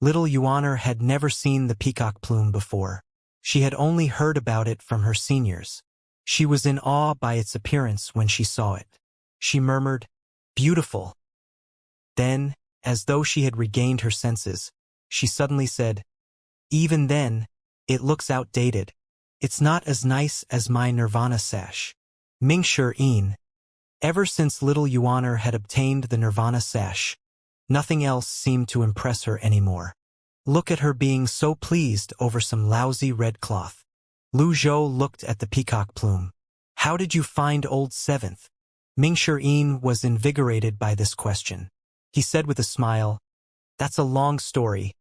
Little Yuaner had never seen the peacock plume before. She had only heard about it from her seniors. She was in awe by its appearance when she saw it. She murmured, "Beautiful." Then, as though she had regained her senses, she suddenly said, "Even then, it looks outdated. It's not as nice as my Nirvana sash." Mingshi. Ever since little Yuaner had obtained the Nirvana sash, nothing else seemed to impress her anymore. Look at her being so pleased over some lousy red cloth. Lu Zhou looked at the peacock plume. "How did you find old seventh?" Mingshi was invigorated by this question. He said with a smile, "That's a long story."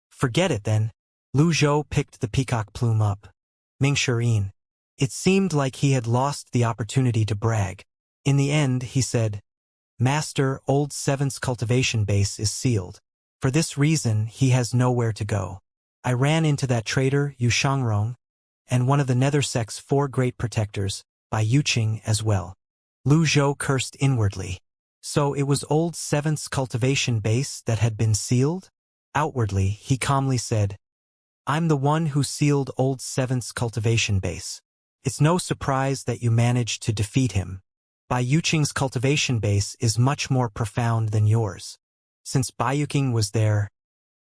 "Forget it then." Lu Zhou picked the peacock plume up. Mingshi. It seemed like he had lost the opportunity to brag. In the end, he said, "Master, old seventh's cultivation base is sealed. For this reason, he has nowhere to go. I ran into that traitor, Xianxia, and one of the Nether Sect's 4 great protectors, by Yuqing as well." Lu Zhou cursed inwardly. So it was old seventh's cultivation base that had been sealed? Outwardly, he calmly said, "I'm the one who sealed old seventh's cultivation base. It's no surprise that you managed to defeat him. Bai Yuqing's cultivation base is much more profound than yours. Since Bai Yuqing was there,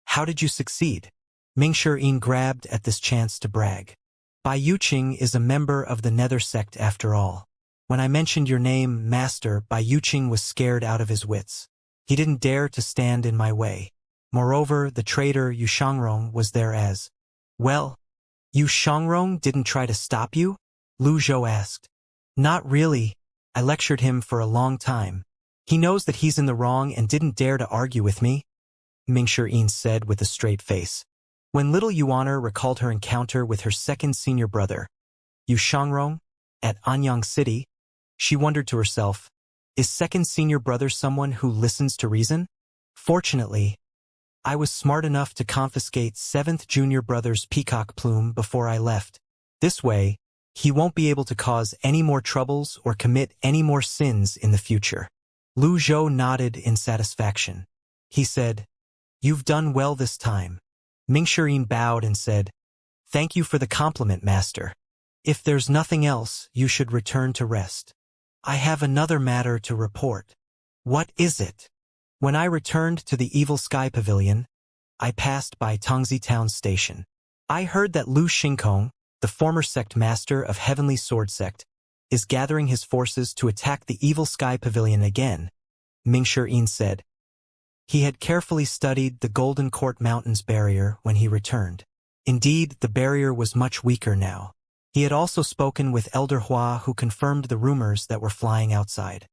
how did you succeed?" Mingshi grabbed at this chance to brag. "Bai Yuqing is a member of the Nether Sect after all. When I mentioned your name, Master, Bai Yuqing was scared out of his wits. He didn't dare to stand in my way. Moreover, the traitor Xianxia was there as well." "Xianxia didn't try to stop you?" Lu Zhou asked. "Not really. I lectured him for a long time. He knows that he's in the wrong and didn't dare to argue with me," Mingshi said with a straight face. When little Yuaner recalled her encounter with her second senior brother, Xianxia, at Anyang City, she wondered to herself, is second senior brother someone who listens to reason? Fortunately, I was smart enough to confiscate 7th junior brother's peacock plume before I left. This way, he won't be able to cause any more troubles or commit any more sins in the future. Lu Zhou nodded in satisfaction. He said, "You've done well this time." Mingshi bowed and said, "Thank you for the compliment, Master. If there's nothing else, you should return to rest. I have another matter to report." "What is it?" "When I returned to the Evil Sky Pavilion, I passed by Tongzi Town Station. I heard that Lu Xingkong, the former sect master of Heavenly Sword Sect, is gathering his forces to attack the Evil Sky Pavilion again," Mingshi said. He had carefully studied the Golden Court Mountains barrier when he returned. Indeed, the barrier was much weaker now. He had also spoken with Elder Hua, who confirmed the rumors that were flying outside.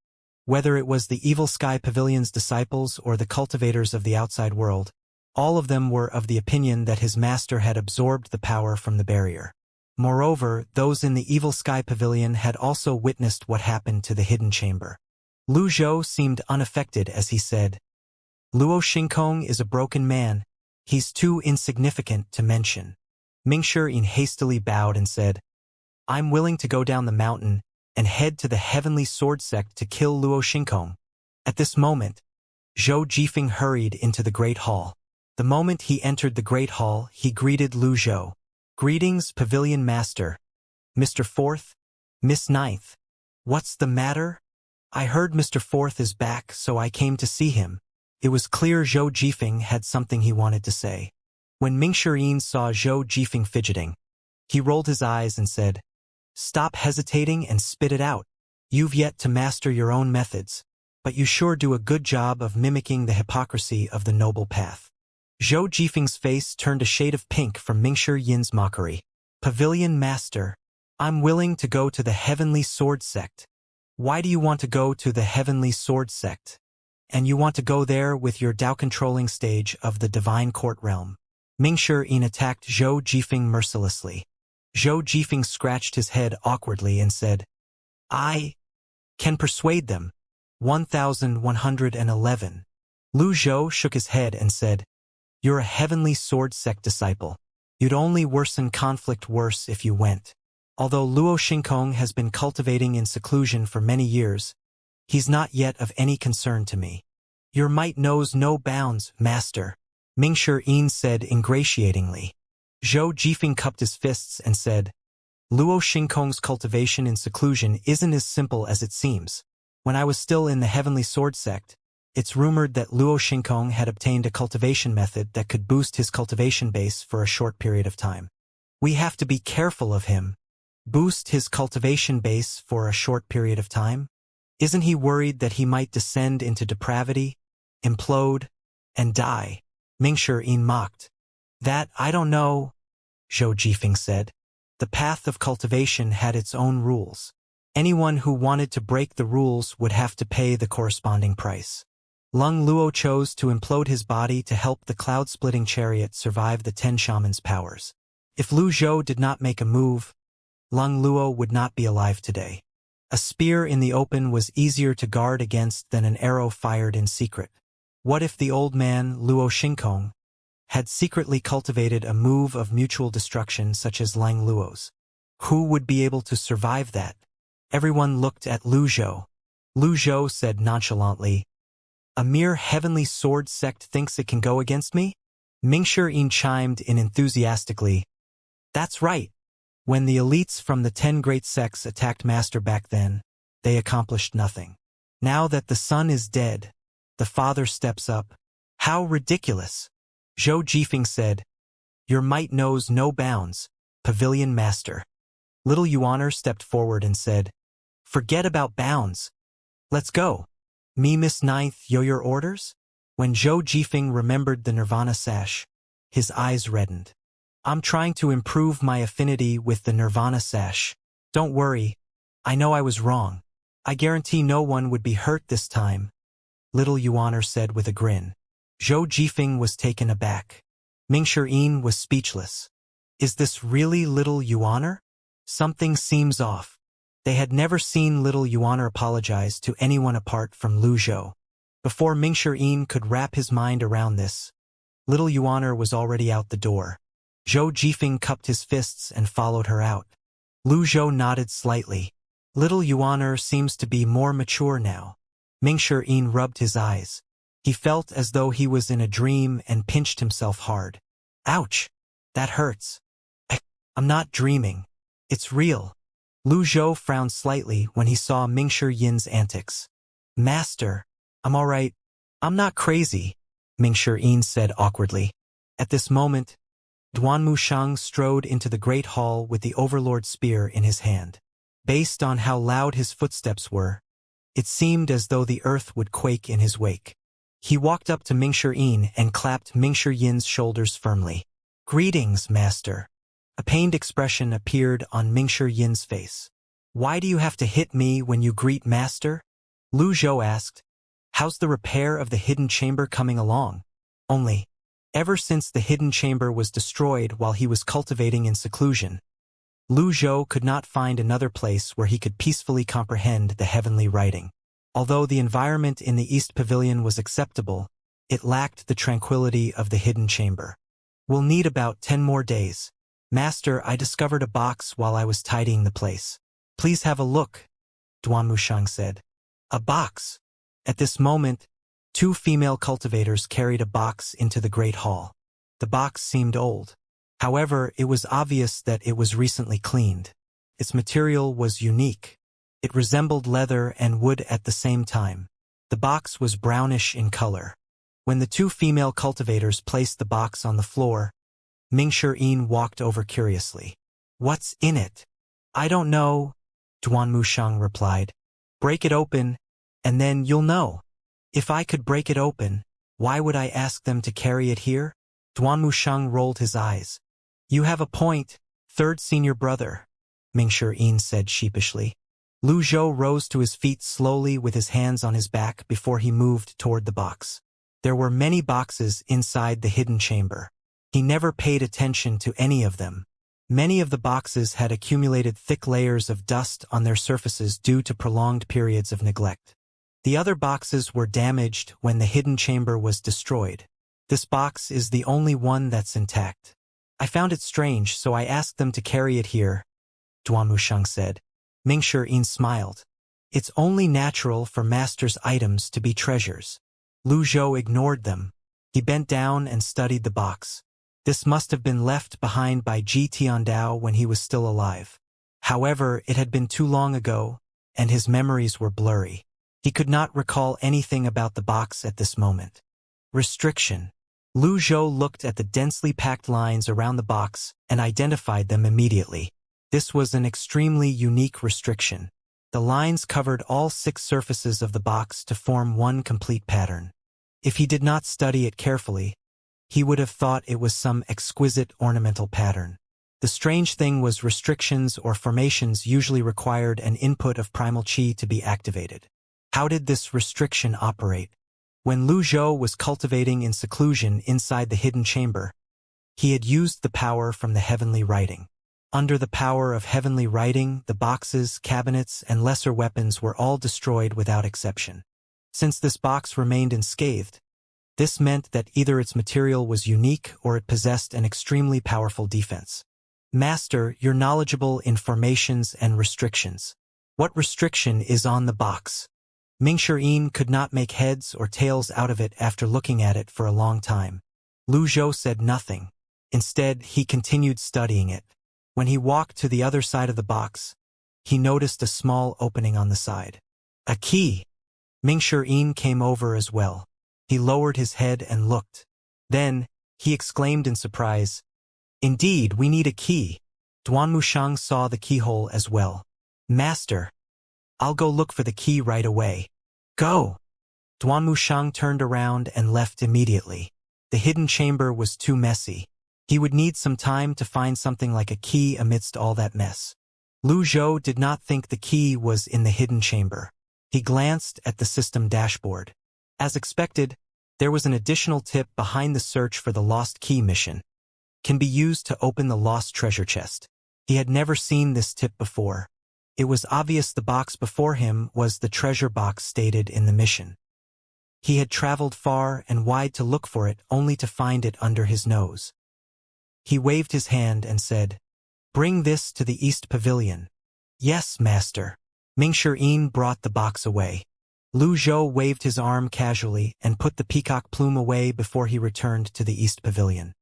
Whether it was the Evil Sky Pavilion's disciples or the cultivators of the outside world, all of them were of the opinion that his master had absorbed the power from the barrier. Moreover, those in the Evil Sky Pavilion had also witnessed what happened to the hidden chamber. Lu Zhou seemed unaffected as he said, "Luo Xingkong is a broken man. He's too insignificant to mention." Mingshi hastily bowed and said, "I'm willing to go down the mountain and head to the Heavenly Sword Sect to kill Luo Xingkong." At this moment, Zhou Jifeng hurried into the Great Hall. The moment he entered the Great Hall, he greeted Lu Zhou. "Greetings, Pavilion Master. Mr. Fourth, Miss Ninth. What's the matter?" "I heard Mr. Fourth is back, so I came to see him." It was clear Zhou Jifeng had something he wanted to say. When Mingshi saw Zhou Jifeng fidgeting, he rolled his eyes and said, "Stop hesitating and spit it out. You've yet to master your own methods, but you sure do a good job of mimicking the hypocrisy of the noble path." Zhou Jifeng's face turned a shade of pink from Mingshi mockery. "Pavilion Master, I'm willing to go to the Heavenly Sword Sect." "Why do you want to go to the Heavenly Sword Sect? And you want to go there with your Tao-controlling stage of the Divine Court Realm?" Mingshi attacked Zhou Jifeng mercilessly. Zhou Jifeng scratched his head awkwardly and said, "I can persuade them." 1111. Lu Zhou shook his head and said, "You're a Heavenly Sword Sect disciple. You'd only worsen conflict worse if you went. Although Luo Xingkong has been cultivating in seclusion for many years, he's not yet of any concern to me. Your might knows no bounds, Master." Mingshi Yin said ingratiatingly. Zhou Jifeng cupped his fists and said, Luo Xingkong's cultivation in seclusion isn't as simple as it seems. When I was still in the Heavenly Sword sect, it's rumored that Luo Xingkong had obtained a cultivation method that could boost his cultivation base for a short period of time. We have to be careful of him. Boost his cultivation base for a short period of time? Isn't he worried that he might descend into depravity, implode, and die? Mingshi Yin mocked. That, I don't know, Zhou Jifeng said. The path of cultivation had its own rules. Anyone who wanted to break the rules would have to pay the corresponding price. Lung Luo chose to implode his body to help the cloud-splitting chariot survive the 10 shamans' powers. If Lu Zhou did not make a move, Lung Luo would not be alive today. A spear in the open was easier to guard against than an arrow fired in secret. What if the old man, Luo Xingkong, had secretly cultivated a move of mutual destruction such as Lang Luo's? Who would be able to survive that? Everyone looked at Lu Zhou. Lu Zhou said nonchalantly, A mere Heavenly Sword sect thinks it can go against me? Mingshi Yin chimed in enthusiastically. That's right. When the elites from the 10 great sects attacked Master back then, they accomplished nothing. Now that the son is dead, the father steps up. How ridiculous! Zhou Jifeng said, Your might knows no bounds, Pavilion Master. Little Yuaner stepped forward and said, Forget about bounds. Let's go. Me Miss Ninth yo your orders? When Zhou Jifeng remembered the Nirvana sash, his eyes reddened. I'm trying to improve my affinity with the Nirvana sash. Don't worry, I know I was wrong. I guarantee no one would be hurt this time, Little Yuaner said with a grin. Zhou Jifeng was taken aback. Mingshi Yin was speechless. Is this really Little Yuaner? Something seems off. They had never seen Little Yuaner apologize to anyone apart from Lu Zhou. Before Mingshi Yin could wrap his mind around this, Little Yuaner was already out the door. Zhou Jifeng cupped his fists and followed her out. Lu Zhou nodded slightly. Little Yuaner seems to be more mature now. Mingshi Yin rubbed his eyes. He felt as though he was in a dream and pinched himself hard. Ouch! That hurts. I'm not dreaming. It's real. Lu Zhou frowned slightly when he saw Mingshi Yin's antics. Master, I'm all right. I'm not crazy, Mingshi Yin said awkwardly. At this moment, Duanmu Shang strode into the great hall with the Overlord spear in his hand. Based on how loud his footsteps were, it seemed as though the earth would quake in his wake. He walked up to Mingshi Yin and clapped Mingshi Yin's shoulders firmly. Greetings, Master. A pained expression appeared on Mingshi Yin's face. Why do you have to hit me when you greet Master? Lu Zhou asked. How's the repair of the hidden chamber coming along? Ever since the hidden chamber was destroyed while he was cultivating in seclusion, Lu Zhou could not find another place where he could peacefully comprehend the heavenly writing. Although the environment in the East Pavilion was acceptable, it lacked the tranquility of the hidden chamber. We'll need about 10 more days. Master, I discovered a box while I was tidying the place. Please have a look, Duanmu Shang said. A box? At this moment, 2 female cultivators carried a box into the great hall. The box seemed old. However, it was obvious that it was recently cleaned. Its material was unique. It resembled leather and wood at the same time. The box was brownish in color. When the 2 female cultivators placed the box on the floor, Mingshi Yin walked over curiously. What's in it? I don't know, Duanmu Shang replied. Break it open, and then you'll know. If I could break it open, why would I ask them to carry it here? Duanmu Shang rolled his eyes. You have a point, third senior brother, Mingshi Yin said sheepishly. Lu Zhou rose to his feet slowly with his hands on his back before he moved toward the box. There were many boxes inside the hidden chamber. He never paid attention to any of them. Many of the boxes had accumulated thick layers of dust on their surfaces due to prolonged periods of neglect. The other boxes were damaged when the hidden chamber was destroyed. This box is the only one that's intact. I found it strange, so I asked them to carry it here, Duanmu Shang said. Mingshi Yin smiled. It's only natural for Master's items to be treasures. Lu Zhou ignored them. He bent down and studied the box. This must have been left behind by Ji Tiandao when he was still alive. However, it had been too long ago, and his memories were blurry. He could not recall anything about the box at this moment. Restriction. Lu Zhou looked at the densely packed lines around the box and identified them immediately. This was an extremely unique restriction. The lines covered all 6 surfaces of the box to form one complete pattern. If he did not study it carefully, he would have thought it was some exquisite ornamental pattern. The strange thing was restrictions or formations usually required an input of primal chi to be activated. How did this restriction operate? When Lu Zhou was cultivating in seclusion inside the hidden chamber, he had used the power from the heavenly writing. Under the power of heavenly writing, the boxes, cabinets, and lesser weapons were all destroyed without exception. Since this box remained unscathed, this meant that either its material was unique or it possessed an extremely powerful defense. Master, you're knowledgeable in formations and restrictions. What restriction is on the box? Mingshi could not make heads or tails out of it after looking at it for a long time. Lu Zhou said nothing. Instead, he continued studying it. When he walked to the other side of the box, he noticed a small opening on the side. A key! Mingshi came over as well. He lowered his head and looked. Then, he exclaimed in surprise, "Indeed, we need a key." Duan Mushang saw the keyhole as well. "Master, I'll go look for the key right away." "Go!" Duan Mushang turned around and left immediately. The hidden chamber was too messy. He would need some time to find something like a key amidst all that mess. Lu Zhou did not think the key was in the hidden chamber. He glanced at the system dashboard. As expected, there was an additional tip behind the search for the lost key mission. Can be used to open the lost treasure chest. He had never seen this tip before. It was obvious the box before him was the treasure box stated in the mission. He had traveled far and wide to look for it only to find it under his nose. He waved his hand and said, "Bring this to the East Pavilion." "Yes, master." Mingshi brought the box away. Lu Zhou waved his arm casually and put the peacock plume away before he returned to the East Pavilion.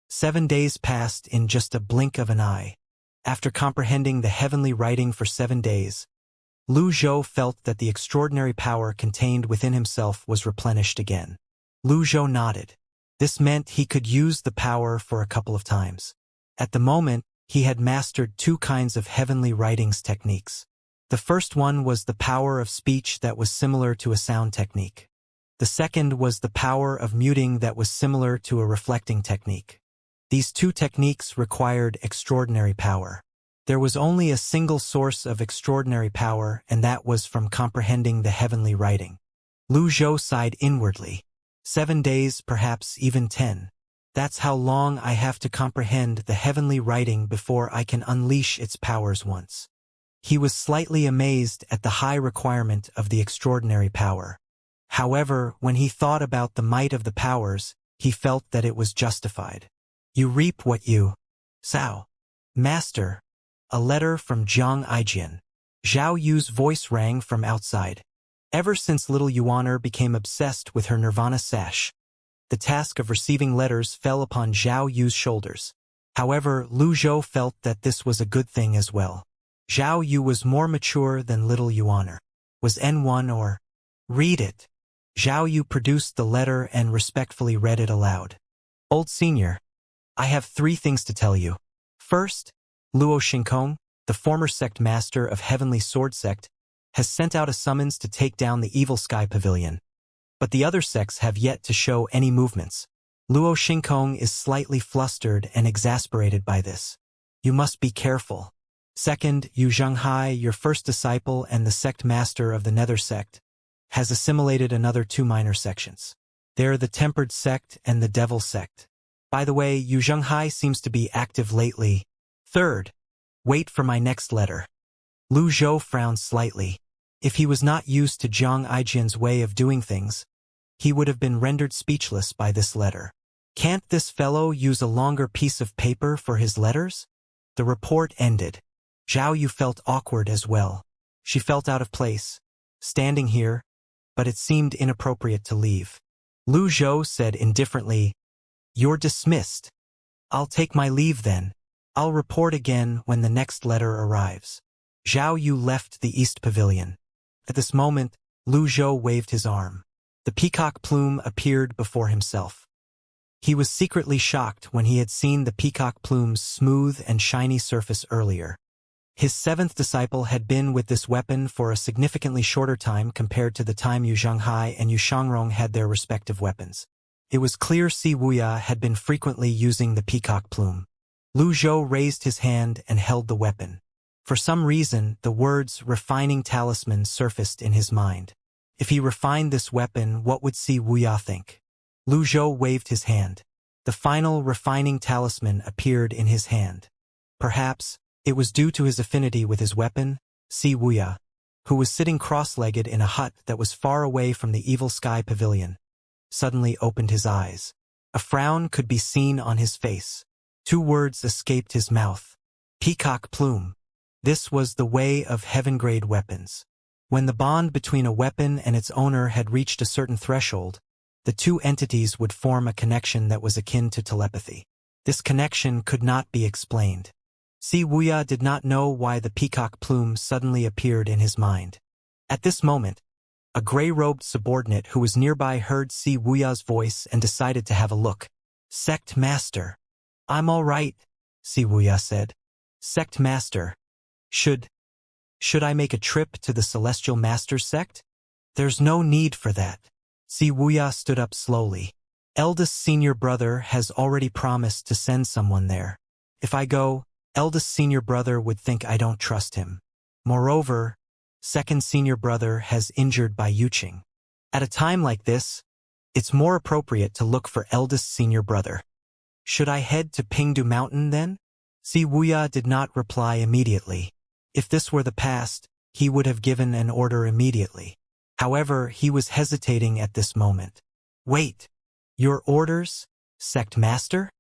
7 days passed in just a blink of an eye. After comprehending the heavenly writing for 7 days, Lu Zhou felt that the extraordinary power contained within himself was replenished again. Lu Zhou nodded. This meant he could use the power for a couple of times. At the moment, he had mastered 2 kinds of heavenly writings techniques. The first one was the power of speech that was similar to a sound technique. The second was the power of muting that was similar to a reflecting technique. These 2 techniques required extraordinary power. There was only a single source of extraordinary power, and that was from comprehending the heavenly writing. Lu Zhou sighed inwardly. 7 days, perhaps even 10. That's how long I have to comprehend the heavenly writing before I can unleash its powers once. He was slightly amazed at the high requirement of the extraordinary power. However, when he thought about the might of the powers, he felt that it was justified. You reap what you sow. Master. A letter from Zhang Aijian. Zhao Yu's voice rang from outside. Ever since little Yuaner became obsessed with her nirvana sash, the task of receiving letters fell upon Zhao Yu's shoulders. However, Lu Zhou felt that this was a good thing as well. Zhao Yu was more mature than little Yuaner. Was N1 or? Read it. Zhao Yu produced the letter and respectfully read it aloud. Old senior, I have 3 things to tell you. First, Luo Xingkong, the former sect master of Heavenly Sword Sect, has sent out a summons to take down the Evil Sky Pavilion. But the other sects have yet to show any movements. Luo Xingkong is slightly flustered and exasperated by this. You must be careful. Second, Yu Zhanghai, your first disciple and the sect master of the Nether sect, has assimilated another 2 minor sections. They're the Tempered sect and the Devil sect. By the way, Yu Zhanghai seems to be active lately. Third, wait for my next letter. Lu Zhou frowned slightly. If he was not used to Zhang Aijian's way of doing things, he would have been rendered speechless by this letter. Can't this fellow use a longer piece of paper for his letters? The report ended. Zhao Yu felt awkward as well. She felt out of place, standing here, but it seemed inappropriate to leave. Lu Zhou said indifferently, "You're dismissed. I'll take my leave then. I'll report again when the next letter arrives." Zhao Yu left the East Pavilion. At this moment, Lu Zhou waved his arm. The peacock plume appeared before himself. He was secretly shocked when he had seen the peacock plume's smooth and shiny surface earlier. His seventh disciple had been with this weapon for a significantly shorter time compared to the time Yu Zhanghai and Yu Shangrong had their respective weapons. It was clear Si Wuya had been frequently using the peacock plume. Lu Zhou raised his hand and held the weapon. For some reason, the words "refining talisman" surfaced in his mind. If he refined this weapon, what would Si Wuya think? Lu Zhou waved his hand. The final refining talisman appeared in his hand. Perhaps it was due to his affinity with his weapon. Si Wuya, who was sitting cross-legged in a hut that was far away from the evil sky pavilion, suddenly opened his eyes. A frown could be seen on his face. Two words escaped his mouth. Peacock plume. This was the way of heaven-grade weapons. When the bond between a weapon and its owner had reached a certain threshold, the two entities would form a connection that was akin to telepathy. This connection could not be explained. Si Wuya did not know why the peacock plume suddenly appeared in his mind. At this moment, a gray-robed subordinate who was nearby heard Si Wuya's voice and decided to have a look. "Sect Master." "I'm all right," Si Wuya said. "Sect Master. Should I make a trip to the Celestial Master's sect?" "There's no need for that." Si Wuya stood up slowly. "Eldest senior brother has already promised to send someone there. If I go, eldest senior brother would think I don't trust him. Moreover, second senior brother has injured by Yuqing. At a time like this, it's more appropriate to look for eldest senior brother. Should I head to Pingdu Mountain then?" Si Wuya did not reply immediately. If this were the past, he would have given an order immediately. However, he was hesitating at this moment. "Wait, your orders, Sect Master?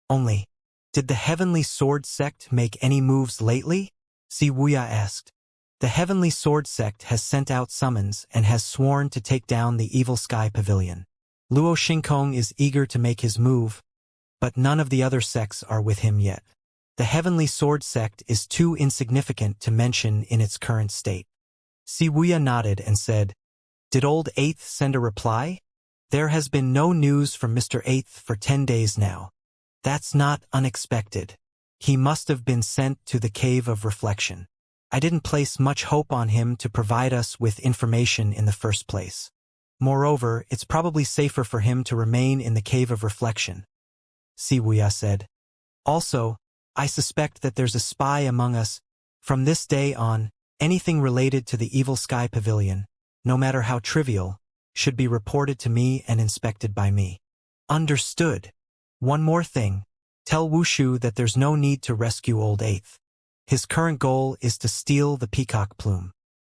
Only, did the Heavenly Sword Sect make any moves lately?" Si Wuya asked. "The Heavenly Sword Sect has sent out summons and has sworn to take down the Evil Sky Pavilion. Luo Xingkong is eager to make his move, but none of the other sects are with him yet. The Heavenly Sword Sect is too insignificant to mention in its current state." Si Wuya nodded and said, "Did Old Eighth send a reply?" "There has been no news from Mr. Eighth for 10 days now." "That's not unexpected. He must have been sent to the Cave of Reflection. I didn't place much hope on him to provide us with information in the first place. Moreover, it's probably safer for him to remain in the Cave of Reflection," Si Wuya said. "Also, I suspect that there's a spy among us. From this day on, anything related to the Evil Sky Pavilion, no matter how trivial, should be reported to me and inspected by me." "Understood. One more thing. Tell Wushu that there's no need to rescue Old Eighth. His current goal is to steal the peacock plume."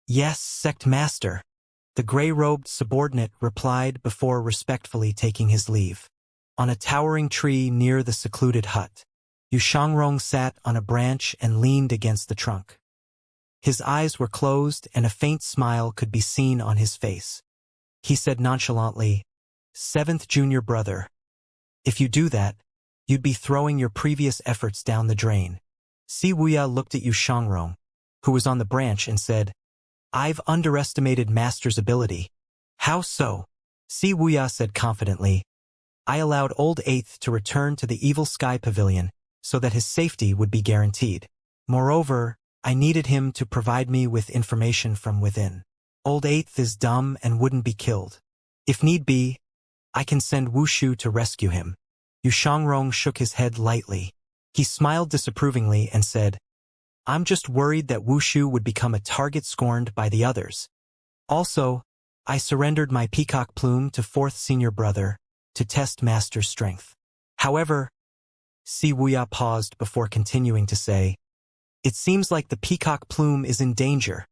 "Yes, Sect Master," the gray-robed subordinate replied before respectfully taking his leave. On a towering tree near the secluded hut, Yu Shangrong sat on a branch and leaned against the trunk. His eyes were closed and a faint smile could be seen on his face. He said nonchalantly, "Seventh junior brother, if you do that, you'd be throwing your previous efforts down the drain." Si Wuya looked at Yu Shangrong, who was on the branch, and said, "I've underestimated Master's ability." "How so?" Si Wuya said confidently, "I allowed Old Eighth to return to the Evil Sky Pavilion so that his safety would be guaranteed. Moreover, I needed him to provide me with information from within. Old Eighth is dumb and wouldn't be killed. If need be, I can send Wushu to rescue him." Yu Shangrong shook his head lightly. He smiled disapprovingly and said, "I'm just worried that Wushu would become a target scorned by the others. Also, I surrendered my peacock plume to fourth senior brother to test Master's strength." However, Si Wuya paused before continuing to say, "It seems like the peacock plume is in danger.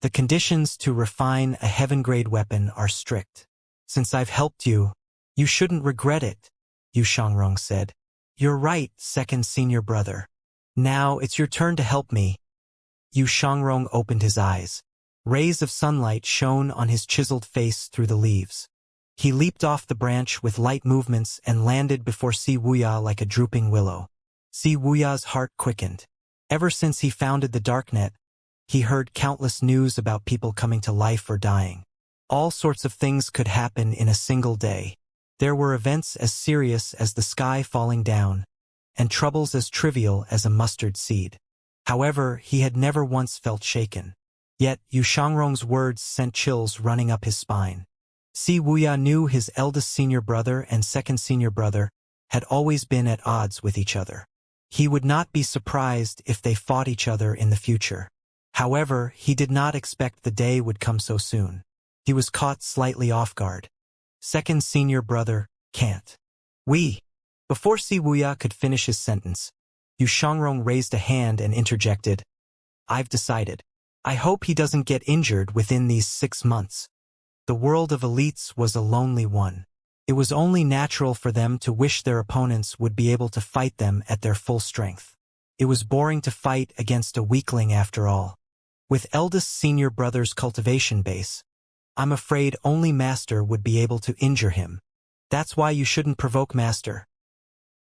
The conditions to refine a heaven-grade weapon are strict. Since I've helped you, you shouldn't regret it," Yu Shangrong said. "You're right, second senior brother. Now it's your turn to help me." Yu Shangrong opened his eyes. Rays of sunlight shone on his chiseled face through the leaves. He leaped off the branch with light movements and landed before Si Wuya like a drooping willow. Si Wuya's heart quickened. Ever since he founded the Darknet, he heard countless news about people coming to life or dying. All sorts of things could happen in a single day. There were events as serious as the sky falling down, and troubles as trivial as a mustard seed. However, he had never once felt shaken. Yet, Yu Shangrong's words sent chills running up his spine. Si Wuya knew his eldest senior brother and second senior brother had always been at odds with each other. He would not be surprised if they fought each other in the future. However, he did not expect the day would come so soon. He was caught slightly off guard. Second senior brother, can't. Before Si Wuya could finish his sentence, Yu Shangrong raised a hand and interjected, I've decided. I hope he doesn't get injured within these 6 months. The world of elites was a lonely one. It was only natural for them to wish their opponents would be able to fight them at their full strength. It was boring to fight against a weakling after all. With eldest senior brother's cultivation base, I'm afraid only Master would be able to injure him. That's why you shouldn't provoke Master.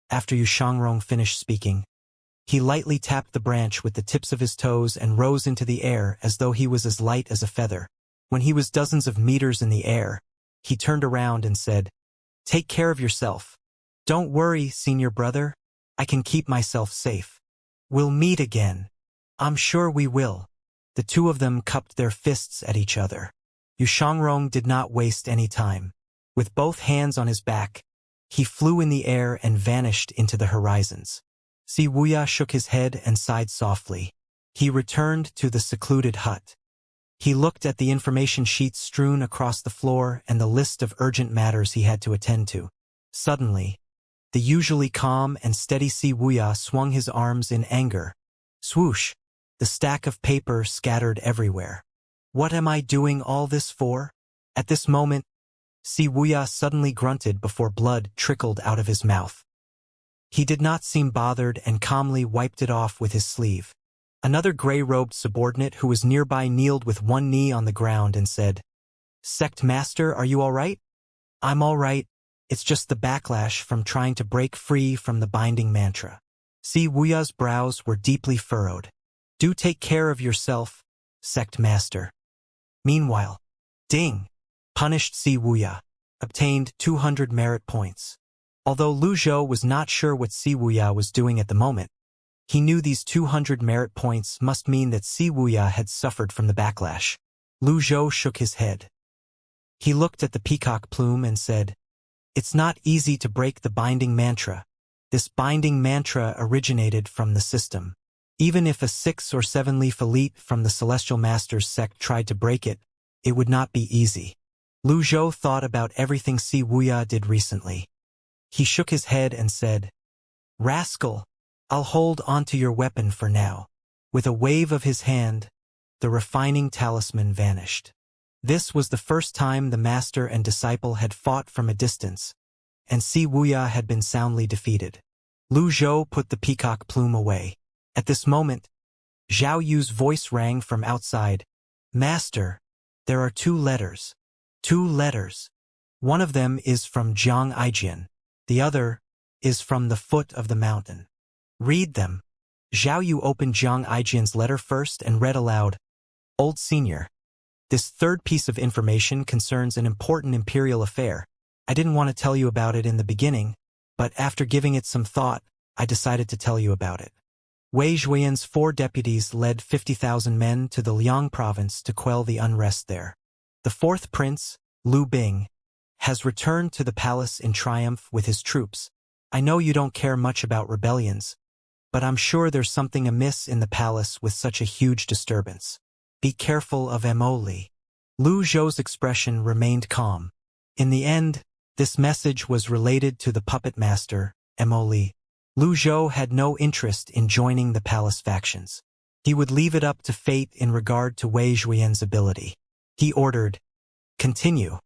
After Yu Shangrong finished speaking, he lightly tapped the branch with the tips of his toes and rose into the air as though he was as light as a feather. When he was dozens of meters in the air, he turned around and said, Take care of yourself. Don't worry, senior brother. I can keep myself safe. We'll meet again. I'm sure we will. The two of them cupped their fists at each other. Yu Shangrong did not waste any time. With both hands on his back, he flew in the air and vanished into the horizons. Si Wuya shook his head and sighed softly. He returned to the secluded hut. He looked at the information sheets strewn across the floor and the list of urgent matters he had to attend to. Suddenly, the usually calm and steady Si Wuya swung his arms in anger. Swoosh! The stack of paper scattered everywhere. What am I doing all this for? At this moment, Si Wuya suddenly grunted before blood trickled out of his mouth. He did not seem bothered and calmly wiped it off with his sleeve. Another gray-robed subordinate who was nearby kneeled with one knee on the ground and said, Sect Master, are you all right? I'm all right. It's just the backlash from trying to break free from the binding mantra. Si Wuya's brows were deeply furrowed. Do take care of yourself, Sect Master. Meanwhile, Ding, punished Si Wuya, obtained 200 merit points. Although Lu Zhou was not sure what Si Wuya was doing at the moment, he knew these 200 merit points must mean that Si Wuya had suffered from the backlash. Lu Zhou shook his head. He looked at the peacock plume and said, It's not easy to break the binding mantra. This binding mantra originated from the system. Even if a 6 or 7 leaf elite from the Celestial Masters sect tried to break it, it would not be easy. Lu Zhou thought about everything Si Wuya did recently. He shook his head and said, Rascal! I'll hold onto your weapon for now. With a wave of his hand, the refining talisman vanished. This was the first time the master and disciple had fought from a distance, and Si Wuya had been soundly defeated. Lu Zhou put the peacock plume away. At this moment, Zhao Yu's voice rang from outside. Master, there are 2 letters. 2 letters. One of them is from Jiang Aijian. The other is from the foot of the mountain. Read them. Zhao Yu opened Jiang Aijian's letter first and read aloud, Old Senior. This third piece of information concerns an important imperial affair. I didn't want to tell you about it in the beginning, but after giving it some thought, I decided to tell you about it. Wei Zhuiyan's 4 deputies led 50,000 men to the Liang province to quell the unrest there. The 4th prince, Lu Bing, has returned to the palace in triumph with his troops. I know you don't care much about rebellions, but I'm sure there's something amiss in the palace with such a huge disturbance. Be careful of Li. Lu Zhou's expression remained calm. In the end, this message was related to the puppet master, Li. Lu Zhou had no interest in joining the palace factions. He would leave it up to fate in regard to Wei Zhuiyan's ability. He ordered, Continue.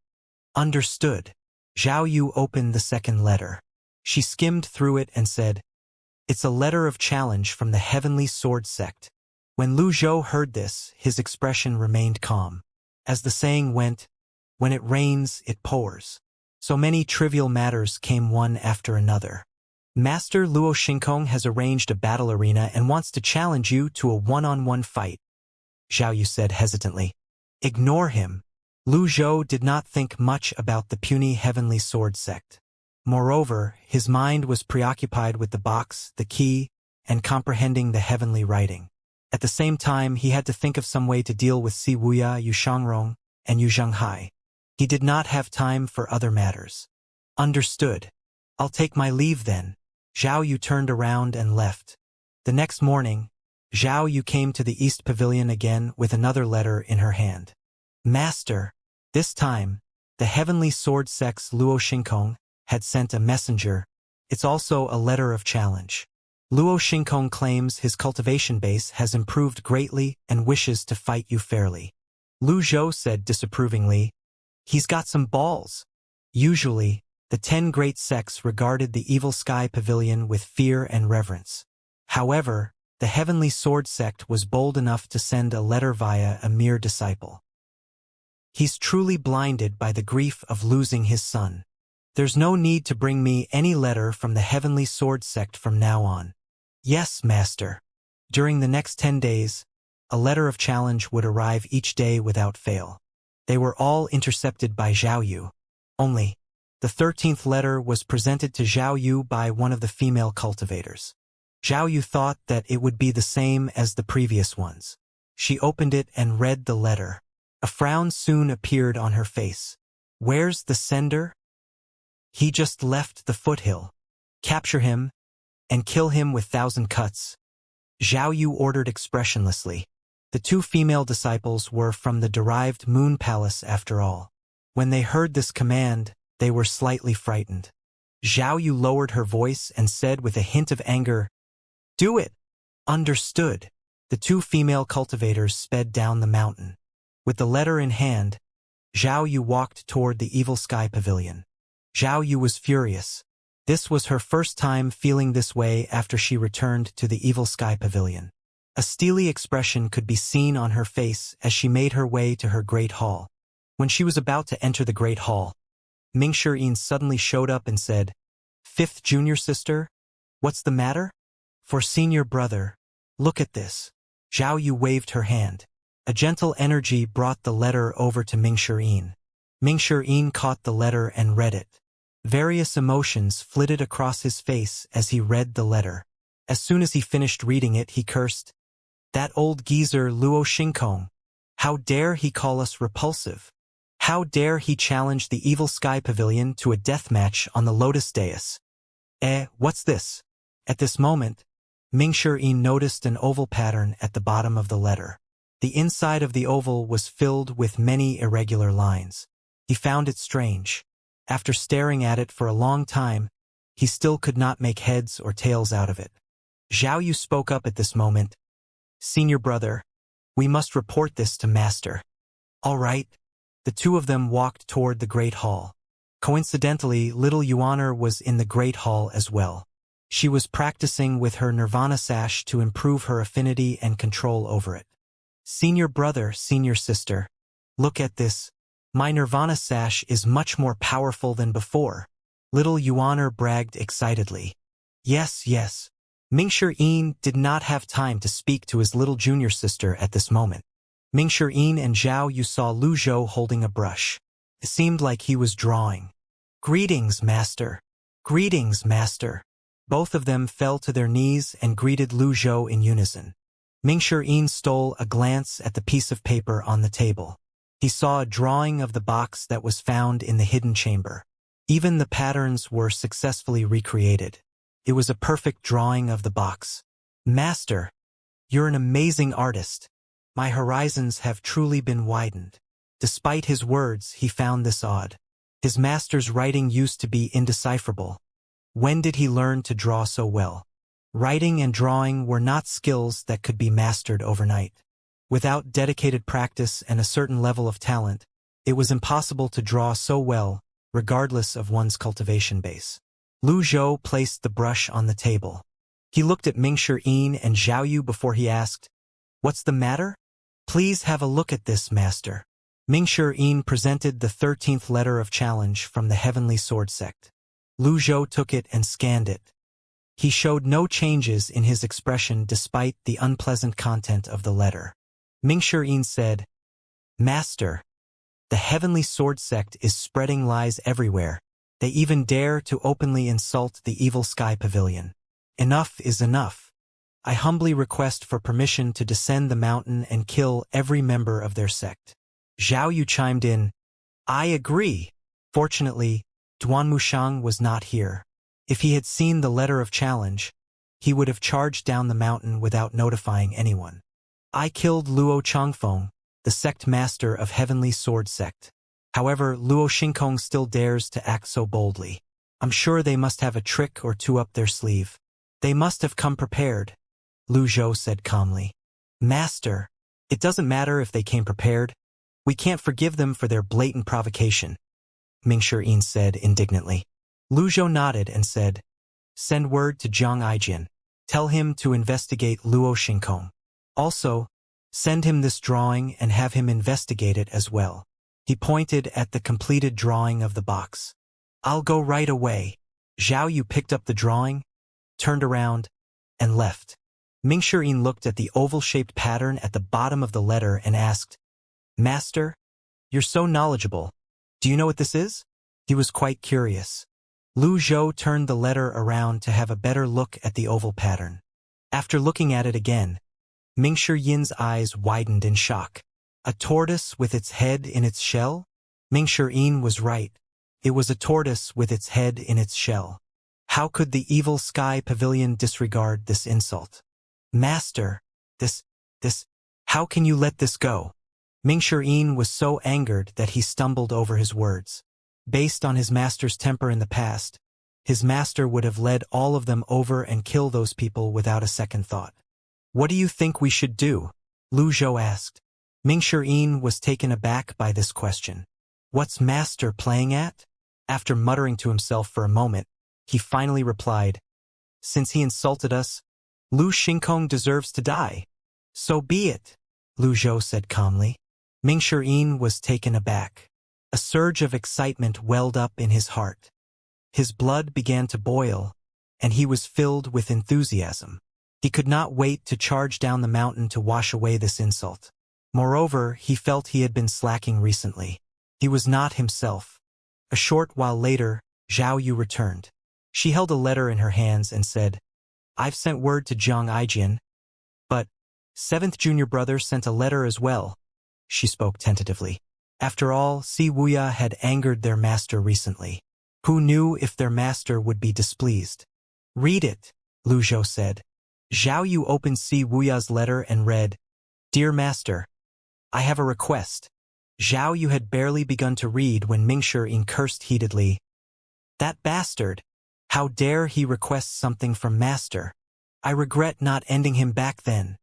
Understood. Zhao Yu opened the 2nd letter. She skimmed through it and said, It's a letter of challenge from the Heavenly Sword Sect. When Lu Zhou heard this, his expression remained calm. As the saying went, when it rains, it pours. So many trivial matters came one after another. Master Luo Xingkong has arranged a battle arena and wants to challenge you to a one-on-one fight, Zhao Yu said hesitantly. Ignore him. Lu Zhou did not think much about the puny heavenly sword sect. Moreover, his mind was preoccupied with the box, the key, and comprehending the heavenly writing. At the same time, he had to think of some way to deal with Si Wuya, Yu Shangrong, and Yu Zhenghai. He did not have time for other matters. Understood. I'll take my leave then. Zhao Yu turned around and left. The next morning, Zhao Yu came to the East Pavilion again with another letter in her hand. Master, this time, the heavenly sword sect's Luo Xingkong had sent a messenger. It's also a letter of challenge. Luo Xingkong claims his cultivation base has improved greatly and wishes to fight you fairly. Lu Zhou said disapprovingly, he's got some balls. Usually, the 10 great sects regarded the Evil Sky Pavilion with fear and reverence. However, the Heavenly Sword sect was bold enough to send a letter via a mere disciple. He's truly blinded by the grief of losing his son. There's no need to bring me any letter from the Heavenly Sword sect from now on. Yes, Master. During the next 10 days, a letter of challenge would arrive each day without fail. They were all intercepted by Zhao Yu. Only, the 13th letter was presented to Zhao Yu by one of the female cultivators. Zhao Yu thought that it would be the same as the previous ones. She opened it and read the letter. A frown soon appeared on her face. Where's the sender? He just left the foothill. Capture him and kill him with 1,000 cuts. Zhao Yu ordered expressionlessly. The 2 female disciples were from the derived Moon Palace after all. When they heard this command, they were slightly frightened. Zhao Yu lowered her voice and said with a hint of anger, Do it! Understood. The 2 female cultivators sped down the mountain. With the letter in hand, Zhao Yu walked toward the Evil Sky Pavilion. Zhao Yu was furious. This was her first time feeling this way after she returned to the Evil Sky Pavilion. A steely expression could be seen on her face as she made her way to her great hall. When she was about to enter the great hall, Mingshi suddenly showed up and said, 5th junior sister, what's the matter? For senior brother, look at this. Zhao Yu waved her hand. A gentle energy brought the letter over to Mingshi. Mingshi caught the letter and read it. Various emotions flitted across his face as he read the letter. As soon as he finished reading it, he cursed, That old geezer Luo Xingkong. How dare he call us repulsive? How dare he challenge the Evil Sky Pavilion to a death match on the Lotus Dais? What's this? At this moment, Mingshi noticed an oval pattern at the bottom of the letter. The inside of the oval was filled with many irregular lines. He found it strange. After staring at it for a long time, he still could not make heads or tails out of it. Zhao Yu spoke up at this moment. Senior brother, we must report this to Master. All right. The 2 of them walked toward the Great Hall. Coincidentally, little Yuaner was in the Great Hall as well. She was practicing with her Nirvana sash to improve her affinity and control over it. Senior brother, senior sister, look at this. My Nirvana sash is much more powerful than before. Little Yuaner bragged excitedly. Yes, yes. Mingshi did not have time to speak to his little junior sister at this moment. Mingshi and Zhao Yu saw Lu Zhou holding a brush. It seemed like he was drawing. Greetings, master. Greetings, master. Both of them fell to their knees and greeted Lu Zhou in unison. Mingshi stole a glance at the piece of paper on the table. He saw a drawing of the box that was found in the hidden chamber. Even the patterns were successfully recreated. It was a perfect drawing of the box. Master, you're an amazing artist. My horizons have truly been widened. Despite his words, he found this odd. His master's writing used to be indecipherable. When did he learn to draw so well? Writing and drawing were not skills that could be mastered overnight. Without dedicated practice and a certain level of talent, it was impossible to draw so well, regardless of one's cultivation base. Lu Zhou placed the brush on the table. He looked at Mingshi and Zhao Yu before he asked, What's the matter? Please have a look at this, master. Mingshi presented the 13th letter of challenge from the Heavenly Sword Sect. Lu Zhou took it and scanned it. He showed no changes in his expression despite the unpleasant content of the letter. Mingshi said, "Master, the Heavenly Sword Sect is spreading lies everywhere. They even dare to openly insult the evil Sky Pavilion. Enough is enough. I humbly request for permission to descend the mountain and kill every member of their sect." Zhao Yu chimed in, "I agree." Fortunately, Duan Mushang was not here. If he had seen the letter of challenge, he would have charged down the mountain without notifying anyone. "I killed Luo Changfeng, the sect master of Heavenly Sword Sect. However, Luo Xingkong still dares to act so boldly. I'm sure they must have a trick or two up their sleeve. They must have come prepared," Lu Zhou said calmly. "Master, it doesn't matter if they came prepared. We can't forgive them for their blatant provocation," Mingshi said indignantly. Lu Zhou nodded and said, "Send word to Jiang Aijin. Tell him to investigate Luo Xingkong. Also, send him this drawing and have him investigate it as well." He pointed at the completed drawing of the box. "I'll go right away." Zhao Yu picked up the drawing, turned around, and left. Mingshi looked at the oval-shaped pattern at the bottom of the letter and asked, "Master, you're so knowledgeable. Do you know what this is?" He was quite curious. Lu Zhou turned the letter around to have a better look at the oval pattern. After looking at it again, Mingshi eyes widened in shock. A tortoise with its head in its shell? Mingshi was right. It was a tortoise with its head in its shell. How could the evil Sky Pavilion disregard this insult? "Master, this, how can you let this go?" Mingshi was so angered that he stumbled over his words. Based on his master's temper in the past, his master would have led all of them over and kill those people without a second thought. "What do you think we should do?" Lu Zhou asked. Mingshi was taken aback by this question. "What's master playing at?" After muttering to himself for a moment, he finally replied, "Since he insulted us, Lu Xingkong deserves to die." "So be it," Lu Zhou said calmly. Mingshi was taken aback. A surge of excitement welled up in his heart. His blood began to boil, and he was filled with enthusiasm. He could not wait to charge down the mountain to wash away this insult. Moreover, he felt he had been slacking recently. He was not himself. A short while later, Zhao Yu returned. She held a letter in her hands and said, "I've sent word to Jiang Aijin, but 7th junior brother sent a letter as well." She spoke tentatively. After all, Si Wuya had angered their master recently. Who knew if their master would be displeased? "Read it," Lu Zhou said. Zhao Yu opened Si Wuya's letter and read, "Dear Master, I have a request." Zhao Yu had barely begun to read when Mingshi cursed heatedly. "That bastard! How dare he request something from Master? I regret not ending him back then."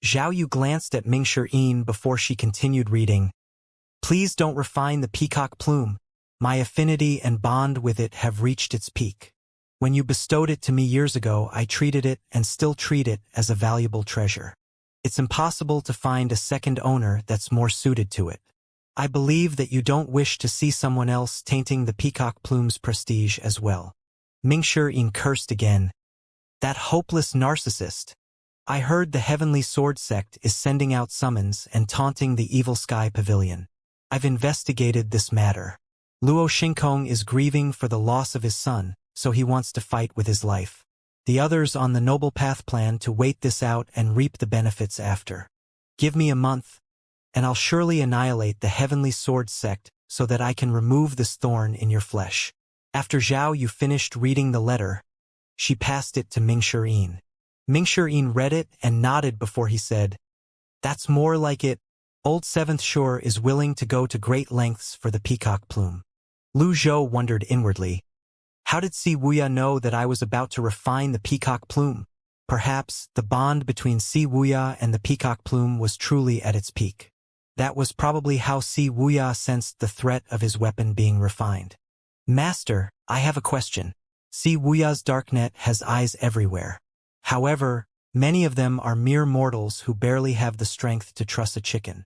Zhao Yu glanced at Mingshi before she continued reading. "Please don't refine the peacock plume. My affinity and bond with it have reached its peak. When you bestowed it to me years ago, I treated it and still treat it as a valuable treasure. It's impossible to find a second owner that's more suited to it. I believe that you don't wish to see someone else tainting the peacock plume's prestige as well." Mingshi cursed again. "That hopeless narcissist. I heard the Heavenly Sword Sect is sending out summons and taunting the evil Sky Pavilion. I've investigated this matter. Luo Xingkong is grieving for the loss of his son, so he wants to fight with his life. The others on the Noble Path plan to wait this out and reap the benefits after. Give me a month, and I'll surely annihilate the Heavenly Sword Sect so that I can remove this thorn in your flesh." After Zhao Yu finished reading the letter, she passed it to Mingshi. Mingshi read it and nodded before he said, "That's more like it. Old 7th Shore is willing to go to great lengths for the peacock plume." Lu Zhou wondered inwardly, how did Si Wuya know that I was about to refine the peacock plume? Perhaps the bond between Si Wuya and the peacock plume was truly at its peak. That was probably how Si Wuya sensed the threat of his weapon being refined. "Master, I have a question. Si Wuya's darknet has eyes everywhere. However, many of them are mere mortals who barely have the strength to truss a chicken.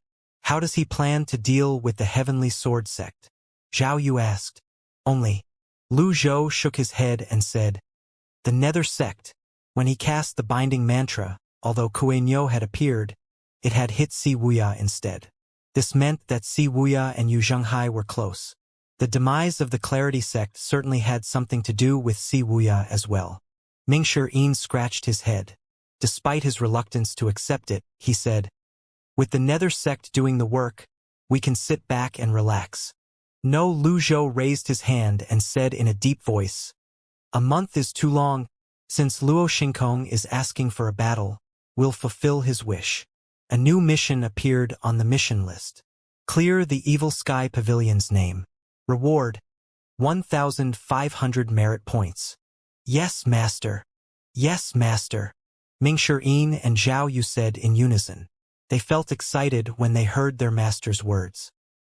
How does he plan to deal with the Heavenly Sword sect? Zhao Yu asked. Only. Lu Zhou shook his head and said, the Nether sect. When he cast the binding mantra, although Kue Nyo had appeared, it had hit Si Wuya instead. This meant that Si Wuya and Yu Zhenghai were close. The demise of the Clarity sect certainly had something to do with Si Wuya as well. Mingshi Yin scratched his head. Despite his reluctance to accept it, he said, with the Nether sect doing the work, we can sit back and relax. No, Lu Zhou raised his hand and said in a deep voice, a month is too long. Since Luo Xingkong is asking for a battle, we'll fulfill his wish. A new mission appeared on the mission list. Clear the Evil Sky Pavilion's name. Reward, 1,500 merit points. Yes, master. Yes, master. Mingshi Yin and Zhao Yu said in unison. They felt excited when they heard their master's words.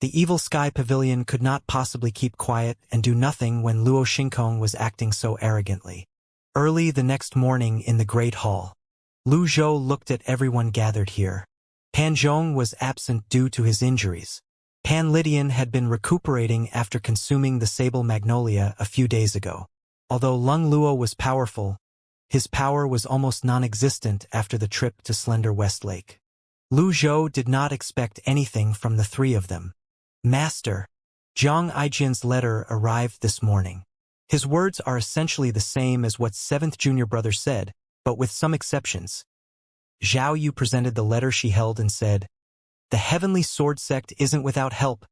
The Evil Sky Pavilion could not possibly keep quiet and do nothing when Luo Xingkong was acting so arrogantly. Early the next morning in the Great Hall, Lu Zhou looked at everyone gathered here. Pan Zhong was absent due to his injuries. Pan Lydian had been recuperating after consuming the Sable Magnolia a few days ago. Although Lung Luo was powerful, his power was almost non-existent after the trip to Slender West Lake. Lu Zhou did not expect anything from the three of them. Master, Zhang Aijian's letter arrived this morning. His words are essentially the same as what 7th junior brother said, but with some exceptions. Zhao Yu presented the letter she held and said, the Heavenly Sword sect isn't without help.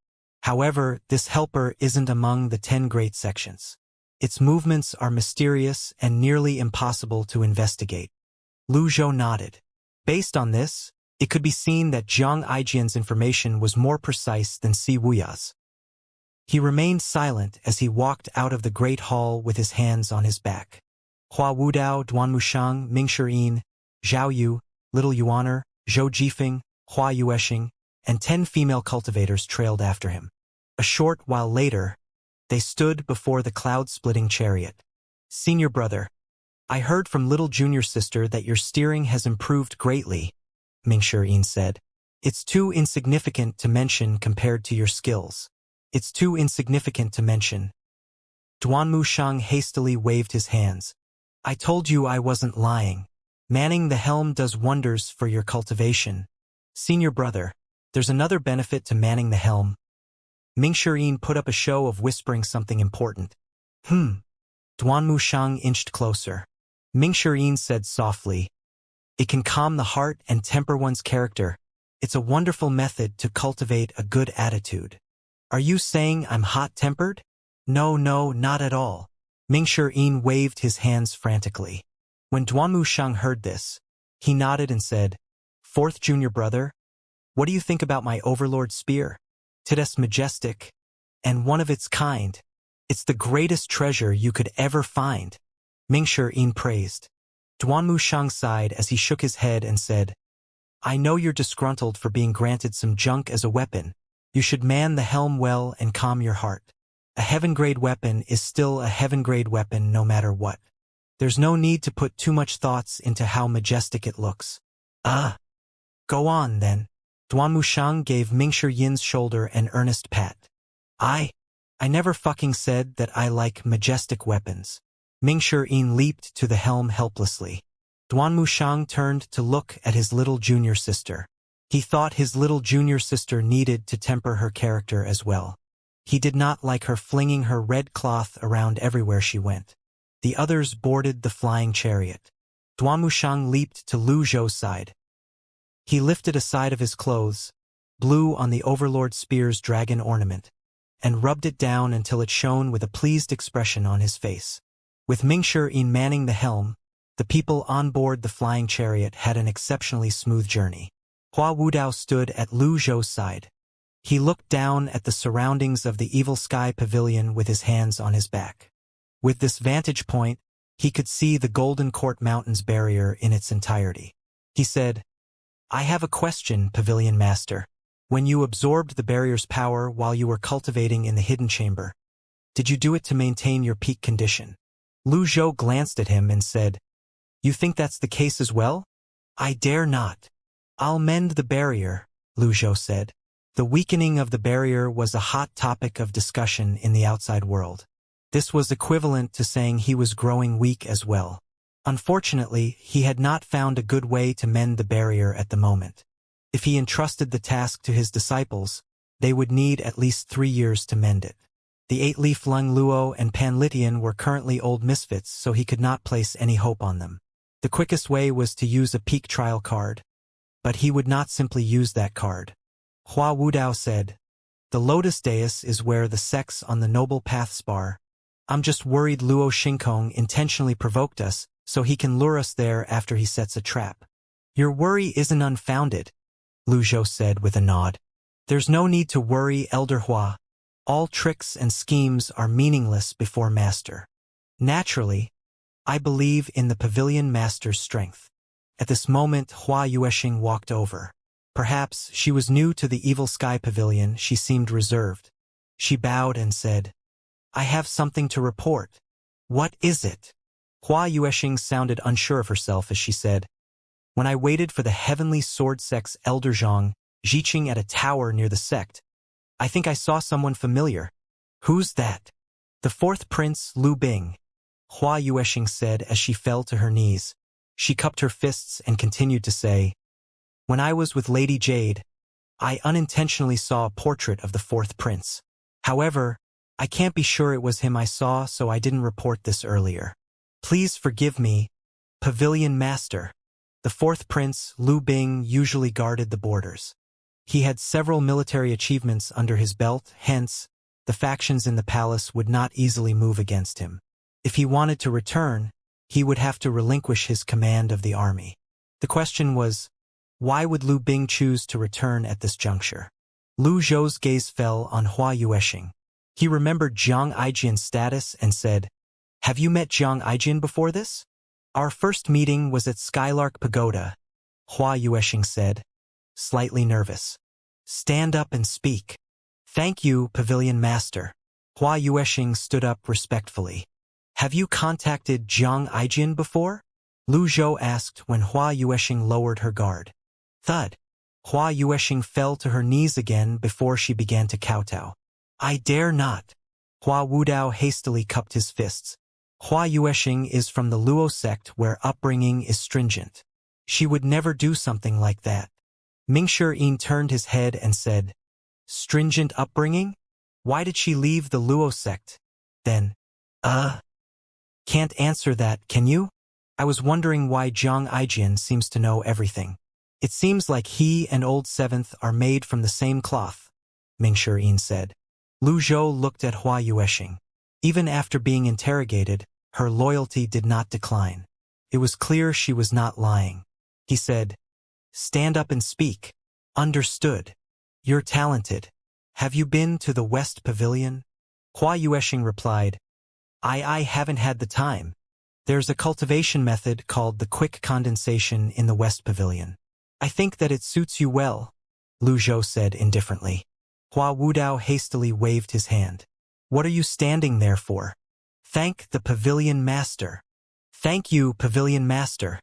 However, this helper isn't among the 10 great sections. Its movements are mysterious and nearly impossible to investigate. Lu Zhou nodded. Based on this, it could be seen that Zhang Aijian's information was more precise than Si Wuya's. He remained silent as he walked out of the Great Hall with his hands on his back. Hua Wudao, Duan Mushang, Mingshi Yin, Zhao Yu, Little Yuaner, Zhou Jifeng, Hua Yueshing, and 10 female cultivators trailed after him. A short while later, they stood before the cloud-splitting chariot. Senior brother, I heard from little junior sister that your steering has improved greatly, Mingshi Yin said. It's too insignificant to mention compared to your skills. It's too insignificant to mention. Duanmu Shang hastily waved his hands. I told you I wasn't lying. Manning the helm does wonders for your cultivation. Senior brother, there's another benefit to manning the helm. Mingshi Yin put up a show of whispering something important. Duanmu Shang inched closer. Mingshi Yin said softly, it can calm the heart and temper one's character. It's a wonderful method to cultivate a good attitude. Are you saying I'm hot-tempered? No, not at all. Mingshi Yin waved his hands frantically. When Duanmu Shang heard this, he nodded and said, 4th junior brother, what do you think about my overlord spear? It's majestic, and one of its kind. It's the greatest treasure you could ever find. Mingshi Yin praised. Duanmu Shang sighed as he shook his head and said, I know you're disgruntled for being granted some junk as a weapon. You should man the helm well and calm your heart. A heaven-grade weapon is still a heaven-grade weapon no matter what. There's no need to put too much thoughts into how majestic it looks. Go on, then. Duanmu Shang gave Mingshi Yin's shoulder an earnest pat. I never fucking said that I like majestic weapons. Mingshi Yin leaped to the helm helplessly. Duanmu Shang turned to look at his little junior sister. He thought his little junior sister needed to temper her character as well. He did not like her flinging her red cloth around everywhere she went. The others boarded the flying chariot. Duanmu Shang leaped to Lu Zhou's side. He lifted a side of his clothes, blew on the Overlord Spear's dragon ornament, and rubbed it down until it shone with a pleased expression on his face. With Mingshi Yin manning the helm, the people on board the flying chariot had an exceptionally smooth journey. Hua Wudao stood at Lu Zhou's side. He looked down at the surroundings of the Evil Sky Pavilion with his hands on his back. With this vantage point, he could see the Golden Court Mountains barrier in its entirety. He said, I have a question, Pavilion Master. When you absorbed the barrier's power while you were cultivating in the hidden chamber, did you do it to maintain your peak condition? Lu Zhou glanced at him and said, You think that's the case as well? I dare not. I'll mend the barrier, Lu Zhou said. The weakening of the barrier was a hot topic of discussion in the outside world. This was equivalent to saying he was growing weak as well. Unfortunately, he had not found a good way to mend the barrier at the moment. If he entrusted the task to his disciples, they would need at least 3 years to mend it. The 8-leaf Lung Luo and Panlitian were currently old misfits, so he could not place any hope on them. The quickest way was to use a peak trial card. But he would not simply use that card. Hua Wudao said, "The Lotus Dais is where the sex on the Noble Paths bar. I'm just worried Luo Xingkong intentionally provoked us, so he can lure us there after he sets a trap." "Your worry isn't unfounded," Lu Zhou said with a nod. "There's no need to worry, Elder Hua. All tricks and schemes are meaningless before Master. Naturally, I believe in the Pavilion Master's strength." At this moment, Hua Yuexing walked over. Perhaps she was new to the Evil Sky Pavilion. She seemed reserved. She bowed and said, "I have something to report." "What is it?" Hua Yuexing sounded unsure of herself as she said, "When I waited for the heavenly sword sect's Elder Zhang, Zhiqing at a tower near the sect, I think I saw someone familiar." "Who's that?" "The fourth prince, Lu Bing," Hua Yuexing said as she fell to her knees. She cupped her fists and continued to say, "When I was with Lady Jade, I unintentionally saw a portrait of the fourth prince. However, I can't be sure it was him I saw, so I didn't report this earlier. Please forgive me, Pavilion Master." The fourth prince, Lu Bing, usually guarded the borders. He had several military achievements under his belt, hence, the factions in the palace would not easily move against him. If he wanted to return, he would have to relinquish his command of the army. The question was, why would Lu Bing choose to return at this juncture? Lu Zhou's gaze fell on Hua Yuexing. He remembered Jiang Aijian's status and said, "Have you met Jiang Aijian before this?" "Our first meeting was at Skylark Pagoda," Hua Yuexing said, slightly nervous. "Stand up and speak." "Thank you, Pavilion Master." Hua Yuexing stood up respectfully. "Have you contacted Jiang Aijian before?" Lu Zhou asked when Hua Yuexing lowered her guard. Thud. Hua Yuexing fell to her knees again before she began to kowtow. "I dare not." Hua Wudao hastily cupped his fists. Hua Yuexing is from the Luo sect where upbringing is stringent. She would never do something like that. Mingshi turned his head and said, "Stringent upbringing? Why did she leave the Luo sect? Then, can't answer that, can you? I was wondering why Jiang Aijian seems to know everything. It seems like he and Old Seventh are made from the same cloth," Mingshi said. Lu Zhou looked at Hua Yuexing. Even after being interrogated, her loyalty did not decline. It was clear she was not lying. He said, "Stand up and speak." "Understood. You're talented. Have you been to the West Pavilion?" Hua Yuexing replied, I haven't had the time. There's a cultivation method called the quick condensation in the West Pavilion. I think that it suits you well," Lu Zhou said indifferently. Hua Wudao hastily waved his hand. "What are you standing there for? Thank the Pavilion Master." "Thank you, Pavilion Master."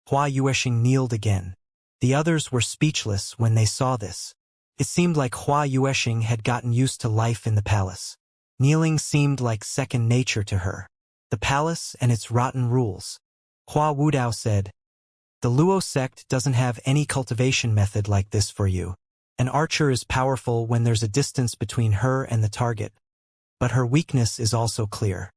Hua Yuexing kneeled again. The others were speechless when they saw this. It seemed like Hua Yuexing had gotten used to life in the palace. Kneeling seemed like second nature to her. The palace and its rotten rules. Hua Wudao said, "The Luo sect doesn't have any cultivation method like this for you. An archer is powerful when there's a distance between her and the target. But her weakness is also clear.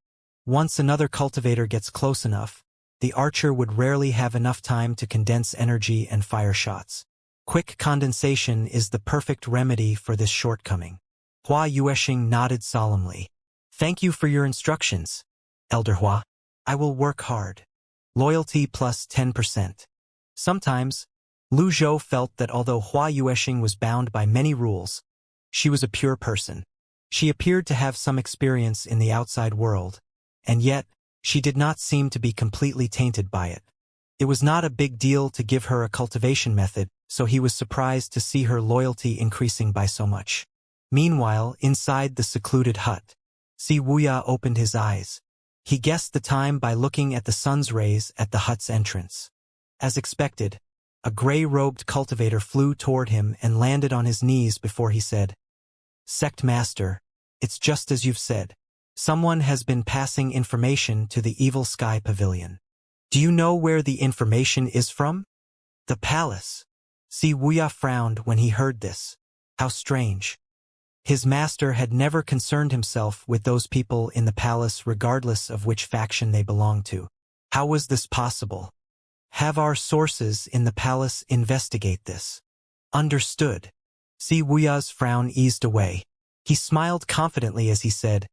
Once another cultivator gets close enough, the archer would rarely have enough time to condense energy and fire shots. Quick condensation is the perfect remedy for this shortcoming." Hua Yuexing nodded solemnly. "Thank you for your instructions, Elder Hua. I will work hard." Loyalty plus 10%. Sometimes, Lu Zhou felt that although Hua Yuexing was bound by many rules, she was a pure person. She appeared to have some experience in the outside world, and yet, she did not seem to be completely tainted by it. It was not a big deal to give her a cultivation method, so he was surprised to see her loyalty increasing by so much. Meanwhile, inside the secluded hut, Si Wuya opened his eyes. He guessed the time by looking at the sun's rays at the hut's entrance. As expected, A gray-robed cultivator flew toward him and landed on his knees before he said, "Sect Master, it's just as you've said. Someone has been passing information to the Evil Sky Pavilion. Do you know where the information is from?" "The palace." Wuxia frowned when he heard this. How strange. His master had never concerned himself with those people in the palace regardless of which faction they belonged to. How was this possible? "Have our sources in the palace investigate this." "Understood." Wuxia's frown eased away. He smiled confidently as he said,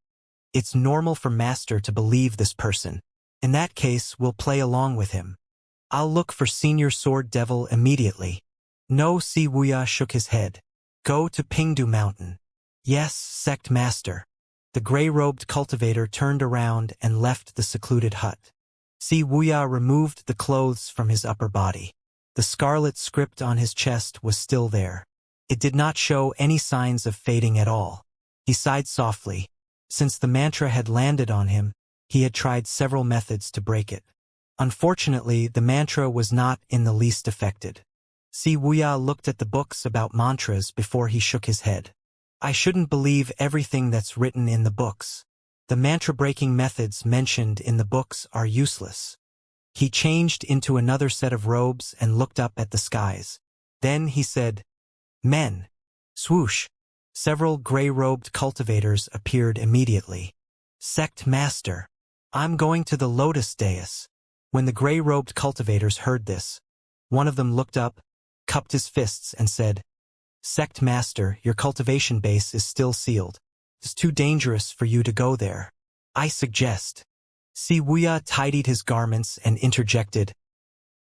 "It's normal for Master to believe this person. In that case, we'll play along with him. I'll look for Senior Sword Devil immediately." "No," Wuxia shook his head. "Go to Pingdu Mountain." "Yes, Sect Master." The gray-robed cultivator turned around and left the secluded hut. Wuxia removed the clothes from his upper body. The scarlet script on his chest was still there. It did not show any signs of fading at all. He sighed softly. Since the mantra had landed on him, he had tried several methods to break it. Unfortunately, the mantra was not in the least affected. Wuxia looked at the books about mantras before he shook his head. "I shouldn't believe everything that's written in the books. The mantra-breaking methods mentioned in the books are useless." He changed into another set of robes and looked up at the skies. Then he said, "Men." Swoosh. Several gray-robed cultivators appeared immediately. "Sect Master, I'm going to the Lotus Dais." When the gray-robed cultivators heard this, one of them looked up, cupped his fists, and said, "Sect Master, your cultivation base is still sealed. It's too dangerous for you to go there. I suggest." Wuxia tidied his garments and interjected,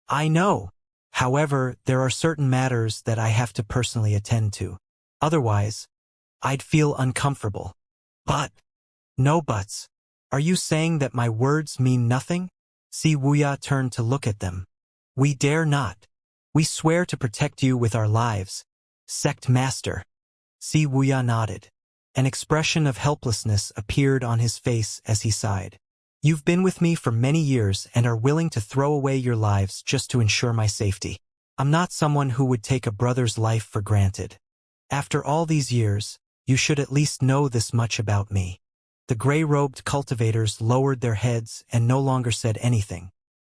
"I know. However, there are certain matters that I have to personally attend to. Otherwise, I'd feel uncomfortable." "But." "No buts. Are you saying that my words mean nothing?" Wuxia turned to look at them. "We dare not. We swear to protect you with our lives, Sect Master." Wuxia nodded. An expression of helplessness appeared on his face as he sighed. "You've been with me for many years and are willing to throw away your lives just to ensure my safety. I'm not someone who would take a brother's life for granted. After all these years, you should at least know this much about me." The gray-robed cultivators lowered their heads and no longer said anything.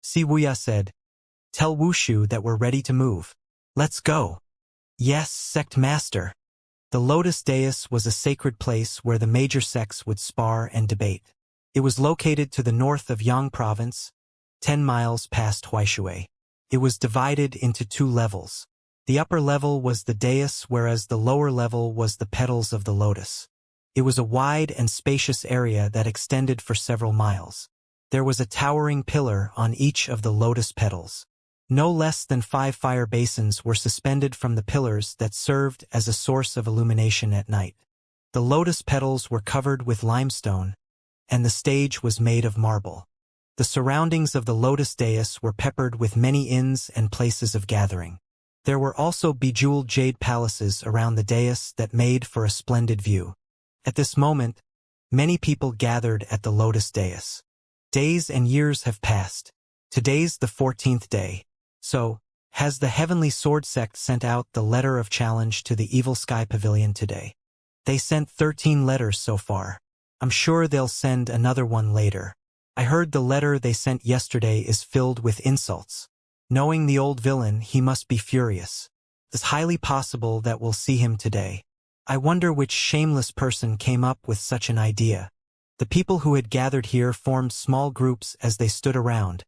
Wuxia said, "Tell Wushu that we're ready to move. Let's go." "Yes, Sect Master." The Lotus Dais was a sacred place where the major sects would spar and debate. It was located to the north of Yang Province, 10 miles past Huaishui. It was divided into 2 levels. The upper level was the dais, whereas the lower level was the petals of the lotus. It was a wide and spacious area that extended for several miles. There was a towering pillar on each of the lotus petals. No less than 5 fire basins were suspended from the pillars that served as a source of illumination at night. The lotus petals were covered with limestone, and the stage was made of marble. The surroundings of the lotus dais were peppered with many inns and places of gathering. There were also bejeweled jade palaces around the dais that made for a splendid view. At this moment, many people gathered at the lotus dais. Days and years have passed. Today's the 14th day. So, has the Heavenly Sword Sect sent out the letter of challenge to the Evil Sky Pavilion today? They sent 13 letters so far. I'm sure they'll send another one later. I heard the letter they sent yesterday is filled with insults. Knowing the old villain, he must be furious. It's highly possible that we'll see him today. I wonder which shameless person came up with such an idea. The people who had gathered here formed small groups as they stood around,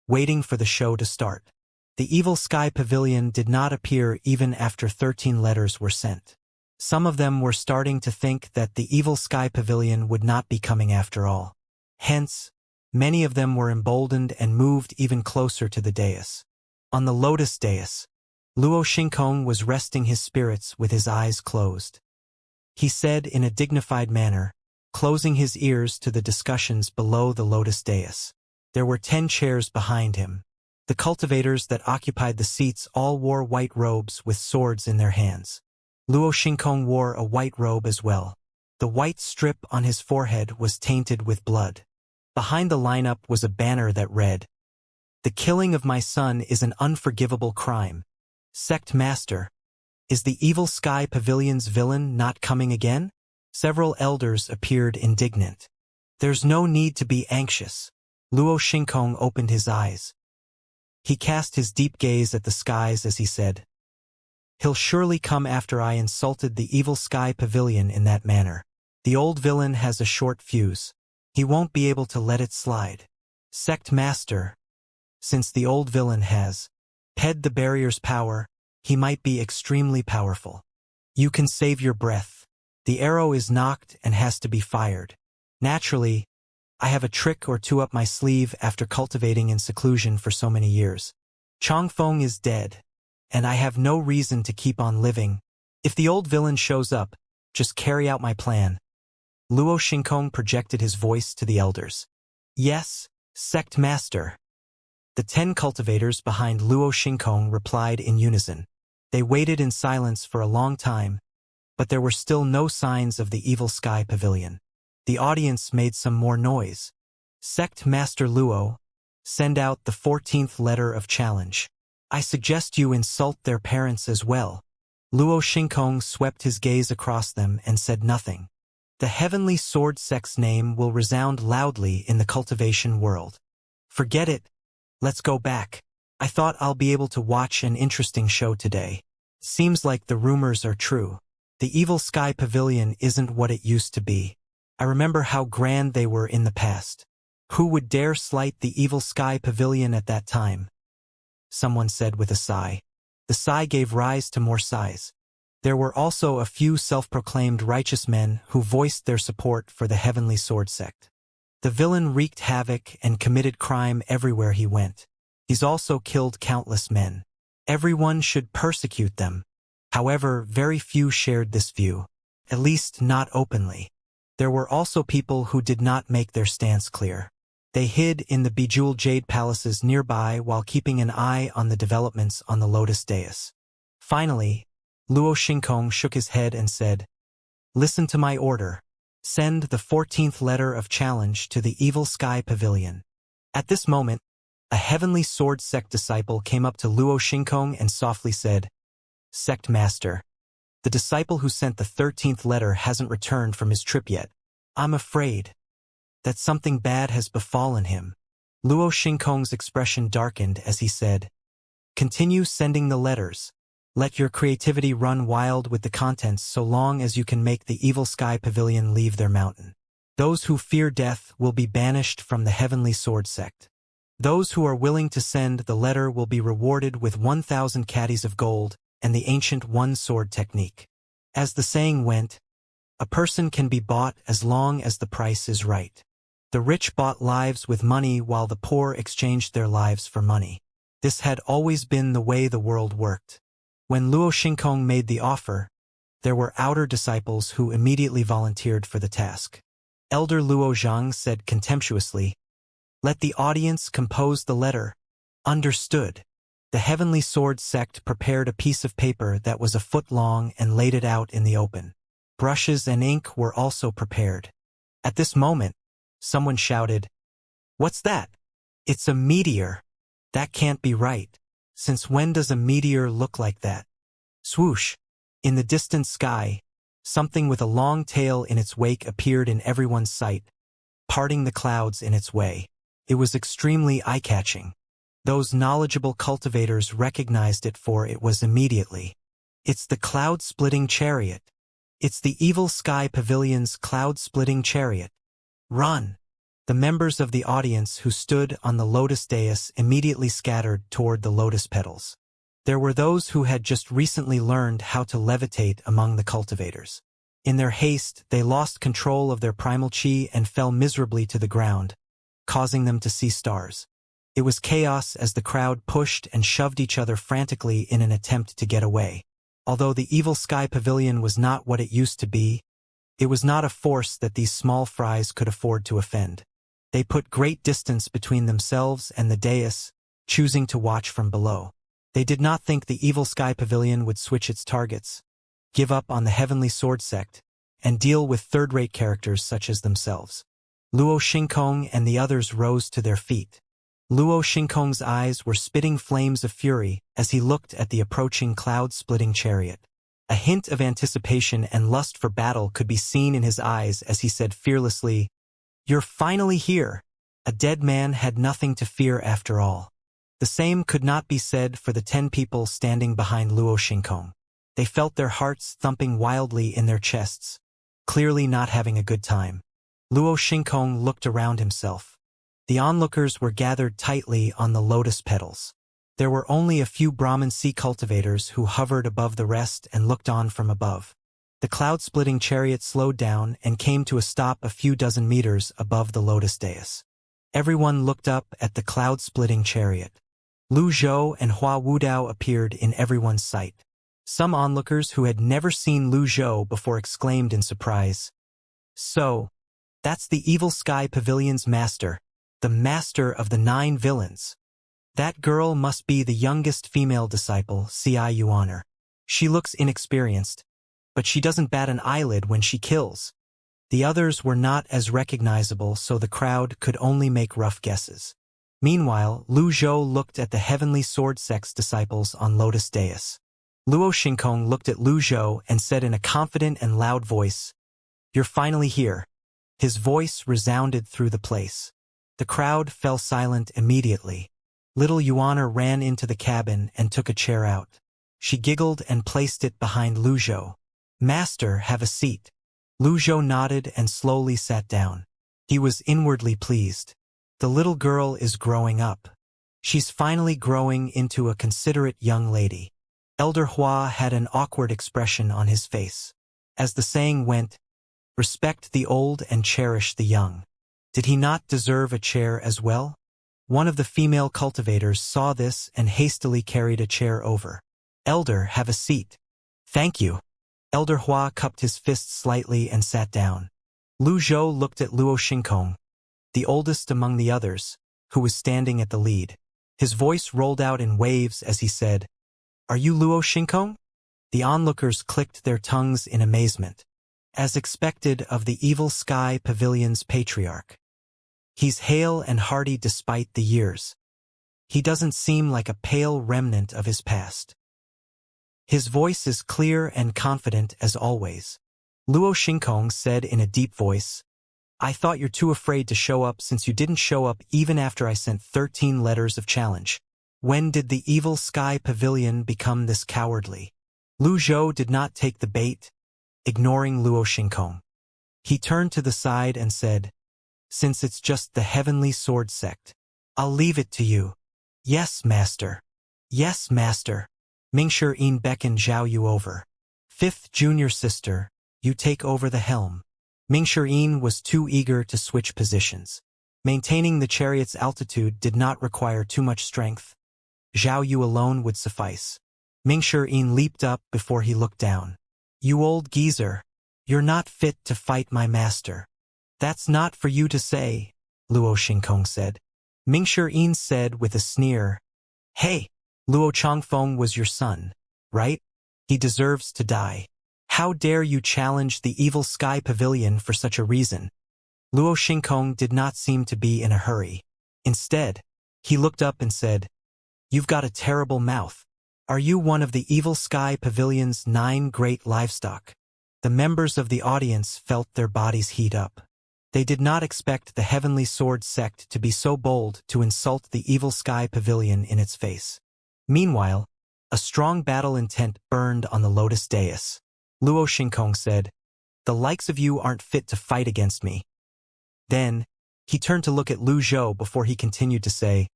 waiting for the show to start. The Evil Sky Pavilion did not appear even after 13 letters were sent. Some of them were starting to think that the Evil Sky Pavilion would not be coming after all. Hence, many of them were emboldened and moved even closer to the dais. On the Lotus Dais, Luo Xingkong was resting his spirits with his eyes closed. He said in a dignified manner, closing his ears to the discussions below the Lotus Dais. There were 10 chairs behind him. The cultivators that occupied the seats all wore white robes with swords in their hands. Luo Xingkong wore a white robe as well. The white strip on his forehead was tainted with blood. Behind the lineup was a banner that read, The killing of my son is an unforgivable crime. Sect Master, is the evil Sky Pavilion's villain not coming again? Several elders appeared indignant. There's no need to be anxious. Luo Xingkong opened his eyes. He cast his deep gaze at the skies as he said, "He'll surely come after I insulted the evil Sky Pavilion in that manner. The old villain has a short fuse. He won't be able to let it slide. Sect Master, since the old villain has ped the barrier's power, he might be extremely powerful. You can save your breath. The arrow is knocked and has to be fired. Naturally, I have a trick or two up my sleeve after cultivating in seclusion for so many years. Chongfeng is dead, and I have no reason to keep on living. If the old villain shows up, just carry out my plan." Luo Xingkong projected his voice to the elders. "Yes, Sect Master." The 10 cultivators behind Luo Xingkong replied in unison. They waited in silence for a long time, but there were still no signs of the evil Sky Pavilion. The audience made some more noise. "Sect Master Luo, send out the 14th letter of challenge. I suggest you insult their parents as well." Luo Xingkong swept his gaze across them and said nothing. The Heavenly Sword Sect's name will resound loudly in the cultivation world. Forget it. Let's go back. I thought I'll be able to watch an interesting show today. Seems like the rumors are true. The evil Sky Pavilion isn't what it used to be. I remember how grand they were in the past. Who would dare slight the evil Sky Pavilion at that time? Someone said with a sigh. The sigh gave rise to more sighs. There were also a few self-proclaimed righteous men who voiced their support for the Heavenly Sword Sect. The villain wreaked havoc and committed crime everywhere he went. He's also killed countless men. Everyone should persecute them. However, very few shared this view, at least not openly. There were also people who did not make their stance clear. They hid in the bejeweled jade palaces nearby while keeping an eye on the developments on the Lotus Dais. Finally, Luo Xingkong shook his head and said, "Listen to my order. Send the 14th letter of challenge to the evil Sky Pavilion." At this moment, a Heavenly Sword Sect disciple came up to Luo Xingkong and softly said, "Sect Master, the disciple who sent the 13th letter hasn't returned from his trip yet. I'm afraid that something bad has befallen him." Luo Xingkong's expression darkened as he said, "Continue sending the letters. Let your creativity run wild with the contents so long as you can make the evil Sky Pavilion leave their mountain. Those who fear death will be banished from the Heavenly Sword Sect. Those who are willing to send the letter will be rewarded with 1,000 caddies of gold and the ancient one-sword technique. As the saying went, a person can be bought as long as the price is right. The rich bought lives with money while the poor exchanged their lives for money. This had always been the way the world worked. When Luo Xingkong made the offer, there were outer disciples who immediately volunteered for the task. Elder Luo Zhang said contemptuously, "Let the audience compose the letter." Understood. The Heavenly Sword Sect prepared a piece of paper that was a foot long and laid it out in the open. Brushes and ink were also prepared. At this moment, someone shouted, "What's that? It's a meteor. That can't be right. Since when does a meteor look like that?" Swoosh! In the distant sky, something with a long tail in its wake appeared in everyone's sight, parting the clouds in its way. It was extremely eye-catching. Those knowledgeable cultivators recognized it, for it was immediately. It's the cloud-splitting chariot. It's the evil Sky Pavilion's cloud-splitting chariot. Run! The members of the audience who stood on the lotus dais immediately scattered toward the lotus petals. There were those who had just recently learned how to levitate among the cultivators. In their haste, they lost control of their primal chi and fell miserably to the ground, causing them to see stars. It was chaos as the crowd pushed and shoved each other frantically in an attempt to get away. Although the evil Sky Pavilion was not what it used to be, it was not a force that these small fries could afford to offend. They put great distance between themselves and the dais, choosing to watch from below. They did not think the evil Sky Pavilion would switch its targets, give up on the Heavenly Sword Sect, and deal with third-rate characters such as themselves. Luo Xingkong and the others rose to their feet. Luo Xingkong's eyes were spitting flames of fury as he looked at the approaching cloud-splitting chariot. A hint of anticipation and lust for battle could be seen in his eyes as he said fearlessly, "You're finally here." A dead man had nothing to fear after all. The same could not be said for the 10 people standing behind Luo Xingkong. They felt their hearts thumping wildly in their chests, clearly not having a good time. Luo Xingkong looked around himself. The onlookers were gathered tightly on the lotus petals. There were only a few Brahmin sea cultivators who hovered above the rest and looked on from above. The cloud-splitting chariot slowed down and came to a stop a few dozen meters above the lotus dais. Everyone looked up at the cloud-splitting chariot. Lu Zhou and Hua Wudao appeared in everyone's sight. Some onlookers who had never seen Lu Zhou before exclaimed in surprise, "So, that's the Evil Sky Pavilion's master, the master of the 9 villains. That girl must be the youngest female disciple, Ci Yuaner. She looks inexperienced, but she doesn't bat an eyelid when she kills." The others were not as recognizable, so the crowd could only make rough guesses. Meanwhile, Lu Zhou looked at the Heavenly Sword Sect's disciples on Lotus Dais. Luo Xingkong looked at Lu Zhou and said in a confident and loud voice, "You're finally here." His voice resounded through the place. The crowd fell silent immediately. Little Yuaner ran into the cabin and took a chair out. She giggled and placed it behind Lu Zhou. "Master, have a seat." Lu Zhou nodded and slowly sat down. He was inwardly pleased. The little girl is growing up. She's finally growing into a considerate young lady. Elder Hua had an awkward expression on his face. As the saying went, "Respect the old and cherish the young." Did he not deserve a chair as well? One of the female cultivators saw this and hastily carried a chair over. "Elder, have a seat." "Thank you." Elder Hua cupped his fist slightly and sat down. Lu Zhou looked at Luo Xingkong, the oldest among the others, who was standing at the lead. His voice rolled out in waves as he said, "Are you Luo Xingkong?" The onlookers clicked their tongues in amazement. As expected of the Evil Sky Pavilion's Patriarch. He's hale and hearty despite the years. He doesn't seem like a pale remnant of his past. His voice is clear and confident as always. Luo Xingkong said in a deep voice, "I thought you're too afraid to show up since you didn't show up even after I sent 13 letters of challenge. When did the Evil Sky Pavilion become this cowardly?" Lu Zhou did not take the bait, ignoring Luo Xingkong. He turned to the side and said, "Since it's just the Heavenly Sword Sect, I'll leave it to you." "Yes, master." "Yes, master." Mingshi Yin beckoned Zhao Yu over. "Fifth junior sister, you take over the helm." Mingshi Yin was too eager to switch positions. Maintaining the chariot's altitude did not require too much strength. Zhao Yu alone would suffice. Mingshi Yin leaped up before he looked down. "You old geezer, you're not fit to fight my master." "That's not for you to say," Luo Xingkong said. Mingshi Yin said with a sneer, "Hey, Luo Changfeng was your son, right? He deserves to die. How dare you challenge the Evil Sky Pavilion for such a reason?" Luo Xingkong did not seem to be in a hurry. Instead, he looked up and said, "You've got a terrible mouth. Are you one of the Evil Sky Pavilion's 9 great livestock?" The members of the audience felt their bodies heat up. They did not expect the Heavenly Sword Sect to be so bold to insult the Evil Sky Pavilion in its face. Meanwhile, a strong battle intent burned on the Lotus Dais. Luo Xingkong said, "The likes of you aren't fit to fight against me." Then, he turned to look at Lu Zhou before he continued to say,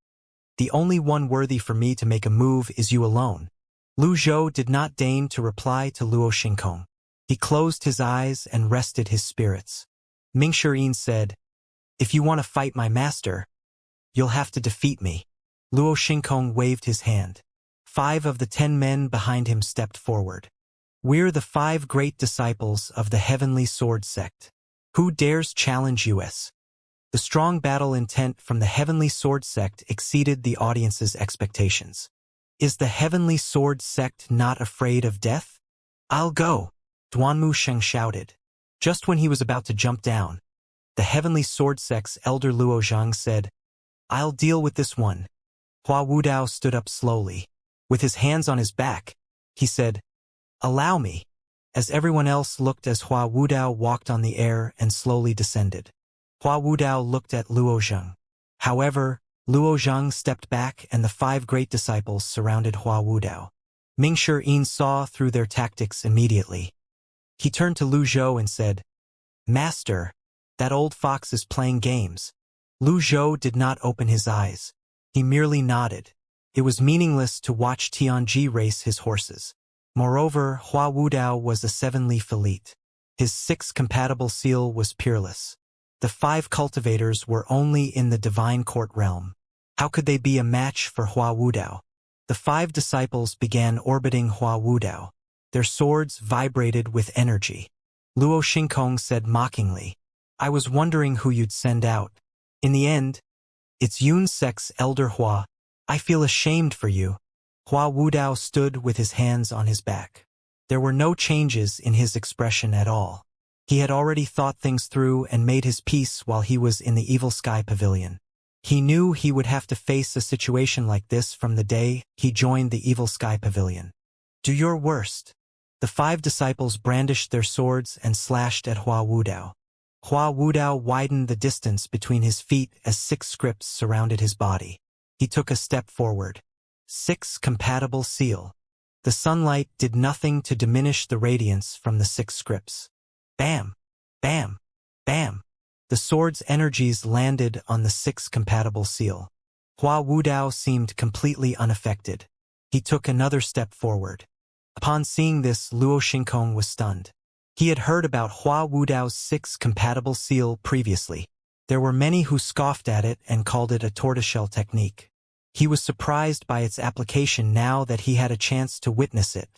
"The only one worthy for me to make a move is you alone." Lu Zhou did not deign to reply to Luo Xingkong. He closed his eyes and rested his spirits. Mingshi Yin said, "If you want to fight my master, you'll have to defeat me." Luo Xingkong waved his hand. 5 of the 10 men behind him stepped forward. "We're the 5 great disciples of the Heavenly Sword Sect. Who dares challenge us?" The strong battle intent from the Heavenly Sword Sect exceeded the audience's expectations. "Is the Heavenly Sword Sect not afraid of death?" "I'll go," Duanmu Sheng shouted. Just when he was about to jump down, the Heavenly Sword Sect's elder Luo Zhang said, I'll deal with this one. Hua Wudao stood up slowly. With his hands on his back, he said, "Allow me," as everyone else looked as Hua Wudao walked on the air and slowly descended. Hua Wudao looked at Luo Zheng. However, Luo Zheng stepped back and the 5 great disciples surrounded Hua Wudao. Mingshi Yin saw through their tactics immediately. He turned to Lu Zhou and said, "Master, that old fox is playing games." Lu Zhou did not open his eyes. He merely nodded. It was meaningless to watch Tianji race his horses. Moreover, Hua Wudao was a 7-leaf elite. His 6 compatible seal was peerless. The 5 cultivators were only in the divine court realm. How could they be a match for Hua Wudao? The 5 disciples began orbiting Hua Wudao. Their swords vibrated with energy. Luo Xingkong said mockingly, "I was wondering who you'd send out. In the end, it's Yun Sek's elder Hua. I feel ashamed for you." Hua Wudao stood with his hands on his back. There were no changes in his expression at all. He had already thought things through and made his peace while he was in the Evil Sky Pavilion. He knew he would have to face a situation like this from the day he joined the Evil Sky Pavilion. "Do your worst." The 5 disciples brandished their swords and slashed at Hua Wudao. Hua Wudao widened the distance between his feet as 6 scripts surrounded his body. He took a step forward. 6 compatible seal. The sunlight did nothing to diminish the radiance from the 6 scripts. Bam! Bam! Bam! The sword's energies landed on the 6 compatible seal. Hua Wudao seemed completely unaffected. He took another step forward. Upon seeing this, Luo Xingkong was stunned. He had heard about Hua Wudao's 6 compatible seal previously. There were many who scoffed at it and called it a tortoiseshell technique. He was surprised by its application now that he had a chance to witness it.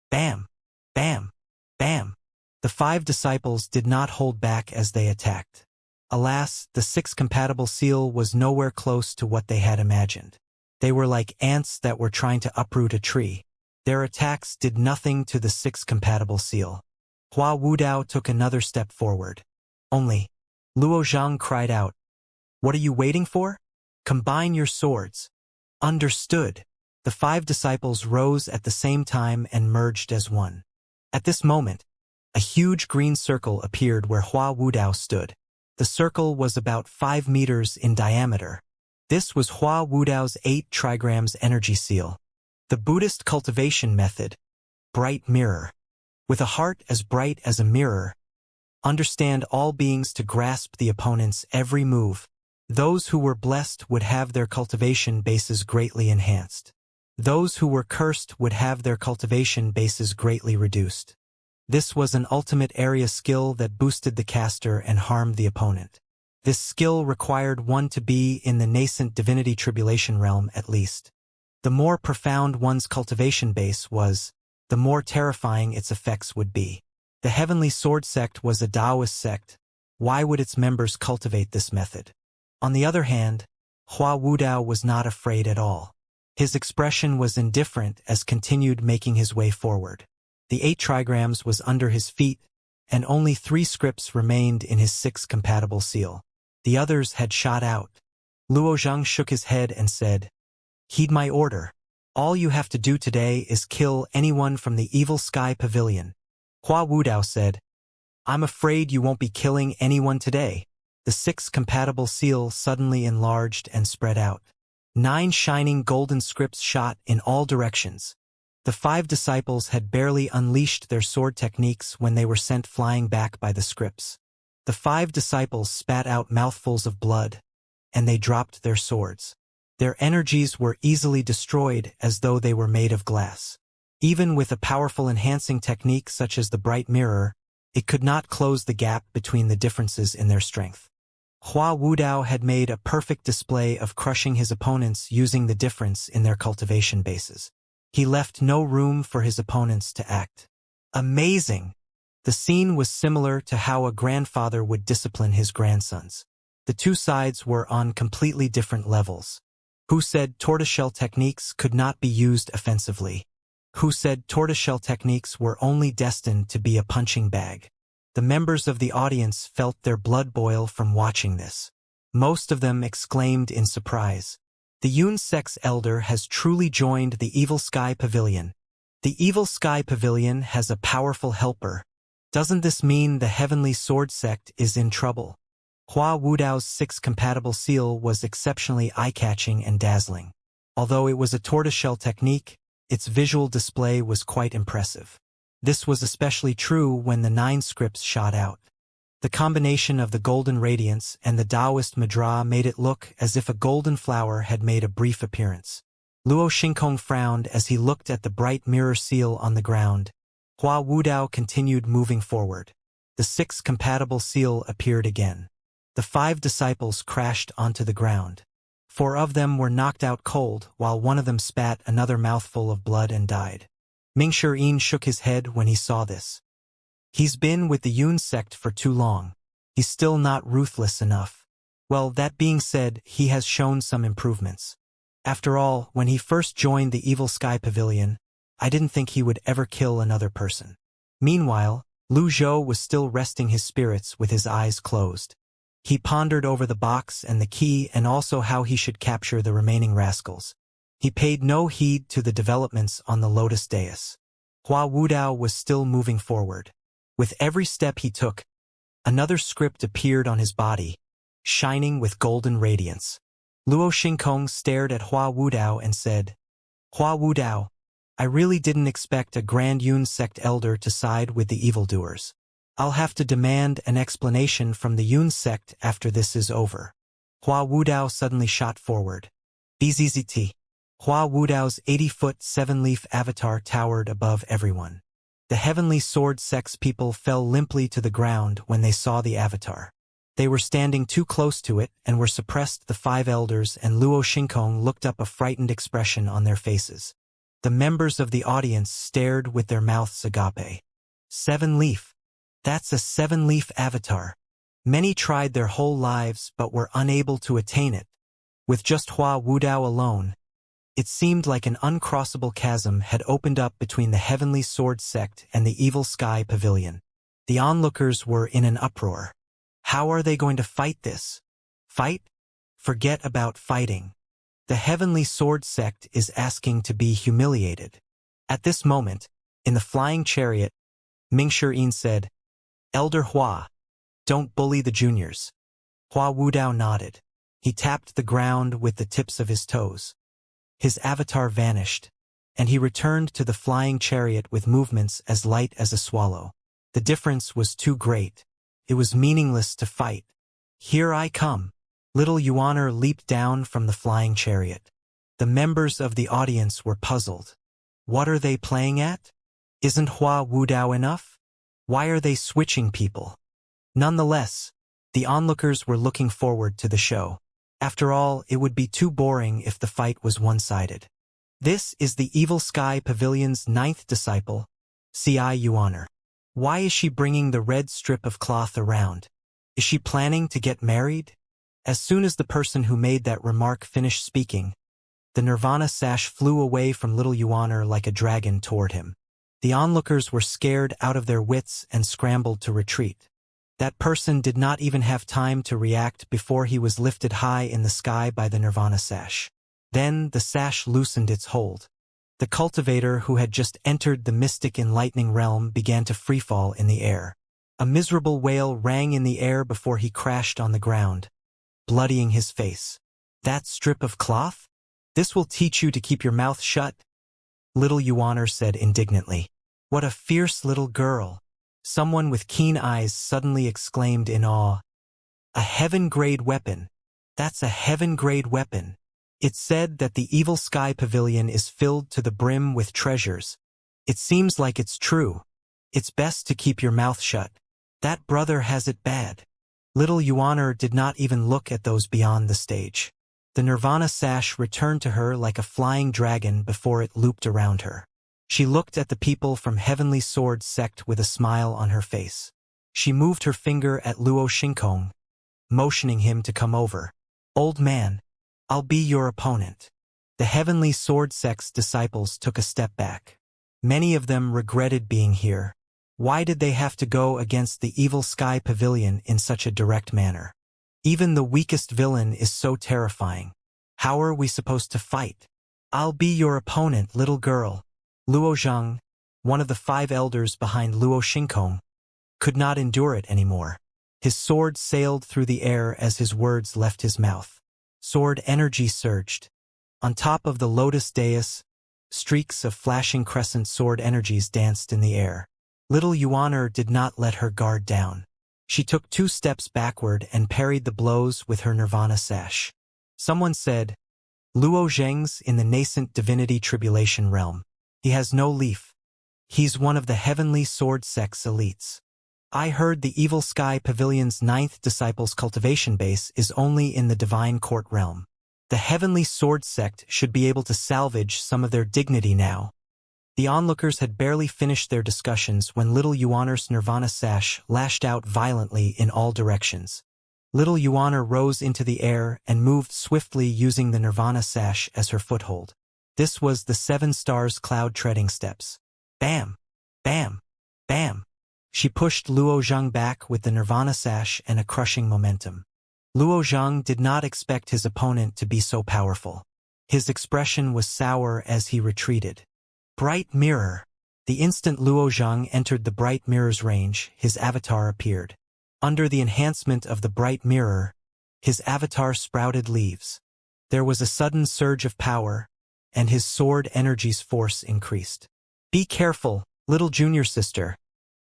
Bam! Bam! Bam! The 5 disciples did not hold back as they attacked. Alas, the 6 compatible seal was nowhere close to what they had imagined. They were like ants that were trying to uproot a tree. Their attacks did nothing to the 6 compatible seal. Hua Wudao took another step forward. Only, Luo Zhang cried out, "What are you waiting for? Combine your swords." Understood. The 5 disciples rose at the same time and merged as one. At this moment, a huge green circle appeared where Hua Wudao stood. The circle was about 5 meters in diameter. This was Hua Wudao's 8 trigrams energy seal. The Buddhist cultivation method, bright mirror. With a heart as bright as a mirror, understand all beings to grasp the opponent's every move. Those who were blessed would have their cultivation bases greatly enhanced. Those who were cursed would have their cultivation bases greatly reduced. This was an ultimate area skill that boosted the caster and harmed the opponent. This skill required one to be in the nascent divinity tribulation realm at least. The more profound one's cultivation base was, the more terrifying its effects would be. The Heavenly Sword sect was a Taoist sect. Why would its members cultivate this method? On the other hand, Hua Wudao was not afraid at all. His expression was indifferent as continued making his way forward. The 8 trigrams was under his feet, and only 3 scripts remained in his 6 compatible seal. The others had shot out. Luo Zhang shook his head and said, "Heed my order. All you have to do today is kill anyone from the Evil Sky Pavilion." Hua Wudao said, "I'm afraid you won't be killing anyone today." The 6 compatible seal suddenly enlarged and spread out. 9 shining golden scripts shot in all directions. The 5 disciples had barely unleashed their sword techniques when they were sent flying back by the scripts. The 5 disciples spat out mouthfuls of blood, and they dropped their swords. Their energies were easily destroyed as though they were made of glass. Even with a powerful enhancing technique such as the bright mirror, it could not close the gap between the differences in their strength. Hua Wudao had made a perfect display of crushing his opponents using the difference in their cultivation bases. He left no room for his opponents to act. Amazing! The scene was similar to how a grandfather would discipline his grandsons. The 2 sides were on completely different levels. Who said tortoiseshell techniques could not be used offensively? Who said tortoiseshell techniques were only destined to be a punching bag? The members of the audience felt their blood boil from watching this. Most of them exclaimed in surprise. The Yun Sect's elder has truly joined the Evil Sky Pavilion. The Evil Sky Pavilion has a powerful helper. Doesn't this mean the Heavenly Sword Sect is in trouble? Hua Wudao's 6 compatible seal was exceptionally eye-catching and dazzling. Although it was a tortoiseshell technique, its visual display was quite impressive. This was especially true when the 9 scripts shot out. The combination of the golden radiance and the Taoist Madra made it look as if a golden flower had made a brief appearance. Luo Xingkong frowned as he looked at the bright mirror seal on the ground. Hua Wudao continued moving forward. The 6th compatible seal appeared again. The 5 disciples crashed onto the ground. 4 of them were knocked out cold, while one of them spat another mouthful of blood and died. Ming Shirin shook his head when he saw this. He's been with the Yun sect for too long. He's still not ruthless enough. Well, that being said, he has shown some improvements. After all, when he first joined the Evil Sky Pavilion, I didn't think he would ever kill another person. Meanwhile, Lu Zhou was still resting his spirits with his eyes closed. He pondered over the box and the key and also how he should capture the remaining rascals. He paid no heed to the developments on the Lotus Dais. Hua Wudao was still moving forward. With every step he took, another script appeared on his body, shining with golden radiance. Luo Xingkong stared at Hua Wudao and said, Hua Wudao, I really didn't expect a Grand Yun sect elder to side with the evildoers. I'll have to demand an explanation from the Yun sect after this is over. Hua Wudao suddenly shot forward. BZZT. Hua Wudao's 80-foot 7-leaf avatar towered above everyone. The Heavenly Sword Sect's people fell limply to the ground when they saw the avatar. They were standing too close to it and were suppressed. The 5 elders and Luo Xingkong looked up, a frightened expression on their faces. The members of the audience stared with their mouths agape. 7-leaf. That's a 7-leaf avatar. Many tried their whole lives but were unable to attain it. With just Hua Wudao alone, it seemed like an uncrossable chasm had opened up between the Heavenly Sword Sect and the Evil Sky Pavilion. The onlookers were in an uproar. How are they going to fight this? Fight? Forget about fighting. The Heavenly Sword Sect is asking to be humiliated. At this moment, in the flying chariot, Ming Shirin said, Elder Hua, don't bully the juniors. Hua Wudao nodded. He tapped the ground with the tips of his toes. His avatar vanished, and he returned to the flying chariot with movements as light as a swallow. The difference was too great. It was meaningless to fight. Here I come. Little Yuaner leaped down from the flying chariot. The members of the audience were puzzled. What are they playing at? Isn't Hua Wudao enough? Why are they switching people? Nonetheless, the onlookers were looking forward to the show. After all, it would be too boring if the fight was one-sided. This is the Evil Sky Pavilion's 9th disciple, Ci Yuaner. Why is she bringing the red strip of cloth around? Is she planning to get married? As soon as the person who made that remark finished speaking, the Nirvana sash flew away from little Yuaner like a dragon toward him. The onlookers were scared out of their wits and scrambled to retreat. That person did not even have time to react before he was lifted high in the sky by the Nirvana sash. Then the sash loosened its hold. The cultivator who had just entered the mystic enlightening realm began to freefall in the air. A miserable wail rang in the air before he crashed on the ground, bloodying his face. That strip of cloth? This will teach you to keep your mouth shut? Little Yuaner said indignantly. What a fierce little girl. Someone with keen eyes suddenly exclaimed in awe. A heaven-grade weapon. That's a heaven-grade weapon. It's said that the Evil Sky Pavilion is filled to the brim with treasures. It seems like it's true. It's best to keep your mouth shut. That brother has it bad. Little Yuaner did not even look at those beyond the stage. The Nirvana sash returned to her like a flying dragon before it looped around her. She looked at the people from Heavenly Sword Sect with a smile on her face. She moved her finger at Luo Xingkong, motioning him to come over. Old man, I'll be your opponent. The Heavenly Sword Sect's disciples took a step back. Many of them regretted being here. Why did they have to go against the Evil Sky Pavilion in such a direct manner? Even the weakest villain is so terrifying. How are we supposed to fight? I'll be your opponent, little girl. Luo Zhang, one of the 5 elders behind Luo Xingkong, could not endure it anymore. His sword sailed through the air as his words left his mouth. Sword energy surged. On top of the lotus dais, streaks of flashing crescent sword energies danced in the air. Little Yuan did not let her guard down. She took 2 steps backward and parried the blows with her nirvana sash. Someone said, Luo Zheng's in the nascent divinity tribulation realm. He has no leaf. He's one of the heavenly sword sect's elites. I heard the Evil Sky Pavilion's 9th disciple's cultivation base is only in the divine court realm. The heavenly sword sect should be able to salvage some of their dignity now. The onlookers had barely finished their discussions when little Yuaner's nirvana sash lashed out violently in all directions. Little Yuaner rose into the air and moved swiftly using the nirvana sash as her foothold. This was the 7 stars cloud treading steps. Bam! Bam! Bam! She pushed Luo Zhang back with the nirvana sash and a crushing momentum. Luo Zhang did not expect his opponent to be so powerful. His expression was sour as he retreated. Bright mirror. The instant Luo Zhang entered the bright mirror's range, his avatar appeared. Under the enhancement of the bright mirror, his avatar sprouted leaves. There was a sudden surge of power, and his sword energy's force increased. Be careful, little junior sister.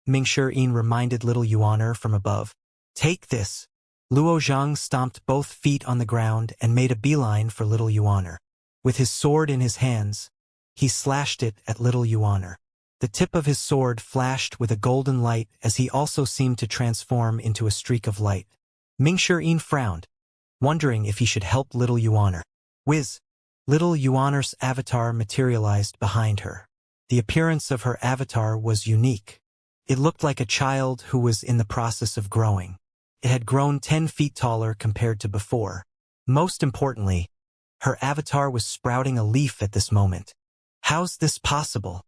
Mingshi reminded little Yuaner from above. Take this. Luo Zhang stomped both feet on the ground and made a beeline for little Yuaner. With his sword in his hands, he slashed it at little Yuaner. The tip of his sword flashed with a golden light as he also seemed to transform into a streak of light. Mingshi frowned, wondering if he should help little Yuaner. Whiz! Little Yuaner's avatar materialized behind her. The appearance of her avatar was unique. It looked like a child who was in the process of growing. It had grown 10 feet taller compared to before. Most importantly, her avatar was sprouting a leaf at this moment. How's this possible?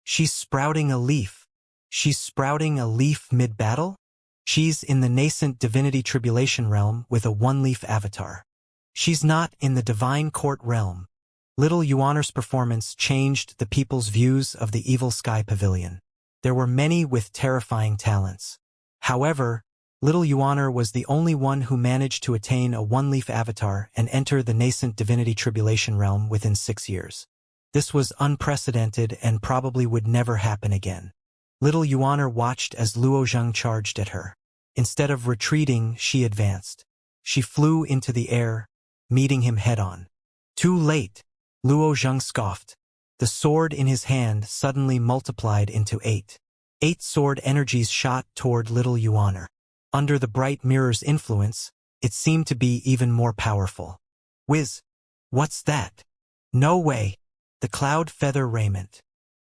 She's sprouting a leaf. She's sprouting a leaf mid-battle? She's in the nascent divinity tribulation realm with a 1-leaf avatar. She's not in the divine court realm. Little Yuaner's performance changed the people's views of the Evil Sky Pavilion. There were many with terrifying talents. However, little Yuaner was the only one who managed to attain a 1-leaf avatar and enter the nascent divinity tribulation realm within 6 years. This was unprecedented and probably would never happen again. Little Yuaner watched as Luo Zhang charged at her. Instead of retreating, she advanced. She flew into the air, meeting him head-on. Too late, Luo Zhang scoffed. The sword in his hand suddenly multiplied into 8. 8 sword energies shot toward little Yuaner. Under the bright mirror's influence, it seemed to be even more powerful. Whiz! What's that? No way! The cloud feather raiment.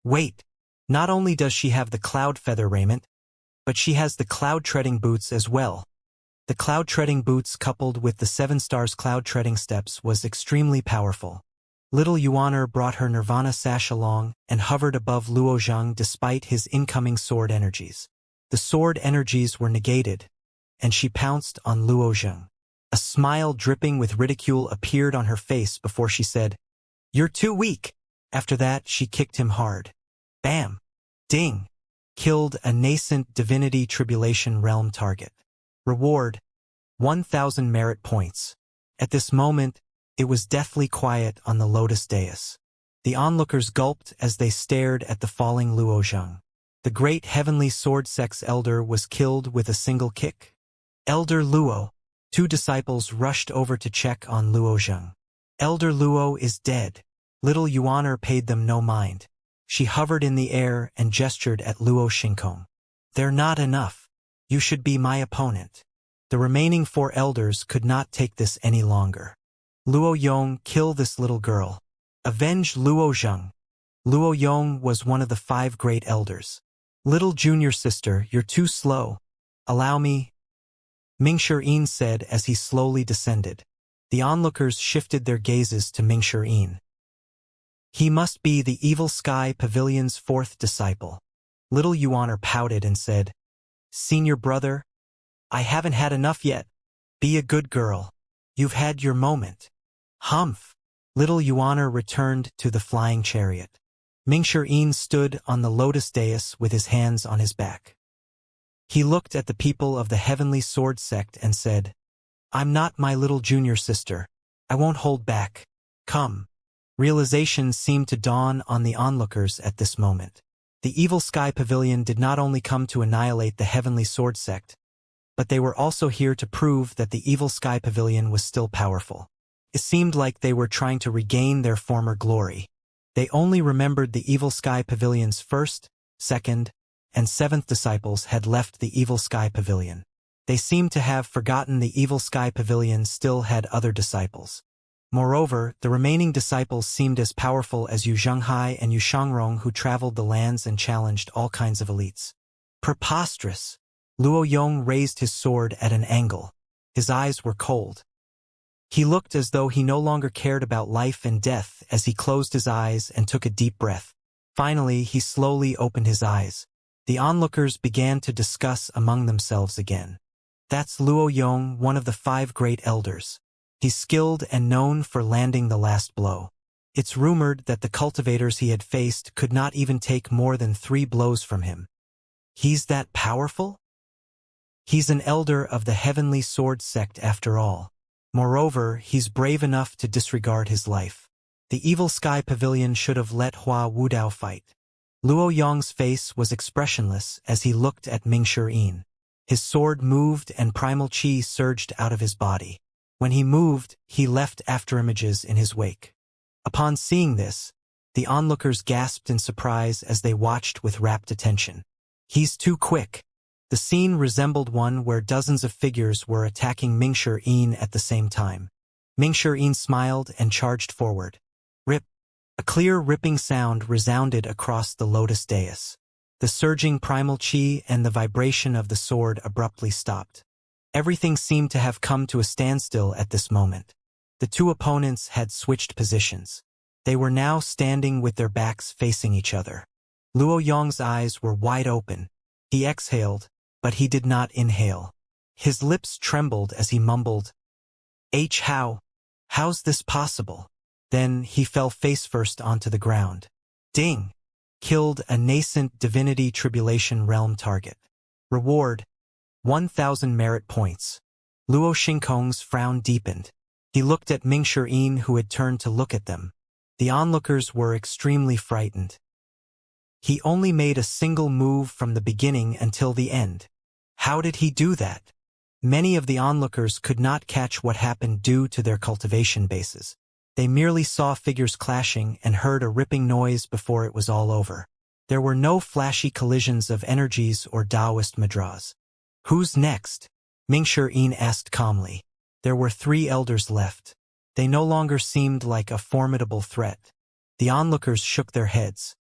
Wait! Not only does she have the cloud feather raiment, but she has the cloud treading boots as well. The cloud treading boots coupled with the 7 stars cloud treading steps was extremely powerful. Little Yuaner brought her nirvana sash along and hovered above Luo Zhang despite his incoming sword energies. The sword energies were negated, and she pounced on Luo Zhang. A smile dripping with ridicule appeared on her face before she said, "You're too weak." After that, she kicked him hard. Bam! Ding! Killed a nascent divinity tribulation realm target. Reward: 1,000 merit points. At this moment, it was deathly quiet on the lotus dais. The onlookers gulped as they stared at the falling Luo Zhang. The great heavenly sword sect's elder was killed with a single kick. Elder Luo. 2 disciples rushed over to check on Luo Zhang. Elder Luo is dead. Little Yuaner paid them no mind. She hovered in the air and gestured at Luo Xingkong. They're not enough. You should be my opponent. The remaining 4 elders could not take this any longer. Luo Yong, kill this little girl. Avenge Luo Zhang. Luo Yong was one of the 5 great elders. Little junior sister, you're too slow. Allow me. Mingshi said as he slowly descended. The onlookers shifted their gazes to Mingshi. He must be the Evil Sky Pavilion's 4th disciple. Little Yuaner pouted and said, "Senior brother, I haven't had enough yet. Be a good girl. You've had your moment. Humph. Little Yuan returned to the flying chariot. Mingshi stood on the lotus dais with his hands on his back. He looked at the people of the Heavenly Sword Sect and said, I'm not my little junior sister. I won't hold back. Come. Realization seemed to dawn on the onlookers at this moment. The Evil Sky Pavilion did not only come to annihilate the Heavenly Sword Sect, but they were also here to prove that the Evil Sky Pavilion was still powerful. It seemed like they were trying to regain their former glory. They only remembered the Evil Sky Pavilion's first, second, and seventh disciples had left the Evil Sky Pavilion. They seemed to have forgotten the Evil Sky Pavilion still had other disciples. Moreover, the remaining disciples seemed as powerful as Yu Zhenghai and Yu Shangrong, who traveled the lands and challenged all kinds of elites. Preposterous! Luo Yong raised his sword at an angle. His eyes were cold. He looked as though he no longer cared about life and death as he closed his eyes and took a deep breath. Finally, he slowly opened his eyes. The onlookers began to discuss among themselves again. That's Luo Yong, one of the 5 great elders. He's skilled and known for landing the last blow. It's rumored that the cultivators he had faced could not even take more than 3 blows from him. He's that powerful? He's an elder of the Heavenly Sword Sect after all. Moreover, he's brave enough to disregard his life. The Evil Sky Pavilion should have let Hua Wudao fight. Luo Yong's face was expressionless as he looked at Mingshi. His sword moved and primal qi surged out of his body. When he moved, he left afterimages in his wake. Upon seeing this, the onlookers gasped in surprise as they watched with rapt attention. He's too quick. The scene resembled one where dozens of figures were attacking Mingshi at the same time. Mingshi smiled and charged forward. Rip! A clear ripping sound resounded across the lotus dais. The surging primal qi and the vibration of the sword abruptly stopped. Everything seemed to have come to a standstill at this moment. The 2 opponents had switched positions. They were now standing with their backs facing each other. Luo Yong's eyes were wide open. He exhaled, but he did not inhale. His lips trembled as he mumbled, How's this possible? Then he fell face-first onto the ground. Ding! Killed a nascent divinity tribulation realm target. Reward: 1,000 merit points. Luo Xingkong's frown deepened. He looked at Mingshi, who had turned to look at them. The onlookers were extremely frightened. He only made a single move from the beginning until the end. How did he do that? Many of the onlookers could not catch what happened due to their cultivation bases. They merely saw figures clashing and heard a ripping noise before it was all over. There were no flashy collisions of energies or Taoist mudras. Who's next? Mingshi asked calmly. There were 3 elders left. They no longer seemed like a formidable threat. The onlookers shook their heads.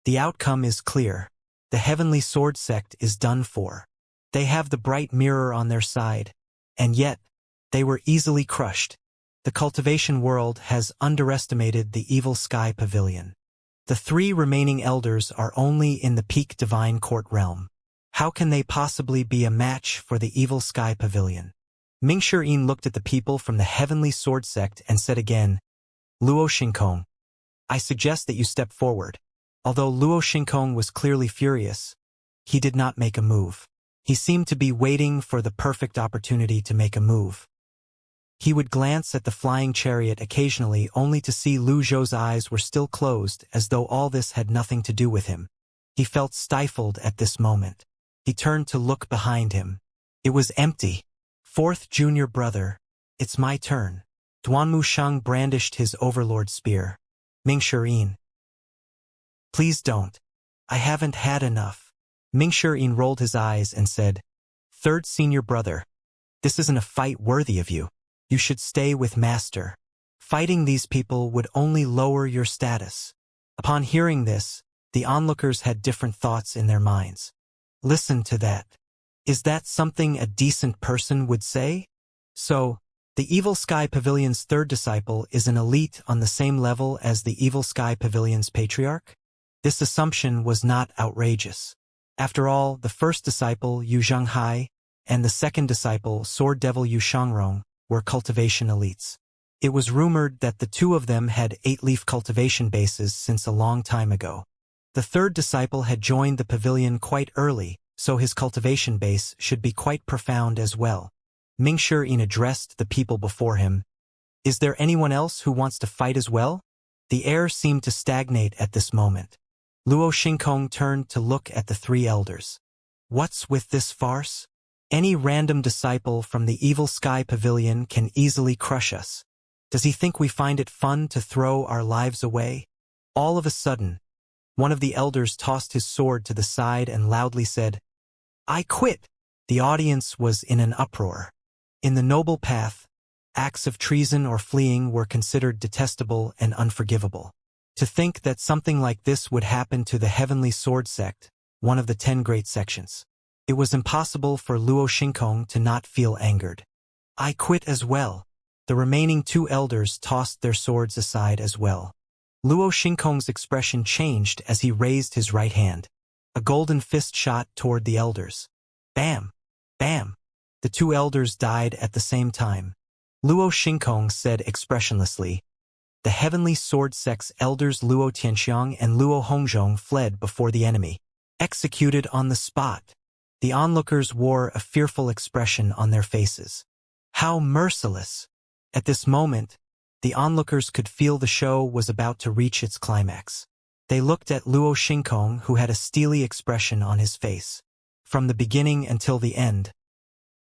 The outcome is clear. The Heavenly Sword Sect is done for. They have the bright mirror on their side, and yet, they were easily crushed. The cultivation world has underestimated the Evil Sky Pavilion. The 3 remaining elders are only in the peak divine court realm. How can they possibly be a match for the Evil Sky Pavilion? Mingshi looked at the people from the Heavenly Sword Sect and said again, Luo Xingkong, I suggest that you step forward. Although Luo Xingkong was clearly furious, he did not make a move. He seemed to be waiting for the perfect opportunity to make a move. He would glance at the flying chariot occasionally only to see Lu Zhou's eyes were still closed as though all this had nothing to do with him. He felt stifled at this moment. He turned to look behind him. It was empty. 4th junior brother, it's my turn. Duanmu Sheng brandished his overlord spear. Mingshi. Please don't. I haven't had enough. Mingshi rolled his eyes and said, 3rd senior brother, this isn't a fight worthy of you. You should stay with Master. Fighting these people would only lower your status. Upon hearing this, the onlookers had different thoughts in their minds. Listen to that. Is that something a decent person would say? So, the Evil Sky Pavilion's 3rd disciple is an elite on the same level as the Evil Sky Pavilion's Patriarch? This assumption was not outrageous. After all, the 1st disciple, Yu Zhenghai, and the second disciple, Sword Devil Yu Shangrong, were cultivation elites. It was rumored that the two of them had 8-leaf cultivation bases since a long time ago. The third disciple had joined the pavilion quite early, so his cultivation base should be quite profound as well. Mingshi addressed the people before him. Is there anyone else who wants to fight as well? The air seemed to stagnate at this moment. Luo Xingkong turned to look at the three elders. What's with this farce? Any random disciple from the Evil Sky Pavilion can easily crush us. Does he think we find it fun to throw our lives away? All of a sudden, one of the elders tossed his sword to the side and loudly said, I quit! The audience was in an uproar. In the noble path, acts of treason or fleeing were considered detestable and unforgivable. To think that something like this would happen to the Heavenly Sword Sect, one of the 10 great sections. It was impossible for Luo Xingkong to not feel angered. I quit as well. The remaining 2 elders tossed their swords aside as well. Luo Xingkong's expression changed as he raised his right hand. A golden fist shot toward the elders. Bam! Bam! The 2 elders died at the same time. Luo Xingkong said expressionlessly, the Heavenly Sword Sect's elders Luo Tianxiang and Luo Hongzhong fled before the enemy. Executed on the spot. The onlookers wore a fearful expression on their faces. How merciless! At this moment, the onlookers could feel the show was about to reach its climax. They looked at Luo Xingkong, who had a steely expression on his face. From the beginning until the end,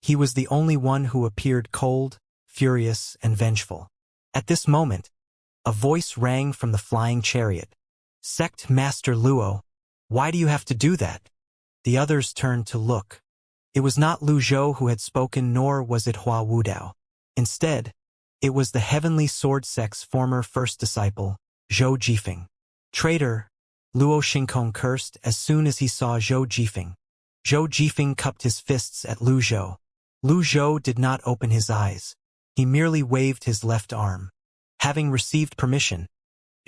he was the only one who appeared cold, furious, and vengeful. At this moment, a voice rang from the flying chariot. Sect Master Luo, why do you have to do that? The others turned to look. It was not Lu Zhou who had spoken, nor was it Hua Wudao. Instead, it was the Heavenly Sword Sect's former first disciple, Zhou Jifeng. Traitor, Luo Xingkong cursed as soon as he saw Zhou Jifeng. Zhou Jifeng cupped his fists at Lu Zhou. Lu Zhou did not open his eyes. He merely waved his left arm. Having received permission,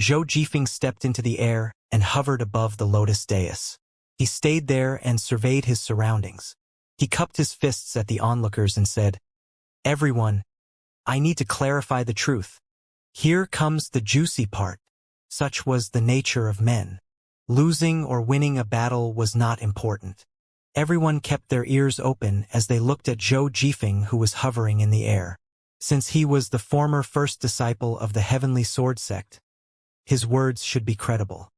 Zhou Jifeng stepped into the air and hovered above the lotus dais. He stayed there and surveyed his surroundings. He cupped his fists at the onlookers and said, Everyone, I need to clarify the truth. Here comes the juicy part. Such was the nature of men. Losing or winning a battle was not important. Everyone kept their ears open as they looked at Zhou Jifeng, who was hovering in the air. Since he was the former first disciple of the Heavenly Sword Sect, his words should be credible.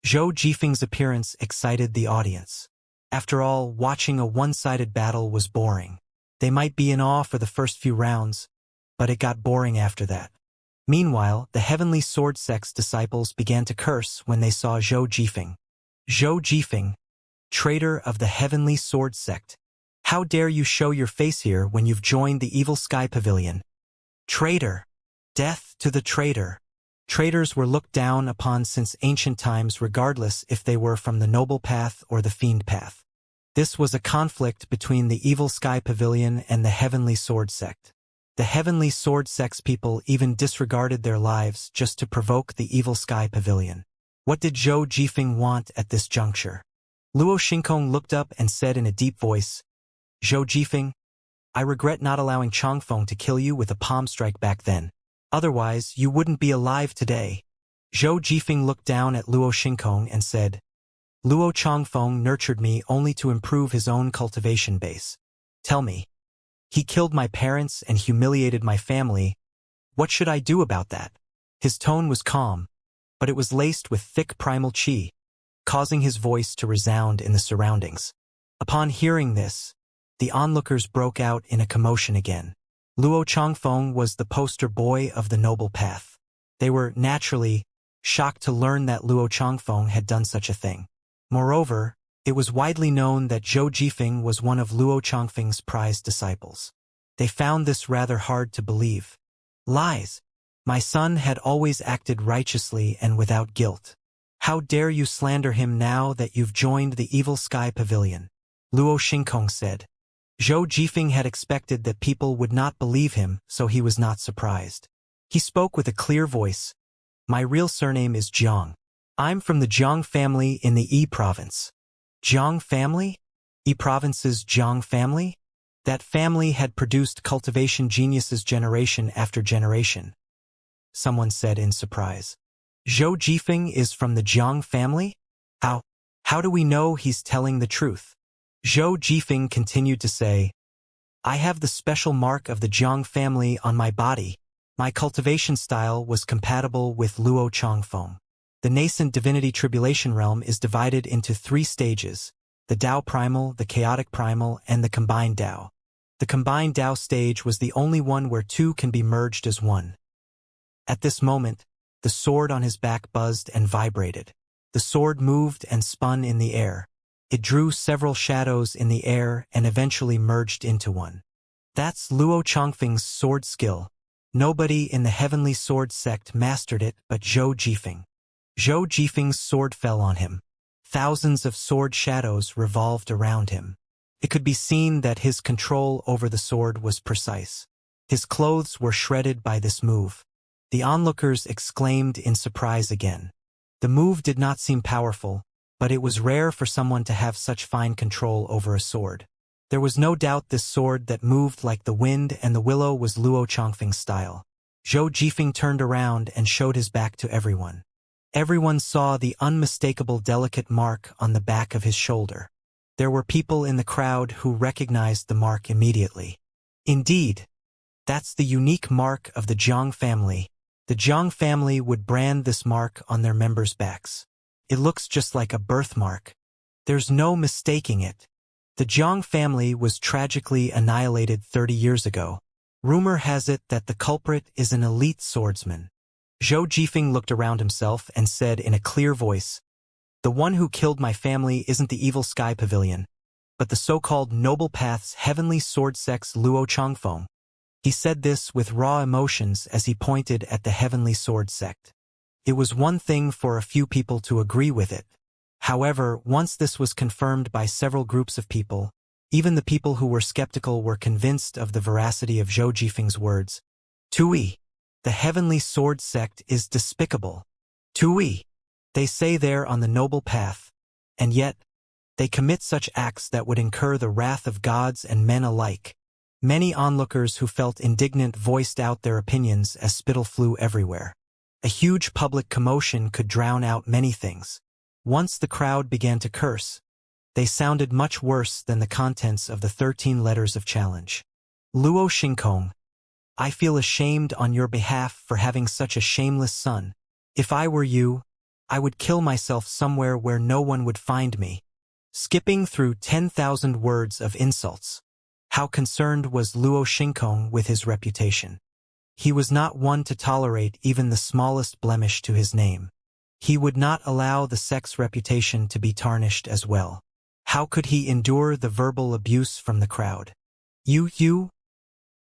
Zhou Jifeng's appearance excited the audience. After all, watching a one-sided battle was boring. They might be in awe for the first few rounds, but it got boring after that. Meanwhile, the Heavenly Sword Sect's disciples began to curse when they saw Zhou Jifeng. Zhou Jifeng, traitor of the Heavenly Sword Sect. How dare you show your face here when you've joined the Evil Sky Pavilion? Traitor! Death to the traitor! Traitors were looked down upon since ancient times, regardless if they were from the noble path or the fiend path. This was a conflict between the Evil Sky Pavilion and the Heavenly Sword Sect. The Heavenly Sword Sect's people even disregarded their lives just to provoke the Evil Sky Pavilion. What did Zhou Jifeng want at this juncture? Luo Xingkong looked up and said in a deep voice, Zhou Jifeng, I regret not allowing Changfeng to kill you with a palm strike back then. Otherwise, you wouldn't be alive today. Zhou Jifeng looked down at Luo Xingkong and said, Luo Changfeng nurtured me only to improve his own cultivation base. Tell me, he killed my parents and humiliated my family. What should I do about that? His tone was calm, but it was laced with thick primal qi, causing his voice to resound in the surroundings. Upon hearing this, the onlookers broke out in a commotion again. Luo Changfeng was the poster boy of the noble path. They were, naturally, shocked to learn that Luo Changfeng had done such a thing. Moreover, it was widely known that Zhou Jifeng was one of Luo Changfeng's prized disciples. They found this rather hard to believe. Lies! My son had always acted righteously and without guilt. How dare you slander him now that you've joined the Evil Sky Pavilion? Luo Xingkong said. Zhou Jifeng had expected that people would not believe him, so he was not surprised. He spoke with a clear voice. My real surname is Jiang. I'm from the Jiang family in the Yi province. Jiang family? Yi province's Jiang family? That family had produced cultivation geniuses generation after generation. Someone said in surprise. Zhou Jifeng is from the Jiang family? How? How do we know he's telling the truth? Zhou Jifeng continued to say, I have the special mark of the Jiang family on my body. My cultivation style was compatible with Luo Changfeng. The nascent divinity tribulation realm is divided into 3 stages, the Dao primal, the chaotic primal, and the combined Dao. The combined Dao stage was the only one where 2 can be merged as 1. At this moment, the sword on his back buzzed and vibrated. The sword moved and spun in the air. It drew several shadows in the air and eventually merged into one. That's Luo Changfeng's sword skill. Nobody in the Heavenly Sword sect mastered it but Zhou Jifeng. Zhou Jifeng's sword fell on him. Thousands of sword shadows revolved around him. It could be seen that his control over the sword was precise. His clothes were shredded by this move. The onlookers exclaimed in surprise again. The move did not seem powerful, but it was rare for someone to have such fine control over a sword. There was no doubt this sword that moved like the wind and the willow was Luo Changfeng's style. Zhou Jifeng turned around and showed his back to everyone. Everyone saw the unmistakable delicate mark on the back of his shoulder. There were people in the crowd who recognized the mark immediately. Indeed, that's the unique mark of the Jiang family. The Jiang family would brand this mark on their members' backs. It looks just like a birthmark. There's no mistaking it. The Jiang family was tragically annihilated 30 years ago. Rumor has it that the culprit is an elite swordsman. Zhou Jifeng looked around himself and said in a clear voice, The one who killed my family isn't the evil sky pavilion, but the so-called Noble Path's Heavenly Sword sect's Luo Changfeng. He said this with raw emotions as he pointed at the Heavenly Sword sect. It was one thing for a few people to agree with it. However, once this was confirmed by several groups of people, even the people who were skeptical were convinced of the veracity of Zhou Jifeng's words. Tui, the Heavenly Sword sect is despicable. Tui, they say they're on the noble path, and yet, they commit such acts that would incur the wrath of gods and men alike. Many onlookers who felt indignant voiced out their opinions as spittle flew everywhere. A huge public commotion could drown out many things. Once the crowd began to curse, they sounded much worse than the contents of the 13 letters of challenge. Luo Xingkong, I feel ashamed on your behalf for having such a shameless son. If I were you, I would kill myself somewhere where no one would find me. Skipping through 10,000 words of insults. How concerned was Luo Xingkong with his reputation? He was not one to tolerate even the smallest blemish to his name. He would not allow the sect's reputation to be tarnished as well. How could he endure the verbal abuse from the crowd? You?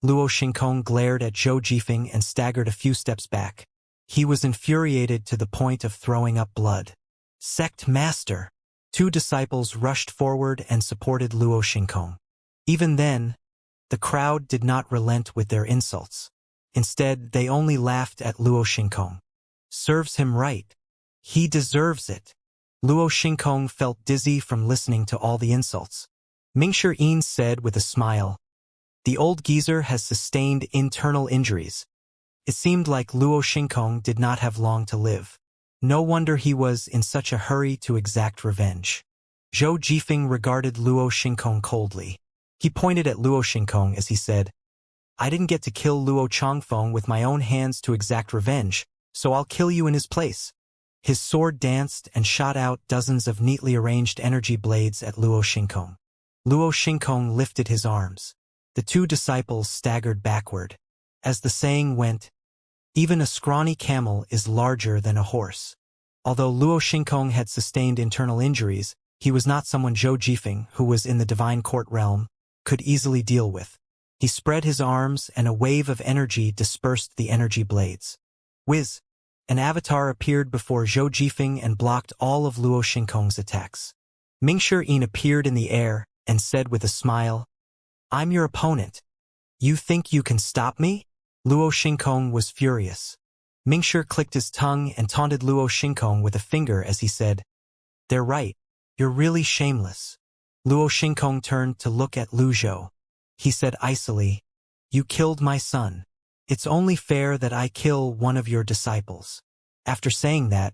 Luo Xingkong glared at Zhou Jifeng and staggered a few steps back. He was infuriated to the point of throwing up blood. Sect Master! 2 disciples rushed forward and supported Luo Xingkong. Even then, the crowd did not relent with their insults. Instead, they only laughed at Luo Xingkong. Serves him right. He deserves it. Luo Xingkong felt dizzy from listening to all the insults. Mingshi Yin said with a smile, The old geezer has sustained internal injuries. It seemed like Luo Xingkong did not have long to live. No wonder he was in such a hurry to exact revenge. Zhou Jifeng regarded Luo Xingkong coldly. He pointed at Luo Xingkong as he said, I didn't get to kill Luo Changfeng with my own hands to exact revenge, so I'll kill you in his place. His sword danced and shot out dozens of neatly arranged energy blades at Luo Xingkong. Luo Xingkong lifted his arms. The 2 disciples staggered backward. As the saying went, even a scrawny camel is larger than a horse. Although Luo Xingkong had sustained internal injuries, he was not someone Zhou Jifeng, who was in the divine court realm, could easily deal with. He spread his arms and a wave of energy dispersed the energy blades. Whiz! An avatar appeared before Zhou Jifeng and blocked all of Luo Xingkong's attacks. Mingshi Yin appeared in the air and said with a smile, I'm your opponent. You think you can stop me? Luo Xingkong was furious. Mingshi clicked his tongue and taunted Luo Xingkong with a finger as he said, They're right. You're really shameless. Luo Xingkong turned to look at Lu Zhou. he said icily. You killed my son. It's only fair that I kill one of your disciples. After saying that,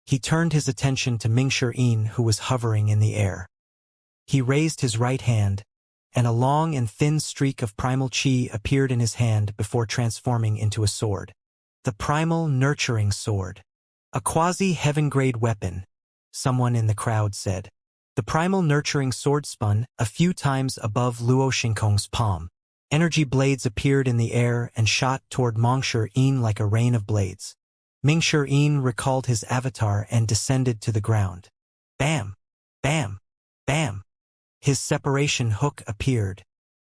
he turned his attention to Mingshi, who was hovering in the air. He raised his right hand, and a long and thin streak of primal chi appeared in his hand before transforming into a sword. The primal nurturing sword. A quasi-heaven-grade weapon, someone in the crowd said. The primal nurturing sword spun a few times above Luo Xingkong's palm. Energy blades appeared in the air and shot toward Mingshi like a rain of blades. Mingshi recalled his avatar and descended to the ground. Bam! Bam! Bam! His separation hook appeared.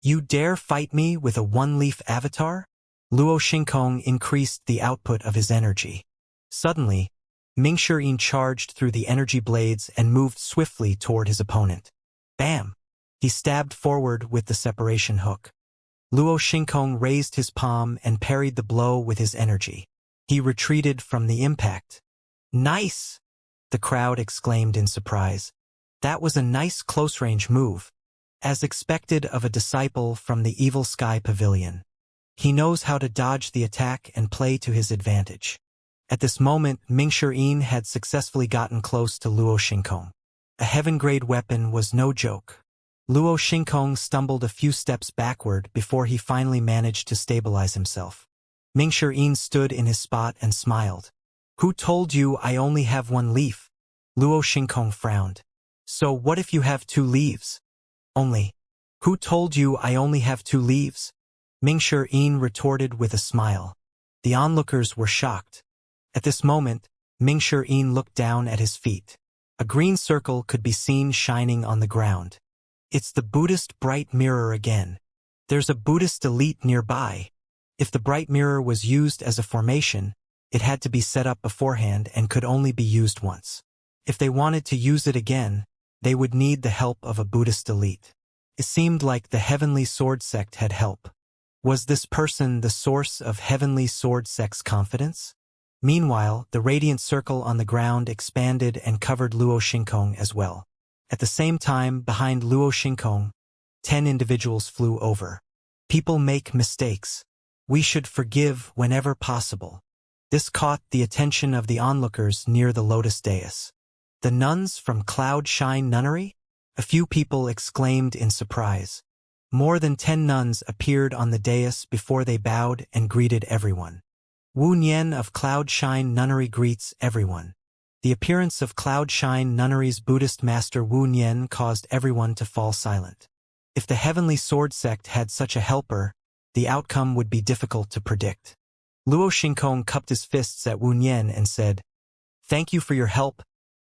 You dare fight me with a one-leaf avatar? Luo Xingkong increased the output of his energy. Suddenly, Mingshi charged through the energy blades and moved swiftly toward his opponent. Bam! He stabbed forward with the separation hook. Luo Xingkong raised his palm and parried the blow with his energy. He retreated from the impact. Nice! The crowd exclaimed in surprise. That was a nice close-range move, as expected of a disciple from the Evil Sky Pavilion. He knows how to dodge the attack and play to his advantage. At this moment, Mingshi had successfully gotten close to Luo Xingkong. A heaven-grade weapon was no joke. Luo Xingkong stumbled a few steps backward before he finally managed to stabilize himself. Mingshi stood in his spot and smiled. Who told you I only have one leaf? Luo Xingkong frowned. So what if you have 2 leaves? Only. Who told you I only have 2 leaves? Mingshi retorted with a smile. The onlookers were shocked. At this moment, Mingshi looked down at his feet. A green circle could be seen shining on the ground. It's the Buddhist bright mirror again. There's a Buddhist elite nearby. If the bright mirror was used as a formation, it had to be set up beforehand and could only be used once. If they wanted to use it again, they would need the help of a Buddhist elite. It seemed like the Heavenly Sword Sect had help. Was this person the source of Heavenly Sword Sect's confidence? Meanwhile, the radiant circle on the ground expanded and covered Luo Xingkong as well. At the same time, behind Luo Xingkong, 10 individuals flew over. People make mistakes. We should forgive whenever possible. This caught the attention of the onlookers near the lotus dais. The nuns from Cloud Shine Nunnery? A few people exclaimed in surprise. More than 10 nuns appeared on the dais before they bowed and greeted everyone. Wu Nian of Cloud Shine Nunnery greets everyone. The appearance of Cloud Shine Nunnery's Buddhist master Wu Nian caused everyone to fall silent. If the Heavenly Sword Sect had such a helper, the outcome would be difficult to predict. Luo Xingkong cupped his fists at Wu Nian and said, "Thank you for your help,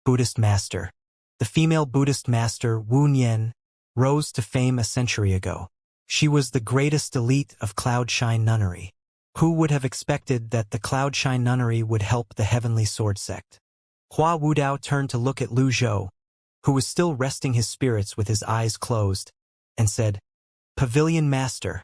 Buddhist master." The female Buddhist master, Wu Nian, rose to fame a century ago. She was the greatest elite of Cloud Shine Nunnery. Who would have expected that the Cloud Shine Nunnery would help the Heavenly Sword Sect? Hua Wudao turned to look at Lu Zhou, who was still resting his spirits with his eyes closed, and said, "Pavilion Master."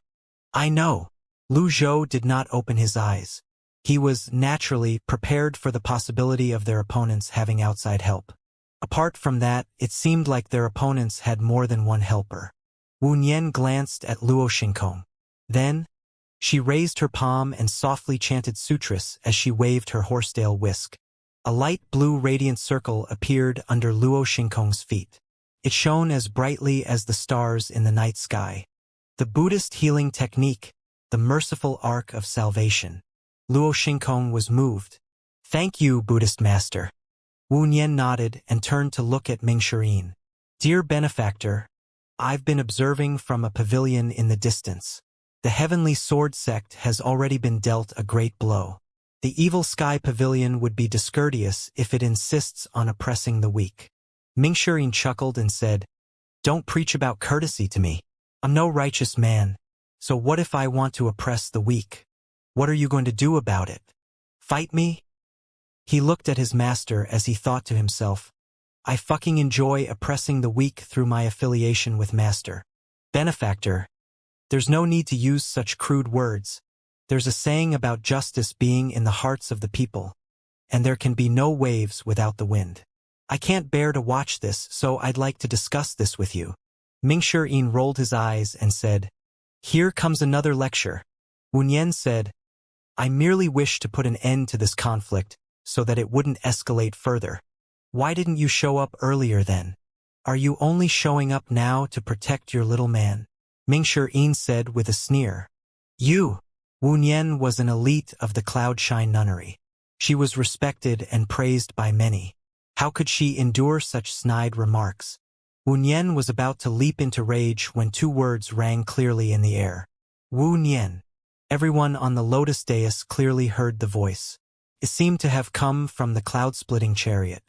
"I know." Lu Zhou did not open his eyes. He was, naturally, prepared for the possibility of their opponents having outside help. Apart from that, it seemed like their opponents had more than one helper. Wu Nian glanced at Luo Xingkong. Then, she raised her palm and softly chanted sutras as she waved her horsetail whisk. A light blue radiant circle appeared under Luo Xingkong's feet. It shone as brightly as the stars in the night sky. The Buddhist healing technique, the merciful arc of salvation. Luo Xingkong was moved. "Thank you, Buddhist master." Wu Nian nodded and turned to look at Mingshi. "Dear benefactor, I've been observing from a pavilion in the distance. The Heavenly Sword Sect has already been dealt a great blow. The Evil Sky Pavilion would be discourteous if it insists on oppressing the weak." Mingshi chuckled and said, "Don't preach about courtesy to me. I'm no righteous man. So what if I want to oppress the weak? What are you going to do about it? Fight me?" He looked at his master as he thought to himself, "I fucking enjoy oppressing the weak through my affiliation with master. Benefactor, there's no need to use such crude words. There's a saying about justice being in the hearts of the people, and there can be no waves without the wind. I can't bear to watch this, so I'd like to discuss this with you." Mingshi rolled his eyes and said, Here comes another lecture. Wu Nian said, I merely wish to put an end to this conflict so that it wouldn't escalate further. Why didn't you show up earlier then? Are you only showing up now to protect your little man? Mingshi said with a sneer. Wu Nian was an elite of the Cloudshine nunnery. She was respected and praised by many. How could she endure such snide remarks? Wu Nian was about to leap into rage when two words rang clearly in the air. Wu Nian. Everyone on the lotus dais clearly heard the voice. It seemed to have come from the cloud-splitting chariot.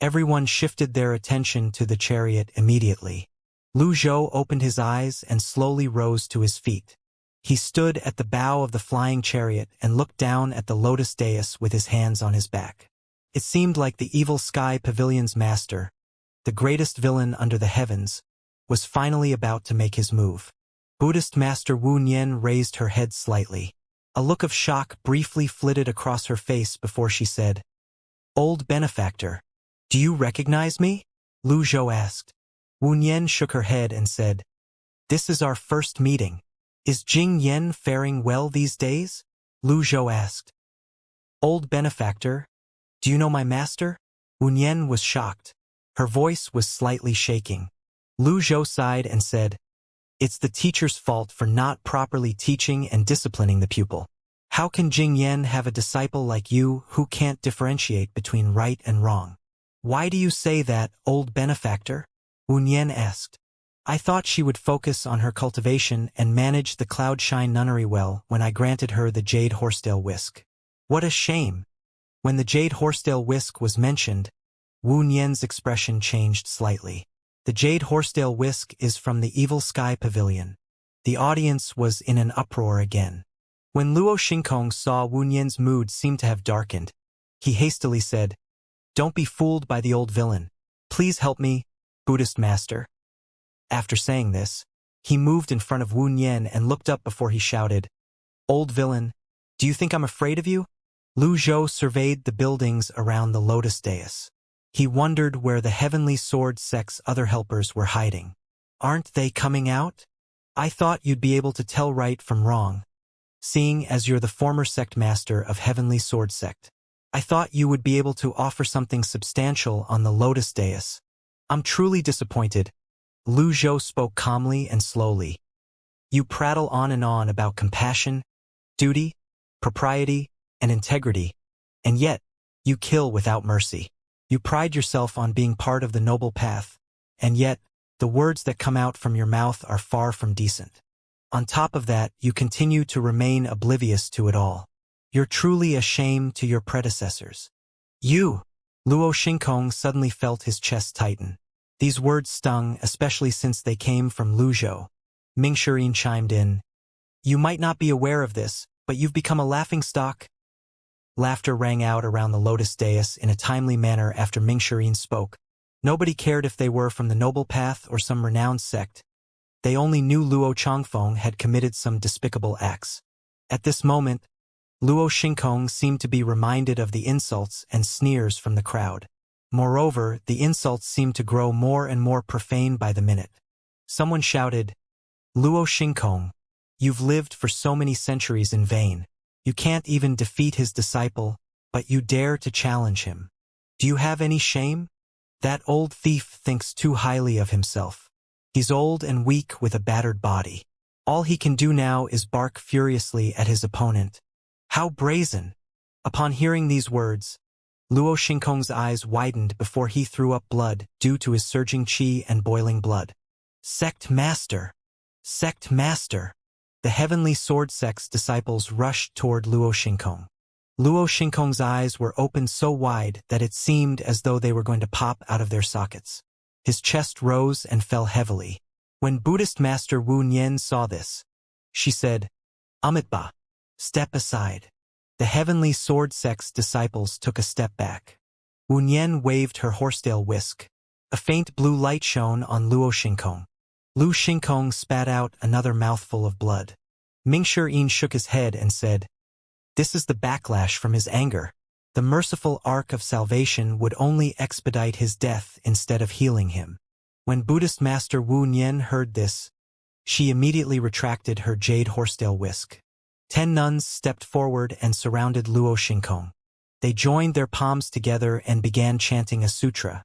Everyone shifted their attention to the chariot immediately. Lu Zhou opened his eyes and slowly rose to his feet. He stood at the bow of the flying chariot and looked down at the lotus dais with his hands on his back. It seemed like the evil sky pavilion's master, the greatest villain under the heavens, was finally about to make his move. Buddhist Master Wu Nian raised her head slightly. A look of shock briefly flitted across her face before she said, Old benefactor, do you recognize me? Lu Zhou asked. Wu Nian shook her head and said, This is our first meeting. Is Jing Yan faring well these days? Lu Zhou asked. Old benefactor, do you know my master? Wu Nian was shocked. Her voice was slightly shaking. Lu Zhou sighed and said, It's the teacher's fault for not properly teaching and disciplining the pupil. How can Jing Yan have a disciple like you who can't differentiate between right and wrong? Why do you say that, old benefactor? Wu Nian asked. I thought she would focus on her cultivation and manage the Cloudshine nunnery well when I granted her the Jade Horsetail Whisk. What a shame! When the Jade Horsetail Whisk was mentioned, Wu Nian's expression changed slightly. The Jade Horsetail Whisk is from the Evil Sky Pavilion. The audience was in an uproar again. When Luo Xingkong saw Wu Nian's mood seemed to have darkened, he hastily said, Don't be fooled by the old villain. Please help me, Buddhist master. After saying this, he moved in front of Wu Nian and looked up before he shouted, Old villain, do you think I'm afraid of you? Lu Zhou surveyed the buildings around the lotus dais. He wondered where the Heavenly Sword sect's other helpers were hiding. Aren't they coming out? I thought you'd be able to tell right from wrong. Seeing as you're the former sect master of Heavenly Sword sect, I thought you would be able to offer something substantial on the lotus dais. I'm truly disappointed. Lu Zhou spoke calmly and slowly. You prattle on and on about compassion, duty, propriety, and integrity, and yet, you kill without mercy. You pride yourself on being part of the noble path, and yet, the words that come out from your mouth are far from decent. On top of that, you continue to remain oblivious to it all. You're truly a shame to your predecessors. You! Luo Xingkong suddenly felt his chest tighten. These words stung, especially since they came from Lu Zhou. Mingshi chimed in. You might not be aware of this, but you've become a laughingstock. Laughter rang out around the lotus dais in a timely manner after Mingshi spoke. Nobody cared if they were from the noble path or some renowned sect. They only knew Luo Changfeng had committed some despicable acts. At this moment, Luo Xingkong seemed to be reminded of the insults and sneers from the crowd. Moreover, the insults seemed to grow more and more profane by the minute. Someone shouted, Luo Xingkong, you've lived for so many centuries in vain. You can't even defeat his disciple, but you dare to challenge him. Do you have any shame? That old thief thinks too highly of himself. He's old and weak with a battered body. All he can do now is bark furiously at his opponent. How brazen! Upon hearing these words, Luo Xingkong's eyes widened before he threw up blood due to his surging qi and boiling blood. Sect Master! Sect Master! The Heavenly Sword sect's disciples rushed toward Luo Xingkong. Luo Xingkong's eyes were opened so wide that it seemed as though they were going to pop out of their sockets. His chest rose and fell heavily. When Buddhist Master Wu Nian saw this, she said, Amitba, step aside. The Heavenly Sword sect's disciples took a step back. Wu Nian waved her horsetail whisk. A faint blue light shone on Luo Xingkong. Lu Xingkong spat out another mouthful of blood. Mingshi shook his head and said, This is the backlash from his anger. The merciful arc of salvation would only expedite his death instead of healing him. When Buddhist Master Wu Nian heard this, She immediately retracted her jade horsetail whisk. 10 nuns stepped forward and surrounded Luo Xingkong. They joined their palms together and began chanting a sutra.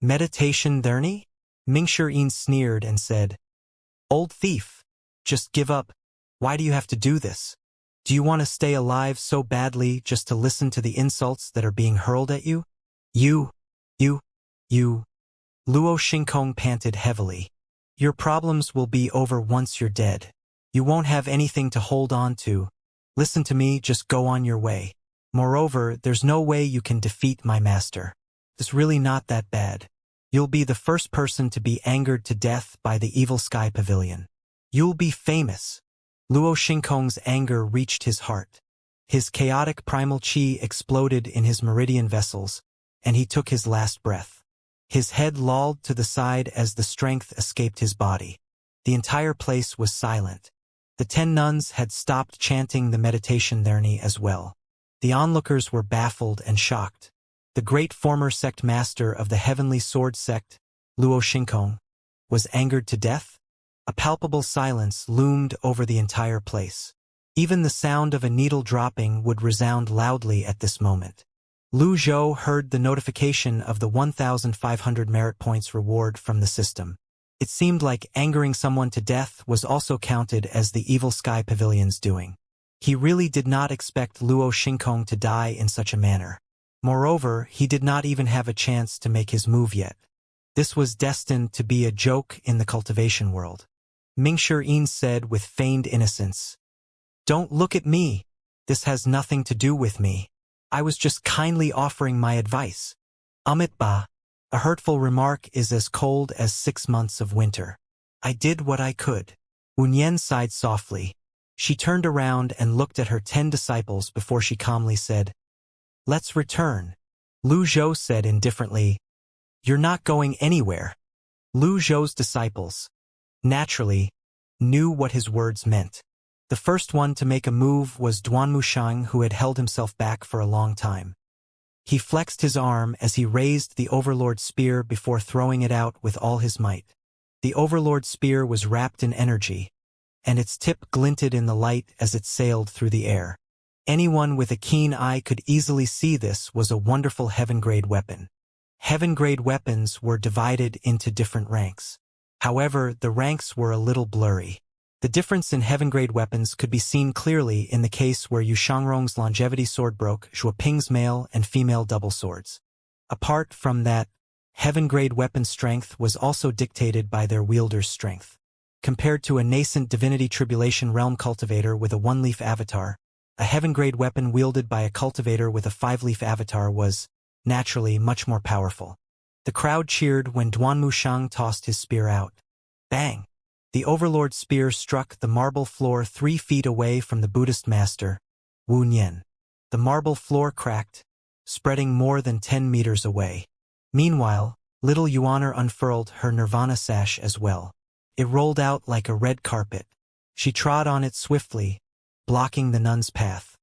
Meditation therny? Mingshi sneered and said, Old thief, just give up. Why do you have to do this? Do you want to stay alive so badly just to listen to the insults that are being hurled at you? You. Luo Xingkong panted heavily. Your problems will be over once you're dead. You won't have anything to hold on to. Listen to me, just go on your way. Moreover, there's no way you can defeat my master. It's really not that bad. You'll be the first person to be angered to death by the evil sky pavilion. You'll be famous. Luo Xingkong's anger reached his heart. His chaotic primal chi exploded in his meridian vessels, and he took his last breath. His head lolled to the side as the strength escaped his body. The entire place was silent. The 10 nuns had stopped chanting the meditation therny as well. The onlookers were baffled and shocked. The great former sect master of the heavenly sword sect, Luo Xingkong, was angered to death? A palpable silence loomed over the entire place. Even the sound of a needle dropping would resound loudly at this moment. Lu Zhou heard the notification of the 1,500 merit points reward from the system. It seemed like angering someone to death was also counted as the evil sky pavilion's doing. He really did not expect Luo Xingkong to die in such a manner. Moreover, he did not even have a chance to make his move yet. This was destined to be a joke in the cultivation world. Mingshi said with feigned innocence, Don't look at me. This has nothing to do with me. I was just kindly offering my advice. Ba. A hurtful remark is as cold as 6 months of winter. I did what I could. Wen sighed softly. She turned around and looked at her 10 disciples before she calmly said, Let's return. Lu Zhou said indifferently, You're not going anywhere. Lu Zhou's disciples, naturally, knew what his words meant. The first one to make a move was Duanmushang, who had held himself back for a long time. He flexed his arm as he raised the Overlord spear before throwing it out with all his might. The Overlord spear was wrapped in energy, and its tip glinted in the light as it sailed through the air. Anyone with a keen eye could easily see this was a wonderful heaven-grade weapon. Heaven-grade weapons were divided into different ranks. However, the ranks were a little blurry. The difference in heaven-grade weapons could be seen clearly in the case where Yu Shangrong's longevity sword broke Zhuo Ping's male and female double swords. Apart from that, heaven-grade weapon strength was also dictated by their wielder's strength. Compared to a nascent divinity tribulation realm cultivator with a 1-leaf avatar, a heaven-grade weapon wielded by a cultivator with a 5-leaf avatar was, naturally, much more powerful. The crowd cheered when Duanmushang tossed his spear out. Bang! The Overlord spear struck the marble floor 3 feet away from the Buddhist master, Wu Nian. The marble floor cracked, spreading more than 10 meters away. Meanwhile, little Yuaner unfurled her nirvana sash as well. It rolled out like a red carpet. She trod on it swiftly, blocking the nun's path.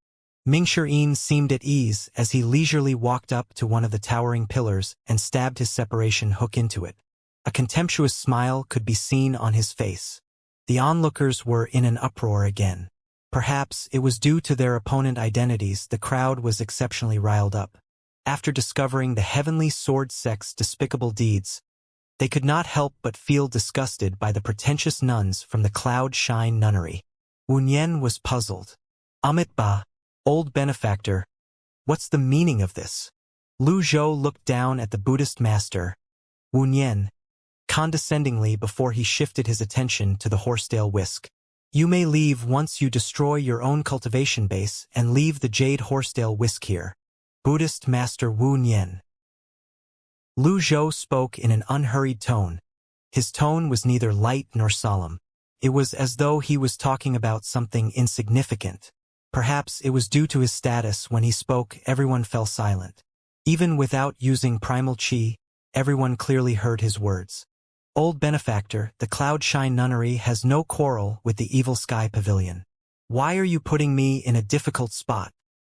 Mingshi seemed at ease as he leisurely walked up to one of the towering pillars and stabbed his separation hook into it. A contemptuous smile could be seen on his face. The onlookers were in an uproar again. Perhaps it was due to their opponent identities the crowd was exceptionally riled up. After discovering the heavenly sword sect's despicable deeds, they could not help but feel disgusted by the pretentious nuns from the Cloud Shine Nunnery. Wu Nian was puzzled. Ba, old benefactor, what's the meaning of this? Lu Zhou looked down at the Buddhist master, Wu Nian, condescendingly before he shifted his attention to the horsetail whisk. You may leave once you destroy your own cultivation base and leave the jade horsetail whisk here. Buddhist Master Wu Nian. Lu Zhou spoke in an unhurried tone. His tone was neither light nor solemn. It was as though he was talking about something insignificant. Perhaps it was due to his status. When he spoke, everyone fell silent. Even without using primal chi, everyone clearly heard his words. Old benefactor, the Cloud Shine Nunnery has no quarrel with the evil sky pavilion. Why are you putting me in a difficult spot?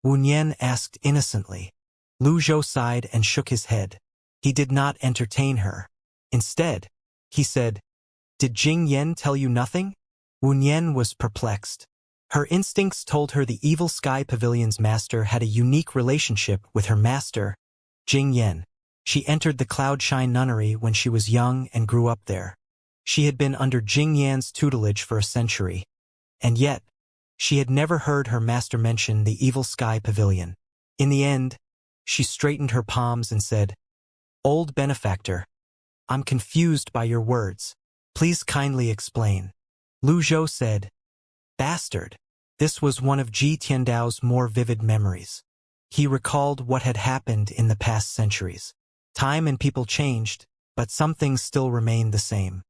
Wu Nian asked innocently. Lu Zhou sighed and shook his head. He did not entertain her. Instead, he said, Did Jing Yan tell you nothing? Wu Nian was perplexed. Her instincts told her the Evil Sky Pavilion's master had a unique relationship with her master, Jing Yan. She entered the Cloudshine Nunnery when she was young and grew up there. She had been under Jing Yan's tutelage for a century. And yet, she had never heard her master mention the Evil Sky Pavilion. In the end, she straightened her palms and said, "Old benefactor, I'm confused by your words. Please kindly explain." Lu Zhou said, "Bastard." This was one of Ji Tiandao's more vivid memories. He recalled what had happened in the past centuries. Time and people changed, but some things still remained the same.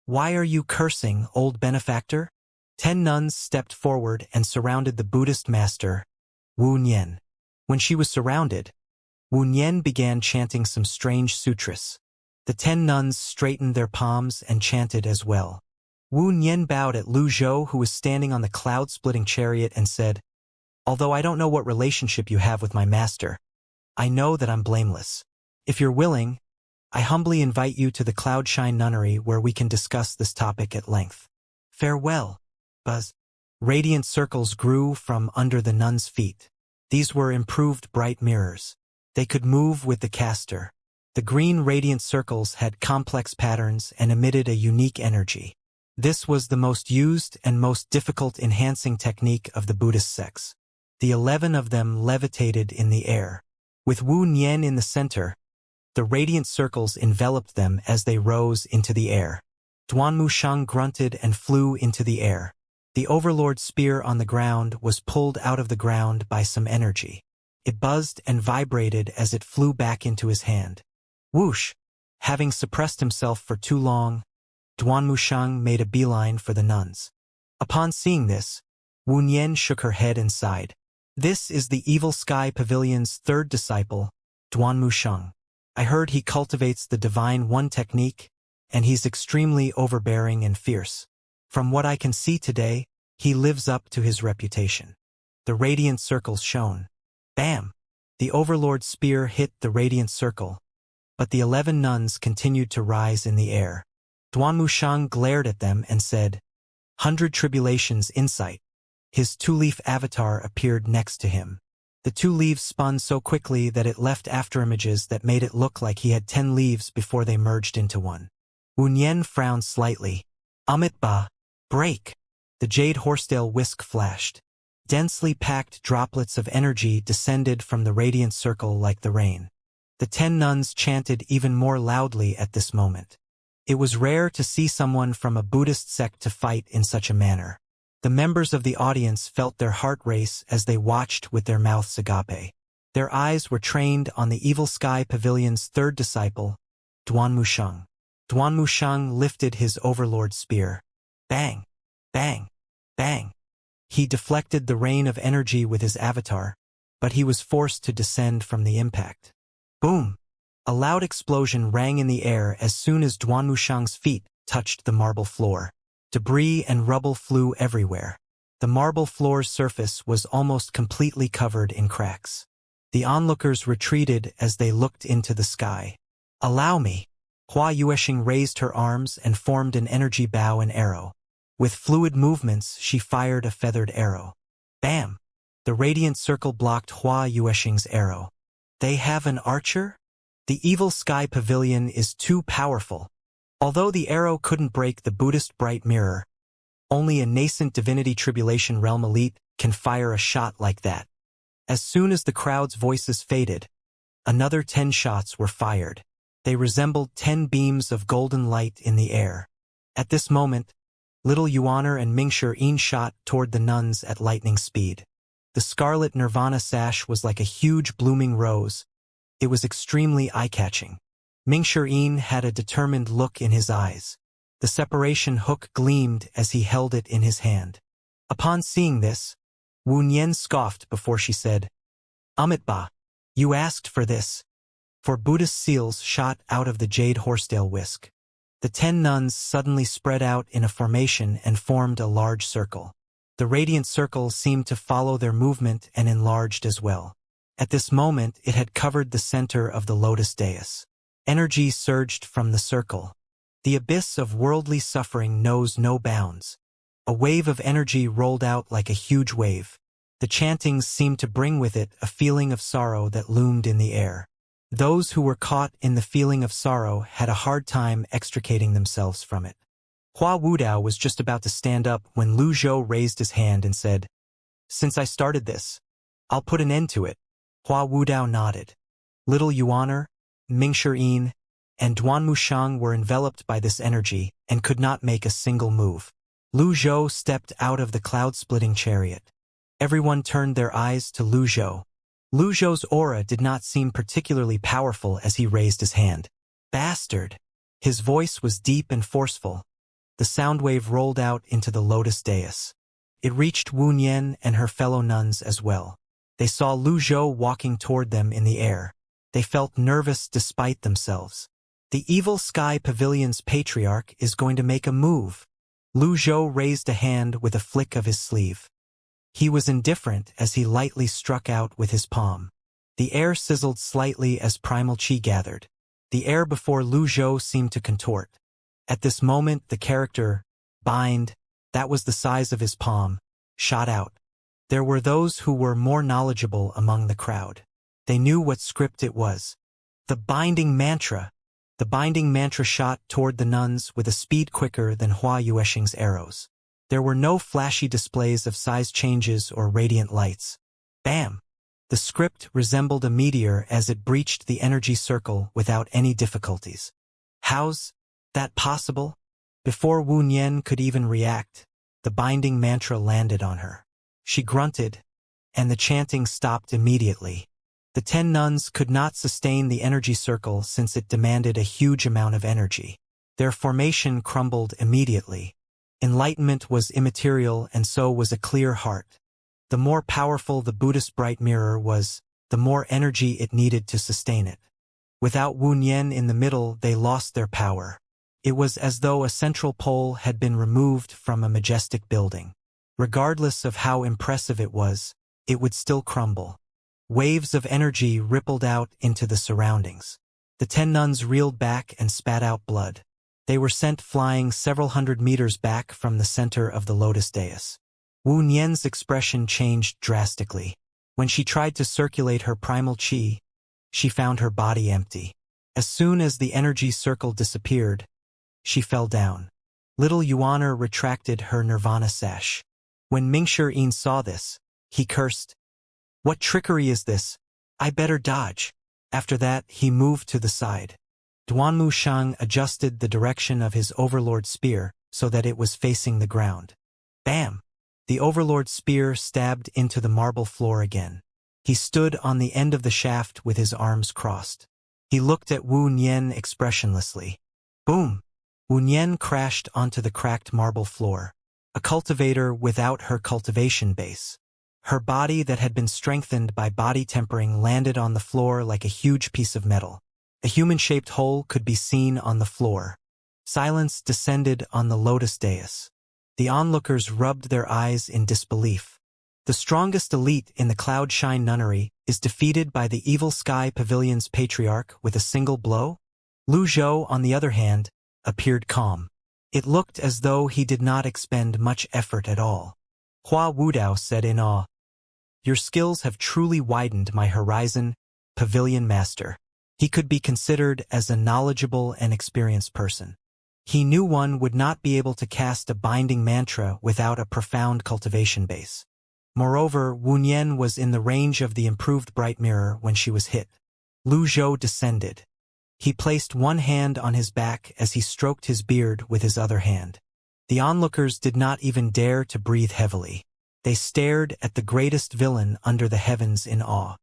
"Why are you cursing, old benefactor?" 10 nuns stepped forward and surrounded the Buddhist master, Wu Nian. When she was surrounded, Wu Nian began chanting some strange sutras. The 10 nuns straightened their palms and chanted as well. Wu Nian bowed at Lu Zhou, who was standing on the cloud-splitting chariot, and said, "Although I don't know what relationship you have with my master, I know that I'm blameless. If you're willing, I humbly invite you to the Cloudshine Nunnery where we can discuss this topic at length. Farewell." Buzz. Radiant circles grew from under the nuns' feet. These were improved bright mirrors. They could move with the caster. The green radiant circles had complex patterns and emitted a unique energy. This was the most used and most difficult enhancing technique of the Buddhist sects. The 11 of them levitated in the air. With Wu Nian in the center, the radiant circles enveloped them as they rose into the air. Duanmu Shang grunted and flew into the air. The Overlord spear on the ground was pulled out of the ground by some energy. It buzzed and vibrated as it flew back into his hand. Whoosh! Having suppressed himself for too long, Duanmu Shang made a beeline for the nuns. Upon seeing this, Wu Nian shook her head and sighed. "This is the Evil Sky Pavilion's third disciple, Duanmu Shang. I heard he cultivates the Divine One technique, and he's extremely overbearing and fierce. From what I can see today, he lives up to his reputation." The radiant circles shone. Bam! The Overlord's spear hit the radiant circle, but the 11 nuns continued to rise in the air. Duanmu Shang glared at them and said, "100 Tribulations Insight." His 2-leaf avatar appeared next to him. The 2 leaves spun so quickly that it left afterimages that made it look like he had 10 leaves before they merged into one. Wu Nian frowned slightly. "Amit break." The jade horsetail whisk flashed. Densely packed droplets of energy descended from the radiant circle like the rain. The 10 nuns chanted even more loudly at this moment. It was rare to see someone from a Buddhist sect to fight in such a manner. The members of the audience felt their heart race as they watched with their mouths agape. Their eyes were trained on the Evil Sky Pavilion's third disciple, Duanmu Shang. Duanmu Shang lifted his Overlord spear. Bang! Bang! Bang! He deflected the rain of energy with his avatar, but he was forced to descend from the impact. Boom! A loud explosion rang in the air as soon as Duanmu Shang's feet touched the marble floor. Debris and rubble flew everywhere. The marble floor's surface was almost completely covered in cracks. The onlookers retreated as they looked into the sky. "Allow me." Hua Yueshing raised her arms and formed an energy bow and arrow. With fluid movements, she fired a feathered arrow. Bam! The radiant circle blocked Hua Yueshing's arrow. "They have an archer?" "The Evil Sky Pavilion is too powerful." Although the arrow couldn't break the Buddhist bright mirror, only a nascent Divinity Tribulation Realm elite can fire a shot like that. As soon as the crowd's voices faded, another 10 shots were fired. They resembled 10 beams of golden light in the air. At this moment, Little Yuaner and Mingshi shot toward the nuns at lightning speed. The scarlet Nirvana sash was like a huge blooming rose. It was extremely eye-catching. Mingshi had a determined look in his eyes. The separation hook gleamed as he held it in his hand. Upon seeing this, Wu Nian scoffed before she said, "Amit, you asked for this." 4 Buddhist seals shot out of the jade horsetail whisk. The 10 nuns suddenly spread out in a formation and formed a large circle. The radiant circle seemed to follow their movement and enlarged as well. At this moment, it had covered the center of the lotus dais. Energy surged from the circle. The abyss of worldly suffering knows no bounds. A wave of energy rolled out like a huge wave. The chantings seemed to bring with it a feeling of sorrow that loomed in the air. Those who were caught in the feeling of sorrow had a hard time extricating themselves from it. Hua Wudao was just about to stand up when Lu Zhou raised his hand and said, "Since I started this, I'll put an end to it." Hua Wudao nodded. Little Yuaner, Mingshi, and Duan Mushang were enveloped by this energy and could not make a single move. Lu Zhou stepped out of the cloud-splitting chariot. Everyone turned their eyes to Lu Zhou. Lu Zhou's aura did not seem particularly powerful as he raised his hand. "Bastard!" His voice was deep and forceful. The sound wave rolled out into the lotus dais. It reached Wu Nian and her fellow nuns as well. They saw Lu Zhou walking toward them in the air. They felt nervous despite themselves. The evil sky pavilion's patriarch is going to make a move. Lu Zhou raised a hand with a flick of his sleeve. He was indifferent as he lightly struck out with his palm. The air sizzled slightly as primal chi gathered. The air before Lu Zhou seemed to contort. At this moment the character, bind, that was the size of his palm, shot out. There were those who were more knowledgeable among the crowd. They knew what script it was. The binding mantra. The binding mantra shot toward the nuns with a speed quicker than Hua Yuexing's arrows. There were no flashy displays of size changes or radiant lights. Bam! The script resembled a meteor as it breached the energy circle without any difficulties. How's that possible? Before Wu Nian could even react, the binding mantra landed on her. She grunted, and the chanting stopped immediately. The 10 nuns could not sustain the energy circle since it demanded a huge amount of energy. Their formation crumbled immediately. Enlightenment was immaterial and so was a clear heart. The more powerful the Buddhist bright mirror was, the more energy it needed to sustain it. Without Wu Nian in the middle, they lost their power. It was as though a central pole had been removed from a majestic building. Regardless of how impressive it was, it would still crumble. Waves of energy rippled out into the surroundings. The 10 nuns reeled back and spat out blood. They were sent flying several hundred meters back from the center of the lotus dais. Wu Nian's expression changed drastically. When she tried to circulate her primal chi, she found her body empty. As soon as the energy circle disappeared, she fell down. Little Yuaner retracted her nirvana sash. When Mingshi saw this, he cursed. "What trickery is this? I better dodge." After that, he moved to the side. Duanmu Shang adjusted the direction of his overlord's spear so that it was facing the ground. Bam! The overlord's spear stabbed into the marble floor again. He stood on the end of the shaft with his arms crossed. He looked at Wu Nian expressionlessly. Boom! Wu Nian crashed onto the cracked marble floor. A cultivator without her cultivation base. Her body that had been strengthened by body tempering landed on the floor like a huge piece of metal. A human-shaped hole could be seen on the floor. Silence descended on the lotus dais. The onlookers rubbed their eyes in disbelief. The strongest elite in the Cloud Shine Nunnery is defeated by the evil sky pavilion's patriarch with a single blow? Lu Zhou, on the other hand, appeared calm. It looked as though he did not expend much effort at all. Hua Wudao said in awe, "Your skills have truly widened my horizon, Pavilion Master." He could be considered as a knowledgeable and experienced person. He knew one would not be able to cast a binding mantra without a profound cultivation base. Moreover, Wu Nian was in the range of the improved bright mirror when she was hit. Lu Zhou descended. He placed one hand on his back as he stroked his beard with his other hand. The onlookers did not even dare to breathe heavily. They stared at the greatest villain under the heavens in awe.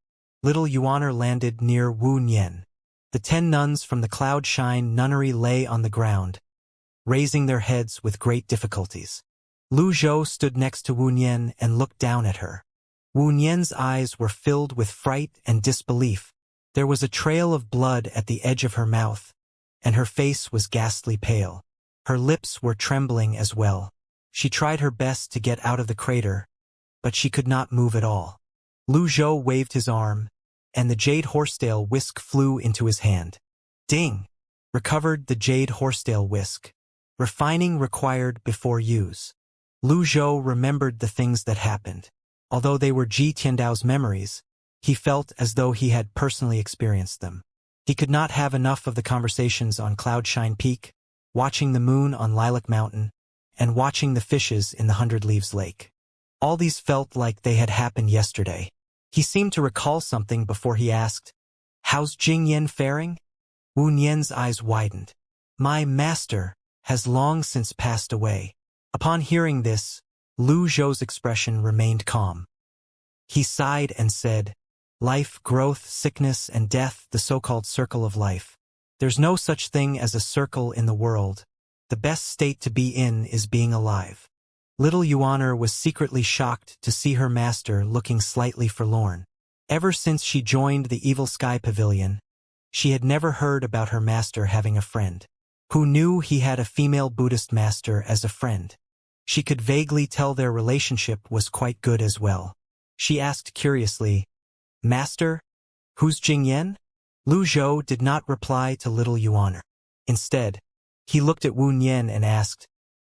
Little Yuaner landed near Wu Nian. The 10 nuns from the Cloud Shine Nunnery lay on the ground, raising their heads with great difficulties. Lu Zhou stood next to Wu Nian and looked down at her. Wu Nian's eyes were filled with fright and disbelief. There was a trail of blood at the edge of her mouth, and her face was ghastly pale. Her lips were trembling as well. She tried her best to get out of the crater, but she could not move at all. Lu Zhou waved his arm, and the jade horsetail whisk flew into his hand. Ding! Recovered the jade horsetail whisk. Refining required before use. Lu Zhou remembered the things that happened. Although they were Ji Tiandao's memories, he felt as though he had personally experienced them. He could not have enough of the conversations on Cloudshine Peak, watching the moon on Lilac Mountain, and watching the fishes in the Hundred Leaves Lake. All these felt like they had happened yesterday. He seemed to recall something before he asked, "How's Jing Yan faring?" Wu Nian's eyes widened. "My master has long since passed away." Upon hearing this, Lu Zhou's expression remained calm. He sighed and said, "Life, growth, sickness, and death, the so-called circle of life. There's no such thing as a circle in the world. The best state to be in is being alive." Little Yuaner was secretly shocked to see her master looking slightly forlorn. Ever since she joined the Evil Sky Pavilion, she had never heard about her master having a friend. Who knew he had a female Buddhist master as a friend? She could vaguely tell their relationship was quite good as well. She asked curiously, "Master, who's Jing Yan?" Lu Zhou did not reply to little Yuaner. Instead, he looked at Wu Nian and asked,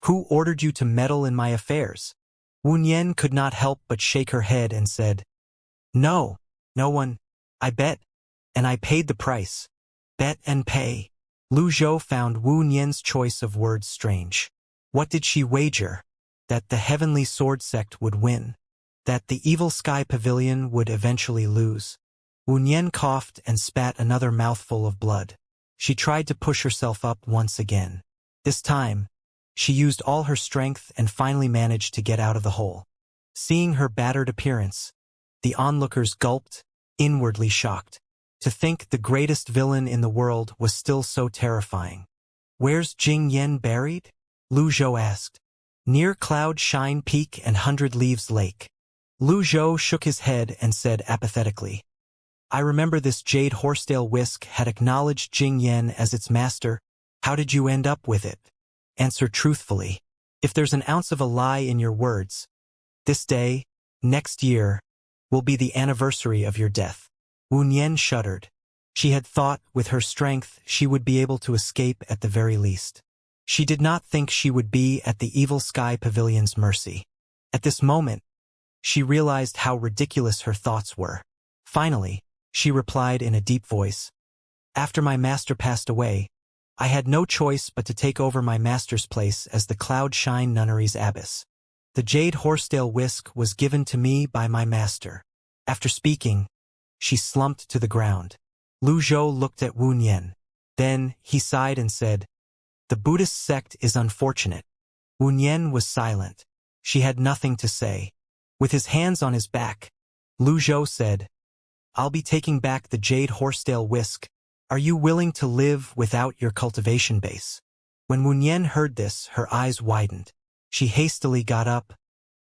"Who ordered you to meddle in my affairs?" Wu Nian could not help but shake her head and said, "No, no one. I bet, and I paid the price." Bet and pay. Lu Zhou found Wu Nian's choice of words strange. What did she wager? That the Heavenly Sword Sect would win? That the Evil Sky Pavilion would eventually lose? Wu Nian coughed and spat another mouthful of blood. She tried to push herself up once again. This time, she used all her strength and finally managed to get out of the hole. Seeing her battered appearance, the onlookers gulped, inwardly shocked. To think the greatest villain in the world was still so terrifying. "Where's Jing Yan buried?" Lu Zhou asked. "Near Cloudshine Peak and Hundred Leaves Lake." Lu Zhou shook his head and said apathetically, "I remember this jade horsetail whisk had acknowledged Jing Yan as its master. How did you end up with it? Answer truthfully. If there's an ounce of a lie in your words, this day, next year, will be the anniversary of your death." Wu Nian shuddered. She had thought, with her strength, she would be able to escape at the very least. She did not think she would be at the Evil Sky Pavilion's mercy. At this moment, she realized how ridiculous her thoughts were. Finally, she replied in a deep voice, "After my master passed away, I had no choice but to take over my master's place as the Cloudshine Nunnery's abbess. The jade horsetail whisk was given to me by my master." After speaking, she slumped to the ground. Lu Zhou looked at Wu Nian. Then he sighed and said, "The Buddhist sect is unfortunate." Wu Nian was silent. She had nothing to say. With his hands on his back, Lu Zhou said, "I'll be taking back the jade horsetail whisk. Are you willing to live without your cultivation base?" When Wu Nian heard this, her eyes widened. She hastily got up,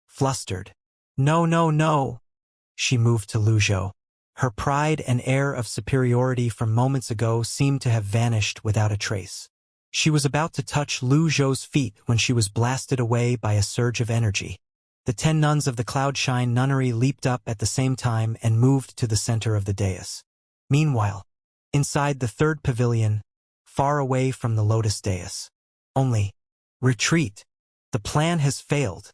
flustered. "No, no, no." She moved to Lu Zhou. Her pride and air of superiority from moments ago seemed to have vanished without a trace. She was about to touch Lu Zhou's feet when she was blasted away by a surge of energy. The 10 nuns of the Cloudshine Nunnery leaped up at the same time and moved to the center of the dais. Meanwhile, inside the third pavilion, far away from the lotus dais, only, retreat. The plan has failed.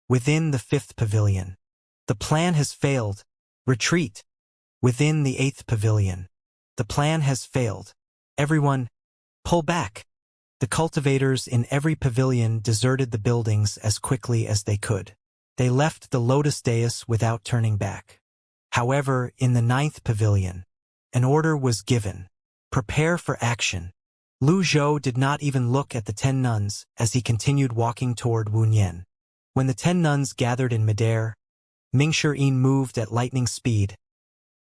Within the 5th pavilion. The plan has failed. Retreat. Within the 8th pavilion. The plan has failed. Everyone, pull back. The cultivators in every pavilion deserted the buildings as quickly as they could. They left the lotus dais without turning back. However, in the 9th pavilion, an order was given. Prepare for action. Lu Zhou did not even look at the 10 nuns as he continued walking toward Wu Nian. When the 10 nuns gathered in midair, Mingshi moved at lightning speed.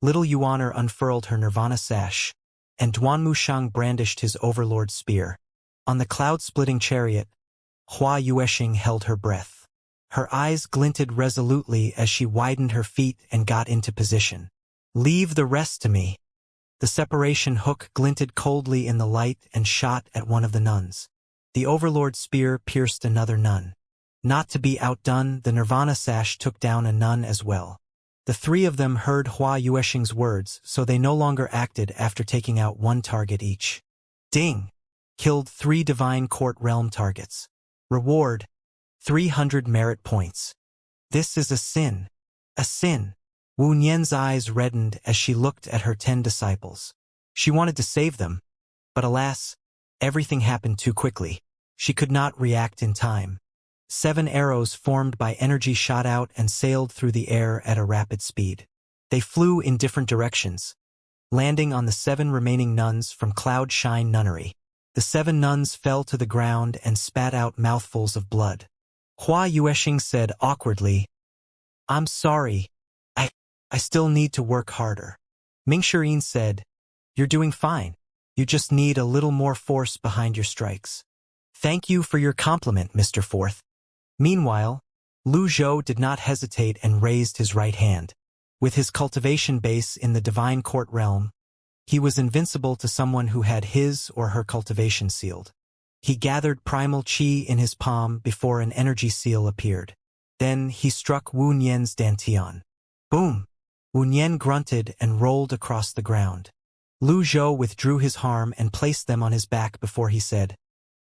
Little Yuaner unfurled her nirvana sash, and Duanmushang brandished his overlord spear. On the cloud-splitting chariot, Hua Yueshing held her breath. Her eyes glinted resolutely as she widened her feet and got into position. "Leave the rest to me." The separation hook glinted coldly in the light and shot at one of the nuns. The overlord spear pierced another nun. Not to be outdone, the nirvana sash took down a nun as well. The 3 of them heard Hua Yueshing's words, so they no longer acted after taking out one target each. Ding! Killed 3 Divine Court realm targets. Reward, 300 merit points. This is a sin. A sin. Wu Nian's eyes reddened as she looked at her 10 disciples. She wanted to save them, but alas, everything happened too quickly. She could not react in time. 7 arrows formed by energy shot out and sailed through the air at a rapid speed. They flew in different directions, landing on the 7 remaining nuns from Cloud Shine Nunnery. The 7 nuns fell to the ground and spat out mouthfuls of blood. Hua Yuexing said awkwardly, "I'm sorry. I still need to work harder." Ming Shirin said, "You're doing fine. You just need a little more force behind your strikes." "Thank you for your compliment, Mr. Fourth." Meanwhile, Lu Zhou did not hesitate and raised his right hand. With his cultivation base in the Divine Court realm, he was invincible to someone who had his or her cultivation sealed. He gathered primal qi in his palm before an energy seal appeared. Then he struck Wu Nian's dantian. Boom! Wu Nian grunted and rolled across the ground. Lu Zhou withdrew his arm and placed them on his back before he said,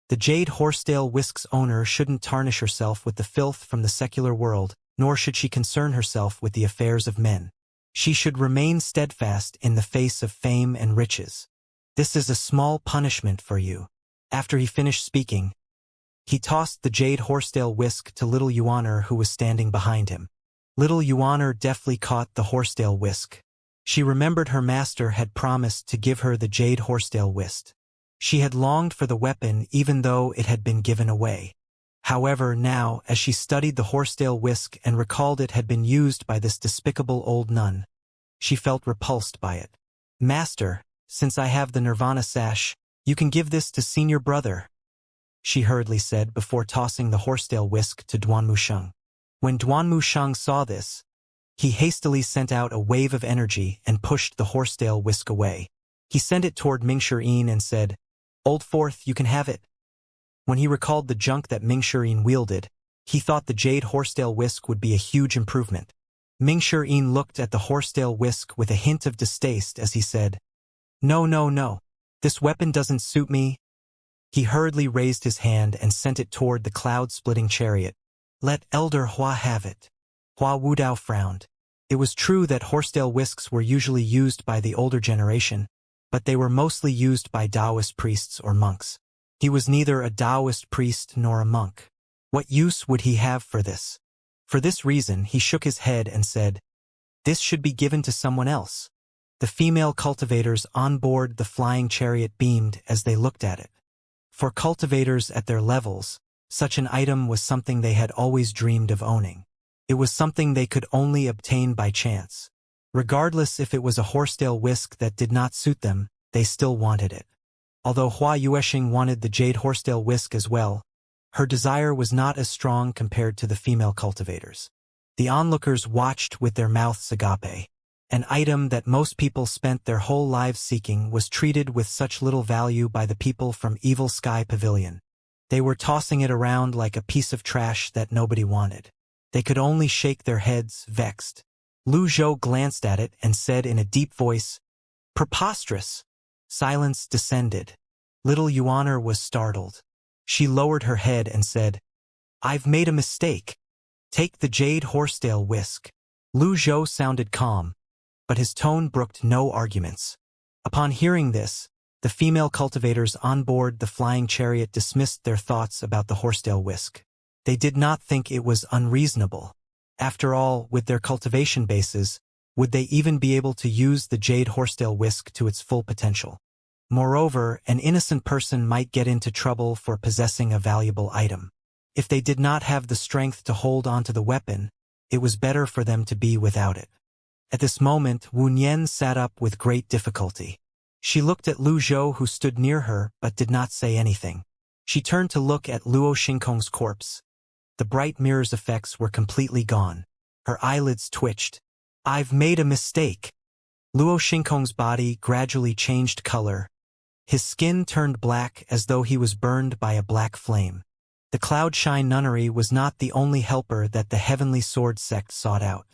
"The Jade Horsetail Whisk's owner shouldn't tarnish herself with the filth from the secular world, nor should she concern herself with the affairs of men. She should remain steadfast in the face of fame and riches. This is a small punishment for you." After he finished speaking, he tossed the Jade Horsetail Whisk to little Yuaner who was standing behind him. Little Yuaner deftly caught the Horsetail Whisk. She remembered her master had promised to give her the Jade Horsetail Whisk. She had longed for the weapon even though it had been given away. However, now, as she studied the Horsetail Whisk and recalled it had been used by this despicable old nun, she felt repulsed by it. "Master, since I have the Nirvana sash, you can give this to senior brother," she hurriedly said before tossing the Horsetail Whisk to Duan Musheng. When Duan Musheng saw this, he hastily sent out a wave of energy and pushed the Horsetail Whisk away. He sent it toward Ming Shirin and said, "Old Fourth, you can have it." When he recalled the junk that Ming Shirin wielded, he thought the Jade Horsetail Whisk would be a huge improvement. Ming Shirin looked at the Horsetail Whisk with a hint of distaste as he said, "No, no, no. This weapon doesn't suit me." He hurriedly raised his hand and sent it toward the cloud-splitting chariot. "Let Elder Hua have it." Hua Wudao frowned. It was true that Horsetail Whisks were usually used by the older generation, but they were mostly used by Taoist priests or monks. He was neither a Taoist priest nor a monk. What use would he have for this? For this reason, he shook his head and said, "This should be given to someone else." The female cultivators on board the flying chariot beamed as they looked at it. For cultivators at their levels, such an item was something they had always dreamed of owning. It was something they could only obtain by chance. Regardless if it was a Horsetail Whisk that did not suit them, they still wanted it. Although Hua Yuexing wanted the Jade Horsetail Whisk as well, her desire was not as strong compared to the female cultivators. The onlookers watched with their mouths agape. An item that most people spent their whole lives seeking was treated with such little value by the people from Evil Sky Pavilion. They were tossing it around like a piece of trash that nobody wanted. They could only shake their heads, vexed. Lu Zhou glanced at it and said in a deep voice, "Preposterous." Silence descended. Little Yuaner was startled. She lowered her head and said, "I've made a mistake. Take the Jade Horsetail Whisk." Lu Zhou sounded calm, but his tone brooked no arguments. Upon hearing this, the female cultivators on board the flying chariot dismissed their thoughts about the Horsetail Whisk. They did not think it was unreasonable. After all, with their cultivation bases, would they even be able to use the Jade Horsetail Whisk to its full potential? Moreover, an innocent person might get into trouble for possessing a valuable item. If they did not have the strength to hold onto the weapon, it was better for them to be without it. At this moment, Wu Nian sat up with great difficulty. She looked at Lu Zhou who stood near her but did not say anything. She turned to look at Luo Xingkong's corpse. The bright mirror's effects were completely gone. Her eyelids twitched. "I've made a mistake." Luo Xingkong's body gradually changed color. His skin turned black as though he was burned by a black flame. The Cloudshine Nunnery was not the only helper that the Heavenly Sword sect sought out.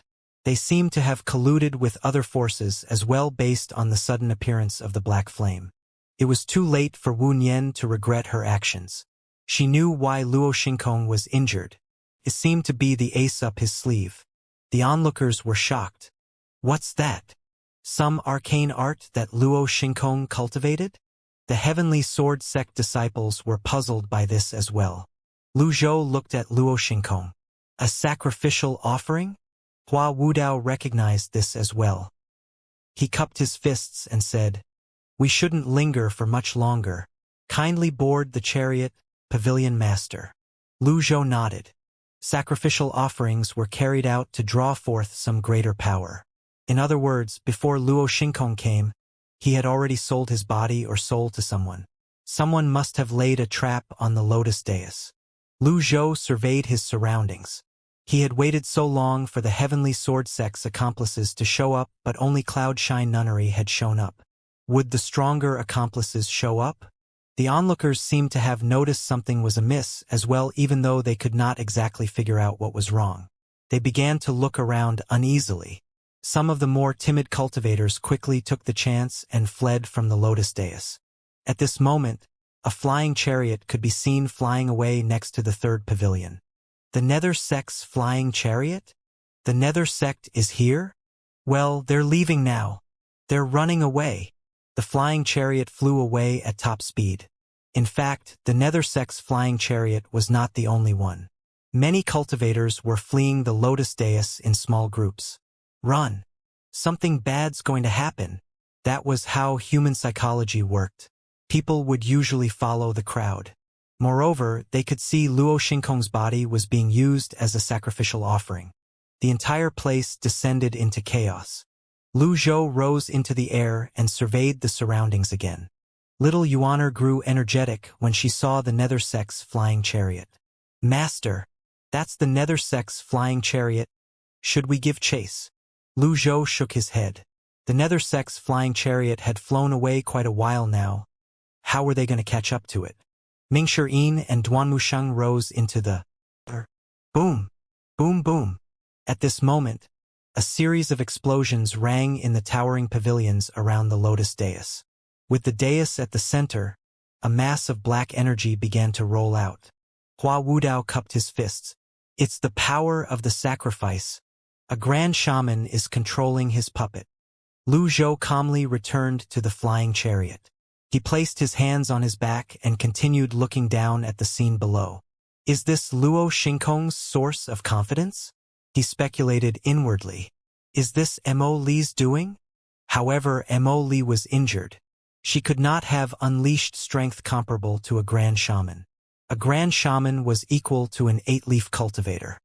They seemed to have colluded with other forces as well based on the sudden appearance of the black flame. It was too late for Wu Nian to regret her actions. She knew why Luo Xingkong was injured. It seemed to be the ace up his sleeve. The onlookers were shocked. What's that? Some arcane art that Luo Xingkong cultivated? The Heavenly Sword sect disciples were puzzled by this as well. Lu Zhou looked at Luo Xingkong. A sacrificial offering? Hua Wudao recognized this as well. He cupped his fists and said, "We shouldn't linger for much longer. Kindly board the chariot, pavilion master." Lu Zhou nodded. Sacrificial offerings were carried out to draw forth some greater power. In other words, before Luo Xingkong came, he had already sold his body or soul to someone. Someone must have laid a trap on the lotus dais. Lu Zhou surveyed his surroundings. He had waited so long for the Heavenly Sword sect's accomplices to show up, but only Cloudshine Nunnery had shown up. Would the stronger accomplices show up? The onlookers seemed to have noticed something was amiss as well, even though they could not exactly figure out what was wrong. They began to look around uneasily. Some of the more timid cultivators quickly took the chance and fled from the lotus dais. At this moment, a flying chariot could be seen flying away next to the third pavilion. The Nether sect's flying chariot? The Nether sect is here? Well, they're leaving now. They're running away. The flying chariot flew away at top speed. In fact, the Nether sect's flying chariot was not the only one. Many cultivators were fleeing the lotus dais in small groups. Run! Something bad's going to happen. That was how human psychology worked. People would usually follow the crowd. Moreover, they could see Luo Xingkong's body was being used as a sacrificial offering. The entire place descended into chaos. Lu Zhou rose into the air and surveyed the surroundings again. Little Yuaner grew energetic when she saw the Nether sect's flying chariot. "Master, that's the Nether sect's flying chariot. Should we give chase?" Lu Zhou shook his head. The Nether sect's flying chariot had flown away quite a while now. How were they going to catch up to it? Mingshi and Duanmusheng rose into the air. Boom! Boom boom! At this moment, a series of explosions rang in the towering pavilions around the lotus dais. With the dais at the center, a mass of black energy began to roll out. Hua Wudao cupped his fists. It's the power of the sacrifice. A grand shaman is controlling his puppet. Lu Zhou calmly returned to the flying chariot. He placed his hands on his back and continued looking down at the scene below. Is this Luo Xingkong's source of confidence? He speculated inwardly. Is this Mo Li's doing? However, Mo Li was injured. She could not have unleashed strength comparable to a grand shaman. A grand shaman was equal to an 8-leaf cultivator.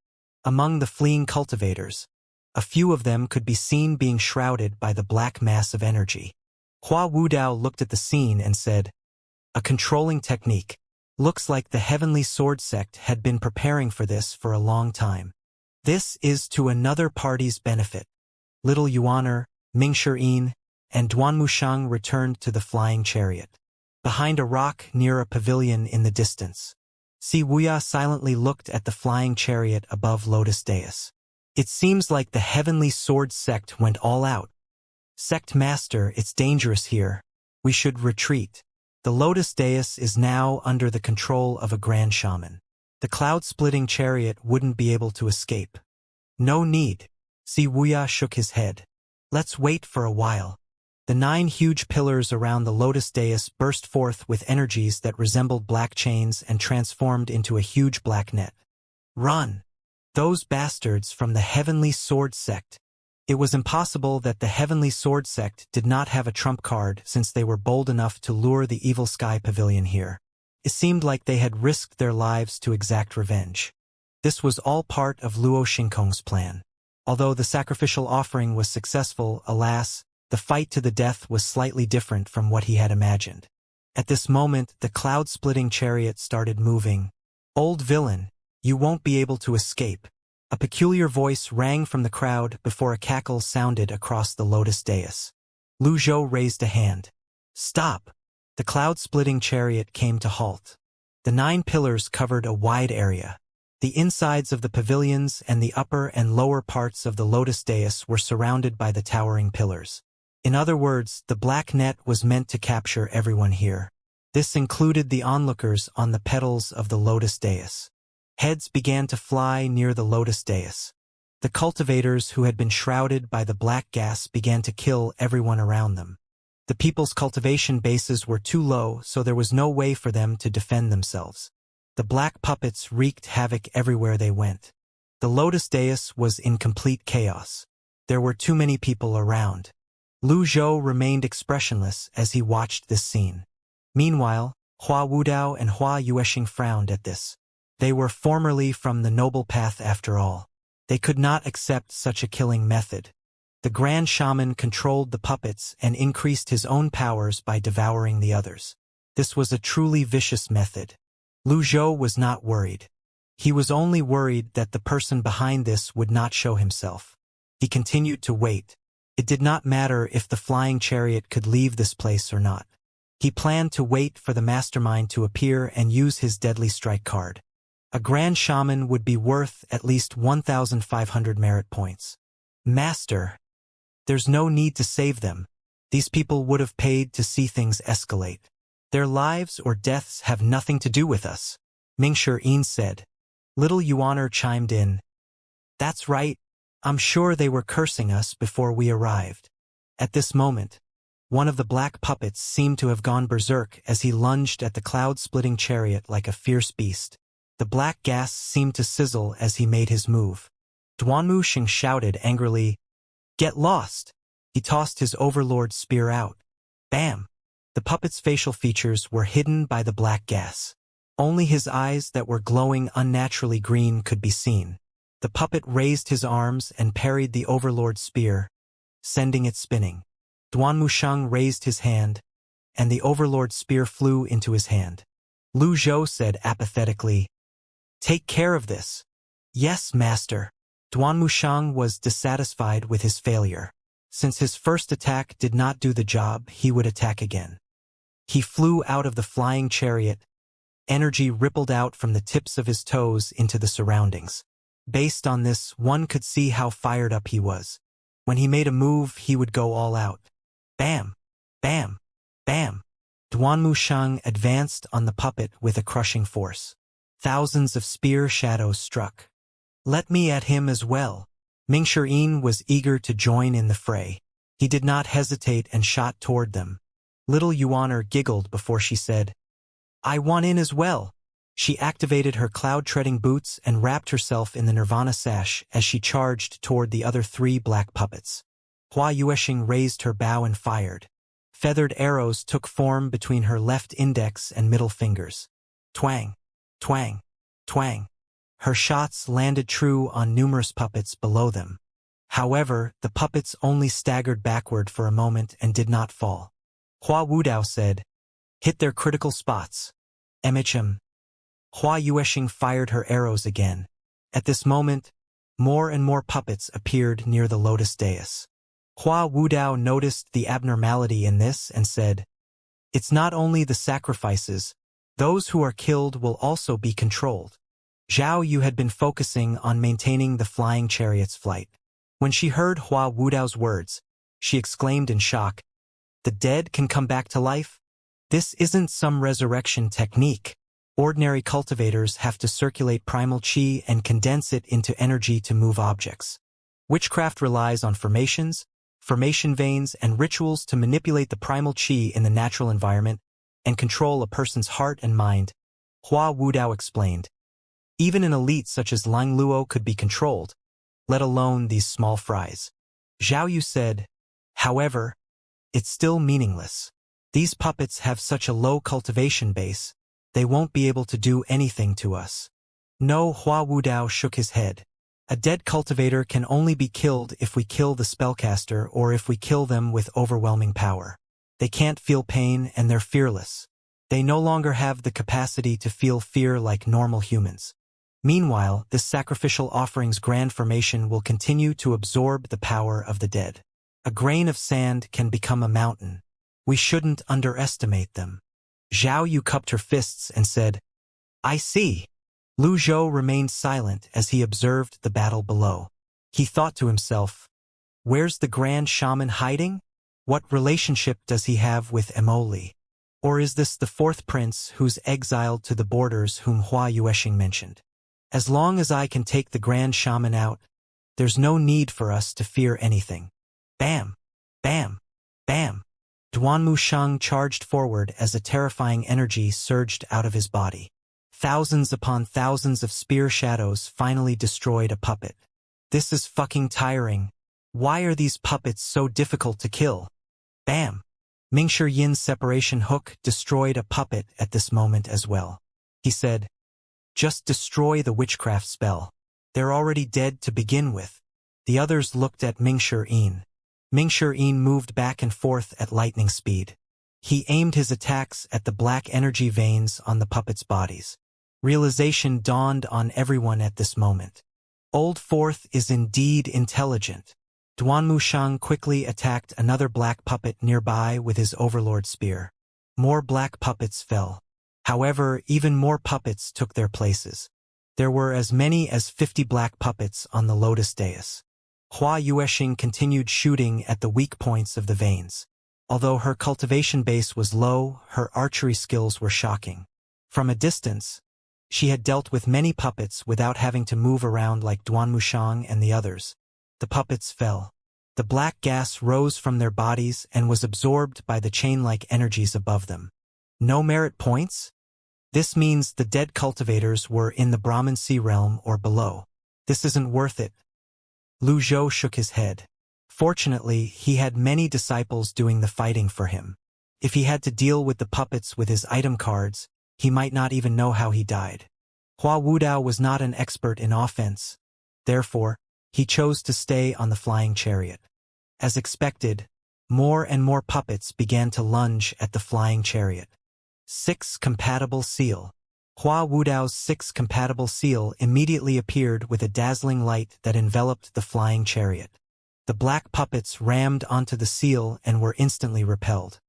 Among the fleeing cultivators, a few of them could be seen being shrouded by the black mass of energy. Hua Wudao looked at the scene and said, "A controlling technique. Looks like the Heavenly Sword sect had been preparing for this for a long time. This is to another party's benefit." Little Yuaner, Mingshi and Duanmusheng returned to the flying chariot. Behind a rock near a pavilion in the distance, Si Wuya silently looked at the flying chariot above Lotus Dais. It seems like the Heavenly Sword sect went all out. Sect Master, it's dangerous here. We should retreat. The Lotus Dais is now under the control of a grand shaman. The cloud-splitting chariot wouldn't be able to escape. No need. Si Wuya shook his head. Let's wait for a while. The 9 huge pillars around the Lotus Dais burst forth with energies that resembled black chains and transformed into a huge black net. Run! Those bastards from the Heavenly Sword sect. It was impossible that the Heavenly Sword sect did not have a trump card since they were bold enough to lure the Evil Sky Pavilion here. It seemed like they had risked their lives to exact revenge. This was all part of Luo Xingkong's plan. Although the sacrificial offering was successful, alas, the fight to the death was slightly different from what he had imagined. At this moment, the cloud-splitting chariot started moving. "Old villain, you won't be able to escape." A peculiar voice rang from the crowd before a cackle sounded across the Lotus Dais. Lu Zhou raised a hand. "Stop!" The cloud-splitting chariot came to halt. The 9 pillars covered a wide area. The insides of the pavilions and the upper and lower parts of the Lotus Dais were surrounded by the towering pillars. In other words, the black net was meant to capture everyone here. This included the onlookers on the petals of the lotus dais. Heads began to fly near the lotus dais. The cultivators who had been shrouded by the black gas began to kill everyone around them. The people's cultivation bases were too low, so there was no way for them to defend themselves. The black puppets wreaked havoc everywhere they went. The lotus dais was in complete chaos. There were too many people around. Lu Zhou remained expressionless as he watched this scene. Meanwhile, Hua Wudao and Hua Yueshing frowned at this. They were formerly from the noble path after all. They could not accept such a killing method. The Grand Shaman controlled the puppets and increased his own powers by devouring the others. This was a truly vicious method. Lu Zhou was not worried. He was only worried that the person behind this would not show himself. He continued to wait. It did not matter if the flying chariot could leave this place or not. He planned to wait for the mastermind to appear and use his deadly strike card. A Grand Shaman would be worth at least 1,500 merit points. Master. There's no need to save them. These people would have paid to see things escalate. Their lives or deaths have nothing to do with us, Mingshi said. Little Yuaner chimed in. That's right. I'm sure they were cursing us before we arrived. At this moment, one of the black puppets seemed to have gone berserk as he lunged at the cloud-splitting chariot like a fierce beast. The black gas seemed to sizzle as he made his move. Duanmu Xing shouted angrily, "Get lost!" He tossed his overlord spear out. Bam! The puppet's facial features were hidden by the black gas. Only his eyes that were glowing unnaturally green could be seen. The puppet raised his arms and parried the overlord's spear, sending it spinning. Duanmu Sheng raised his hand, and the overlord's spear flew into his hand. Lu Zhou said apathetically, "Take care of this." "Yes, master." Duanmu Sheng was dissatisfied with his failure. Since his first attack did not do the job, he would attack again. He flew out of the flying chariot. Energy rippled out from the tips of his toes into the surroundings. Based on this, one could see how fired up he was. When he made a move, he would go all out. Bam! Bam! Bam! Duanmu Sheng advanced on the puppet with a crushing force. Thousands of spear shadows struck. "Let me at him as well." Mingshi was eager to join in the fray. He did not hesitate and shot toward them. Little Yuaner giggled before she said, "I want in as well." She activated her cloud-treading boots and wrapped herself in the Nirvana sash as she charged toward the other three black puppets. Hua Yueshing raised her bow and fired. Feathered arrows took form between her left index and middle fingers. Twang! Twang! Twang! Her shots landed true on numerous puppets below them. However, the puppets only staggered backward for a moment and did not fall. Hua Wudao said, "Hit their critical spots." MHM. Hua Yueshing fired her arrows again. At this moment, more and more puppets appeared near the lotus dais. Hua Wudao noticed the abnormality in this and said, "It's not only the sacrifices. Those who are killed will also be controlled." Zhao Yu had been focusing on maintaining the flying chariot's flight. When she heard Hua Wudao's words, she exclaimed in shock, "The dead can come back to life? This isn't some resurrection technique. Ordinary cultivators have to circulate primal qi and condense it into energy to move objects. Witchcraft relies on formations, formation veins, and rituals to manipulate the primal qi in the natural environment and control a person's heart and mind," Hua Wudao explained. Even an elite such as Lang Luo could be controlled, let alone these small fries. Zhao Yu said, "However, it's still meaningless. These puppets have such a low cultivation base, they won't be able to do anything to us." No, Hua Wudao shook his head. A dead cultivator can only be killed if we kill the spellcaster or if we kill them with overwhelming power. They can't feel pain and they're fearless. They no longer have the capacity to feel fear like normal humans. Meanwhile, this sacrificial offering's grand formation will continue to absorb the power of the dead. A grain of sand can become a mountain. We shouldn't underestimate them. Zhao Yu cupped her fists and said, "I see." Lu Zhou remained silent as he observed the battle below. He thought to himself, "Where's the Grand Shaman hiding? What relationship does he have with Emoli? Or is this the fourth prince who's exiled to the borders whom Hua Yueshing mentioned? As long as I can take the Grand Shaman out, there's no need for us to fear anything. Bam! Bam! Bam! Duanmu Shang charged forward as a terrifying energy surged out of his body. Thousands upon thousands of spear shadows finally destroyed a puppet. This is fucking tiring. Why are these puppets so difficult to kill? Bam! Mingshi Yin's separation hook destroyed a puppet at this moment as well. He said, "Just destroy the witchcraft spell. They're already dead to begin with." The others looked at Mingshi Yin. Mingshi Yin moved back and forth at lightning speed. He aimed his attacks at the black energy veins on the puppets' bodies. Realization dawned on everyone at this moment. Old Fourth is indeed intelligent. Duanmu Shang quickly attacked another black puppet nearby with his overlord spear. More black puppets fell. However, even more puppets took their places. There were as many as 50 black puppets on the lotus dais. Hua Yueshing continued shooting at the weak points of the veins. Although her cultivation base was low, her archery skills were shocking. From a distance, she had dealt with many puppets without having to move around like Duanmu Shang and the others. The puppets fell. The black gas rose from their bodies and was absorbed by the chain-like energies above them. No merit points? This means the dead cultivators were in the Brahman Sea realm or below. This isn't worth it. Lu Zhou shook his head. Fortunately, he had many disciples doing the fighting for him. If he had to deal with the puppets with his item cards, he might not even know how he died. Hua Wudao was not an expert in offense. Therefore, he chose to stay on the flying chariot. As expected, more and more puppets began to lunge at the flying chariot. 6 compatible seal. Hua Wudao's 6 compatible seal immediately appeared with a dazzling light that enveloped the flying chariot. The black puppets rammed onto the seal and were instantly repelled.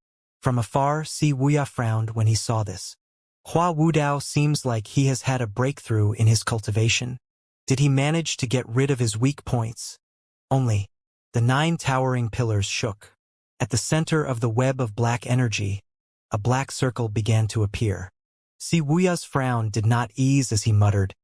From afar, Si Wuya frowned when he saw this. Hua Wudao seems like he has had a breakthrough in his cultivation. Did he manage to get rid of his weak points? Only, the 9 towering pillars shook. At the center of the web of black energy, a black circle began to appear. Si Wuya's frown did not ease as he muttered,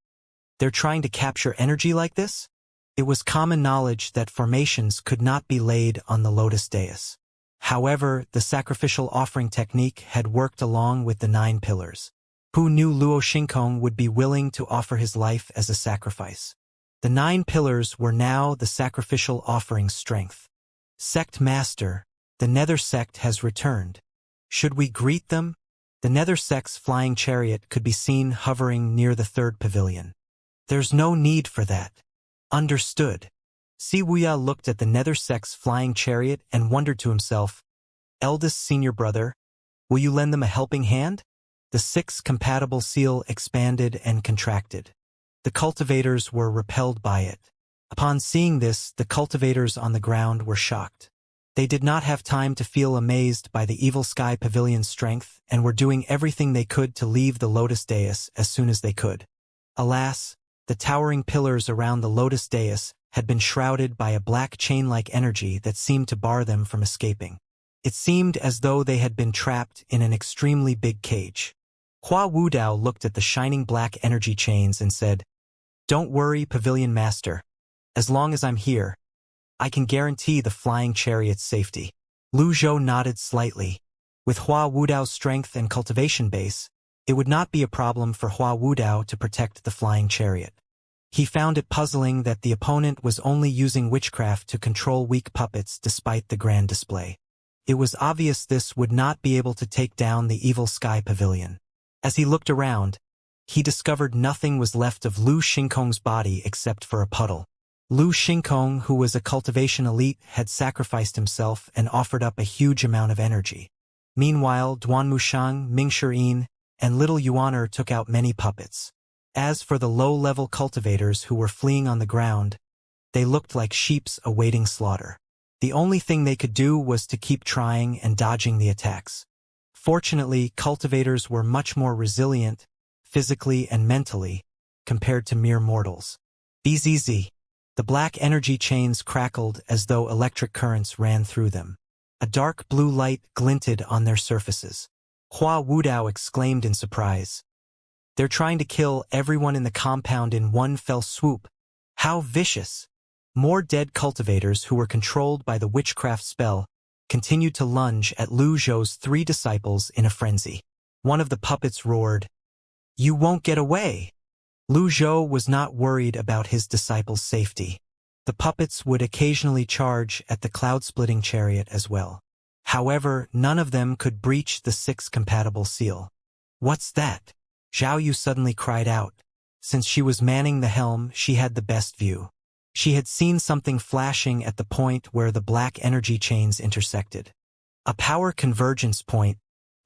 "They're trying to capture energy like this?" It was common knowledge that formations could not be laid on the lotus dais. However, the sacrificial offering technique had worked along with the 9 pillars. Who knew Luo Xingkong would be willing to offer his life as a sacrifice? The 9 pillars were now the sacrificial offering strength. Sect Master, the Nether Sect has returned. Should we greet them? The Nether Sect's flying chariot could be seen hovering near the 3rd pavilion. There's no need for that. Understood. Si Wuya looked at the Nether Sect's flying chariot and wondered to himself, "Eldest senior brother, will you lend them a helping hand?" The 6 compatible seal expanded and contracted. The cultivators were repelled by it. Upon seeing this, the cultivators on the ground were shocked. They did not have time to feel amazed by the Evil Sky Pavilion's strength and were doing everything they could to leave the lotus dais as soon as they could. Alas, the towering pillars around the lotus dais had been shrouded by a black chain-like energy that seemed to bar them from escaping. It seemed as though they had been trapped in an extremely big cage. Hua Wudao looked at the shining black energy chains and said, "Don't worry, Pavilion Master. As long as I'm here, I can guarantee the flying chariot's safety." Lu Zhou nodded slightly. With Hua Wudao's strength and cultivation base, it would not be a problem for Hua Wudao to protect the flying chariot. He found it puzzling that the opponent was only using witchcraft to control weak puppets despite the grand display. It was obvious this would not be able to take down the Evil Sky Pavilion. As he looked around, he discovered nothing was left of Lu Xingkong's body except for a puddle. Lu Xingkong, who was a cultivation elite, had sacrificed himself and offered up a huge amount of energy. Meanwhile, Duanmu Shang, Mingshi Yin, and Little Yuaner took out many puppets. As for the low-level cultivators who were fleeing on the ground, they looked like sheeps awaiting slaughter. The only thing they could do was to keep trying and dodging the attacks. Fortunately, cultivators were much more resilient, physically and mentally, compared to mere mortals. BZZ. The black energy chains crackled as though electric currents ran through them. A dark blue light glinted on their surfaces. Hua Wudao exclaimed in surprise. They're trying to kill everyone in the compound in one fell swoop. How vicious! More dead cultivators who were controlled by the witchcraft spell continued to lunge at Lu Zhou's 3 disciples in a frenzy. One of the puppets roared, "You won't get away!" Lu Zhou was not worried about his disciples' safety. The puppets would occasionally charge at the cloud-splitting chariot as well. However, none of them could breach the 6 compatible seal. "What's that?" Zhao Yu suddenly cried out. Since she was manning the helm, she had the best view. She had seen something flashing at the point where the black energy chains intersected. A power convergence point.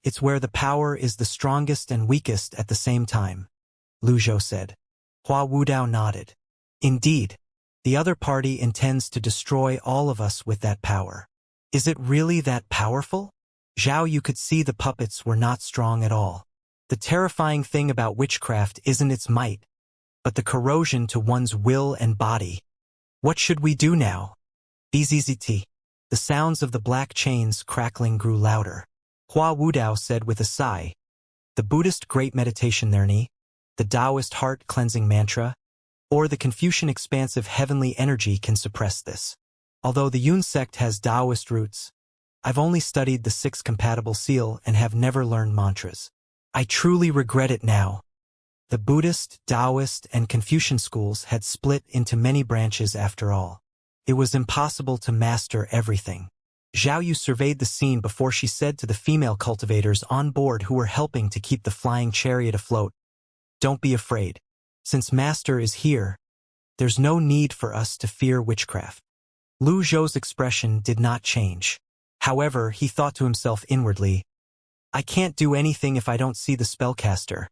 It's where the power is the strongest and weakest at the same time, Lu Zhou said. Hua Wudao nodded. Indeed, the other party intends to destroy all of us with that power. Is it really that powerful? Zhao Yu could see the puppets were not strong at all. The terrifying thing about witchcraft isn't its might, but the corrosion to one's will and body. What should we do now? Bzzzt. The sounds of the black chains crackling grew louder. Hua Wudao said with a sigh, the Buddhist Great Meditation Nirni, the Taoist heart-cleansing mantra, or the Confucian expansive heavenly energy can suppress this. Although the Yun sect has Taoist roots, I've only studied the 6 compatible seal and have never learned mantras. I truly regret it now. The Buddhist, Taoist, and Confucian schools had split into many branches after all. It was impossible to master everything. Zhao Yu surveyed the scene before she said to the female cultivators on board who were helping to keep the flying chariot afloat, "Don't be afraid. Since Master is here, there's no need for us to fear witchcraft." Lu Zhou's expression did not change. However, he thought to himself inwardly, I can't do anything if I don't see the spellcaster.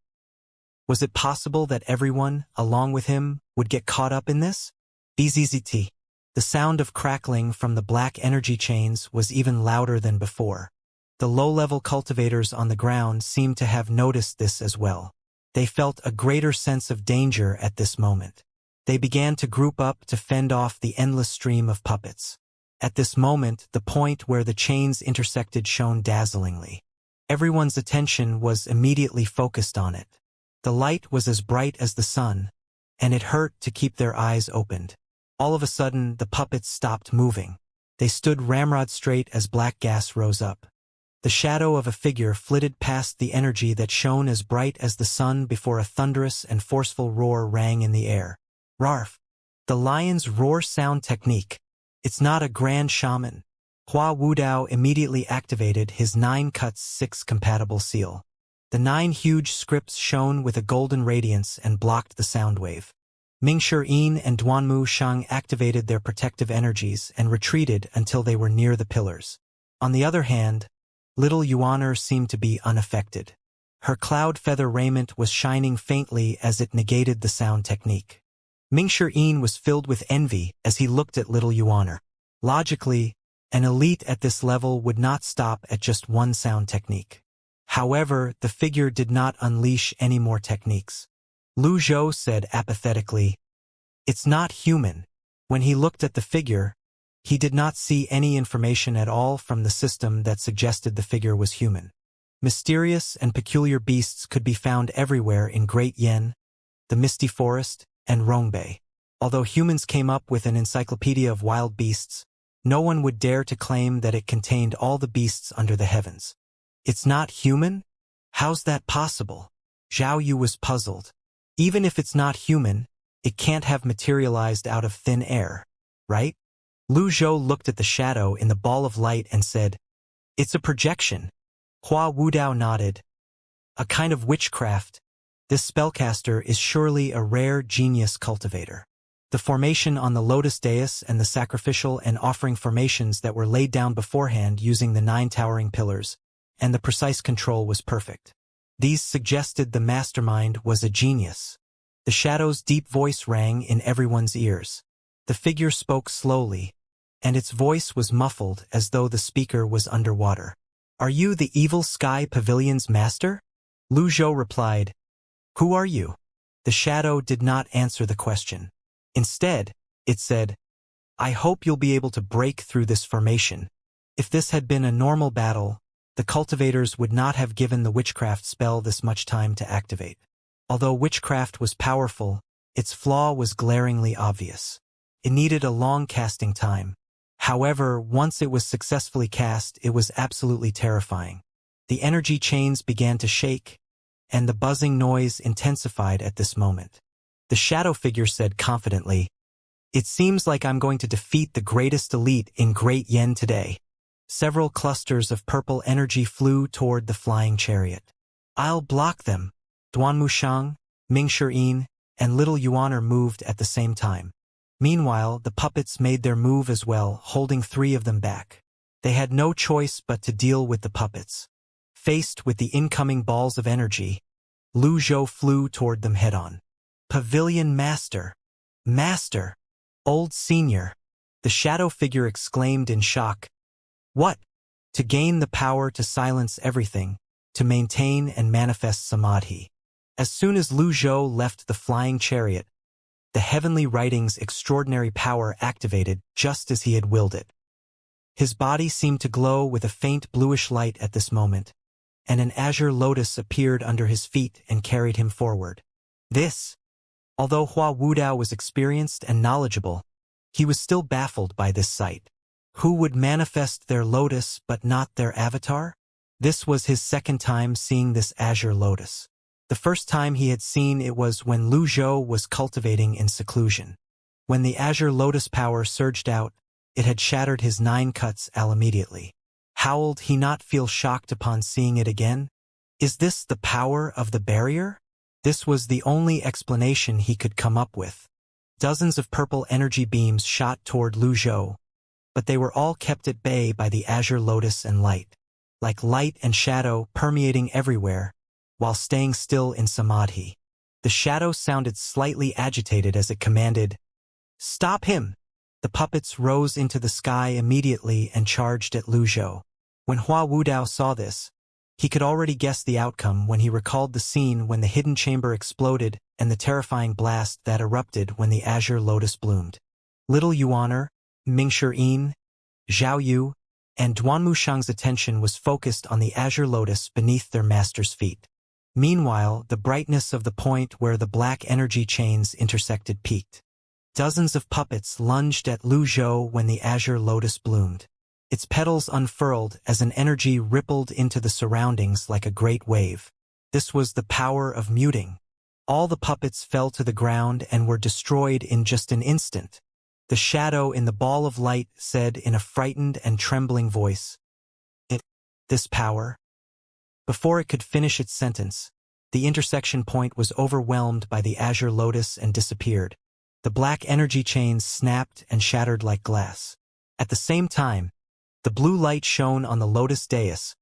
Was it possible that everyone, along with him, would get caught up in this? Bzzzt. The sound of crackling from the black energy chains was even louder than before. The low-level cultivators on the ground seemed to have noticed this as well. They felt a greater sense of danger at this moment. They began to group up to fend off the endless stream of puppets. At this moment, the point where the chains intersected shone dazzlingly. Everyone's attention was immediately focused on it. The light was as bright as the sun, and it hurt to keep their eyes opened. All of a sudden, the puppets stopped moving. They stood ramrod straight as black gas rose up. The shadow of a figure flitted past the energy that shone as bright as the sun before a thunderous and forceful roar rang in the air. Rarf. The lion's roar sound technique. It's not a grand shaman. Hua Wudao immediately activated his 9 cuts 6 compatible seal. The 9 huge scripts shone with a golden radiance and blocked the sound wave. Mingshi Yin and Duanmu Shang activated their protective energies and retreated until they were near the pillars. On the other hand, little Yuaner seemed to be unaffected. Her cloud feather raiment was shining faintly as it negated the sound technique. Mingshi Yin was filled with envy as he looked at little Yuaner. Logically, an elite at this level would not stop at just one sound technique. However, the figure did not unleash any more techniques. Lu Zhou said apathetically, "It's not human." When he looked at the figure, he did not see any information at all from the system that suggested the figure was human. Mysterious and peculiar beasts could be found everywhere in Great Yen, the Misty Forest, and Rongbei. Although humans came up with an encyclopedia of wild beasts, no one would dare to claim that it contained all the beasts under the heavens. It's not human? How's that possible? Zhao Yu was puzzled. Even if it's not human, it can't have materialized out of thin air, right? Lu Zhou looked at the shadow in the ball of light and said, "It's a projection." Hua Wudao nodded. "A kind of witchcraft. This spellcaster is surely a rare genius cultivator." The formation on the lotus dais and the sacrificial and offering formations that were laid down beforehand using the 9 towering pillars, and the precise control was perfect. These suggested the mastermind was a genius. The shadow's deep voice rang in everyone's ears. The figure spoke slowly, and its voice was muffled as though the speaker was underwater. "Are you the evil sky pavilion's master?" Lu Zhou replied, "Who are you?" The shadow did not answer the question. Instead, it said, "I hope you'll be able to break through this formation. If this had been a normal battle, the cultivators would not have given the witchcraft spell this much time to activate. Although witchcraft was powerful, its flaw was glaringly obvious. It needed a long casting time. However, once it was successfully cast, it was absolutely terrifying. The energy chains began to shake, and the buzzing noise intensified at this moment. The shadow figure said confidently, "It seems like I'm going to defeat the greatest elite in Great Yen today." Several clusters of purple energy flew toward the flying chariot. "I'll block them." Duan Mushang, Ming Shiyin, and Little Yuaner moved at the same time. Meanwhile, the puppets made their move as well, holding 3 of them back. They had no choice but to deal with the puppets. Faced with the incoming balls of energy, Lu Zhou flew toward them head-on. "Pavilion Master! Master! Old Senior!" the shadow figure exclaimed in shock. "What?" "To gain the power to silence everything, to maintain and manifest samadhi." As soon as Lu Zhou left the flying chariot, the heavenly writing's extraordinary power activated just as he had willed it. His body seemed to glow with a faint bluish light at this moment, and an azure lotus appeared under his feet and carried him forward. Although Hua Wudao was experienced and knowledgeable, he was still baffled by this sight. Who would manifest their lotus but not their avatar? This was his second time seeing this azure lotus. The first time he had seen it was when Lu Zhou was cultivating in seclusion. When the azure lotus power surged out, it had shattered his 9 cuts immediately. Howled he not feel shocked upon seeing it again? Is this the power of the barrier? This was the only explanation he could come up with. Dozens of purple energy beams shot toward Lu Zhou, but they were all kept at bay by the azure lotus and light. Like light and shadow permeating everywhere, while staying still in samadhi. The shadow sounded slightly agitated as it commanded, "Stop him!" The puppets rose into the sky immediately and charged at Lu Zhou. When Hua Wudao saw this, he could already guess the outcome when he recalled the scene when the hidden chamber exploded and the terrifying blast that erupted when the azure lotus bloomed. Little Yuaner, Ming Shiyin, Zhao Yu, and Duan Mushang's attention was focused on the azure lotus beneath their master's feet. Meanwhile, the brightness of the point where the black energy chains intersected peaked. Dozens of puppets lunged at Lu Zhou when the azure lotus bloomed. Its petals unfurled as an energy rippled into the surroundings like a great wave. This was the power of muting. All the puppets fell to the ground and were destroyed in just an instant. The shadow in the ball of light said in a frightened and trembling voice, "This power?" Before it could finish its sentence, the intersection point was overwhelmed by the azure lotus and disappeared. The black energy chains snapped and shattered like glass. At the same time, the blue light shone on the lotus dais,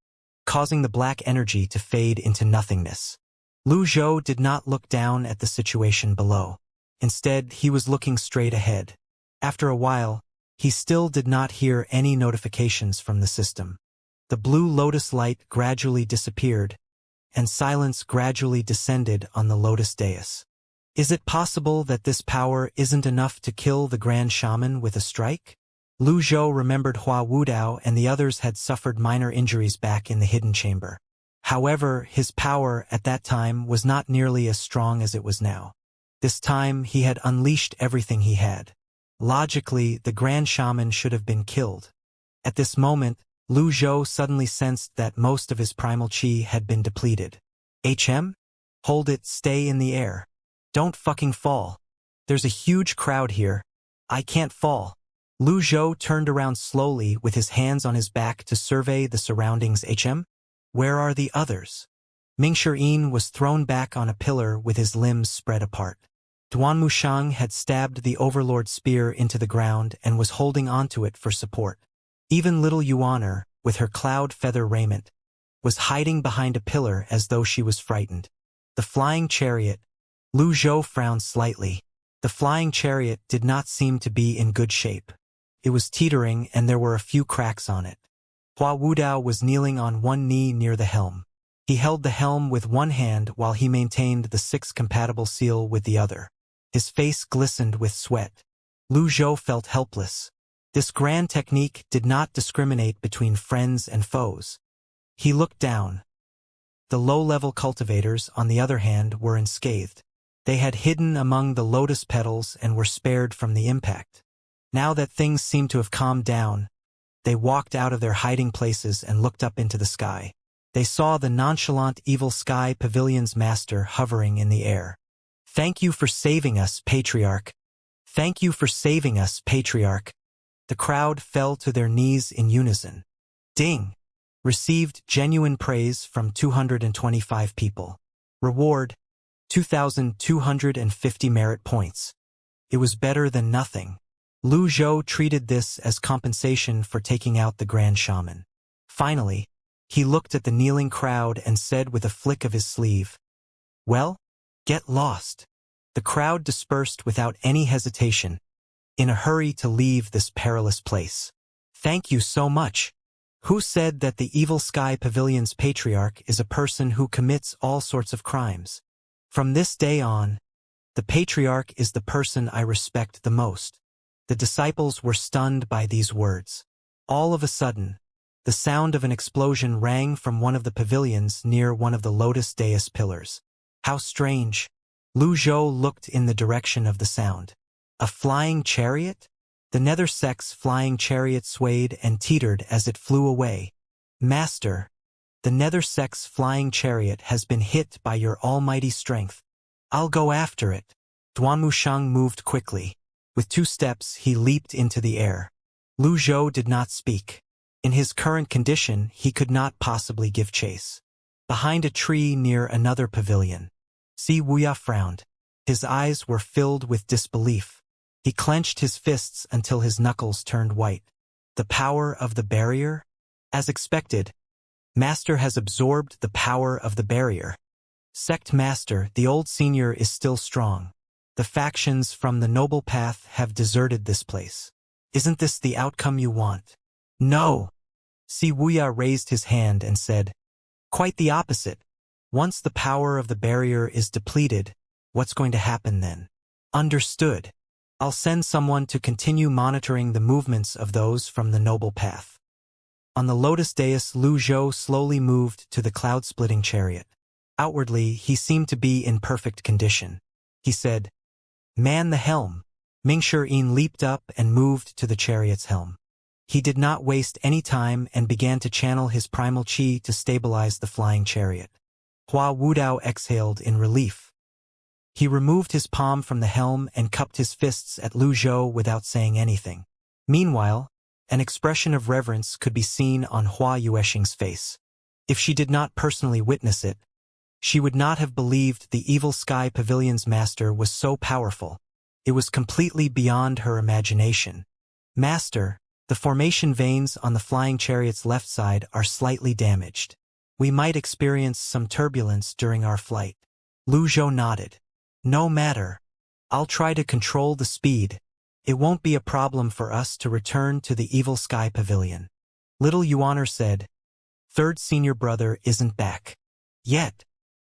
causing the black energy to fade into nothingness. Lu Zhou did not look down at the situation below. Instead, he was looking straight ahead. After a while, he still did not hear any notifications from the system. The blue lotus light gradually disappeared, and silence gradually descended on the lotus dais. Is it possible that this power isn't enough to kill the Grand Shaman with a strike? Lu Zhou remembered Hua Wudao and the others had suffered minor injuries back in the hidden chamber. However, his power at that time was not nearly as strong as it was now. This time, he had unleashed everything he had. Logically, the Grand Shaman should have been killed. At this moment, Lu Zhou suddenly sensed that most of his primal chi had been depleted. Hold it, stay in the air. Don't fucking fall. There's a huge crowd here. I can't fall. Lu Zhou turned around slowly with his hands on his back to survey the surroundings. Where are the others? Ming Shiyin was thrown back on a pillar with his limbs spread apart. Duan Mushang had stabbed the Overlord's spear into the ground and was holding onto it for support. Even little Yuaner, with her cloud feather raiment, was hiding behind a pillar as though she was frightened. The flying chariot. Lu Zhou frowned slightly. The flying chariot did not seem to be in good shape. It was teetering and there were a few cracks on it. Hua Wudao was kneeling on one knee near the helm. He held the helm with one hand while he maintained the 6 compatible seal with the other. His face glistened with sweat. Lu Zhou felt helpless. This grand technique did not discriminate between friends and foes. He looked down. The low-level cultivators, on the other hand, were unscathed. They had hidden among the lotus petals and were spared from the impact. Now that things seemed to have calmed down, they walked out of their hiding places and looked up into the sky. They saw the nonchalant evil sky pavilion's master hovering in the air. "Thank you for saving us, Patriarch. Thank you for saving us, Patriarch." The crowd fell to their knees in unison. Ding! Received genuine praise from 225 people. Reward: 2,250 merit points. It was better than nothing. Lu Zhou treated this as compensation for taking out the Grand Shaman. Finally, he looked at the kneeling crowd and said with a flick of his sleeve, "Well, get lost." The crowd dispersed without any hesitation, in a hurry to leave this perilous place. "Thank you so much. Who said that the Evil Sky Pavilion's Patriarch is a person who commits all sorts of crimes? From this day on, the Patriarch is the person I respect the most." The disciples were stunned by these words. All of a sudden, the sound of an explosion rang from one of the pavilions near one of the lotus dais pillars. How strange! Lu Zhou looked in the direction of the sound. A flying chariot? The nether sex flying chariot swayed and teetered as it flew away. "Master, the nether sex flying chariot has been hit by your almighty strength. I'll go after it." Duanmusheng moved quickly. With 2 steps, he leaped into the air. Lu Zhou did not speak. In his current condition, he could not possibly give chase. Behind a tree near another pavilion, Wuxia frowned. His eyes were filled with disbelief. He clenched his fists until his knuckles turned white. The power of the barrier? As expected, Master has absorbed the power of the barrier. Sect Master, the old senior, is still strong. The factions from the noble path have deserted this place. Isn't this the outcome you want? No. Wuxia raised his hand and said, "Quite the opposite. Once the power of the barrier is depleted, what's going to happen then?" "Understood. I'll send someone to continue monitoring the movements of those from the noble path." On the lotus dais, Lu Zhou slowly moved to the cloud-splitting chariot. Outwardly, he seemed to be in perfect condition. He said, "Man the helm." Mingshi leaped up and moved to the chariot's helm. He did not waste any time and began to channel his primal qi to stabilize the flying chariot. Hua Wudao exhaled in relief. He removed his palm from the helm and cupped his fists at Lu Zhou without saying anything. Meanwhile, an expression of reverence could be seen on Hua Yuesheng's face. If she did not personally witness it, she would not have believed the Evil Sky Pavilion's master was so powerful. It was completely beyond her imagination. "Master, the formation veins on the flying chariot's left side are slightly damaged. We might experience some turbulence during our flight." Lu Zhou nodded. "No matter. I'll try to control the speed. It won't be a problem for us to return to the Evil Sky Pavilion." Little Yuaner said, "Third senior brother isn't back yet.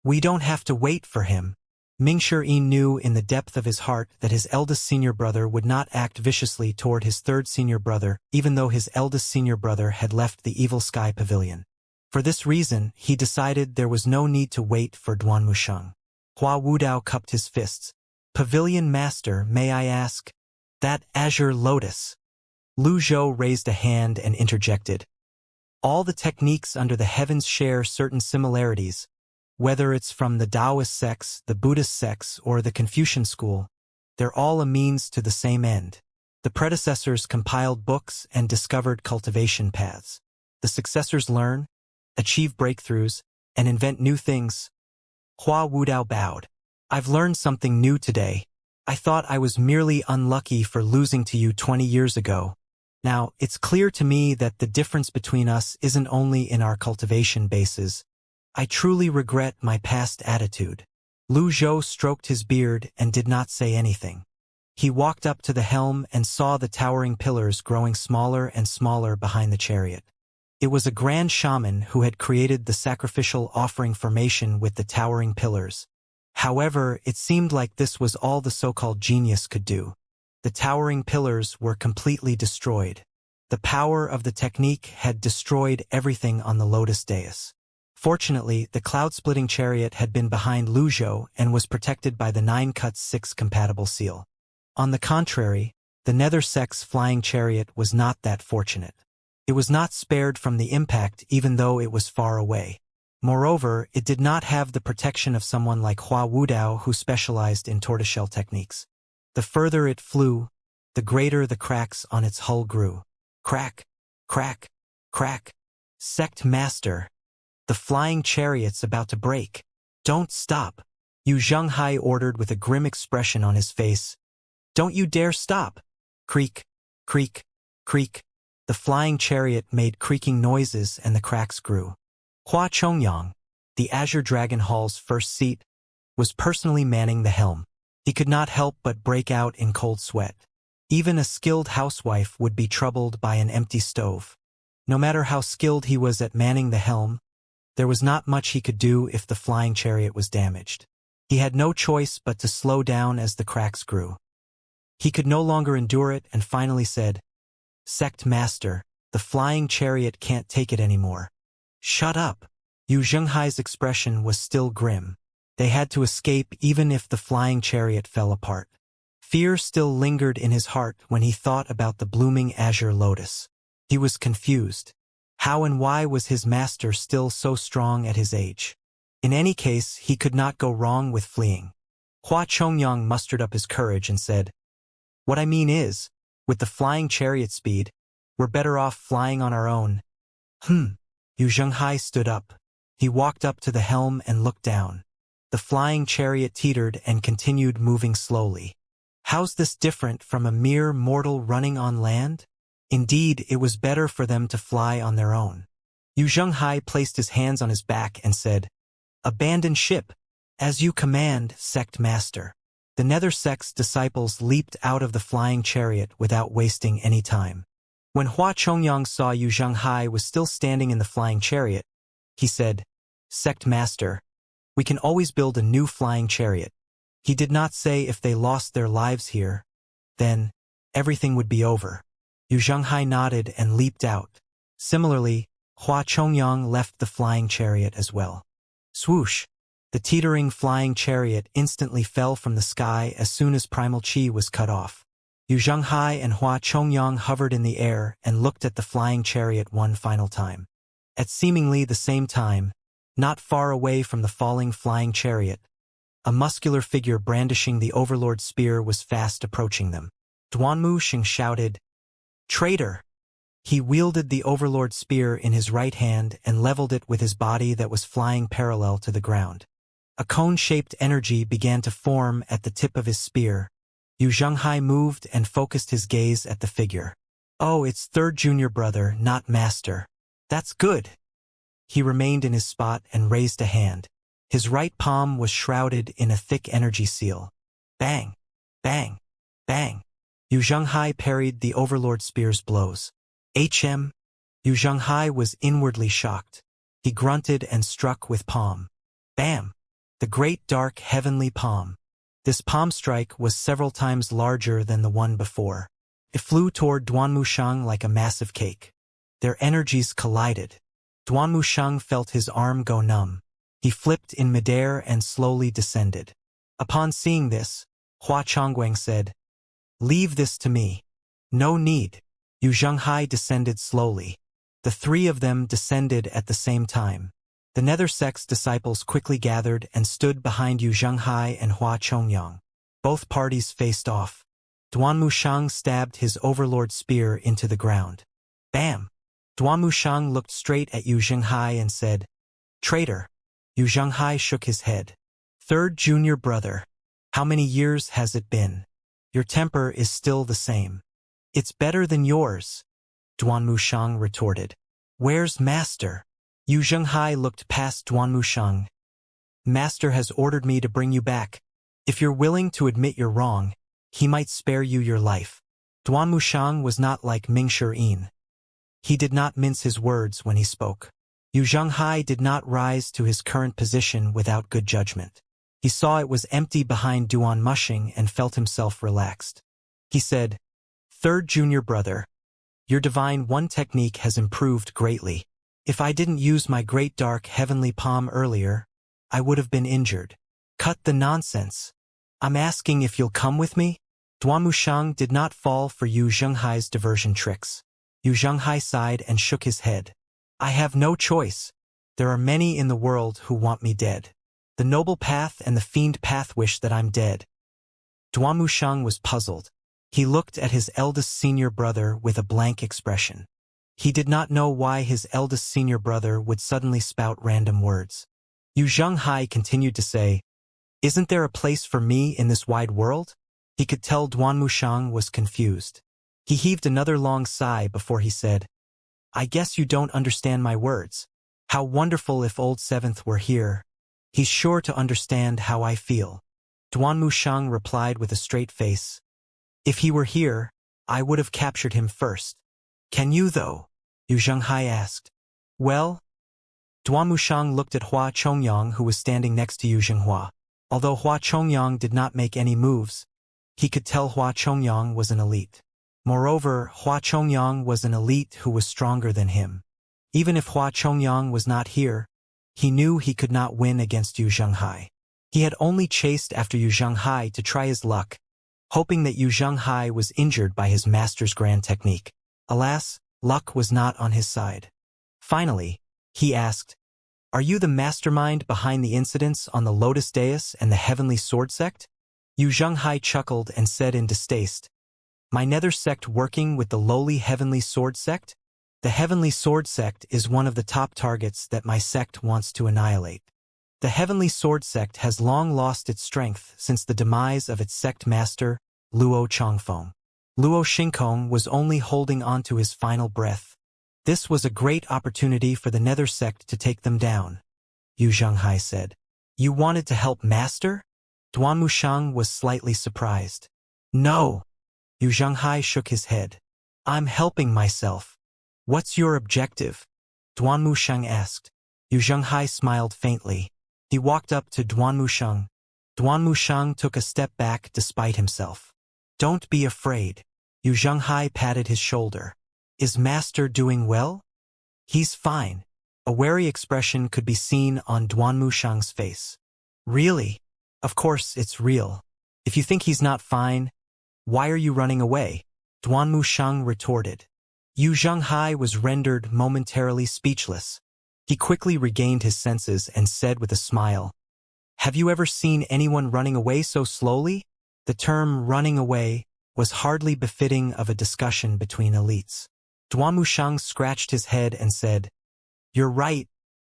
We don't have to wait for him." Mingshi knew in the depth of his heart that his eldest senior brother would not act viciously toward his third senior brother, even though his eldest senior brother had left the Evil Sky Pavilion. For this reason, he decided there was no need to wait for Duanmusheng. Hua Wudao cupped his fists. "Pavilion Master, may I ask? That azure lotus." Lu Zhou raised a hand and interjected. "All the techniques under the heavens share certain similarities. Whether it's from the Taoist sects, the Buddhist sects, or the Confucian school, they're all a means to the same end. The predecessors compiled books and discovered cultivation paths. The successors learn, achieve breakthroughs, and invent new things." Hua Wudao bowed. "I've learned something new today. I thought I was merely unlucky for losing to you 20 years ago. Now, it's clear to me that the difference between us isn't only in our cultivation bases. I truly regret my past attitude." Lu Zhou stroked his beard and did not say anything. He walked up to the helm and saw the towering pillars growing smaller and smaller behind the chariot. It was a grand shaman who had created the sacrificial offering formation with the towering pillars. However, it seemed like this was all the so-called genius could do. The towering pillars were completely destroyed. The power of the technique had destroyed everything on the lotus dais. Fortunately, the cloud-splitting chariot had been behind Luzhou and was protected by the 9-6 compatible seal. On the contrary, the Nether Sect's flying chariot was not that fortunate. It was not spared from the impact even though it was far away. Moreover, it did not have the protection of someone like Hua Wudao who specialized in tortoiseshell techniques. The further it flew, the greater the cracks on its hull grew. Crack, crack, crack. Sect Master. The flying chariot's about to break. Don't stop. Yu Zhenghai ordered with a grim expression on his face. Don't you dare stop. Creak, creak, creak. The flying chariot made creaking noises and the cracks grew. Hua Chongyang, the Azure Dragon Hall's first seat, was personally manning the helm. He could not help but break out in cold sweat. Even a skilled housewife would be troubled by an empty stove. No matter how skilled he was at manning the helm, there was not much he could do if the flying chariot was damaged. He had no choice but to slow down as the cracks grew. He could no longer endure it and finally said, Sect Master, the flying chariot can't take it anymore. Shut up. Yu Zhenghai's expression was still grim. They had to escape even if the flying chariot fell apart. Fear still lingered in his heart when he thought about the blooming azure lotus. He was confused. How and why was his master still so strong at his age? In any case, he could not go wrong with fleeing. Hua Chongyang mustered up his courage and said, What I mean is, with the flying chariot speed, we're better off flying on our own. Yu Zhenghai stood up. He walked up to the helm and looked down. The flying chariot teetered and continued moving slowly. How's this different from a mere mortal running on land? Indeed, it was better for them to fly on their own. Yu Zhenghai placed his hands on his back and said, Abandon ship, as you command, Sect Master. The Nether Sect's disciples leaped out of the flying chariot without wasting any time. When Hua Chongyang saw Yu Zhenghai was still standing in the flying chariot, he said, Sect Master, we can always build a new flying chariot. He did not say if they lost their lives here, then everything would be over. Yu Zhenghai nodded and leaped out. Similarly, Hua Chongyang left the flying chariot as well. Swoosh! The teetering flying chariot instantly fell from the sky as soon as primal chi was cut off. Yu Zhenghai and Hua Chongyang hovered in the air and looked at the flying chariot one final time. At seemingly the same time, not far away from the falling flying chariot, a muscular figure brandishing the Overlord spear was fast approaching them. Duanmu Xing shouted, Traitor! He wielded the Overlord spear in his right hand and leveled it with his body that was flying parallel to the ground. A cone-shaped energy began to form at the tip of his spear. Yu Zhenghai moved and focused his gaze at the figure. Oh, it's third junior brother, not master. That's good. He remained in his spot and raised a hand. His right palm was shrouded in a thick energy seal. Bang! Bang! Bang! Yu Zhenghai parried the Overlord spear's blows. Yu Zhenghai was inwardly shocked. He grunted and struck with palm. Bam! The great dark heavenly palm. This palm strike was several times larger than the one before. It flew toward Duanmu Shang like a massive cake. Their energies collided. Duanmu Shang felt his arm go numb. He flipped in midair and slowly descended. Upon seeing this, Hua Chongyang said, Leave this to me. No need. Yu Zhenghai descended slowly. The three of them descended at the same time. The Nether Sect's disciples quickly gathered and stood behind Yu Zhenghai and Hua Chongyang. Both parties faced off. Duanmu Shang stabbed his Overlord spear into the ground. Bam! Duanmu Shang looked straight at Yu Zhenghai and said, Traitor! Yu Zhenghai shook his head. Third junior brother. How many years has it been? Your temper is still the same. It's better than yours, Duanmu Shang retorted. Where's Master? Yu Zhenghai looked past Duanmu Shang. Master has ordered me to bring you back. If you're willing to admit you're wrong, he might spare you your life. Duanmu Shang was not like Ming Shi'in. He did not mince his words when he spoke. Yu Zhenghai did not rise to his current position without good judgment. He saw it was empty behind Duan Mushing and felt himself relaxed. He said, "Third junior brother, your divine one technique has improved greatly. If I didn't use my great dark heavenly palm earlier, I would have been injured. Cut the nonsense. I'm asking if you'll come with me?" Duanmushang did not fall for Yu Zhenghai's diversion tricks. Yu Zhenghai sighed and shook his head. "I have no choice. There are many in the world who want me dead. The noble path and the fiend path wish that I'm dead." Duanmushang was puzzled. He looked at his eldest senior brother with a blank expression. He did not know why his eldest senior brother would suddenly spout random words. Yu Zhenghai continued to say, "Isn't there a place for me in this wide world?" He could tell Duanmushang was confused. He heaved another long sigh before he said, "I guess you don't understand my words. How wonderful if old Seventh were here. He's sure to understand how I feel." Duanmushang replied with a straight face, "If he were here, I would have captured him first." "Can you though?" Yu Zhenghai asked. "Well?" Duanmushang looked at Hua Chongyang, who was standing next to Yu Zhenghua. Although Hua Chongyang did not make any moves, he could tell Hua Chongyang was an elite. Moreover, Hua Chongyang was an elite who was stronger than him. Even if Hua Chongyang was not here, he knew he could not win against Yu Zhenghai. He had only chased after Yu Zhenghai to try his luck, hoping that Yu Zhenghai was injured by his master's grand technique. Alas, luck was not on his side. Finally, he asked, "Are you the mastermind behind the incidents on the Lotus Dais and the Heavenly Sword Sect?" Yu Zhenghai chuckled and said in distaste, "My nether sect working with the lowly Heavenly Sword Sect? The Heavenly Sword Sect is one of the top targets that my sect wants to annihilate. The Heavenly Sword Sect has long lost its strength since the demise of its sect master, Luo Chongfeng. Luo Xingkong was only holding on to his final breath. This was a great opportunity for the nether sect to take them down." Yu Zhenghai said. "You wanted to help Master?" Duanmushang was slightly surprised. "No." Yu Zhenghai shook his head. "I'm helping myself." "What's your objective?" Duanmushang asked. Yu Zhenghai smiled faintly. He walked up to Duanmushang. Duanmushang took a step back despite himself. "Don't be afraid." Yu Zhenghai patted his shoulder. "Is Master doing well?" "He's fine." A wary expression could be seen on Duanmushang's face. "Really?" "Of course it's real. If you think he's not fine, why are you running away?" Duanmushang retorted. Yu Zhenghai was rendered momentarily speechless. He quickly regained his senses and said with a smile, "Have you ever seen anyone running away so slowly?" The term running away was hardly befitting of a discussion between elites. Duanmushang scratched his head and said, "You're right.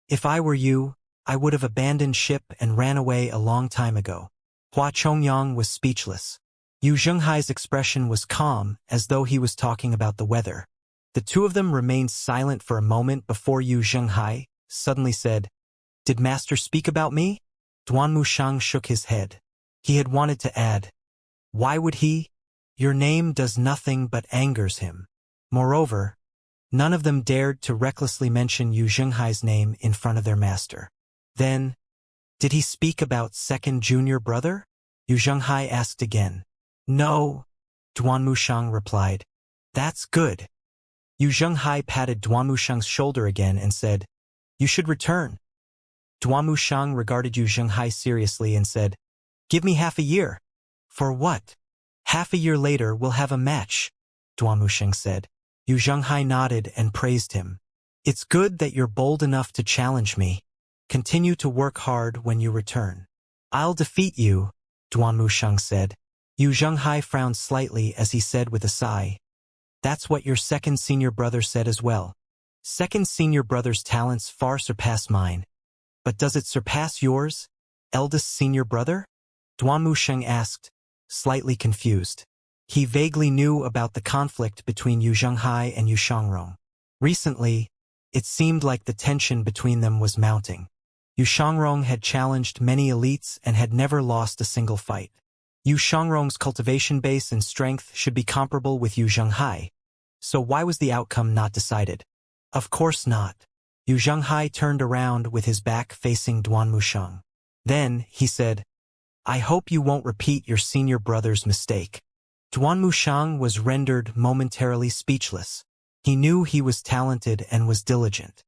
If I were you, I would have abandoned ship and ran away a long time ago." Hua Chongyang was speechless. Yu Zhenghai's expression was calm, as though he was talking about the weather. The two of them remained silent for a moment before Yu Zhenghai suddenly said, "Did Master speak about me?" Duanmushang shook his head. He had wanted to add, "Why would he? Your name does nothing but angers him." Moreover, none of them dared to recklessly mention Yu Zhenghai's name in front of their master. Then, "Did he speak about second junior brother?" Yu Zhenghai asked again. "No," Duanmushang replied. "That's good." Yu Zhenghai patted Duanmushang's shoulder again and said, "You should return." Duanmushang regarded Yu Zhenghai seriously and said, "Give me half a year." "For what?" "Half a year later we'll have a match," Duanmushang said. Yu Zhenghai nodded and praised him. "It's good that you're bold enough to challenge me. Continue to work hard when you return." "I'll defeat you," Duanmushang said. Yu Zhenghai frowned slightly as he said with a sigh, "That's what your second senior brother said as well. Second senior brother's talents far surpass mine. But does it surpass yours, eldest senior brother?" Duanmushang asked, slightly confused. He vaguely knew about the conflict between Yu Zhenghai and Yu Shangrong. Recently, it seemed like the tension between them was mounting. Yu Shangrong had challenged many elites and had never lost a single fight. Yu Shangrong's cultivation base and strength should be comparable with Yu Zhenghai. So why was the outcome not decided? Of course not. Yu Zhenghai turned around with his back facing Duanmushang. Then, he said, "I hope you won't repeat your senior brother's mistake." Duanmushang was rendered momentarily speechless. He knew he was talented and was diligent.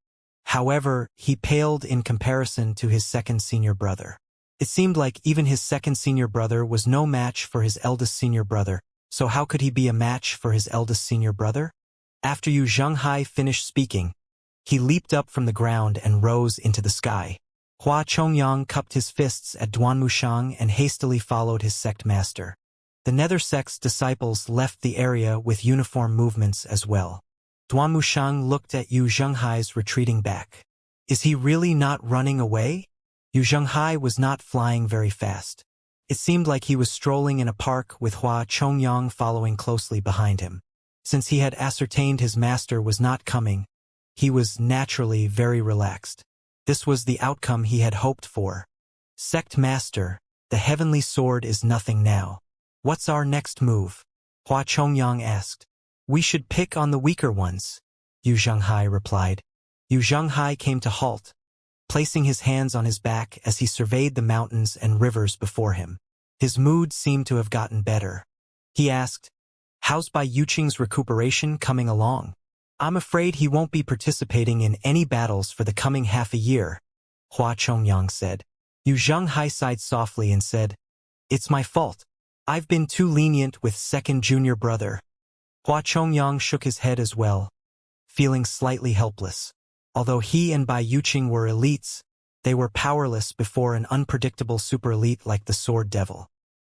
However, he paled in comparison to his second senior brother. It seemed like even his second senior brother was no match for his eldest senior brother, so how could he be a match for his eldest senior brother? After Yu Zhenghai finished speaking, he leaped up from the ground and rose into the sky. Hua Chongyang cupped his fists at Duanmushang and hastily followed his sect master. The nether sect's disciples left the area with uniform movements as well. Duanmushang looked at Yu Zhenghai's retreating back. Is he really not running away? Yu Zhenghai was not flying very fast. It seemed like he was strolling in a park with Hua Chongyang following closely behind him. Since he had ascertained his master was not coming, he was naturally very relaxed. This was the outcome he had hoped for. Sect Master, the heavenly sword is nothing now. What's our next move? Hua Chongyang asked. We should pick on the weaker ones, Yu Zhenghai replied. Yu Zhenghai came to halt, placing his hands on his back as he surveyed the mountains and rivers before him. His mood seemed to have gotten better. He asked, How's Bai Yuqing's recuperation coming along? I'm afraid he won't be participating in any battles for the coming half a year, Hua Chongyang said. Yu Zhenghai sighed softly and said, It's my fault. I've been too lenient with second junior brother. Hua Chongyang shook his head as well, feeling slightly helpless. Although he and Bai Yuqing were elites, they were powerless before an unpredictable super-elite like the Sword Devil.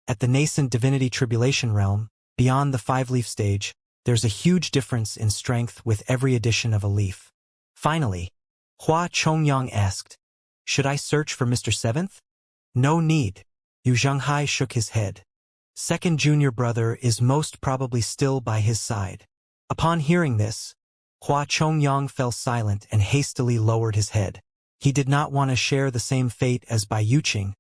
At the nascent divinity tribulation realm, beyond the five-leaf stage, there's a huge difference in strength with every addition of a leaf. Finally, Hua Chongyang asked, Should I search for Mr. Seventh? No need. Yu Zhenghai shook his head. Second junior brother is most probably still by his side. Upon hearing this, Hua Chongyang fell silent and hastily lowered his head. He did not want to share the same fate as Bai Yuqing.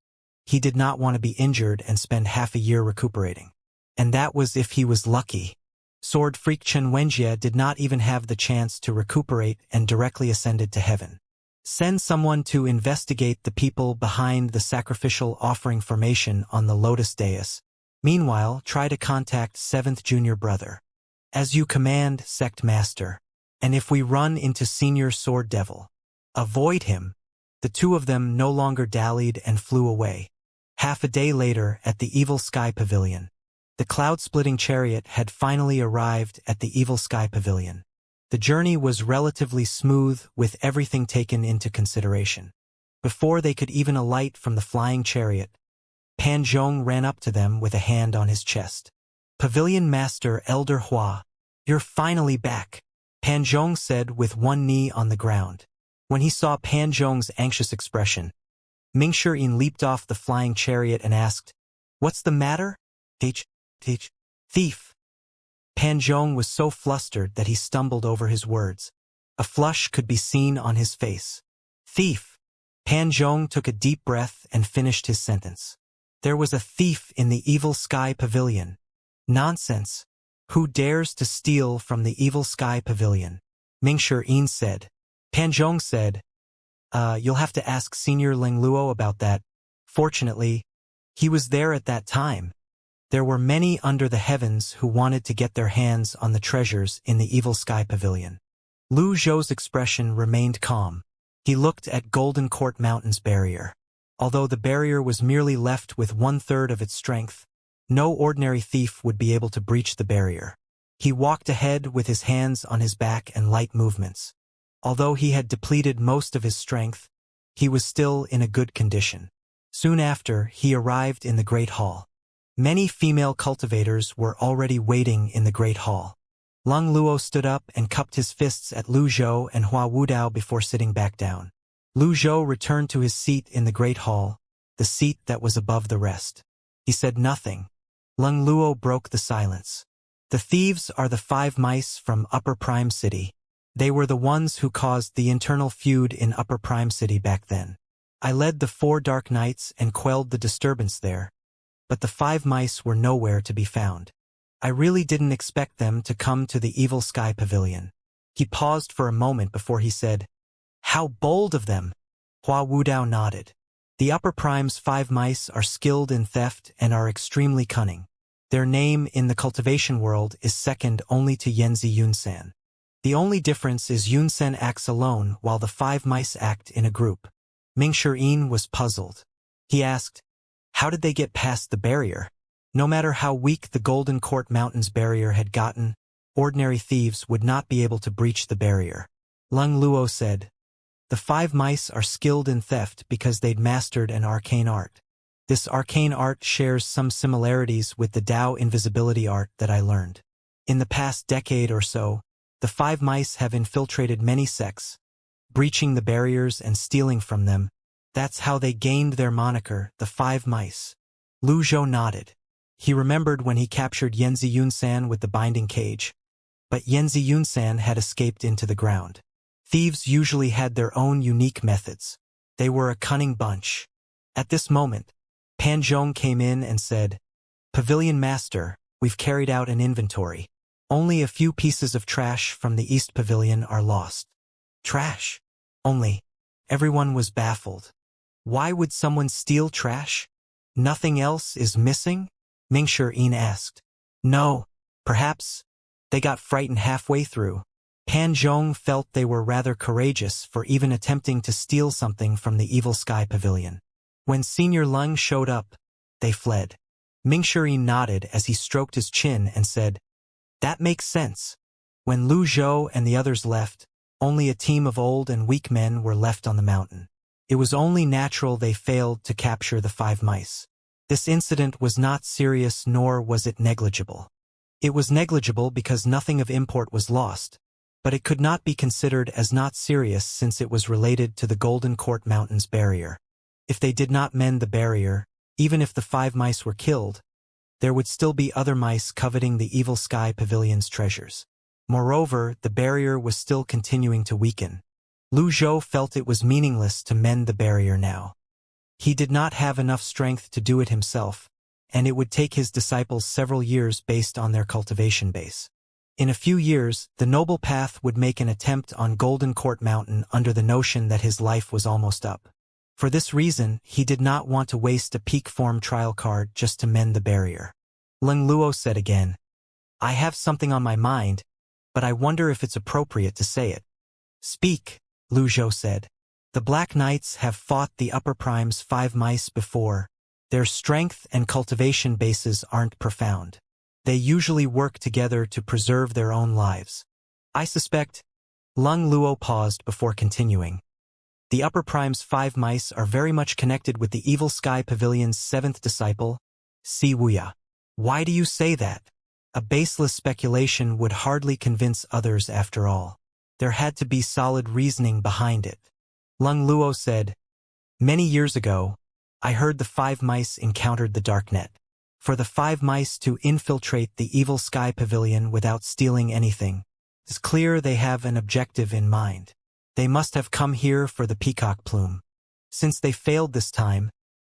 He did not want to be injured and spend half a year recuperating. And that was if he was lucky. Sword freak Chen Wenjie did not even have the chance to recuperate and directly ascended to heaven. Send someone to investigate the people behind the sacrificial offering formation on the Lotus Dais. Meanwhile, try to contact 7th junior brother. As you command, Sect Master. And if we run into Senior Sword Devil, avoid him. The two of them no longer dallied and flew away. Half a day later, at the Evil Sky Pavilion, the cloud-splitting chariot had finally arrived at the Evil Sky Pavilion. The journey was relatively smooth with everything taken into consideration. Before they could even alight from the flying chariot, Pan Zhong ran up to them with a hand on his chest. Pavilion Master Elder Hua, you're finally back, Pan Zhong said with one knee on the ground. When he saw Pan Zhong's anxious expression, Mingshi Yin leaped off the flying chariot and asked, What's the matter? Thief. Pan Zhong was so flustered that he stumbled over his words. A flush could be seen on his face. Thief. Pan Zhong took a deep breath and finished his sentence. There was a thief in the Evil Sky Pavilion. Nonsense. Who dares to steal from the Evil Sky Pavilion? Mingshi Yin said. Pan Zhong said, You'll have to ask Senior Ling Luo about that. Fortunately, he was there at that time. There were many under the heavens who wanted to get their hands on the treasures in the Evil Sky Pavilion. Lu Zhou's expression remained calm. He looked at Golden Court Mountain's barrier. Although the barrier was merely left with 1/3 of its strength, no ordinary thief would be able to breach the barrier. He walked ahead with his hands on his back and light movements. Although he had depleted most of his strength, he was still in a good condition. Soon after, he arrived in the Great Hall. Many female cultivators were already waiting in the Great Hall. Lung Luo stood up and cupped his fists at Lu Zhou and Hua Wudao before sitting back down. Lu Zhou returned to his seat in the Great Hall, the seat that was above the rest. He said nothing. Lung Luo broke the silence. The thieves are the 5 mice from Upper Prime City. They were the ones who caused the internal feud in Upper Prime City back then. I led the 4 dark nights and quelled the disturbance there. But the 5 mice were nowhere to be found. I really didn't expect them to come to the Evil Sky Pavilion. He paused for a moment before he said, How bold of them! Hua Wudao nodded. The Upper Prime's 5 mice are skilled in theft and are extremely cunning. Their name in the cultivation world is second only to Yanzi Yunsan. The only difference is Yunsan acts alone while the 5 mice act in a group. Mingshi was puzzled. He asked, how did they get past the barrier? No matter how weak the Golden Court Mountains barrier had gotten, ordinary thieves would not be able to breach the barrier. Lung Luo said, the 5 mice are skilled in theft because they'd mastered an arcane art. This arcane art shares some similarities with the Dao invisibility art that I learned. In the past decade or so, the 5 mice have infiltrated many sects, breaching the barriers and stealing from them. That's how they gained their moniker, the 5 mice. Lu Zhou nodded. He remembered when he captured Yanzi Yunsan with the binding cage. But Yanzi Yunsan had escaped into the ground. Thieves usually had their own unique methods. They were a cunning bunch. At this moment, Pan Zhong came in and said, Pavilion Master, we've carried out an inventory. Only a few pieces of trash from the East Pavilion are lost. Trash? Only. Everyone was baffled. Why would someone steal trash? Nothing else is missing? Mingshi asked. No, perhaps. They got frightened halfway through. Pan Zhong felt they were rather courageous for even attempting to steal something from the Evil Sky Pavilion. When Senior Lung showed up, they fled. Mingshi nodded as he stroked his chin and said, that makes sense. When Lu Zhou and the others left, only a team of old and weak men were left on the mountain. It was only natural they failed to capture the 5 mice. This incident was not serious nor was it negligible. It was negligible because nothing of import was lost, but it could not be considered as not serious since it was related to the Golden Court Mountains barrier. If they did not mend the barrier, even if the 5 mice were killed, there would still be other mice coveting the Evil Sky Pavilion's treasures. Moreover, the barrier was still continuing to weaken. Lu Zhou felt it was meaningless to mend the barrier now. He did not have enough strength to do it himself, and it would take his disciples several years based on their cultivation base. In a few years, the Noble Path would make an attempt on Golden Court Mountain under the notion that his life was almost up. For this reason, he did not want to waste a peak form trial card just to mend the barrier. Lung Luo said again, I have something on my mind, but I wonder if it's appropriate to say it. Speak, Lu Zhou said. The Black Knights have fought the Upper Prime's 5 mice before. Their strength and cultivation bases aren't profound. They usually work together to preserve their own lives. I suspect. Lung Luo paused before continuing. The Upper Prime's 5 mice are very much connected with the Evil Sky Pavilion's 7th disciple, Wuxia. Why do you say that? A baseless speculation would hardly convince others after all. There had to be solid reasoning behind it. Lung Luo said, many years ago, I heard the 5 mice encountered the Darknet. For the 5 mice to infiltrate the Evil Sky Pavilion without stealing anything, it's clear they have an objective in mind. They must have come here for the peacock plume. Since they failed this time,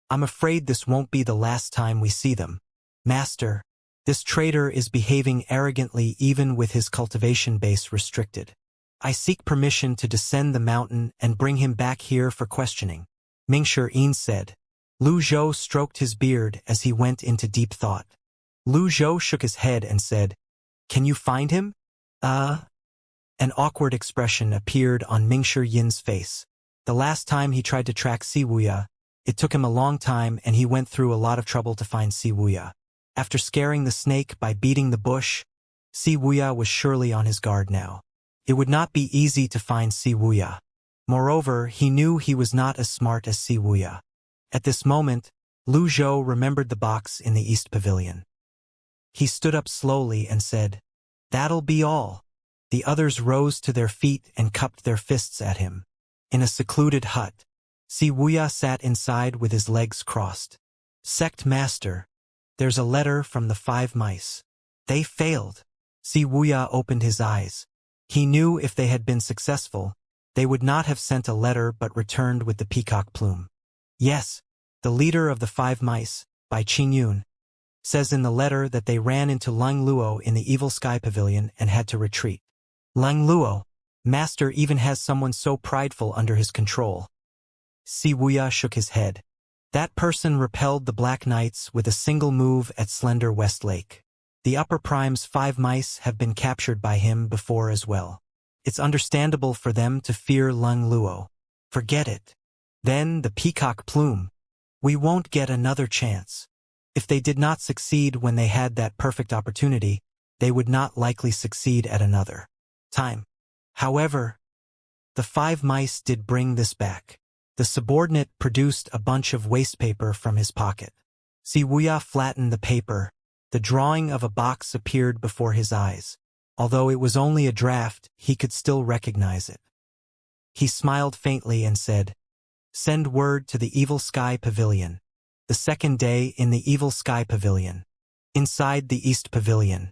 I'm afraid this won't be the last time we see them. Master, this traitor is behaving arrogantly even with his cultivation base restricted. I seek permission to descend the mountain and bring him back here for questioning. Mingshi said. Lu Zhou stroked his beard as he went into deep thought. Lu Zhou shook his head and said, can you find him? An awkward expression appeared on Mingshi Yin's face. The last time he tried to track Wuxia, it took him a long time and he went through a lot of trouble to find Wuxia. After scaring the snake by beating the bush, Wuxia was surely on his guard now. It would not be easy to find Wuxia. Moreover, he knew he was not as smart as Wuxia. At this moment, Lu Zhou remembered the box in the East Pavilion. He stood up slowly and said, that'll be all. The others rose to their feet and cupped their fists at him. In a secluded hut, Wuxia sat inside with his legs crossed. Sect Master, there's a letter from the 5 mice. They failed. Wuxia opened his eyes. He knew if they had been successful, they would not have sent a letter but returned with the peacock plume. Yes, the leader of the 5 mice, by Qingyun, says in the letter that they ran into Lung Luo in the Evil Sky Pavilion and had to retreat. Lung Luo, Master even has someone so prideful under his control. Wuxia shook his head. That person repelled the Black Knights with a single move at Slender West Lake. The Upper Prime's 5 mice have been captured by him before as well. It's understandable for them to fear Lung Luo. Forget it. Then the Peacock Plume. We won't get another chance. If they did not succeed when they had that perfect opportunity, they would not likely succeed at another time. However, the 5 mice did bring this back. The subordinate produced a bunch of waste paper from his pocket. Wuxia flattened the paper. The drawing of a box appeared before his eyes. Although it was only a draft, he could still recognize it. He smiled faintly and said, "Send word to the Evil Sky Pavilion." The second day in the Evil Sky Pavilion. Inside the East Pavilion.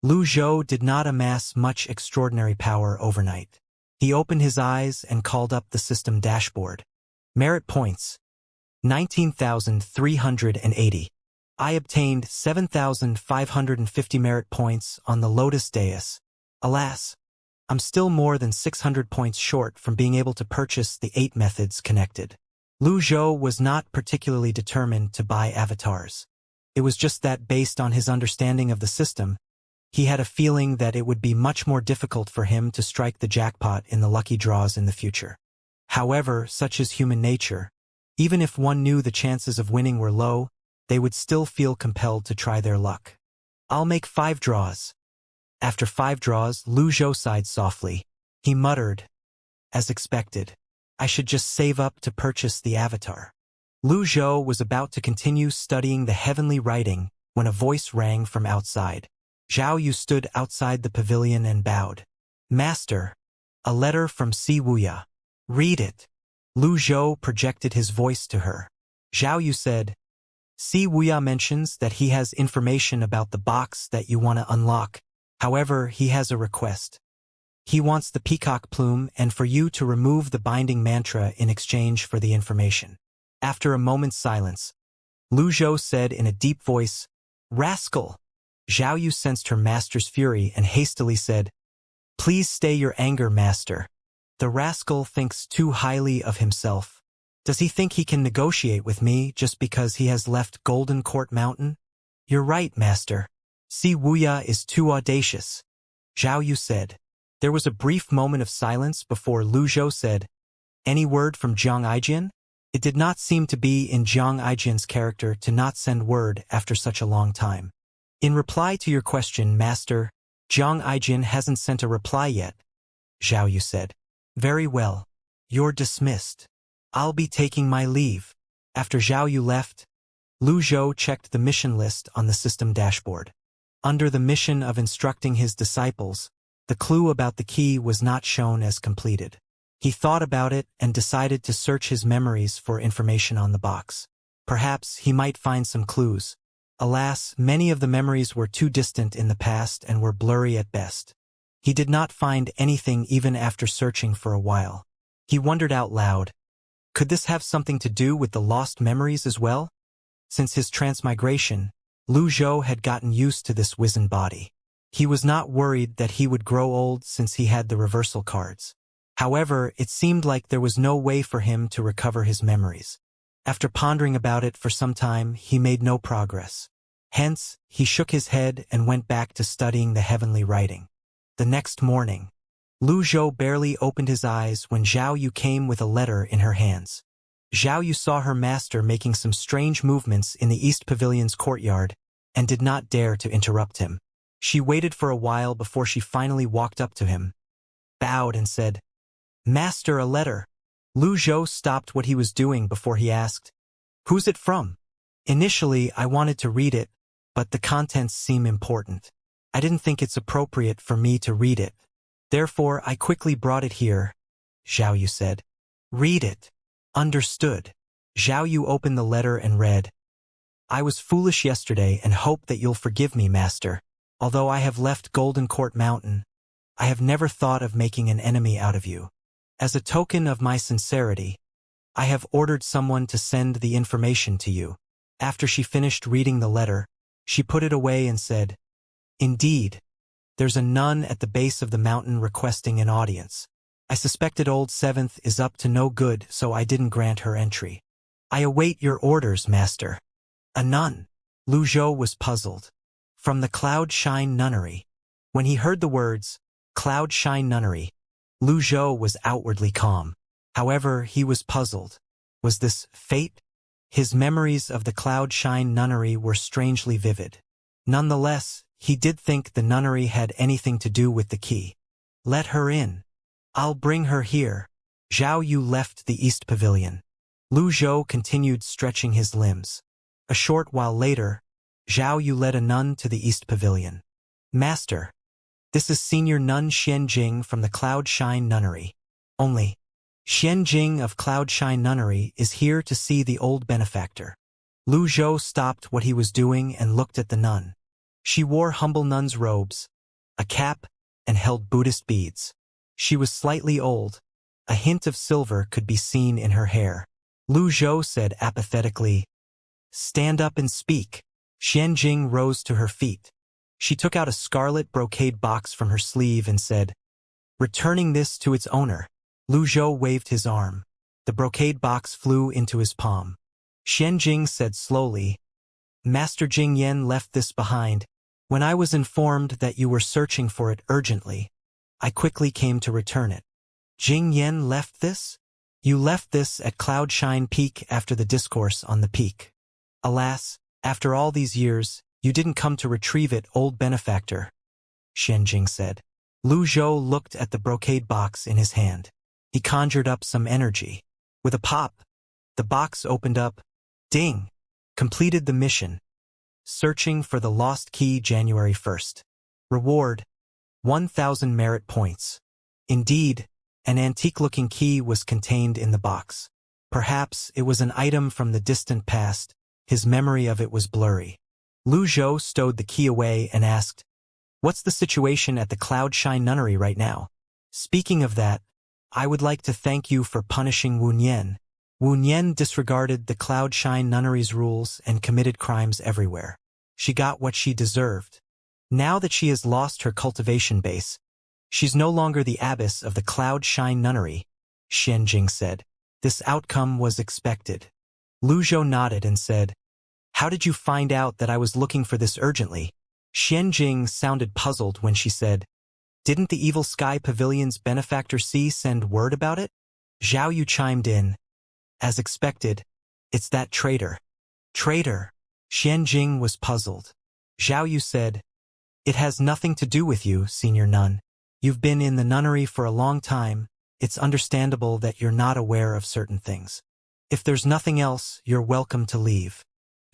Lu Zhou did not amass much extraordinary power overnight. He opened his eyes and called up the system dashboard. Merit points. 19,380. I obtained 7,550 merit points on the Lotus Dais. Alas, I'm still more than 600 points short from being able to purchase the 8 methods connected. Lu Zhou was not particularly determined to buy avatars. It was just that based on his understanding of the system, he had a feeling that it would be much more difficult for him to strike the jackpot in the lucky draws in the future. However, such is human nature. Even if one knew the chances of winning were low, they would still feel compelled to try their luck. I'll make 5 draws. After 5 draws, Lu Zhou sighed softly. He muttered, as expected, I should just save up to purchase the avatar. Lu Zhou was about to continue studying the heavenly writing when a voice rang from outside. Zhao Yu stood outside the pavilion and bowed. Master, a letter from Wuxia. Read it. Lu Zhou projected his voice to her. Zhao Yu said, Wuxia mentions that he has information about the box that you want to unlock. However, he has a request. He wants the peacock plume and for you to remove the binding mantra in exchange for the information. After a moment's silence, Lu Zhou said in a deep voice, Rascal! Zhao Yu sensed her master's fury and hastily said, Please stay your anger, master. The rascal thinks too highly of himself. Does he think he can negotiate with me just because he has left Golden Court Mountain? You're right, master. Wuxia is too audacious. Zhao Yu said. There was a brief moment of silence before Lu Zhou said, Any word from Jiang Aijian? It did not seem to be in Jiang Aijian's character to not send word after such a long time. In reply to your question, master, Jiang Aijian hasn't sent a reply yet, Zhao Yu said. Very well. You're dismissed. I'll be taking my leave. After Zhao Yu left, Lu Zhou checked the mission list on the system dashboard. Under the mission of instructing his disciples, the clue about the key was not shown as completed. He thought about it and decided to search his memories for information on the box. Perhaps he might find some clues. Alas, many of the memories were too distant in the past and were blurry at best. He did not find anything even after searching for a while. He wondered out loud, could this have something to do with the lost memories as well? Since his transmigration, Lu Zhou had gotten used to this wizened body. He was not worried that he would grow old since he had the reversal cards. However, it seemed like there was no way for him to recover his memories. After pondering about it for some time, he made no progress. Hence, he shook his head and went back to studying the heavenly writing. The next morning, Lu Zhou barely opened his eyes when Zhao Yu came with a letter in her hands. Zhao Yu saw her master making some strange movements in the East Pavilion's courtyard and did not dare to interrupt him. She waited for a while before she finally walked up to him, bowed and said, Master, a letter. Lu Zhou stopped what he was doing before he asked, Who's it from? Initially, I wanted to read it, but the contents seem important. I didn't think it's appropriate for me to read it. Therefore, I quickly brought it here, Zhao Yu said. Read it. Understood. Zhao Yu opened the letter and read, I was foolish yesterday and hope that you'll forgive me, master. Although I have left Golden Court Mountain, I have never thought of making an enemy out of you. As a token of my sincerity, I have ordered someone to send the information to you. After she finished reading the letter, she put it away and said, Indeed, there's a nun at the base of the mountain requesting an audience. I suspected old Seventh is up to no good, so I didn't grant her entry. I await your orders, master. A nun. Lu Zhou was puzzled. From the Cloud Shine Nunnery. When he heard the words, Cloud Shine Nunnery, Lu Zhou was outwardly calm. However, he was puzzled. Was this fate? His memories of the Cloud Shine Nunnery were strangely vivid. Nonetheless, he did think the nunnery had anything to do with the key. Let her in. I'll bring her here. Zhao Yu left the East Pavilion. Lu Zhou continued stretching his limbs. A short while later, Zhao Yu led a nun to the East Pavilion. Master, this is Senior Nun Xianjing from the Cloud Shine Nunnery. Only, Xianjing of Cloud Shine Nunnery is here to see the old benefactor. Lu Zhou stopped what he was doing and looked at the nun. She wore humble nun's robes, a cap, and held Buddhist beads. She was slightly old. A hint of silver could be seen in her hair. Lu Zhou said apathetically, "Stand up and speak." Xianjing rose to her feet. She took out a scarlet brocade box from her sleeve and said, "Returning this to its owner." Lu Zhou waved his arm. The brocade box flew into his palm. Xianjing said slowly, "Master Jing Yan left this behind. When I was informed that you were searching for it urgently, I quickly came to return it." Jing Yan left this? You left this at Cloudshine Peak after the discourse on the peak. Alas, after all these years, you didn't come to retrieve it, old benefactor, Xianjing said. Lu Zhou looked at the brocade box in his hand. He conjured up some energy. With a pop, the box opened up. Ding! Completed the mission. Searching for the lost key January 1st. Reward, 1,000 merit points. Indeed, an antique-looking key was contained in the box. Perhaps it was an item from the distant past. His memory of it was blurry. Lu Zhou stowed the key away and asked, "What's the situation at the Cloudshine Nunnery right now? Speaking of that, I would like to thank you for punishing Wu Nian. Wu Nian disregarded the Cloudshine Nunnery's rules and committed crimes everywhere. She got what she deserved. Now that she has lost her cultivation base, she's no longer the abbess of the Cloudshine Nunnery," Xianjing said. This outcome was expected. Lu Zhou nodded and said, "How did you find out that I was looking for this urgently?" Xianjing sounded puzzled when she said, "Didn't the Evil Sky Pavilion's benefactor C send word about it?" Zhao Yu chimed in. "As expected, it's that traitor." "Traitor?" Xianjing was puzzled. Zhao Yu said, "It has nothing to do with you, Senior Nun. You've been in the nunnery for a long time. It's understandable that you're not aware of certain things. If there's nothing else, you're welcome to leave."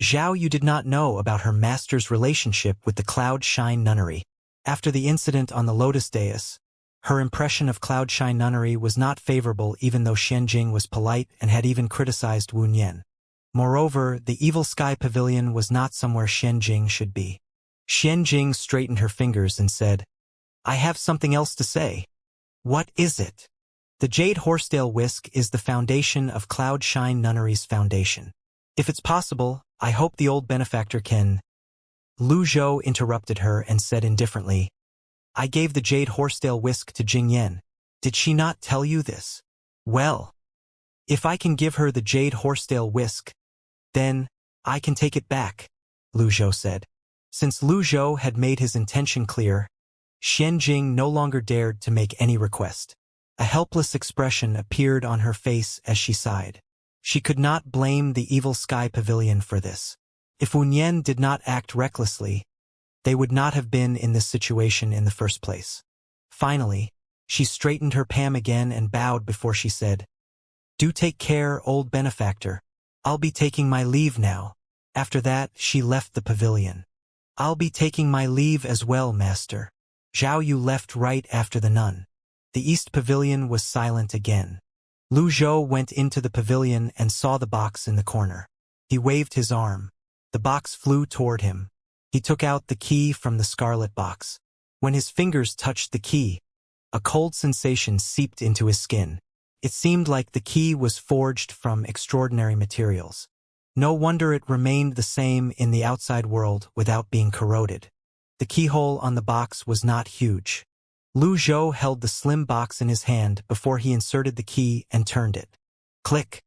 Zhao Yu did not know about her master's relationship with the Cloudshine Nunnery. After the incident on the Lotus Dais, her impression of Cloudshine Nunnery was not favorable, even though Xianjing was polite and had even criticized Wu Nian. Moreover, the Evil Sky Pavilion was not somewhere Xianjing should be. Xianjing straightened her fingers and said, "I have something else to say." "What is it?" "The Jade Horsetail Whisk is the foundation of Cloudshine Nunnery's foundation. If it's possible, I hope the old benefactor can—" Lu Zhou interrupted her and said indifferently, "I gave the Jade Horsetail Whisk to Jing Yan. Did she not tell you this? Well, if I can give her the Jade Horsetail Whisk, then I can take it back," Lu Zhou said. Since Lu Zhou had made his intention clear, Xianjing no longer dared to make any request. A helpless expression appeared on her face as she sighed. She could not blame the Evil Sky Pavilion for this. If Wu Nian did not act recklessly, they would not have been in this situation in the first place. Finally, she straightened her palm again and bowed before she said, "Do take care, old benefactor. I'll be taking my leave now." After that, she left the pavilion. "I'll be taking my leave as well, master." Zhao Yu left right after the nun. The East Pavilion was silent again. Lu Zhou went into the pavilion and saw the box in the corner. He waved his arm. The box flew toward him. He took out the key from the scarlet box. When his fingers touched the key, a cold sensation seeped into his skin. It seemed like the key was forged from extraordinary materials. No wonder it remained the same in the outside world without being corroded. The keyhole on the box was not huge. Lu Zhou held the slim box in his hand before he inserted the key and turned it. Click!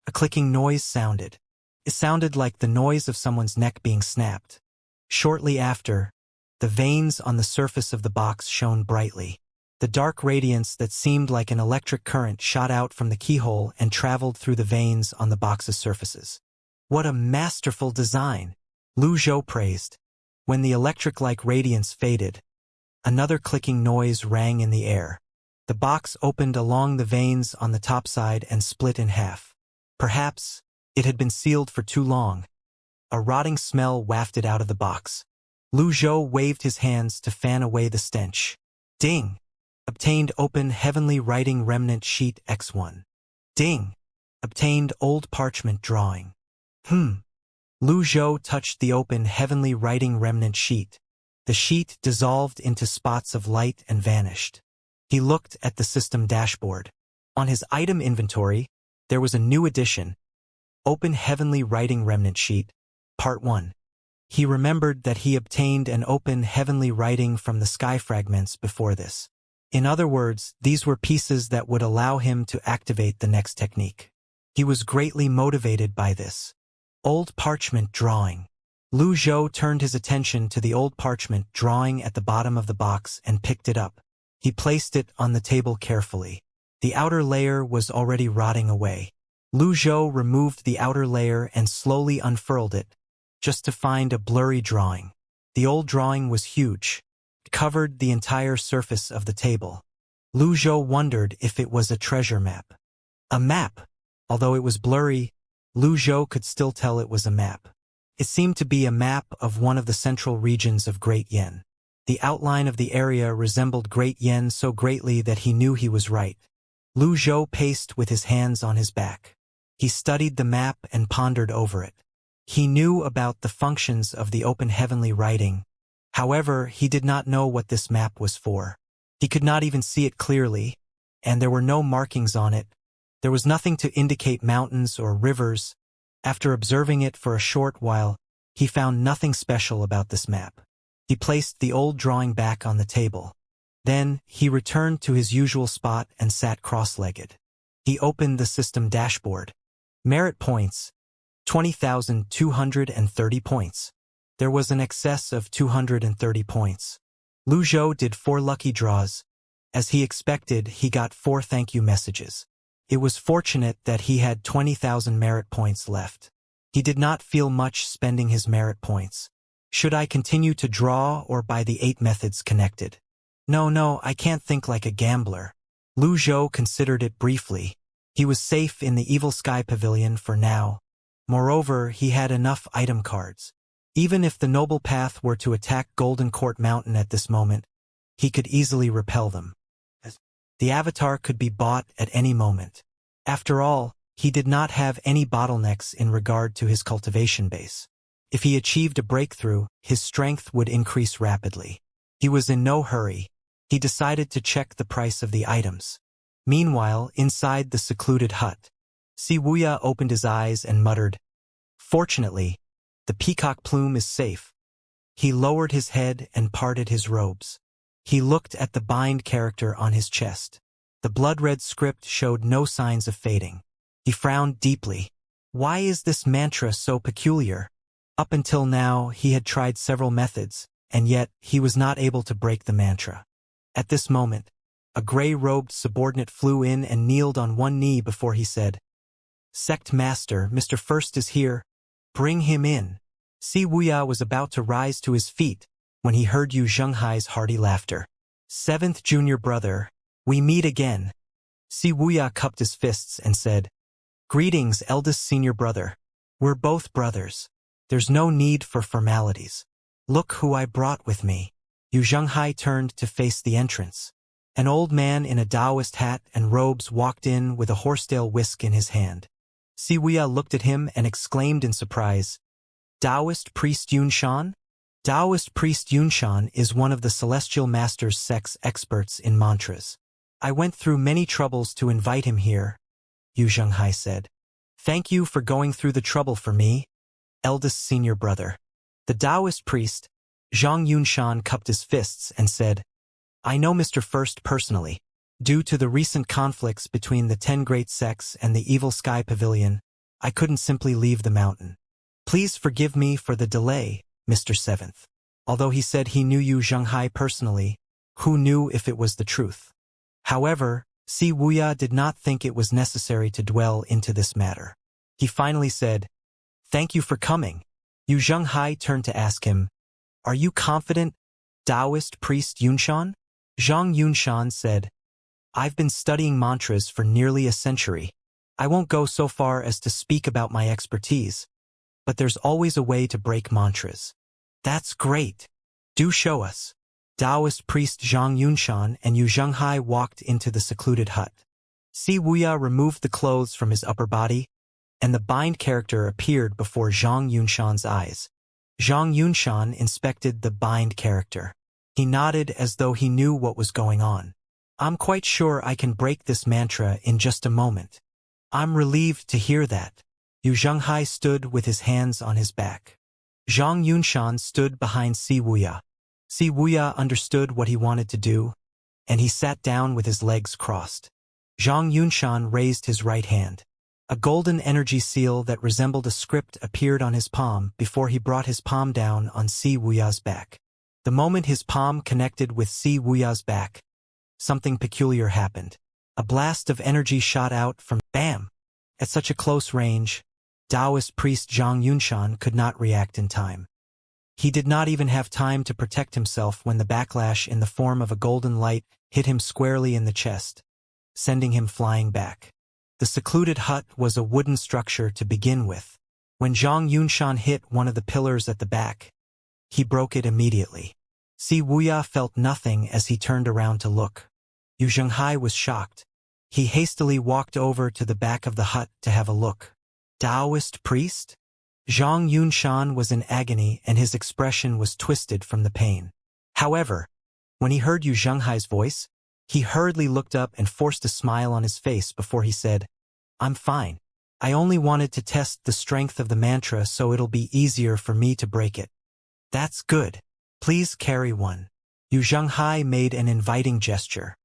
A clicking noise sounded. It sounded like the noise of someone's neck being snapped. Shortly after, the veins on the surface of the box shone brightly. The dark radiance that seemed like an electric current shot out from the keyhole and traveled through the veins on the box's surfaces. What a masterful design! Lu Zhou praised. When the electric-like radiance faded, another clicking noise rang in the air. The box opened along the veins on the top side and split in half. Perhaps it had been sealed for too long. A rotting smell wafted out of the box. Lu Zhou waved his hands to fan away the stench. Ding! Obtained open heavenly writing remnant sheet X1. Ding! Obtained old parchment drawing. Lu Zhou touched the open heavenly writing remnant sheet. The sheet dissolved into spots of light and vanished. He looked at the system dashboard. On his item inventory, there was a new addition. Open heavenly writing remnant sheet, Part 1. He remembered that he obtained an open heavenly writing from the sky fragments before this. In other words, these were pieces that would allow him to activate the next technique. He was greatly motivated by this. Old parchment drawing. Lu Zhou turned his attention to the old parchment drawing at the bottom of the box and picked it up. He placed it on the table carefully. The outer layer was already rotting away. Lu Zhou removed the outer layer and slowly unfurled it, just to find a blurry drawing. The old drawing was huge. It covered the entire surface of the table. Lu Zhou wondered if it was a treasure map. A map! Although it was blurry, Lu Zhou could still tell it was a map. It seemed to be a map of one of the central regions of Great Yen. The outline of the area resembled Great Yen so greatly that he knew he was right. Lu Zhou paced with his hands on his back. He studied the map and pondered over it. He knew about the functions of the open heavenly writing. However, he did not know what this map was for. He could not even see it clearly, and there were no markings on it. There was nothing to indicate mountains or rivers. After observing it for a short while, he found nothing special about this map. He placed the old drawing back on the table. Then, he returned to his usual spot and sat cross-legged. He opened the system dashboard. Merit points, 20,230 points. There was an excess of 230 points. Lu Zhou did 4 lucky draws. As he expected, he got 4 thank you messages. It was fortunate that he had 20,000 merit points left. He did not feel much spending his merit points. Should I continue to draw or buy the 8 methods connected? No, I can't think like a gambler. Lu Zhou considered it briefly. He was safe in the Evil Sky Pavilion for now. Moreover, he had enough item cards. Even if the Noble Path were to attack Golden Court Mountain at this moment, he could easily repel them. The avatar could be bought at any moment. After all, he did not have any bottlenecks in regard to his cultivation base. If he achieved a breakthrough, his strength would increase rapidly. He was in no hurry. He decided to check the price of the items. Meanwhile, inside the secluded hut, Wuxia opened his eyes and muttered, "Fortunately, the peacock plume is safe." He lowered his head and parted his robes. He looked at the bind character on his chest. The blood-red script showed no signs of fading. He frowned deeply. Why is this mantra so peculiar? Up until now, he had tried several methods, and yet he was not able to break the mantra. At this moment, a gray-robed subordinate flew in and kneeled on one knee before he said, "Sect Master, Mr. First is here. Bring him in." Wuxia was about to rise to his feet when he heard Yu Zhenghai's hearty laughter. "Seventh junior brother, we meet again." Wuxia cupped his fists and said, "Greetings, eldest senior brother. We're both brothers. There's no need for formalities. Look who I brought with me." Yu Zhenghai turned to face the entrance. An old man in a Taoist hat and robes walked in with a horsetail whisk in his hand. Wuxia looked at him and exclaimed in surprise, "Taoist priest Yunshan?" Taoist priest Yunshan is one of the Celestial Master's sect's experts in mantras. "I went through many troubles to invite him here," Yu Zhenghai said. "Thank you for going through the trouble for me, eldest senior brother." The Taoist priest, Zhang Yunshan, cupped his fists and said, "I know Mr. First personally. Due to the recent conflicts between the 10 great sects and the Evil Sky Pavilion, I couldn't simply leave the mountain. Please forgive me for the delay, Mr. Seventh. Although he said he knew Yu Zhenghai personally, who knew if it was the truth? However, Si Wuya did not think it was necessary to dwell into this matter. He finally said, "Thank you for coming." Yu Zhenghai turned to ask him, "Are you confident, Taoist priest Yunshan?" Zhang Yunshan said, "I've been studying mantras for nearly a century. I won't go so far as to speak about my expertise, but there's always a way to break mantras." "That's great. Do show us." Taoist priest Zhang Yunshan and Yu Zhenghai walked into the secluded hut. Si Wuya removed the clothes from his upper body, and the bind character appeared before Zhang Yunshan's eyes. Zhang Yunshan inspected the bind character. He nodded as though he knew what was going on. "I'm quite sure I can break this mantra in just a moment." "I'm relieved to hear that." Yu Zhenghai stood with his hands on his back. Zhang Yunshan stood behind Si Wuya. Si Wuya understood what he wanted to do, and he sat down with his legs crossed. Zhang Yunshan raised his right hand. A golden energy seal that resembled a script appeared on his palm before he brought his palm down on Si Wuya's back. The moment his palm connected with Si Wuya's back, something peculiar happened. A blast of energy shot out from BAM! At such a close range, Taoist priest Zhang Yunshan could not react in time. He did not even have time to protect himself when the backlash in the form of a golden light hit him squarely in the chest, sending him flying back. The secluded hut was a wooden structure to begin with. When Zhang Yunshan hit one of the pillars at the back, he broke it immediately. Si Wuya felt nothing as he turned around to look. Yu Zhenghai was shocked. He hastily walked over to the back of the hut to have a look. Taoist priest? Zhang Yunshan was in agony and his expression was twisted from the pain. However, when he heard Yu Zhenghai's voice, he hurriedly looked up and forced a smile on his face before he said, "I'm fine. I only wanted to test the strength of the mantra so it'll be easier for me to break it." "That's good. Please carry one." Yu Zhenghai made an inviting gesture.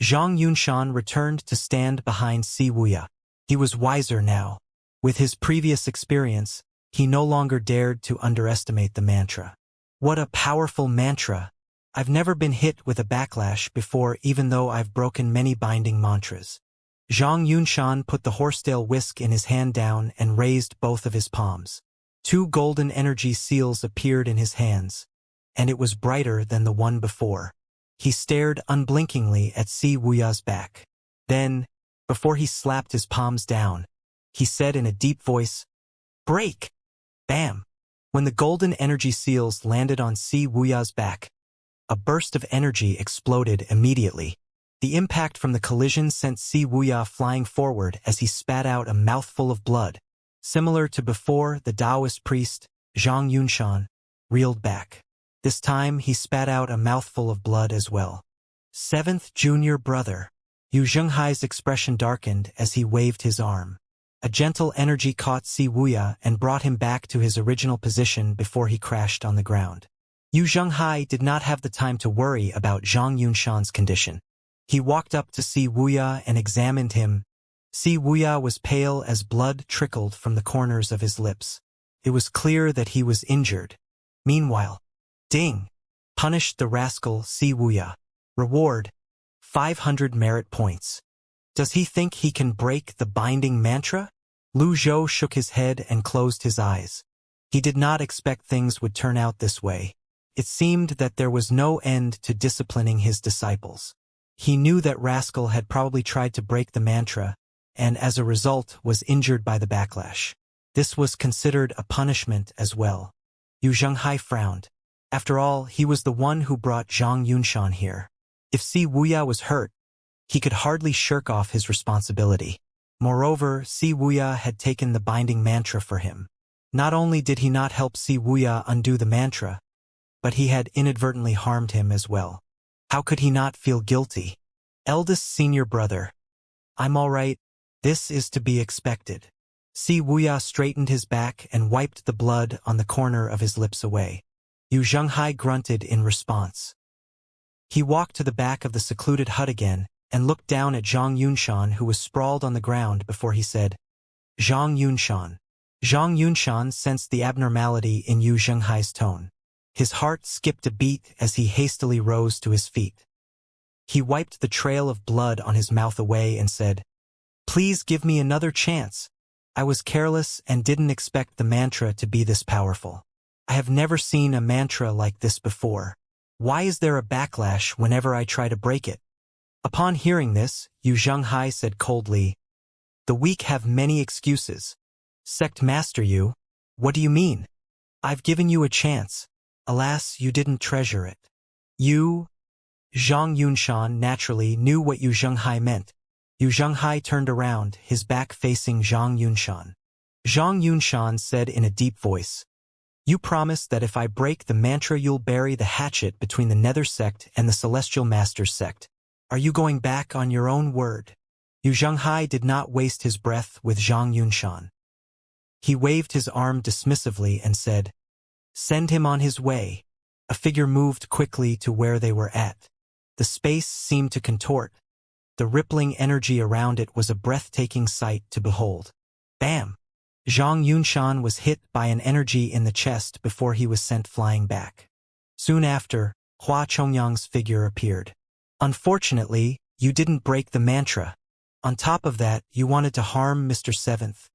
Zhang Yunshan returned to stand behind Si Wuya. He was wiser now. With his previous experience, he no longer dared to underestimate the mantra. "What a powerful mantra! I've never been hit with a backlash before, even though I've broken many binding mantras." Zhang Yunshan put the horsetail whisk in his hand down and raised both of his palms. Two golden energy seals appeared in his hands, and it was brighter than the one before. He stared unblinkingly at Si Wuya's back. Then, before he slapped his palms down, he said in a deep voice, "Break!" Bam! When the golden energy seals landed on Si Wuya's back, a burst of energy exploded immediately. The impact from the collision sent Si Wuya flying forward as he spat out a mouthful of blood. Similar to before, the Taoist priest, Zhang Yunshan, reeled back. This time he spat out a mouthful of blood as well. "Seventh junior brother." Yu Zhenghai's expression darkened as he waved his arm. A gentle energy caught Si Wuya and brought him back to his original position before he crashed on the ground. Yu Zhenghai did not have the time to worry about Zhang Yunshan's condition. He walked up to Si Wuya and examined him. Si Wuya was pale as blood trickled from the corners of his lips. It was clear that he was injured. Meanwhile, Ding punished the rascal Si Wuya. Reward: 500 merit points. Does he think he can break the binding mantra? Lu Zhou shook his head and closed his eyes. He did not expect things would turn out this way. It seemed that there was no end to disciplining his disciples. He knew that rascal had probably tried to break the mantra, and as a result was injured by the backlash. This was considered a punishment as well. Yu Zhenghai frowned. After all, he was the one who brought Zhang Yunshan here. If Si Wuya was hurt, he could hardly shirk off his responsibility. Moreover, Si Wuya had taken the binding mantra for him. Not only did he not help Si Wuya undo the mantra, but he had inadvertently harmed him as well. How could he not feel guilty? Eldest senior brother. I'm all right. This is to be expected. Si Wuya straightened his back and wiped the blood on the corner of his lips away. Yu Zhenghai grunted in response. He walked to the back of the secluded hut again and looked down at Zhang Yunshan, who was sprawled on the ground, before he said, Zhang Yunshan. Zhang Yunshan sensed the abnormality in Yu Zhenghai's tone. His heart skipped a beat as he hastily rose to his feet. He wiped the trail of blood on his mouth away and said, "Please give me another chance. I was careless and didn't expect the mantra to be this powerful. I have never seen a mantra like this before. Why is there a backlash whenever I try to break it?" Upon hearing this, Yu Zhenghai said coldly, "The weak have many excuses. Sect Master Yu, what do you mean? I've given you a chance. Alas, you didn't treasure it." Zhang Yunshan naturally knew what Yu Zhenghai meant. Yu Zhenghai turned around, his back facing Zhang Yunshan. Zhang Yunshan said in a deep voice, "You promise that if I break the mantra you'll bury the hatchet between the Nether sect and the Celestial Masters sect. Are you going back on your own word?" Yu Zhenghai did not waste his breath with Zhang Yunshan. He waved his arm dismissively and said, "Send him on his way." A figure moved quickly to where they were at. The space seemed to contort. The rippling energy around it was a breathtaking sight to behold. Bam! Zhang Yunshan was hit by an energy in the chest before he was sent flying back. Soon after, Hua Chongyang's figure appeared. "Unfortunately, you didn't break the mantra. On top of that, you wanted to harm Mr. Seventh."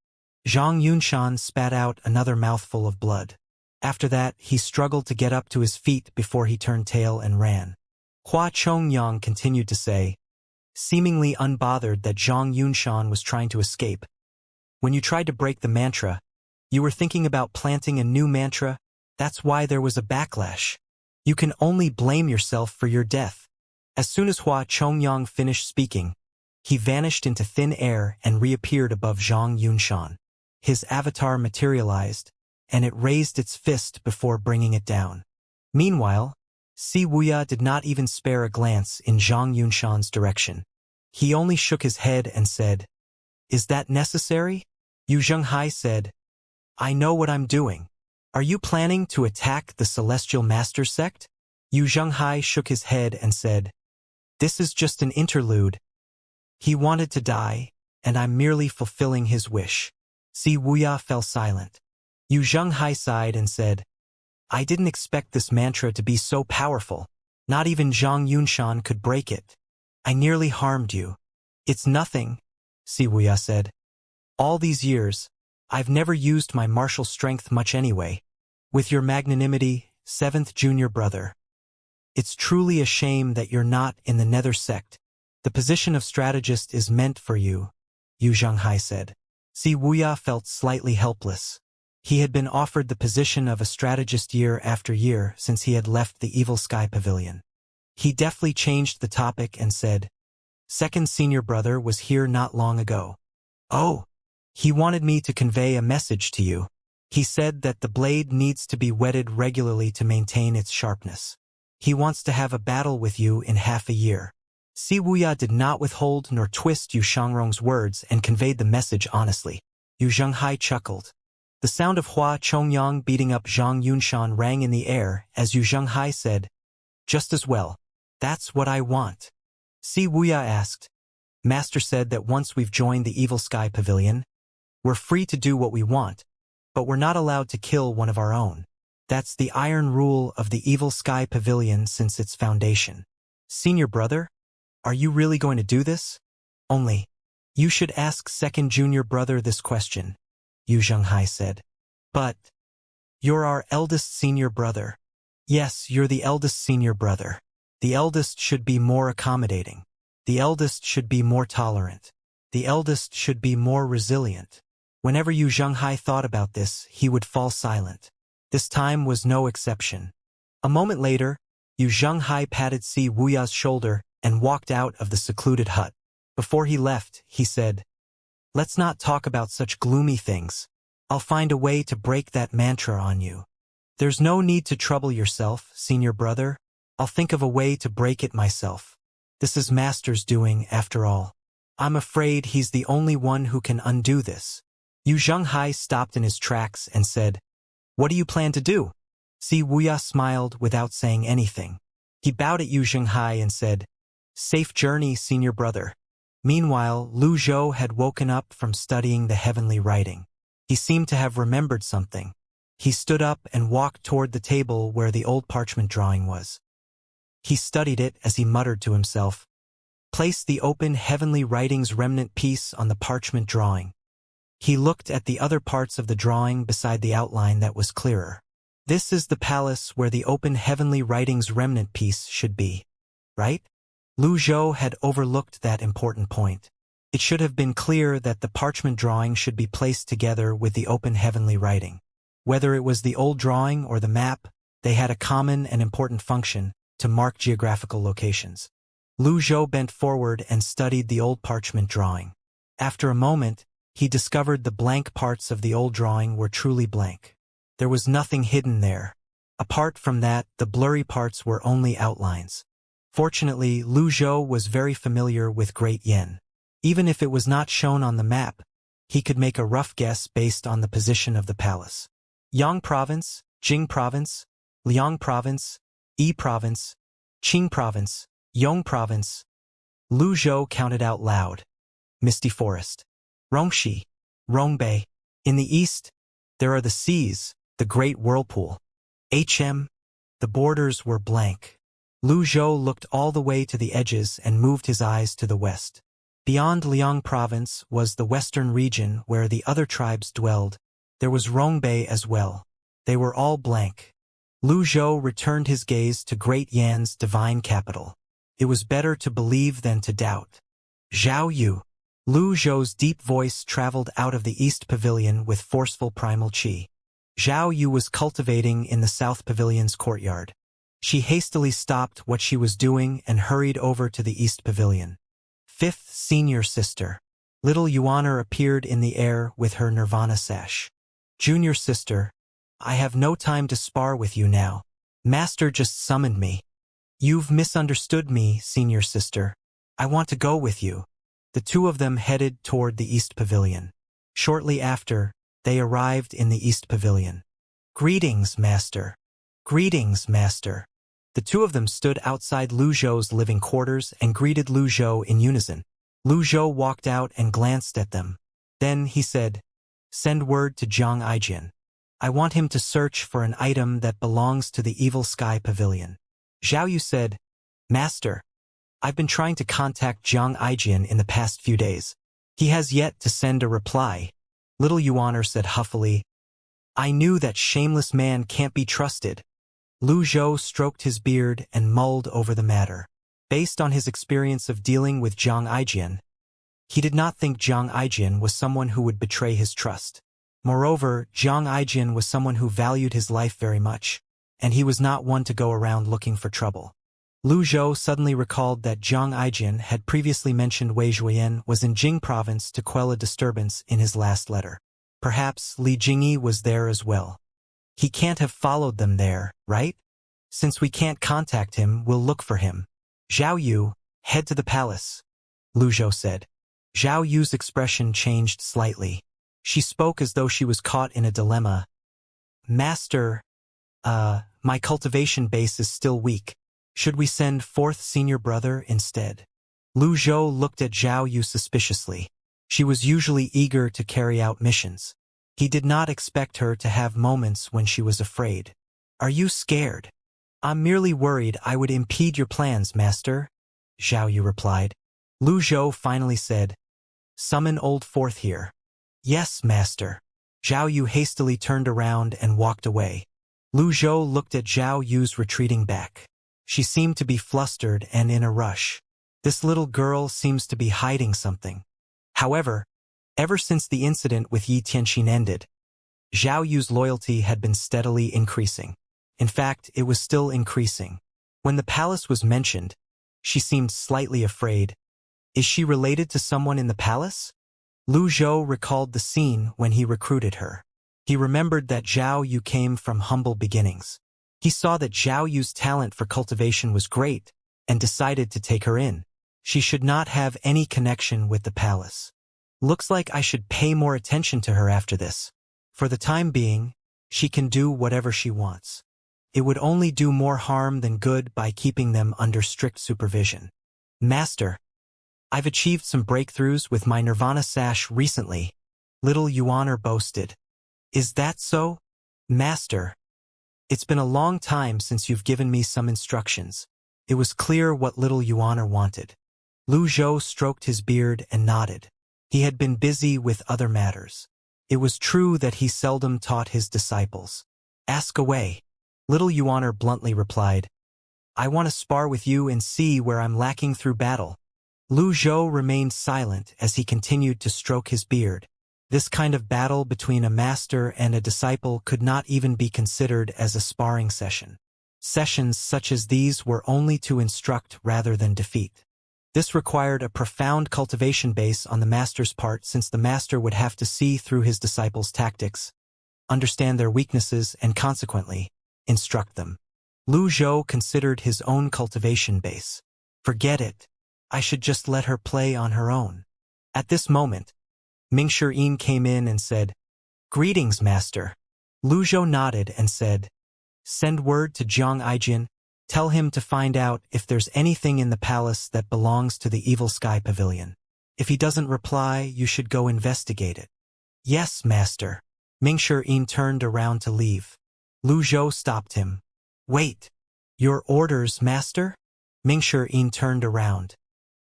Zhang Yunshan spat out another mouthful of blood. After that, he struggled to get up to his feet before he turned tail and ran. Hua Chongyang continued to say, seemingly unbothered that Zhang Yunshan was trying to escape, "When you tried to break the mantra, you were thinking about planting a new mantra. That's why there was a backlash. You can only blame yourself for your death." As soon as Hua Chongyang finished speaking, he vanished into thin air and reappeared above Zhang Yunshan. His avatar materialized, and it raised its fist before bringing it down. Meanwhile, Si Wuya did not even spare a glance in Zhang Yunshan's direction. He only shook his head and said, "Is that necessary?" Yu Zhenghai said, "I know what I'm doing. Are you planning to attack the Celestial Master sect?" Yu Zhenghai shook his head and said, "This is just an interlude. He wanted to die, and I'm merely fulfilling his wish." Si Wuya fell silent. Yu Zhenghai sighed and said, "I didn't expect this mantra to be so powerful. Not even Zhang Yunshan could break it. I nearly harmed you." "It's nothing," Si Wuya said. "All these years, I've never used my martial strength much anyway. With your magnanimity, seventh junior brother. It's truly a shame that you're not in the Nether sect. The position of strategist is meant for you," Yu Zhenghai said. Si Wuya felt slightly helpless. He had been offered the position of a strategist year after year since he had left the Evil Sky Pavilion. He deftly changed the topic and said, "Second senior brother was here not long ago." "Oh, he wanted me to convey a message to you. He said that the blade needs to be whetted regularly to maintain its sharpness. He wants to have a battle with you in half a year." Si Wuya did not withhold nor twist Yu Shangrong's words and conveyed the message honestly. Yu Zhenghai chuckled. The sound of Hua Chongyang beating up Zhang Yunshan rang in the air as Yu Zhenghai said, "Just as well. That's what I want." Si Wuya asked, "Master said that once we've joined the Evil Sky Pavilion, we're free to do what we want, but we're not allowed to kill one of our own. That's the iron rule of the Evil Sky Pavilion since its foundation. Senior brother, are you really going to do this? Only, you should ask second junior brother this question," Yu Zhenghai said. "But, you're our eldest senior brother." "Yes, you're the eldest senior brother. The eldest should be more accommodating. The eldest should be more tolerant. The eldest should be more resilient." Whenever Yu Zhenghai thought about this, he would fall silent. This time was no exception. A moment later, Yu Zhenghai patted Si Wuya's shoulder and walked out of the secluded hut. Before he left, he said, "Let's not talk about such gloomy things. I'll find a way to break that mantra on you. There's no need to trouble yourself, senior brother. I'll think of a way to break it myself. This is Master's doing, after all. I'm afraid he's the only one who can undo this." Yu Zhenghai stopped in his tracks and said, "What do you plan to do?" Si Wuya smiled without saying anything. He bowed at Yu Zhenghai and said, "Safe journey, senior brother." Meanwhile, Lu Zhou had woken up from studying the heavenly writing. He seemed to have remembered something. He stood up and walked toward the table where the old parchment drawing was. He studied it as he muttered to himself, "Place the open heavenly writing's remnant piece on the parchment drawing." He looked at the other parts of the drawing beside the outline that was clearer. This is the palace where the open heavenly writing's remnant piece should be, right? Lu Zhou had overlooked that important point. It should have been clear that the parchment drawing should be placed together with the open heavenly writing. Whether it was the old drawing or the map, they had a common and important function to mark geographical locations. Lu Zhou bent forward and studied the old parchment drawing. After a moment, he discovered the blank parts of the old drawing were truly blank. There was nothing hidden there. Apart from that, the blurry parts were only outlines. Fortunately, Lu Zhou was very familiar with Great Yan. Even if it was not shown on the map, he could make a rough guess based on the position of the palace. Yang Province, Jing Province, Liang Province, Yi Province, Qing Province, Yong Province. Lu Zhou counted out loud. Misty Forest. Rongxi, Rongbei. In the east, there are the seas, the Great Whirlpool. The borders were blank. Lu Zhou looked all the way to the edges and moved his eyes to the west. Beyond Liang Province was the western region where the other tribes dwelled. There was Rongbei as well. They were all blank. Lu Zhou returned his gaze to Great Yan's divine capital. It was better to believe than to doubt. Zhao Yu. Lu Zhou's deep voice traveled out of the East Pavilion with forceful primal qi. Zhao Yu was cultivating in the South Pavilion's courtyard. She hastily stopped what she was doing and hurried over to the East Pavilion. Fifth senior sister. Little Yuaner appeared in the air with her nirvana sash. Junior sister, I have no time to spar with you now. Master just summoned me. You've misunderstood me, senior sister. I want to go with you. The two of them headed toward the East Pavilion. Shortly after, they arrived in the East Pavilion. Greetings, Master. Greetings, Master. The two of them stood outside Lu Zhou's living quarters and greeted Lu Zhou in unison. Lu Zhou walked out and glanced at them. Then he said, "Send word to Jiang Aijian. I want him to search for an item that belongs to the Evil Sky Pavilion." Zhao Yu said, "Master, I've been trying to contact Jiang Aijian in the past few days. He has yet to send a reply." Little Yuaner said huffily, "I knew that shameless man can't be trusted." Lu Zhou stroked his beard and mulled over the matter. Based on his experience of dealing with Jiang Aijian, he did not think Jiang Aijian was someone who would betray his trust. Moreover, Jiang Aijian was someone who valued his life very much, and he was not one to go around looking for trouble. Lu Zhou suddenly recalled that Jiang Aijian had previously mentioned Wei Zhuoyan was in Jing Province to quell a disturbance in his last letter. Perhaps Li Jingyi was there as well. He can't have followed them there, right? Since we can't contact him, we'll look for him. Zhao Yu, head to the palace, Lu Zhou said. Zhao Yu's expression changed slightly. She spoke as though she was caught in a dilemma. Master, my cultivation base is still weak. Should we send fourth senior brother instead? Lu Zhou looked at Zhao Yu suspiciously. She was usually eager to carry out missions. He did not expect her to have moments when she was afraid. Are you scared? I'm merely worried I would impede your plans, Master, Zhao Yu replied. Lu Zhou finally said, Summon old fourth here. Yes, Master. Zhao Yu hastily turned around and walked away. Lu Zhou looked at Zhao Yu's retreating back. She seemed to be flustered and in a rush. This little girl seems to be hiding something. However, ever since the incident with Yi Tianxin ended, Zhao Yu's loyalty had been steadily increasing. In fact, it was still increasing. When the palace was mentioned, she seemed slightly afraid. Is she related to someone in the palace? Lu Zhou recalled the scene when he recruited her. He remembered that Zhao Yu came from humble beginnings. He saw that Zhao Yu's talent for cultivation was great and decided to take her in. She should not have any connection with the palace. Looks like I should pay more attention to her after this. For the time being, she can do whatever she wants. It would only do more harm than good by keeping them under strict supervision. Master, I've achieved some breakthroughs with my Nirvana sash recently, little Yuaner boasted. Is that so? Master, it's been a long time since you've given me some instructions. It was clear what little Yuaner wanted. Lu Zhou stroked his beard and nodded. He had been busy with other matters. It was true that he seldom taught his disciples. Ask away. Little Yuaner bluntly replied, I want to spar with you and see where I'm lacking through battle. Lu Zhou remained silent as he continued to stroke his beard. This kind of battle between a master and a disciple could not even be considered as a sparring session. Sessions such as these were only to instruct rather than defeat. This required a profound cultivation base on the master's part, since the master would have to see through his disciples' tactics, understand their weaknesses, and consequently, instruct them. Lu Zhou considered his own cultivation base. Forget it. I should just let her play on her own. At this moment, Mingshi came in and said, Greetings, master. Lu Zhou nodded and said, Send word to Jiang Aijin. Tell him to find out if there's anything in the palace that belongs to the Evil Sky Pavilion. If he doesn't reply, you should go investigate it. Yes, master. Mingshi turned around to leave. Lu Zhou stopped him. Wait. Your orders, master? Mingshi turned around.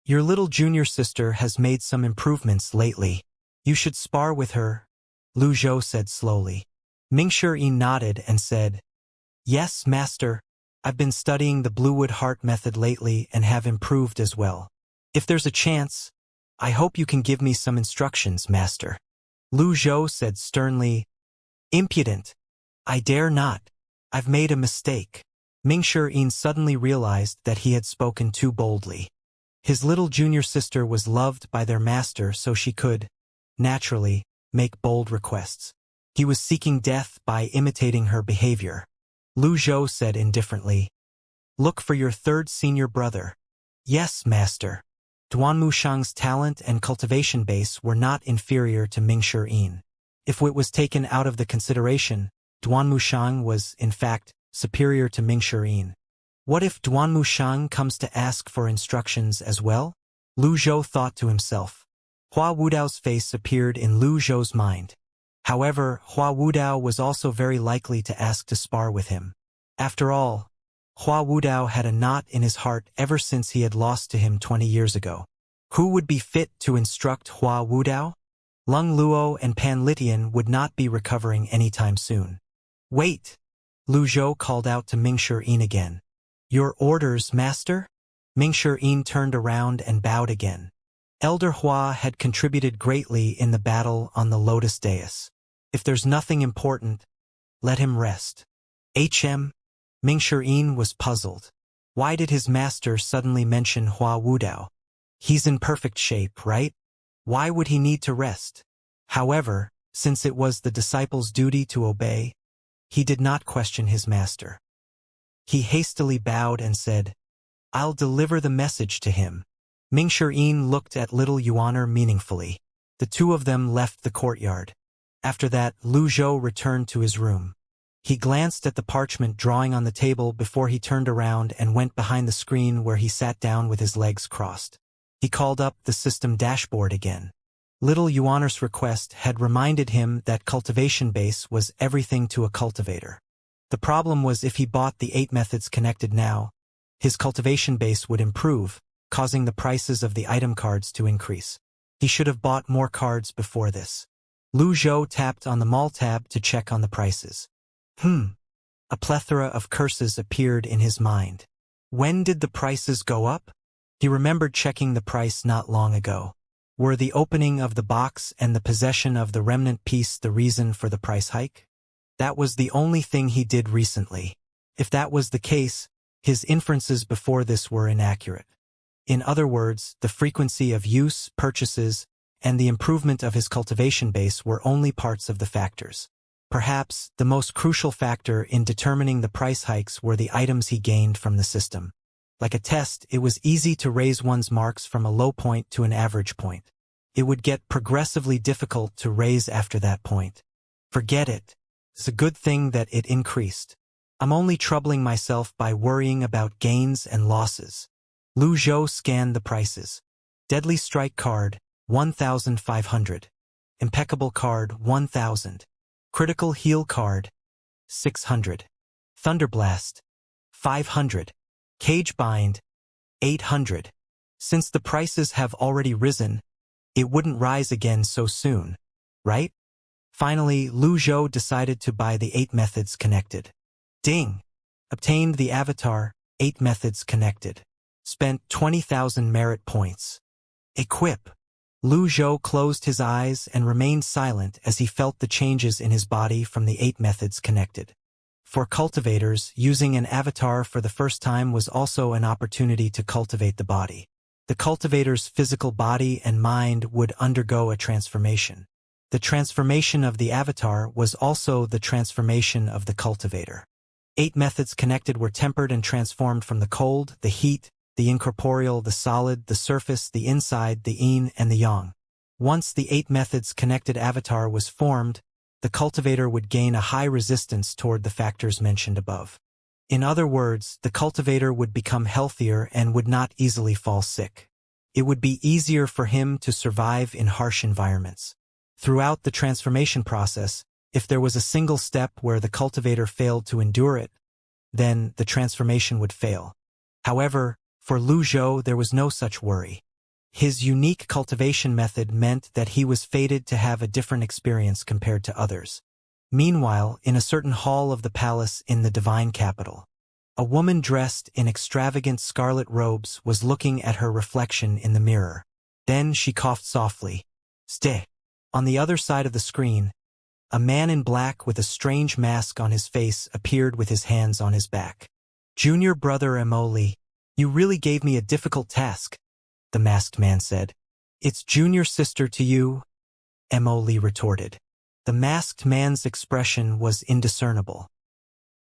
Your little junior sister has made some improvements lately. You should spar with her, Lu Zhou said slowly. Mingshi nodded and said, Yes, master. I've been studying the Bluewood Heart method lately and have improved as well. If there's a chance, I hope you can give me some instructions, master. Lu Zhou said sternly, Impudent. I dare not. I've made a mistake. Mingshi suddenly realized that he had spoken too boldly. His little junior sister was loved by their master, so she could, naturally, make bold requests. He was seeking death by imitating her behavior. Lu Zhou said indifferently, Look for your third senior brother. Yes, master. Duan Mushang's talent and cultivation base were not inferior to Mingshi. If it was taken out of the consideration, Duan Mushang was, in fact, superior to Mingshi. What if Duan Mushang comes to ask for instructions as well? Lu Zhou thought to himself. Hua Wudao's face appeared in Lu Zhou's mind. However, Hua Wudao was also very likely to ask to spar with him. After all, Hua Wudao had a knot in his heart ever since he had lost to him 20 years ago. Who would be fit to instruct Hua Wudao? Lung Luo and Pan Litian would not be recovering anytime soon. Wait! Lu Zhou called out to Mingshi again. Your orders, master? Mingshi turned around and bowed again. Elder Hua had contributed greatly in the battle on the Lotus Dais. If there's nothing important, let him rest. Mingshi was puzzled. Why did his master suddenly mention Hua Wudao? He's in perfect shape, right? Why would he need to rest? However, since it was the disciple's duty to obey, he did not question his master. He hastily bowed and said, I'll deliver the message to him. Mingshi looked at little Yuaner meaningfully. The two of them left the courtyard. After that, Lu Zhou returned to his room. He glanced at the parchment drawing on the table before he turned around and went behind the screen, where he sat down with his legs crossed. He called up the system dashboard again. Little Yuaner's request had reminded him that cultivation base was everything to a cultivator. The problem was, if he bought the 8 methods connected now, his cultivation base would improve, causing the prices of the item cards to increase. He should have bought more cards before this. Lu Zhou tapped on the mall tab to check on the prices. A plethora of curses appeared in his mind. When did the prices go up? He remembered checking the price not long ago. Were the opening of the box and the possession of the remnant piece the reason for the price hike? That was the only thing he did recently. If that was the case, his inferences before this were inaccurate. In other words, the frequency of use, purchases, and the improvement of his cultivation base were only parts of the factors. Perhaps, the most crucial factor in determining the price hikes were the items he gained from the system. Like a test, it was easy to raise one's marks from a low point to an average point. It would get progressively difficult to raise after that point. Forget it. It's a good thing that it increased. I'm only troubling myself by worrying about gains and losses. Lu Zhou scanned the prices. Deadly Strike card, 1,500. Impeccable card, 1,000. Critical Heal card, 600. Thunderblast, 500. Cage Bind, 800. Since the prices have already risen, it wouldn't rise again so soon, right? Finally, Lu Zhou decided to buy the 8 methods connected. Ding! Obtained the avatar, 8 methods connected. Spent 20,000 merit points. Equip. Lu Zhou closed his eyes and remained silent as he felt the changes in his body from the 8 methods connected. For cultivators, using an avatar for the first time was also an opportunity to cultivate the body. The cultivator's physical body and mind would undergo a transformation. The transformation of the avatar was also the transformation of the cultivator. 8 methods connected were tempered and transformed from the cold, the heat, the incorporeal, the solid, the surface, the inside, the yin, and the yang. Once the 8 methods connected avatar was formed, the cultivator would gain a high resistance toward the factors mentioned above. In other words, the cultivator would become healthier and would not easily fall sick. It would be easier for him to survive in harsh environments. Throughout the transformation process, if there was a single step where the cultivator failed to endure it, then the transformation would fail. However, for Lu Zhou there was no such worry. His unique cultivation method meant that he was fated to have a different experience compared to others. Meanwhile, in a certain hall of the palace in the divine capital, a woman dressed in extravagant scarlet robes was looking at her reflection in the mirror. Then she coughed softly. Stay. On the other side of the screen, a man in black with a strange mask on his face appeared with his hands on his back. Junior brother Emoli, you really gave me a difficult task, the masked man said. It's junior sister to you, Emoli retorted. The masked man's expression was indiscernible.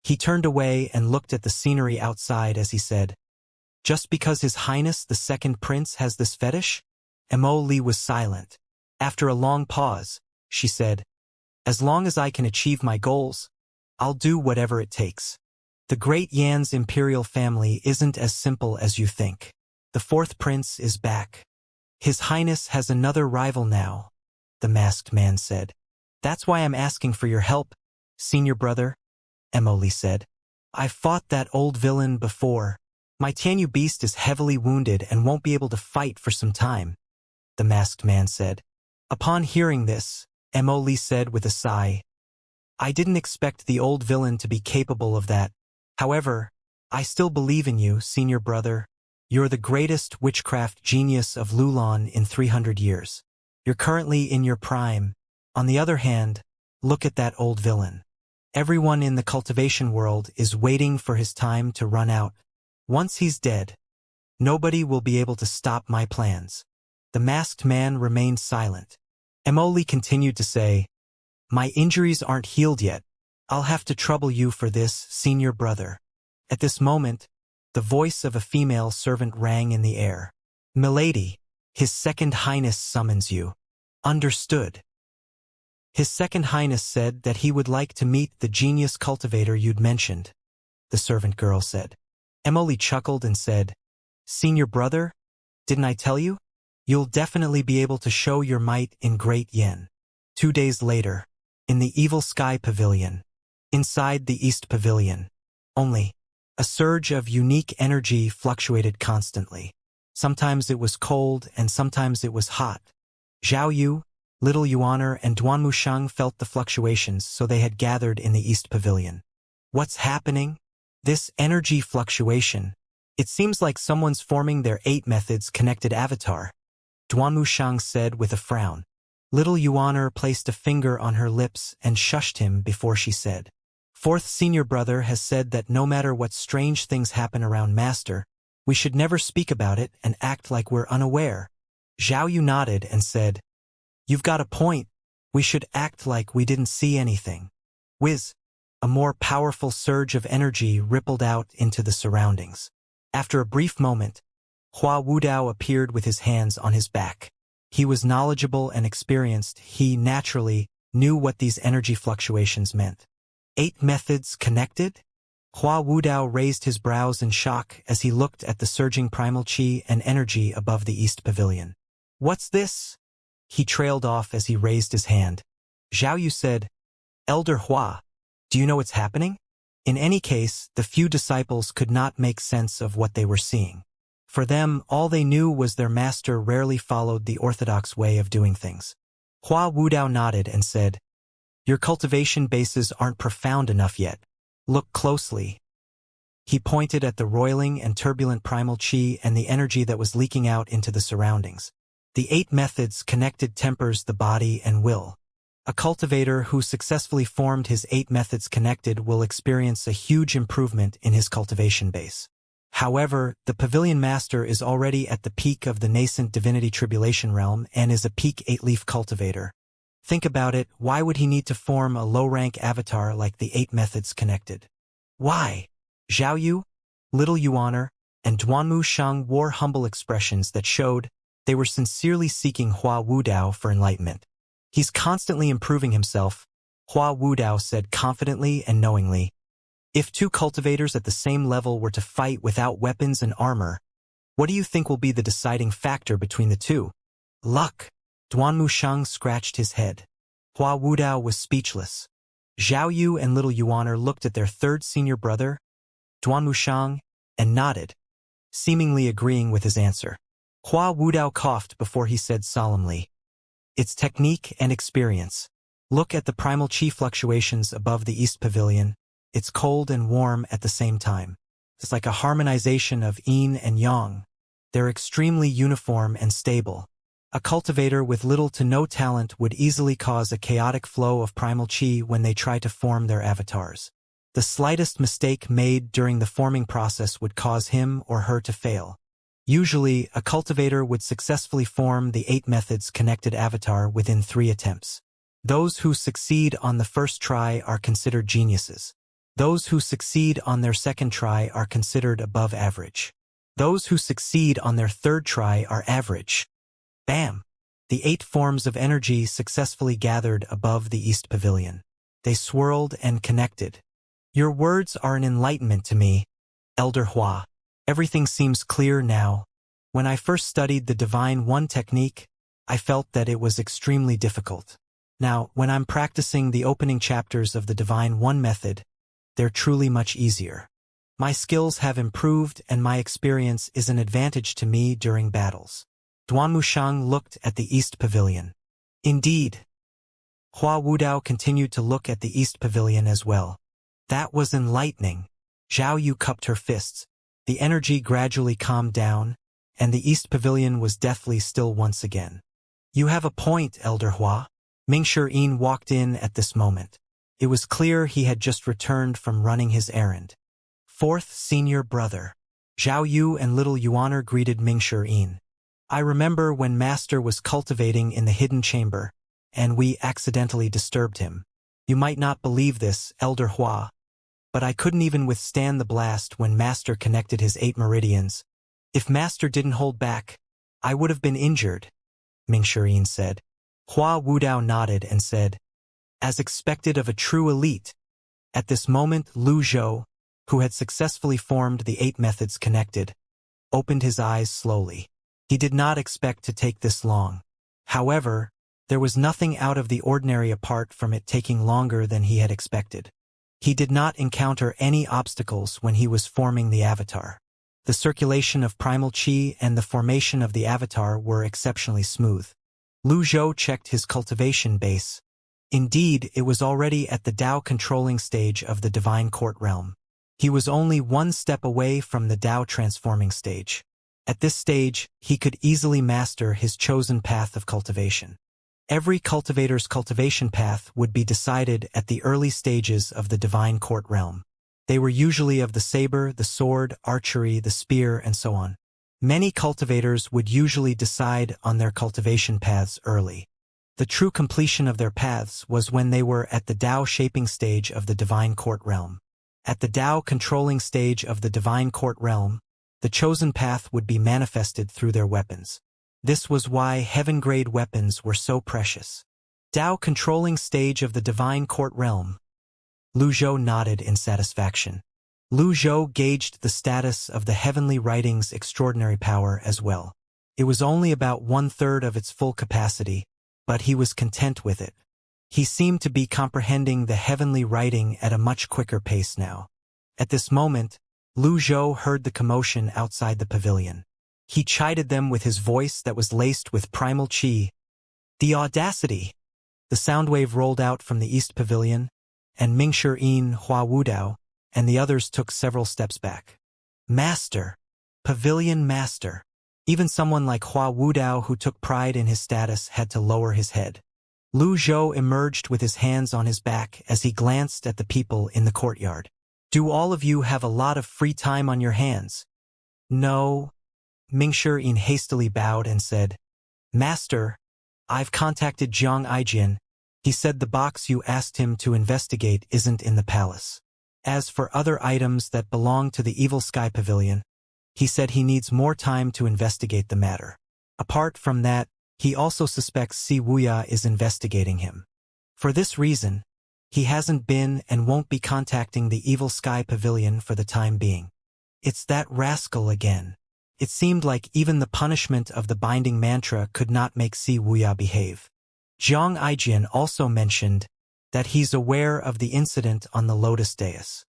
He turned away and looked at the scenery outside as he said, just because His Highness the Second Prince has this fetish? Emoli was silent. After a long pause, she said, as long as I can achieve my goals, I'll do whatever it takes. The great Yan's imperial family isn't as simple as you think. The 4th prince is back. His Highness has another rival now, the masked man said. That's why I'm asking for your help, senior brother, Emoli said. I've fought that old villain before. My Tianyu beast is heavily wounded and won't be able to fight for some time, the masked man said. Upon hearing this, Emoli said with a sigh, I didn't expect the old villain to be capable of that. However, I still believe in you, senior brother. You're the greatest witchcraft genius of Lulan in 300 years. You're currently in your prime. On the other hand, look at that old villain. Everyone in the cultivation world is waiting for his time to run out. Once he's dead, nobody will be able to stop my plans. The masked man remained silent. Emoli continued to say, my injuries aren't healed yet. I'll have to trouble you for this, senior brother. At this moment, the voice of a female servant rang in the air. Milady, His Second Highness summons you. Understood. His Second Highness said that he would like to meet the genius cultivator you'd mentioned, the servant girl said. Emoli chuckled and said, senior brother, didn't I tell you? You'll definitely be able to show your might in Great Yen. 2 days later, in the Evil Sky Pavilion, inside the East Pavilion, only, a surge of unique energy fluctuated constantly. Sometimes it was cold and sometimes it was hot. Zhao Yu, Little Yuaner and Duan Mushang felt the fluctuations, so they had gathered in the East Pavilion. What's happening? This energy fluctuation. It seems like someone's forming their 8 methods connected avatar, Duan Mushang said with a frown. Little Yuaner placed a finger on her lips and shushed him before she said, 4th senior brother has said that no matter what strange things happen around Master, we should never speak about it and act like we're unaware. Zhao Yu nodded and said, you've got a point. We should act like we didn't see anything. Whiz! A more powerful surge of energy rippled out into the surroundings. After a brief moment, Hua Wudao appeared with his hands on his back. He was knowledgeable and experienced. He naturally knew what these energy fluctuations meant. 8 methods connected? Hua Wudao raised his brows in shock as he looked at the surging primal qi and energy above the East Pavilion. "What's this?" He trailed off as he raised his hand. Zhao Yu said, "Elder Hua, do you know what's happening?" In any case, the few disciples could not make sense of what they were seeing. For them, all they knew was their master rarely followed the orthodox way of doing things. Hua Wudao nodded and said, "Your cultivation bases aren't profound enough yet. Look closely." He pointed at the roiling and turbulent primal qi and the energy that was leaking out into the surroundings. The 8 methods connected tempers the body and will. A cultivator who successfully formed his 8 methods connected will experience a huge improvement in his cultivation base. However, the Pavilion Master is already at the peak of the nascent divinity tribulation realm and is a peak 8-leaf cultivator. Think about it, why would he need to form a low-rank avatar like the 8 methods connected? Why? Zhao Yu, Little Yuaner, and Duanmu Shang wore humble expressions that showed they were sincerely seeking Hua Wudao for enlightenment. "He's constantly improving himself," Hua Wudao said confidently and knowingly. "If 2 cultivators at the same level were to fight without weapons and armor, what do you think will be the deciding factor between the 2? Luck." Duanmu Shang scratched his head. Hua Wudao was speechless. Zhao Yu and Little Yuaner looked at their 3rd senior brother, Duanmu Shang, and nodded, seemingly agreeing with his answer. Hua Wudao coughed before he said solemnly, "It's technique and experience. Look at the primal qi fluctuations above the East Pavilion. It's cold and warm at the same time. It's like a harmonization of yin and yang. They're extremely uniform and stable. A cultivator with little to no talent would easily cause a chaotic flow of primal qi when they try to form their avatars. The slightest mistake made during the forming process would cause him or her to fail. Usually, a cultivator would successfully form the 8 methods connected avatar within 3 attempts. Those who succeed on the first try are considered geniuses. Those who succeed on their second try are considered above average. Those who succeed on their third try are average. Bam! The 8 forms of energy successfully gathered above the East Pavilion. They swirled and connected. "Your words are an enlightenment to me, Elder Hua. Everything seems clear now. When I first studied the Divine One technique, I felt that it was extremely difficult. Now, when I'm practicing the opening chapters of the Divine One method, they're truly much easier. My skills have improved and my experience is an advantage to me during battles." Duanmu Shang looked at the East Pavilion. "Indeed." Hua Wudao continued to look at the East Pavilion as well. "That was enlightening." Zhao Yu cupped her fists. The energy gradually calmed down, and the East Pavilion was deathly still once again. "You have a point, Elder Hua." Mingshi walked in at this moment. It was clear he had just returned from running his errand. 4th senior brother. Zhao Yu and Little Yuaner greeted Mingshi. "I remember when Master was cultivating in the hidden chamber, and we accidentally disturbed him. You might not believe this, Elder Hua, but I couldn't even withstand the blast when Master connected his 8 meridians. If Master didn't hold back, I would have been injured," Mingshi said. Hua Wudao nodded and said, "As expected of a true elite." At this moment, Lu Zhou, who had successfully formed the 8 methods connected, opened his eyes slowly. He did not expect to take this long. However, there was nothing out of the ordinary apart from it taking longer than he had expected. He did not encounter any obstacles when he was forming the avatar. The circulation of primal qi and the formation of the avatar were exceptionally smooth. Lu Zhou checked his cultivation base. Indeed, it was already at the Dao controlling stage of the Divine Court realm. He was only 1 step away from the Dao transforming stage. At this stage, he could easily master his chosen path of cultivation. Every cultivator's cultivation path would be decided at the early stages of the Divine Court realm. They were usually of the saber, the sword, archery, the spear, and so on. Many cultivators would usually decide on their cultivation paths early. The true completion of their paths was when they were at the Dao shaping stage of the Divine Court realm. At the Dao controlling stage of the Divine Court realm, the chosen path would be manifested through their weapons. This was why heaven-grade weapons were so precious. Dao controlling stage of the Divine Court realm. Lu Zhou nodded in satisfaction. Lu Zhou gauged the status of the heavenly writing's extraordinary power as well. It was only about 1/3 of its full capacity, but he was content with it. He seemed to be comprehending the heavenly writing at a much quicker pace now. At this moment, Lu Zhou heard the commotion outside the pavilion. He chided them with his voice that was laced with primal qi. The audacity! The sound wave rolled out from the east pavilion, and Mingshi, Hua Wudao, and the others took several steps back. Master! Pavilion master! Even someone like Hua Wudao, who took pride in his status, had to lower his head. Lu Zhou emerged with his hands on his back as he glanced at the people in the courtyard. Do all of you have a lot of free time on your hands? No. Mingshi hastily bowed and said, Master, I've contacted Xianxia. He said the box you asked him to investigate isn't in the palace. As for other items that belong to the Evil Sky Pavilion, he said he needs more time to investigate the matter. Apart from that, he also suspects Si Wuya is investigating him. For this reason, he hasn't been and won't be contacting the Evil Sky Pavilion for the time being. It's that rascal again. It seemed like even the punishment of the binding mantra could not make Si Wuya behave. Xianxia also mentioned that he's aware of the incident on the Lotus Dais.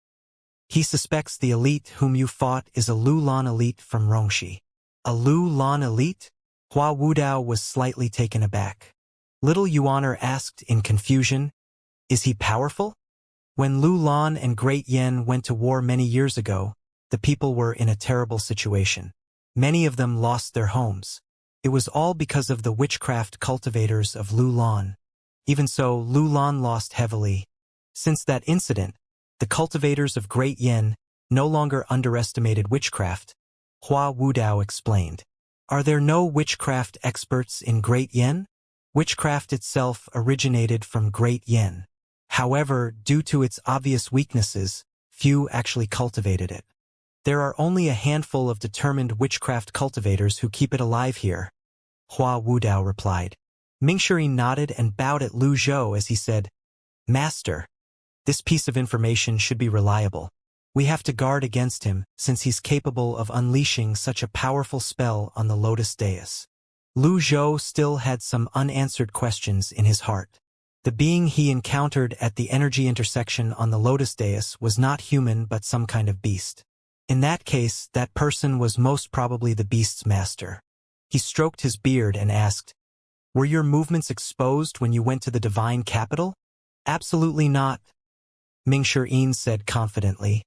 He suspects the elite whom you fought is a Lulan elite from Rongxi. A Lulan elite? Hua Wudao was slightly taken aback. Little Yuaner asked in confusion, is he powerful? When Lulan and Great Yen went to war many years ago, the people were in a terrible situation. Many of them lost their homes. It was all because of the witchcraft cultivators of Lulan. Even so, Lulan lost heavily. Since that incident, the cultivators of Great Yen no longer underestimated witchcraft, Hua Wudao explained. Are there no witchcraft experts in Great Yen? Witchcraft itself originated from Great Yen. However, due to its obvious weaknesses, few actually cultivated it. There are only a handful of determined witchcraft cultivators who keep it alive here, Hua Wudao replied. Mingshi nodded and bowed at Lu Zhou as he said, Master, this piece of information should be reliable. We have to guard against him, since he's capable of unleashing such a powerful spell on the Lotus Dais. Lu Zhou still had some unanswered questions in his heart. The being he encountered at the energy intersection on the Lotus Dais was not human but some kind of beast. In that case, that person was most probably the beast's master. He stroked his beard and asked, Were your movements exposed when you went to the divine capital? Absolutely not, Mingshi said confidently.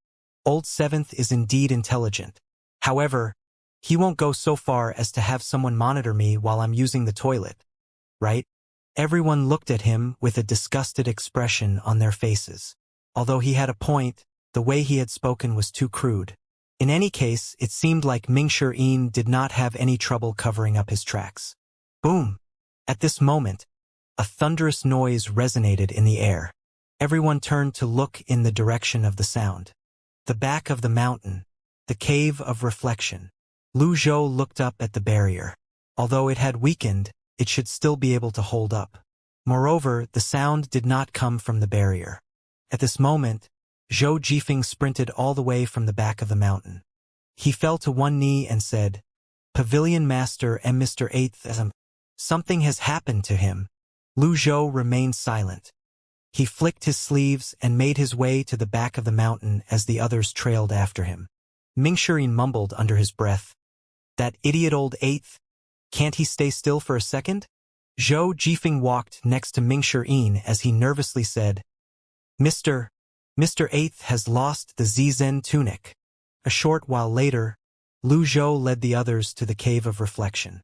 Old Seventh is indeed intelligent. However, he won't go so far as to have someone monitor me while I'm using the toilet. Right? Everyone looked at him with a disgusted expression on their faces. Although he had a point, the way he had spoken was too crude. In any case, it seemed like Mingshi did not have any trouble covering up his tracks. Boom! At this moment, a thunderous noise resonated in the air. Everyone turned to look in the direction of the sound. The back of the mountain, the cave of reflection. Lu Zhou looked up at the barrier. Although it had weakened, it should still be able to hold up. Moreover, the sound did not come from the barrier. At this moment, Zhou Jifeng sprinted all the way from the back of the mountain. He fell to one knee and said, Pavilion Master and Mr. Eighth, something has happened to him. Lu Zhou remained silent. He flicked his sleeves and made his way to the back of the mountain as the others trailed after him. Mingshi mumbled under his breath, That idiot old Eighth, can't he stay still for a second? Zhou Jifeng walked next to Mingshi as he nervously said, Mr. Eighth has lost the Zizen tunic. A short while later, Lu Zhou led the others to the cave of reflection.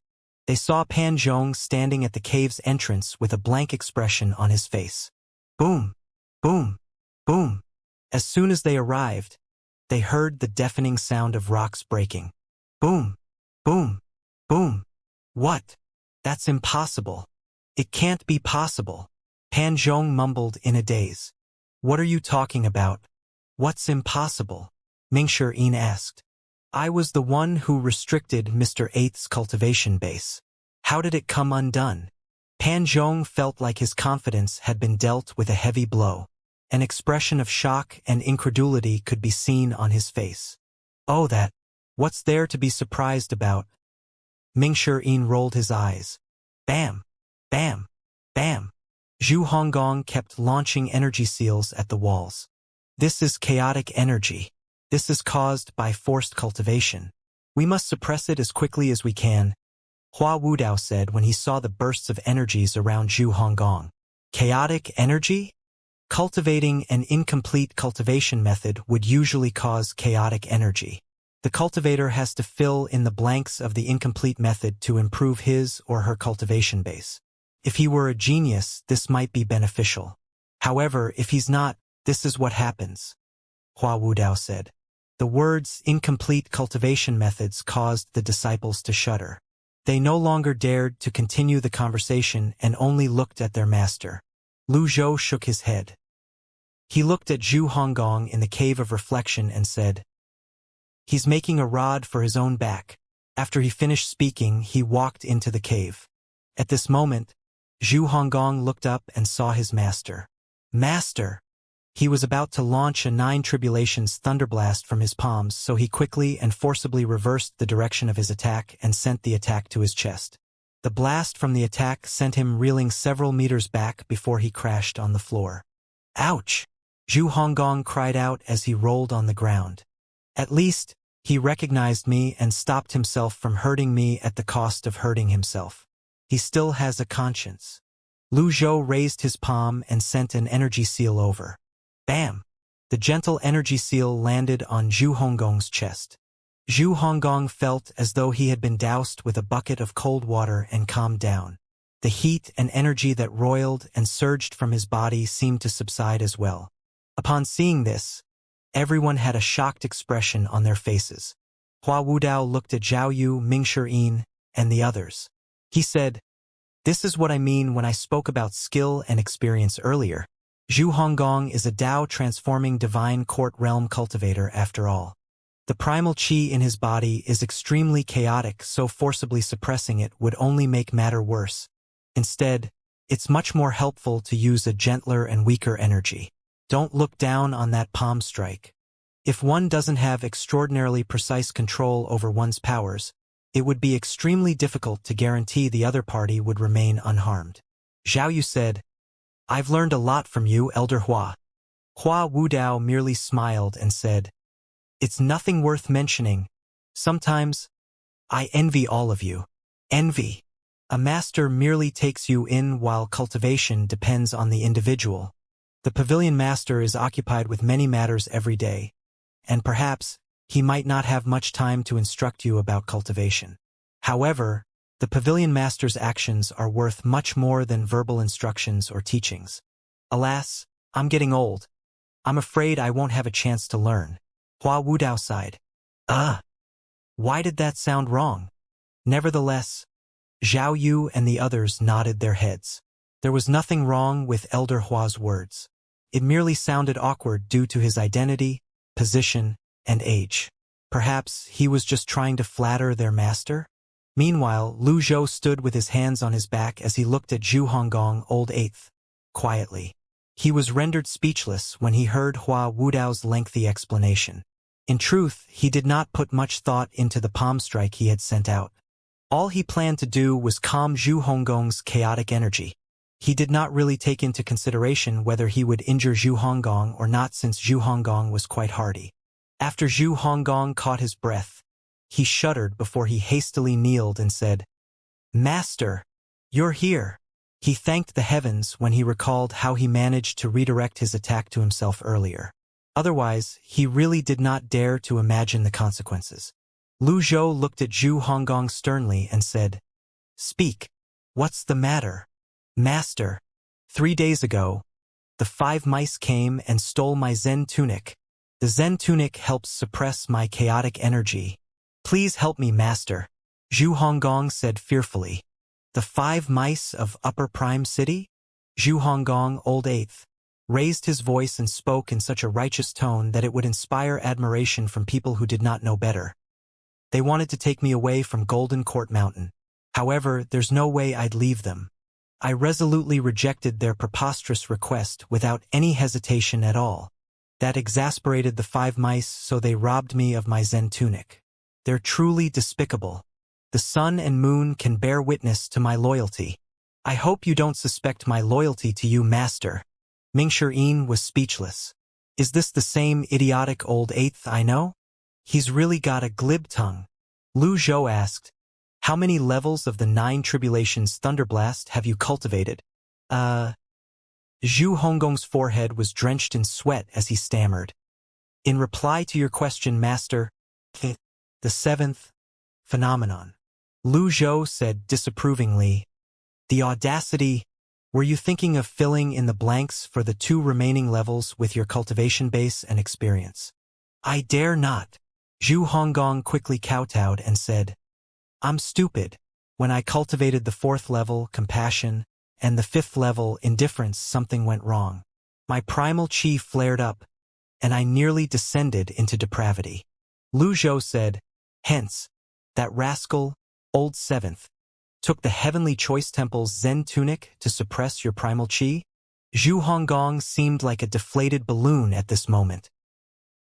They saw Pan Zhong standing at the cave's entrance with a blank expression on his face. Boom! Boom! Boom! As soon as they arrived, they heard the deafening sound of rocks breaking. Boom! Boom! Boom! What? That's impossible. It can't be possible. Pan Zhong mumbled in a daze. What are you talking about? What's impossible? Mingshi asked. I was the one who restricted Mr. Eighth's cultivation base. How did it come undone? Pan Zhong felt like his confidence had been dealt with a heavy blow. An expression of shock and incredulity could be seen on his face. Oh, that. What's there to be surprised about? Mingshi rolled his eyes. Bam! Bam! Bam! Zhu Honggong kept launching energy seals at the walls. This is chaotic energy. This is caused by forced cultivation. We must suppress it as quickly as we can, Hua Wudao said when he saw the bursts of energies around Zhu Honggong. Chaotic energy? Cultivating an incomplete cultivation method would usually cause chaotic energy. The cultivator has to fill in the blanks of the incomplete method to improve his or her cultivation base. If he were a genius, this might be beneficial. However, if he's not, this is what happens, Hua Wudao said. The words incomplete cultivation methods caused the disciples to shudder. They no longer dared to continue the conversation and only looked at their master. Lu Zhou shook his head. He looked at Zhu Honggong in the cave of reflection and said, "He's making a rod for his own back." After he finished speaking, he walked into the cave. At this moment, Zhu Honggong looked up and saw his master. Master! He was about to launch a 9 tribulations thunderblast from his palms, so he quickly and forcibly reversed the direction of his attack and sent the attack to his chest. The blast from the attack sent him reeling several meters back before he crashed on the floor. Ouch! Zhu Honggong cried out as he rolled on the ground. At least, he recognized me and stopped himself from hurting me at the cost of hurting himself. He still has a conscience. Lu Zhou raised his palm and sent an energy seal over. Bam! The gentle energy seal landed on Zhu Honggong's chest. Zhu Honggong felt as though he had been doused with a bucket of cold water and calmed down. The heat and energy that roiled and surged from his body seemed to subside as well. Upon seeing this, everyone had a shocked expression on their faces. Hua Wudao looked at Zhao Yu, Mingshi, and the others. He said, "This is what I mean when I spoke about skill and experience earlier. Zhu Honggong is a Dao transforming divine court realm cultivator after all. The primal qi in his body is extremely chaotic, so forcibly suppressing it would only make matter worse. Instead, it's much more helpful to use a gentler and weaker energy. Don't look down on that palm strike. If one doesn't have extraordinarily precise control over one's powers, it would be extremely difficult to guarantee the other party would remain unharmed." Zhao Yu said, "I've learned a lot from you, Elder Hua." Hua Wudao merely smiled and said, "It's nothing worth mentioning. Sometimes, I envy all of you." Envy. A master merely takes you in while cultivation depends on the individual. The pavilion master is occupied with many matters every day, and perhaps he might not have much time to instruct you about cultivation. However, the pavilion master's actions are worth much more than verbal instructions or teachings. Alas, I'm getting old. I'm afraid I won't have a chance to learn." Hua Wudao sighed. Why did that sound wrong? Nevertheless, Zhao Yu and the others nodded their heads. There was nothing wrong with Elder Hua's words. It merely sounded awkward due to his identity, position, and age. Perhaps he was just trying to flatter their master? Meanwhile, Lu Zhou stood with his hands on his back as he looked at Zhu Honggong, old eighth, quietly. He was rendered speechless when he heard Hua Wudao's lengthy explanation. In truth, he did not put much thought into the palm strike he had sent out. All he planned to do was calm Zhu Honggong's chaotic energy. He did not really take into consideration whether he would injure Zhu Honggong or not, since Zhu Honggong was quite hardy. After Zhu Honggong caught his breath, he shuddered before he hastily kneeled and said, "Master, you're here." He thanked the heavens when he recalled how he managed to redirect his attack to himself earlier. Otherwise, he really did not dare to imagine the consequences. Lu Zhou looked at Zhu Honggong sternly and said, "Speak. What's the matter?" "Master, 3 days ago, the 5 mice came and stole my Zen tunic. The Zen tunic helps suppress my chaotic energy. Please help me, Master," Zhu Honggong said fearfully. "The 5 mice of Upper Prime City?" Zhu Honggong, old eighth, raised his voice and spoke in such a righteous tone that it would inspire admiration from people who did not know better. "They wanted to take me away from Golden Court Mountain. However, there's no way I'd leave them. I resolutely rejected their preposterous request without any hesitation at all. That exasperated the 5 mice, so they robbed me of my Zen tunic. They're truly despicable. The sun and moon can bear witness to my loyalty. I hope you don't suspect my loyalty to you, master. Mingshi was speechless. Is this the same idiotic old eighth I know? He's really got a glib tongue. Lu Zhou asked, how many levels of the 9 Tribulations Thunderblast have you cultivated? Zhu Honggong's forehead was drenched in sweat as he stammered. In reply to your question, master, the 7th phenomenon. Lu Zhou said disapprovingly, the audacity. Were you thinking of filling in the blanks for the 2 remaining levels with your cultivation base and experience? I dare not. Zhu Honggong quickly kowtowed and said, I'm stupid. When I cultivated the 4th level, compassion, and the 5th level, indifference, something went wrong. My primal chi flared up, and I nearly descended into depravity. Lu Zhou said, hence, that rascal, old 7th, took the Heavenly Choice Temple's Zen tunic to suppress your primal chi? Zhu Honggong seemed like a deflated balloon at this moment.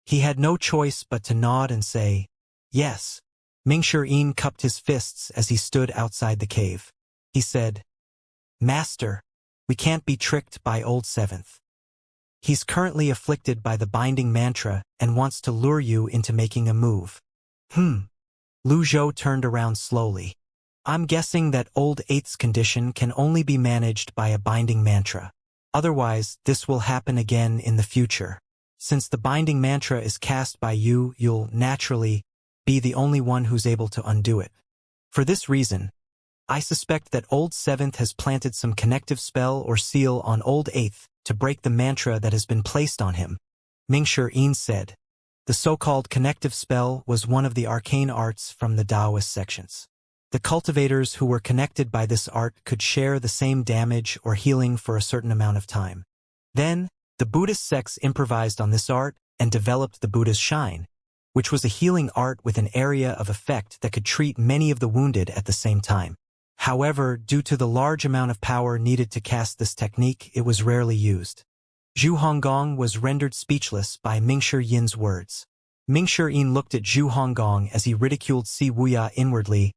He had no choice but to nod and say, yes. Mingshi cupped his fists as he stood outside the cave. He said, Master, we can't be tricked by old 7th. He's currently afflicted by the binding mantra and wants to lure you into making a move. Lu Zhou turned around slowly. I'm guessing that old 8th's condition can only be managed by a binding mantra. Otherwise, this will happen again in the future. Since the binding mantra is cast by you, you'll naturally be the only one who's able to undo it. For this reason, I suspect that old 7th has planted some connective spell or seal on old 8th to break the mantra that has been placed on him. Mingshi said. The so-called connective spell was one of the arcane arts from the Taoist sections. The cultivators who were connected by this art could share the same damage or healing for a certain amount of time. Then, the Buddhist sects improvised on this art and developed the Buddha's Shine, which was a healing art with an area of effect that could treat many of the wounded at the same time. However, due to the large amount of power needed to cast this technique, it was rarely used. Zhu Honggong was rendered speechless by Mingshi words. Mingshi looked at Zhu Honggong as he ridiculed Si Wuya inwardly.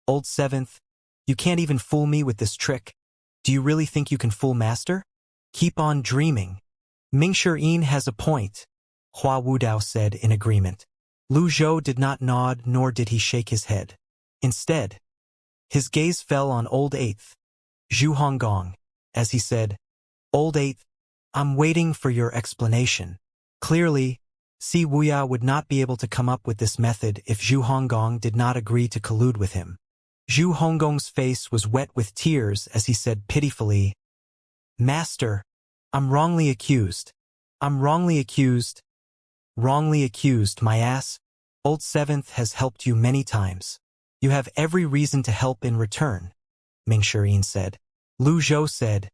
Old 7th, you can't even fool me with this trick. Do you really think you can fool Master? Keep on dreaming. Mingshi has a point, Hua Wudao said in agreement. Lu Zhou did not nod nor did he shake his head. Instead, his gaze fell on old 8th, Zhu Honggong, as he said, Old 8th, I'm waiting for your explanation. Clearly, Si Wuya would not be able to come up with this method if Zhu Honggong did not agree to collude with him. Zhu Honggong's face was wet with tears as he said pitifully, Master, I'm wrongly accused. I'm wrongly accused. Wrongly accused, my ass. Old 7th has helped you many times. You have every reason to help in return, Mingshi said. Lu Zhou said,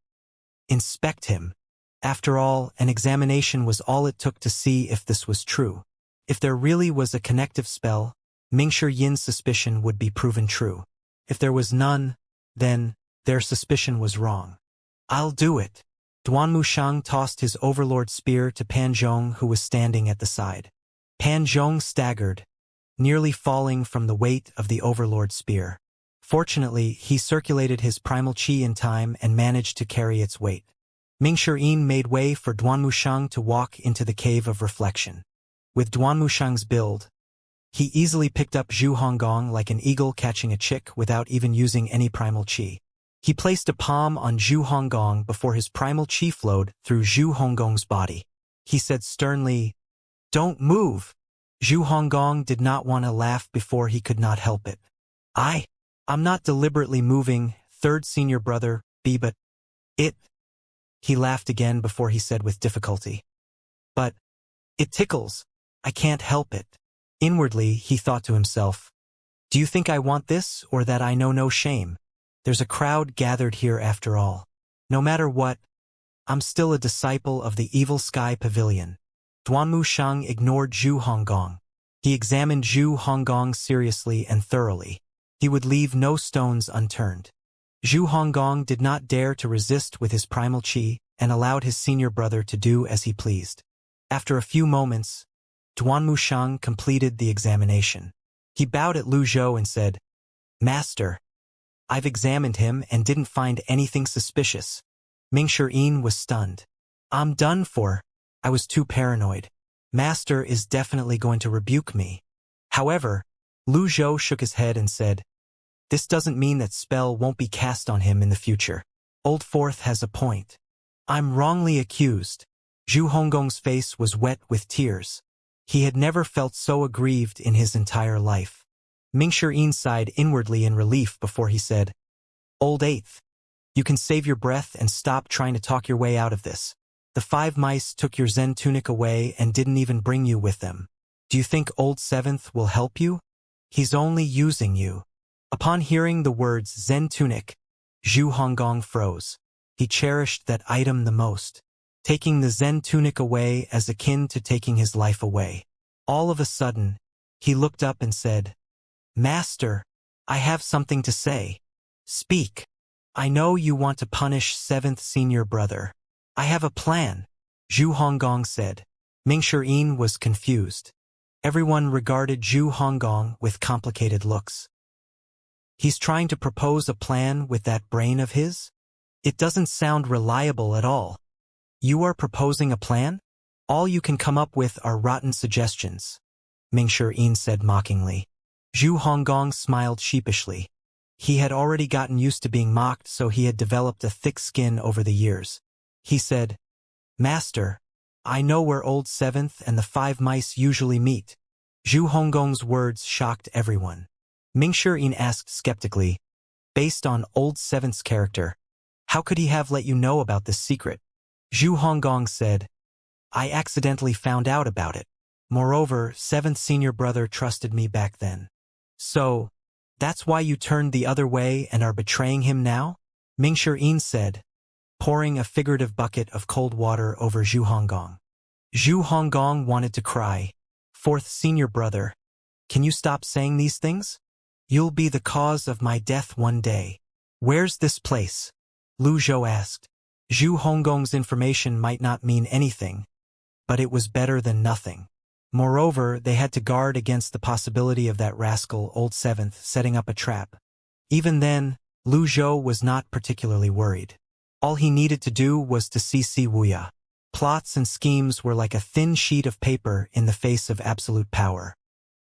Inspect him. After all, an examination was all it took to see if this was true. If there really was a connective spell, Mingshi suspicion would be proven true. If there was none, then their suspicion was wrong. I'll do it. Duan Mushang tossed his overlord spear to Pan Zhong, who was standing at the side. Pan Zhong staggered, nearly falling from the weight of the overlord spear. Fortunately, he circulated his primal chi in time and managed to carry its weight. Mingshi made way for Duan Mushang to walk into the cave of reflection. With Duan Mushang's build, he easily picked up Zhu Honggong like an eagle catching a chick without even using any primal chi. He placed a palm on Zhu Honggong before his primal chi flowed through Zhu Honggong's body. He said sternly, Don't move. Zhu Honggong did not want to laugh before he could not help it. I'm not deliberately moving, third senior brother, but it. He laughed again before he said with difficulty. But it tickles. I can't help it. Inwardly, he thought to himself, Do you think I want this or that I know no shame? There's a crowd gathered here after all. No matter what, I'm still a disciple of the Evil Sky Pavilion. Duan Mushang ignored Zhu Honggong. He examined Zhu Honggong seriously and thoroughly. He would leave no stones unturned. Zhu Honggong did not dare to resist with his primal qi and allowed his senior brother to do as he pleased. After a few moments, Duanmushang completed the examination. He bowed at Lu Zhou and said, "Master, I've examined him and didn't find anything suspicious." Mingshi was stunned. "I'm done for. I was too paranoid. Master is definitely going to rebuke me." However, Lu Zhou shook his head and said, "This doesn't mean that spell won't be cast on him in the future. Old Fourth has a point. I'm wrongly accused." Zhu Honggong's face was wet with tears. He had never felt so aggrieved in his entire life. Mingshi sighed inwardly in relief before he said, "Old Eighth, you can save your breath and stop trying to talk your way out of this. The 5 mice took your Zen tunic away and didn't even bring you with them. Do you think Old Seventh will help you? He's only using you." Upon hearing the words Zen tunic, Zhu Honggong froze. He cherished that item the most. Taking the Zen tunic away as akin to taking his life away. All of a sudden, he looked up and said, "Master, I have something to say. Speak. I know you want to punish 7th senior brother. I have a plan," Zhu Honggong said. Mingshi was confused. Everyone regarded Zhu Honggong with complicated looks. He's trying to propose a plan with that brain of his? It doesn't sound reliable at all. You are proposing a plan? All you can come up with are rotten suggestions, Mingshi said mockingly. Zhu Honggong smiled sheepishly. He had already gotten used to being mocked, so he had developed a thick skin over the years. He said, "Master, I know where Old Seventh and the 5 mice usually meet." Zhu Honggong's words shocked everyone. Mingshi asked skeptically, "Based on Old Seventh's character, how could he have let you know about this secret?" Zhu Honggong said, "I accidentally found out about it. Moreover, 7th senior brother trusted me back then. So, that's why you turned the other way and are betraying him now?" Mingshi said, pouring a figurative bucket of cold water over Zhu Honggong. Zhu Honggong wanted to cry. "4th senior brother, can you stop saying these things? You'll be the cause of my death one day." "Where's this place?" Lu Zhou asked. Zhu Honggong's information might not mean anything, but it was better than nothing. Moreover, they had to guard against the possibility of that rascal Old Seventh setting up a trap. Even then, Lu Zhou was not particularly worried. All he needed to do was to see Wuxia. Plots and schemes were like a thin sheet of paper in the face of absolute power.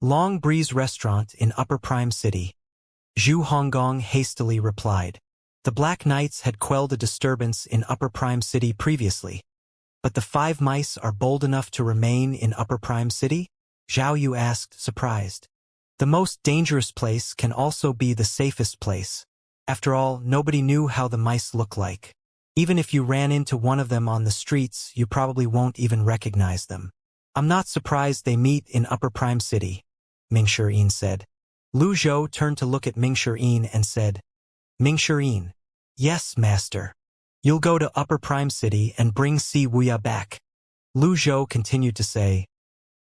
Long Breeze Restaurant in Upper Prime City. Zhu Honggong hastily replied. The Black Knights had quelled a disturbance in Upper Prime City previously. But the 5 mice are bold enough to remain in Upper Prime City? Zhao Yu asked, surprised. The most dangerous place can also be the safest place. After all, nobody knew how the mice look like. Even if you ran into one of them on the streets, you probably won't even recognize them. "I'm not surprised they meet in Upper Prime City," Mingshi said. Lu Zhou turned to look at Mingshi and said, "Mingshi, yes, master. You'll go to Upper Prime City and bring Wuxia back." Lu Zhou continued to say,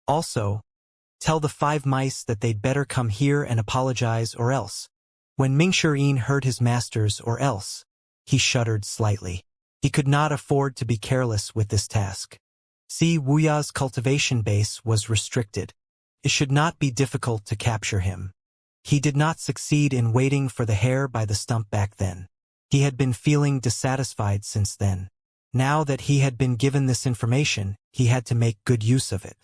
"Also, tell the 5 mice that they'd better come here and apologize or else." When Mingshi heard his master's "or else," he shuddered slightly. He could not afford to be careless with this task. Wuxia's cultivation base was restricted. It should not be difficult to capture him. He did not succeed in waiting for the hare by the stump back then. He had been feeling dissatisfied since then. Now that he had been given this information, he had to make good use of it.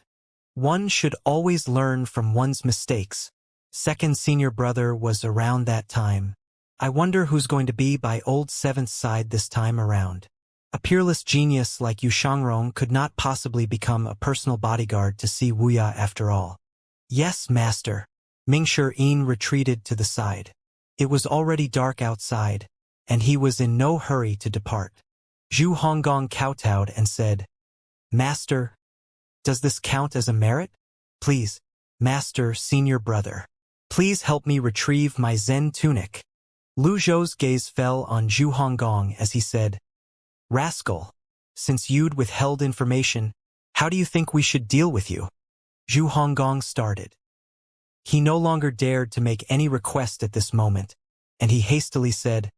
One should always learn from one's mistakes. 2nd senior brother was around that time. I wonder who's going to be by Old Seventh's side this time around. A peerless genius like Yu Shangrong could not possibly become a personal bodyguard to Wuxia after all. "Yes, master." Mingshi retreated to the side. It was already dark outside, and he was in no hurry to depart. Zhu Honggong kowtowed and said, "Master, does this count as a merit? Please, master, senior brother. Please help me retrieve my Zen tunic." Lu Zhou's gaze fell on Zhu Honggong as he said, "Rascal, since you'd withheld information, how do you think we should deal with you?" Zhu Honggong started. He no longer dared to make any request at this moment, and he hastily said,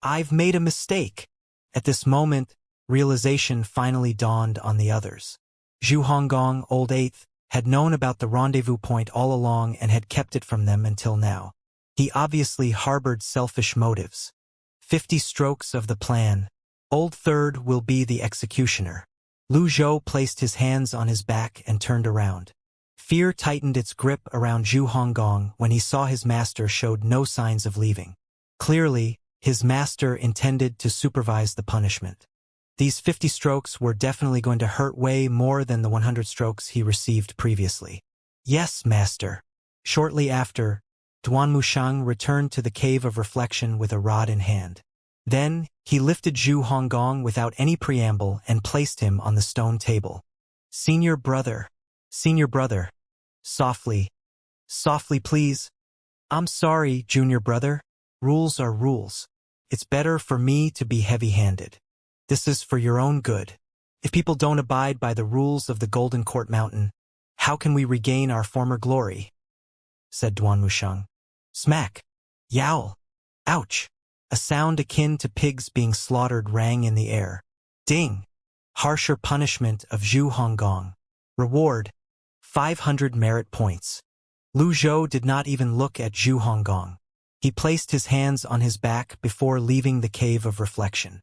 I've made a mistake. At this moment, realization finally dawned on the others. Zhu Honggong, Old Eighth, had known about the rendezvous point all along and had kept it from them until now. He obviously harbored selfish motives. 50 strokes of the plan. Old Third will be the executioner. Lu Zhou placed his hands on his back and turned around. Fear tightened its grip around Zhu Honggong when he saw his master showed no signs of leaving. Clearly, his master intended to supervise the punishment. These 50 strokes were definitely going to hurt way more than the 100 strokes he received previously. Yes, master. Shortly after, Duan Mushang returned to the Cave of Reflection with a rod in hand. Then, he lifted Zhu Honggong without any preamble and placed him on the stone table. Senior brother. Senior brother. Softly. Softly, please. I'm sorry, junior brother. Rules are rules. It's better for me to be heavy-handed. This is for your own good. If people don't abide by the rules of the Golden Court Mountain, how can we regain our former glory? Said Duan Mushang. Smack. Yowl. Ouch. A sound akin to pigs being slaughtered rang in the air. Ding. Harsher punishment of Zhu Honggong. Reward. 500 merit points. Lu Zhou did not even look at Zhu Honggong. He placed his hands on his back before leaving the Cave of Reflection.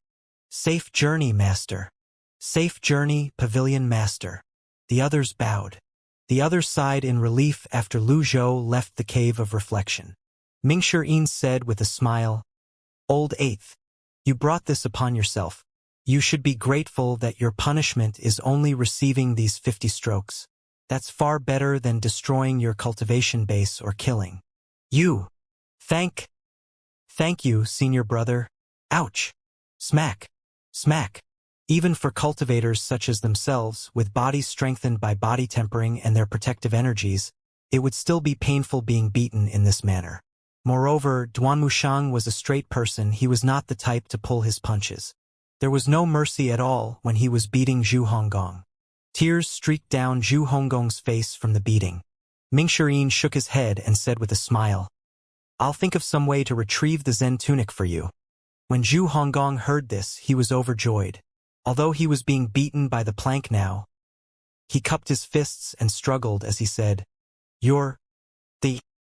Safe journey, master. Safe journey, pavilion master. The others bowed. The others sighed in relief after Lu Zhou left the Cave of Reflection. Mingshi Yin said with a smile, Old Eighth, you brought this upon yourself. You should be grateful that your punishment is only receiving these 50 strokes. That's far better than destroying your cultivation base or killing. You. Thank you, senior brother. Ouch. Smack. Smack. Even for cultivators such as themselves, with bodies strengthened by body tempering and their protective energies, it would still be painful being beaten in this manner. Moreover, Duan Mushang was a straight person. He was not the type to pull his punches. There was no mercy at all when he was beating Zhu Honggong. Tears streaked down Zhu Honggong's face from the beating. Mingshi Yin shook his head and said with a smile, I'll think of some way to retrieve the Zen tunic for you. When Zhu Honggong heard this, he was overjoyed. Although he was being beaten by the plank now, he cupped his fists and struggled as he said,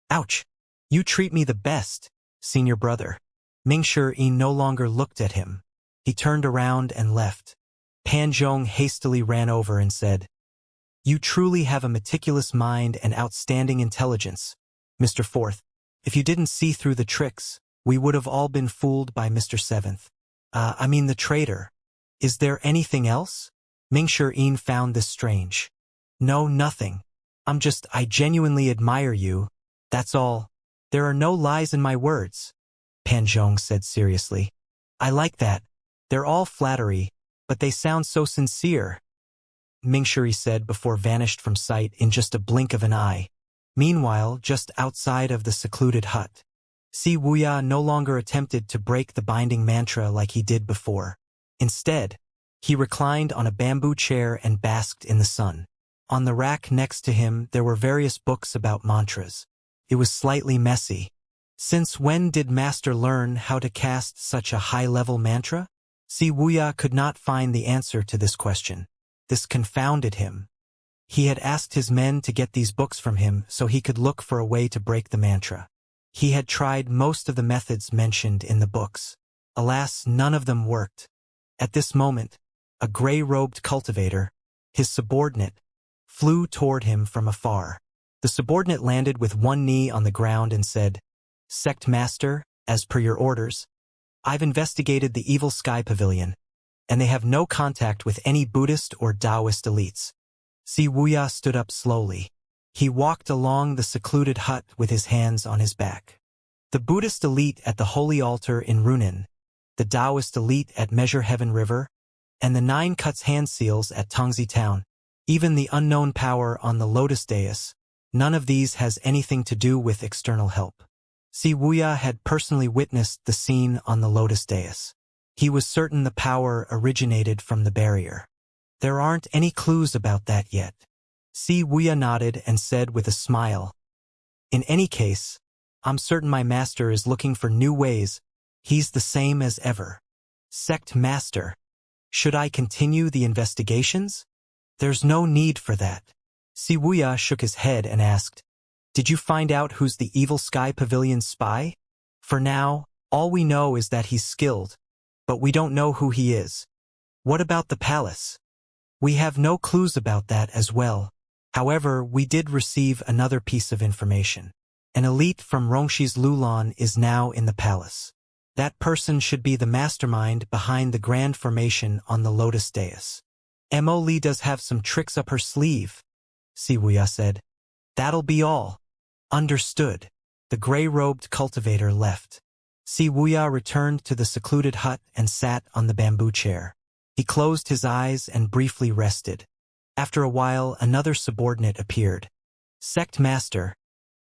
Ouch! You treat me the best, senior brother. Mingshi Yin no longer looked at him. He turned around and left. Pan Zhong hastily ran over and said, You truly have a meticulous mind and outstanding intelligence, Mr. Fourth. If you didn't see through the tricks, we would have all been fooled by Mr. Seventh. The traitor. Is there anything else? Mingshi Yin found this strange. No, nothing. I genuinely admire you. That's all. There are no lies in my words, Pan Zhong said seriously. I like that. They're all flattery, but they sound so sincere, Mingshi said before vanished from sight in just a blink of an eye. Meanwhile, just outside of the secluded hut, Wuxia no longer attempted to break the binding mantra like he did before. Instead, he reclined on a bamboo chair and basked in the sun. On the rack next to him there were various books about mantras. It was slightly messy. Since when did Master learn how to cast such a high-level mantra? Wuxia could not find the answer to this question. This confounded him. He had asked his men to get these books from him so he could look for a way to break the mantra. He had tried most of the methods mentioned in the books. Alas, none of them worked. At this moment, a gray-robed cultivator, his subordinate, flew toward him from afar. The subordinate landed with one knee on the ground and said, Sect Master, as per your orders, I've investigated the Evil Sky Pavilion, and they have no contact with any Buddhist or Taoist elites. Wuxia stood up slowly. He walked along the secluded hut with his hands on his back. The Buddhist elite at the Holy Altar in Runan, the Taoist elite at Measure Heaven River, and the 9 Cuts hand seals at Tongzi Town, even the unknown power on the Lotus Dais, none of these has anything to do with external help. Wuxia had personally witnessed the scene on the Lotus Dais. He was certain the power originated from the barrier. There aren't any clues about that yet. Wuxia nodded and said with a smile, In any case, I'm certain my master is looking for new ways He's the same as ever. Sect Master. Should I continue the investigations? There's no need for that. Wuxia shook his head and asked, Did you find out who's the Evil Sky Pavilion's spy? For now, all we know is that he's skilled, but we don't know who he is. What about the palace? We have no clues about that as well. However, we did receive another piece of information. An elite from Rongshi's Lulan is now in the palace. That person should be the mastermind behind the grand formation on the Lotus Dais. Mo Li does have some tricks up her sleeve, Wuxia said. That'll be all. Understood. The gray-robed cultivator left. Wuxia returned to the secluded hut and sat on the bamboo chair. He closed his eyes and briefly rested. After a while, another subordinate appeared. Sect Master.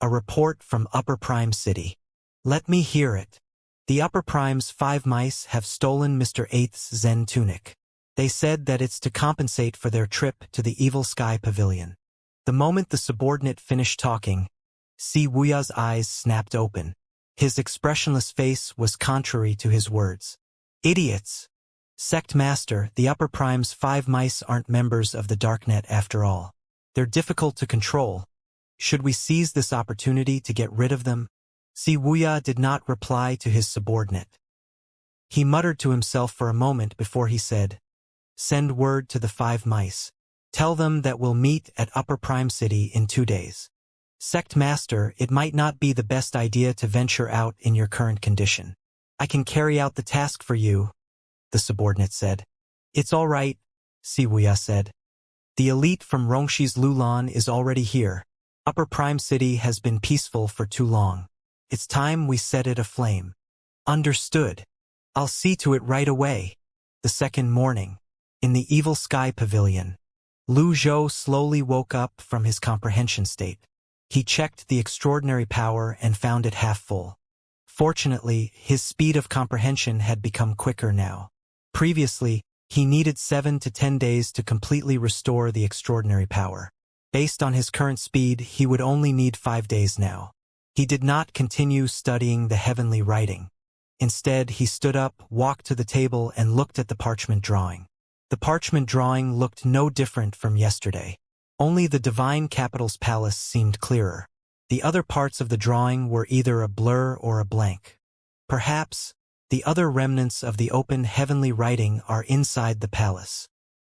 A report from Upper Prime City. Let me hear it. The Upper Prime's 5 mice have stolen Mr. 8th's Zen tunic. They said that it's to compensate for their trip to the Evil Sky Pavilion. The moment the subordinate finished talking, Wuxia's eyes snapped open. His expressionless face was contrary to his words. Idiots! Sect Master, the Upper Prime's 5 mice aren't members of the Darknet after all. They're difficult to control. Should we seize this opportunity to get rid of them? Wuxia did not reply to his subordinate. He muttered to himself for a moment before he said, Send word to the 5 mice. Tell them that we'll meet at Upper Prime City in 2 days. Sect Master, it might not be the best idea to venture out in your current condition. I can carry out the task for you, the subordinate said. It's all right, Wuxia said. The elite from Rongshi's Lulan is already here. Upper Prime City has been peaceful for too long. It's time we set it aflame. Understood. I'll see to it right away. The second morning, in the Evil Sky Pavilion, Lu Zhou slowly woke up from his comprehension state. He checked the extraordinary power and found it half full. Fortunately, his speed of comprehension had become quicker now. Previously, he needed 7 to 10 days to completely restore the extraordinary power. Based on his current speed, he would only need 5 days now. He did not continue studying the heavenly writing. Instead, he stood up, walked to the table, and looked at the parchment drawing. The parchment drawing looked no different from yesterday. Only the Divine Capital's palace seemed clearer. The other parts of the drawing were either a blur or a blank. Perhaps, the other remnants of the open heavenly writing are inside the palace.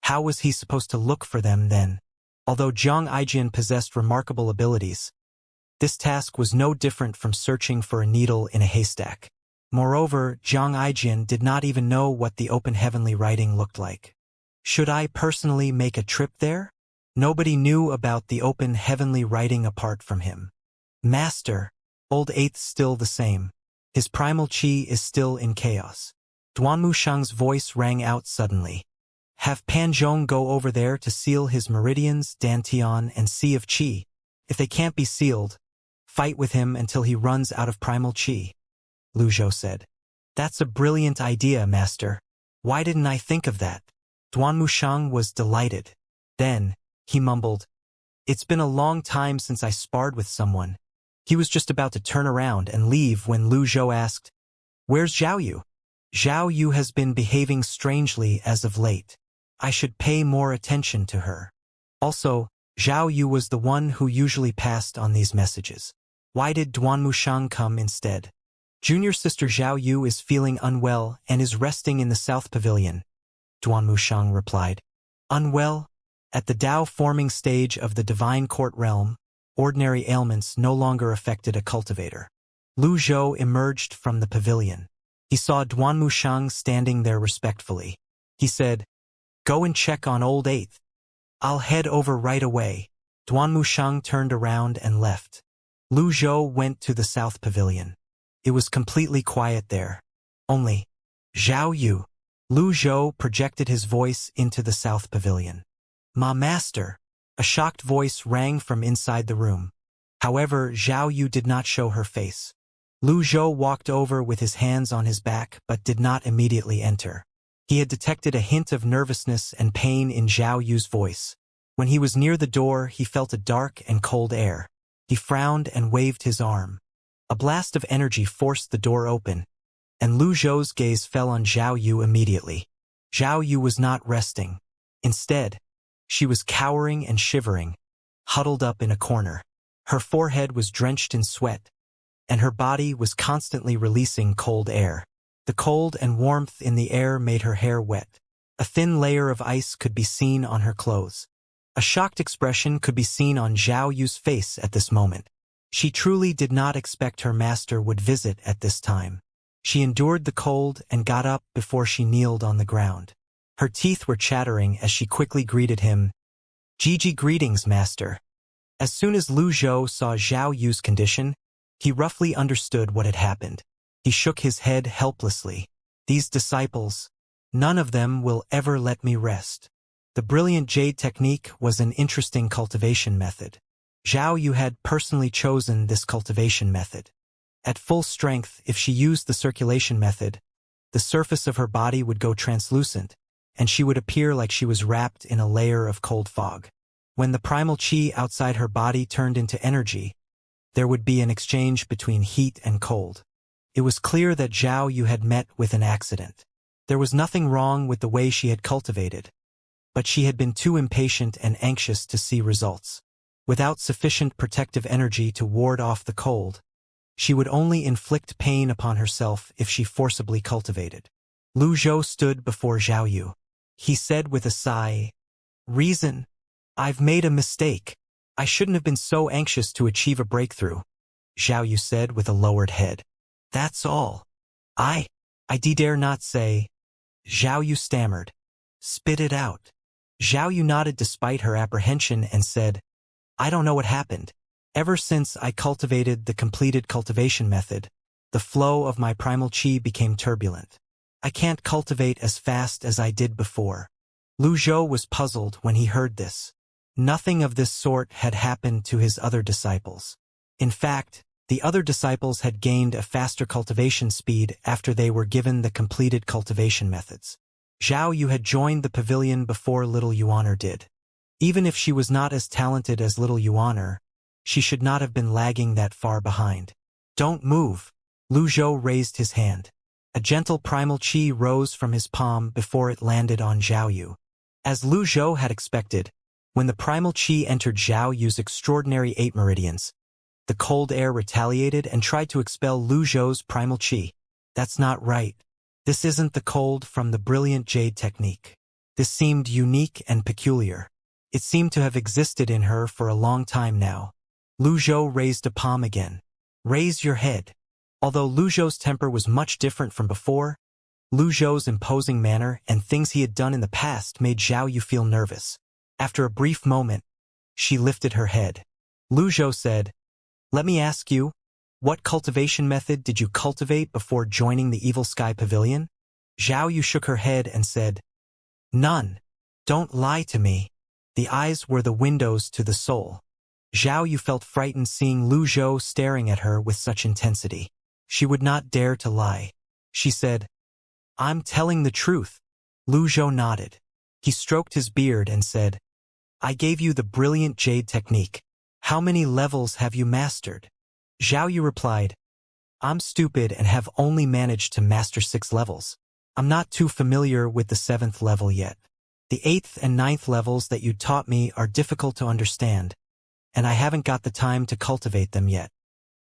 How was he supposed to look for them then? Although Zhang Aijian possessed remarkable abilities, this task was no different from searching for a needle in a haystack. Moreover, Zhang Aijian did not even know what the open heavenly writing looked like. Should I personally make a trip there? Nobody knew about the open heavenly writing apart from him. Master, old 8th still the same. His primal chi is still in chaos. Duanmu Shang's voice rang out suddenly. Have Panzhong go over there to seal his meridians, Dantian, and Sea of Qi. If they can't be sealed, fight with him until he runs out of primal chi. Lu Zhou said. That's a brilliant idea, Master. Why didn't I think of that? Duanmu Shang was delighted. Then, he mumbled, It's been a long time since I sparred with someone. He was just about to turn around and leave when Lu Zhou asked, Where's Zhao Yu? Zhao Yu has been behaving strangely as of late. I should pay more attention to her. Also, Zhao Yu was the one who usually passed on these messages. Why did Duanmu Shang come instead? Junior sister Zhao Yu is feeling unwell and is resting in the South Pavilion, Duanmu Shang replied. Unwell? At the Tao forming stage of the Divine Court realm, ordinary ailments no longer affected a cultivator. Lu Zhou emerged from the pavilion. He saw Duanmu Shang standing there respectfully. He said, Go and check on old 8th. I'll head over right away. Duanmu Shang turned around and left. Lu Zhou went to the South Pavilion. It was completely quiet there. Only, Zhao Yu. Lu Zhou projected his voice into the South Pavilion. Ma Master. A shocked voice rang from inside the room. However, Zhao Yu did not show her face. Lu Zhou walked over with his hands on his back but did not immediately enter. He had detected a hint of nervousness and pain in Zhao Yu's voice. When he was near the door, he felt a dark and cold air. He frowned and waved his arm. A blast of energy forced the door open. and Lu Zhou's gaze fell on Zhao Yu immediately. Zhao Yu was not resting. Instead, she was cowering and shivering, huddled up in a corner. Her forehead was drenched in sweat, and her body was constantly releasing cold air. The cold and warmth in the air made her hair wet. A thin layer of ice could be seen on her clothes. A shocked expression could be seen on Zhao Yu's face at this moment. She truly did not expect her master would visit at this time. She endured the cold and got up before she kneeled on the ground. Her teeth were chattering as she quickly greeted him. "Gigi, greetings, master." As soon as Lu Zhou saw Zhao Yu's condition, he roughly understood what had happened. He shook his head helplessly. "These disciples, none of them will ever let me rest." The brilliant jade technique was an interesting cultivation method. Zhao Yu had personally chosen this cultivation method. At full strength, if she used the circulation method, the surface of her body would go translucent, and she would appear like she was wrapped in a layer of cold fog. When the primal qi outside her body turned into energy, there would be an exchange between heat and cold. It was clear that Zhao Yu had met with an accident. There was nothing wrong with the way she had cultivated, but she had been too impatient and anxious to see results. Without sufficient protective energy to ward off the cold, she would only inflict pain upon herself if she forcibly cultivated. Lu Zhou stood before Zhao Yu. He said with a sigh, "Reason, I've made a mistake. I shouldn't have been so anxious to achieve a breakthrough." Zhao Yu said with a lowered head. "That's all. I dare not say." Zhao Yu stammered. "Spit it out." Zhao Yu nodded despite her apprehension and said, "I don't know what happened. Ever since I cultivated the completed cultivation method, the flow of my primal qi became turbulent. I can't cultivate as fast as I did before." Lu Zhou was puzzled when he heard this. Nothing of this sort had happened to his other disciples. In fact, the other disciples had gained a faster cultivation speed after they were given the completed cultivation methods. Zhao Yu had joined the pavilion before little Yuaner did. Even if she was not as talented as little Yuaner, she should not have been lagging that far behind. "Don't move." Lu Zhou raised his hand. A gentle primal qi rose from his palm before it landed on Zhao Yu. As Lu Zhou had expected, when the primal qi entered Zhao Yu's extraordinary 8 meridians, the cold air retaliated and tried to expel Lu Zhou's primal qi. "That's not right. This isn't the cold from the brilliant jade technique." This seemed unique and peculiar. It seemed to have existed in her for a long time now. Lu Zhou raised a palm again. "Raise your head." Although Lu Zhou's temper was much different from before, Lu Zhou's imposing manner and things he had done in the past made Zhao Yu feel nervous. After a brief moment, she lifted her head. Lu Zhou said, "Let me ask you, what cultivation method did you cultivate before joining the Evil Sky Pavilion?" Zhao Yu shook her head and said, "None. Don't lie to me." The eyes were the windows to the soul. Zhao Yu felt frightened seeing Lu Zhou staring at her with such intensity. She would not dare to lie. She said, "I'm telling the truth." Lu Zhou nodded. He stroked his beard and said, "I gave you the brilliant jade technique. How many levels have you mastered?" Zhao Yu replied, "I'm stupid and have only managed to master 6 levels. I'm not too familiar with the 7th level yet. The 8th and 9th levels that you taught me are difficult to understand, and I haven't got the time to cultivate them yet."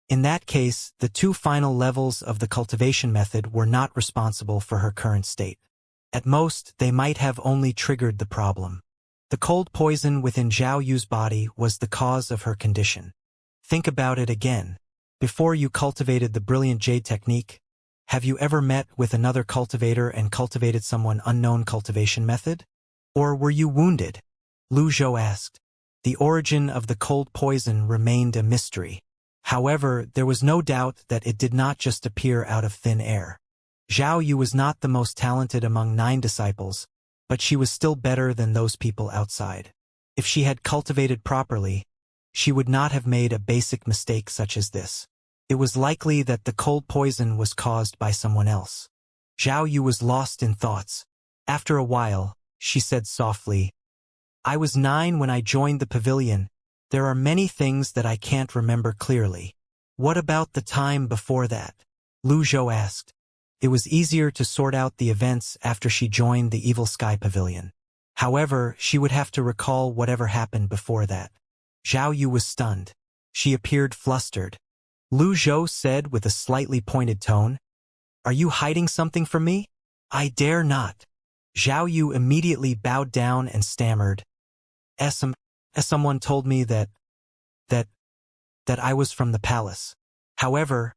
In that case, the 2 final levels of the cultivation method were not responsible for her current state. At most, they might have only triggered the problem. The cold poison within Zhao Yu's body was the cause of her condition. Think about it again. Before you cultivated the brilliant jade technique, have you ever met with another cultivator and cultivated someone unknown cultivation method? Or were you wounded? Lu Zhou asked. The origin of the cold poison remained a mystery. However, there was no doubt that it did not just appear out of thin air. Zhao Yu was not the most talented among 9 disciples, but she was still better than those people outside. If she had cultivated properly, she would not have made a basic mistake such as this. It was likely that the cold poison was caused by someone else. Zhao Yu was lost in thoughts. After a while, she said softly, "I was 9 when I joined the pavilion. There are many things that I can't remember clearly." "What about the time before that?" Lu Zhou asked. It was easier to sort out the events after she joined the Evil Sky Pavilion. However, she would have to recall whatever happened before that. Zhao Yu was stunned. She appeared flustered. Lu Zhou said with a slightly pointed tone, "Are you hiding something from me?" "I dare not." Zhao Yu immediately bowed down and stammered, Someone told me that I was from the palace. However,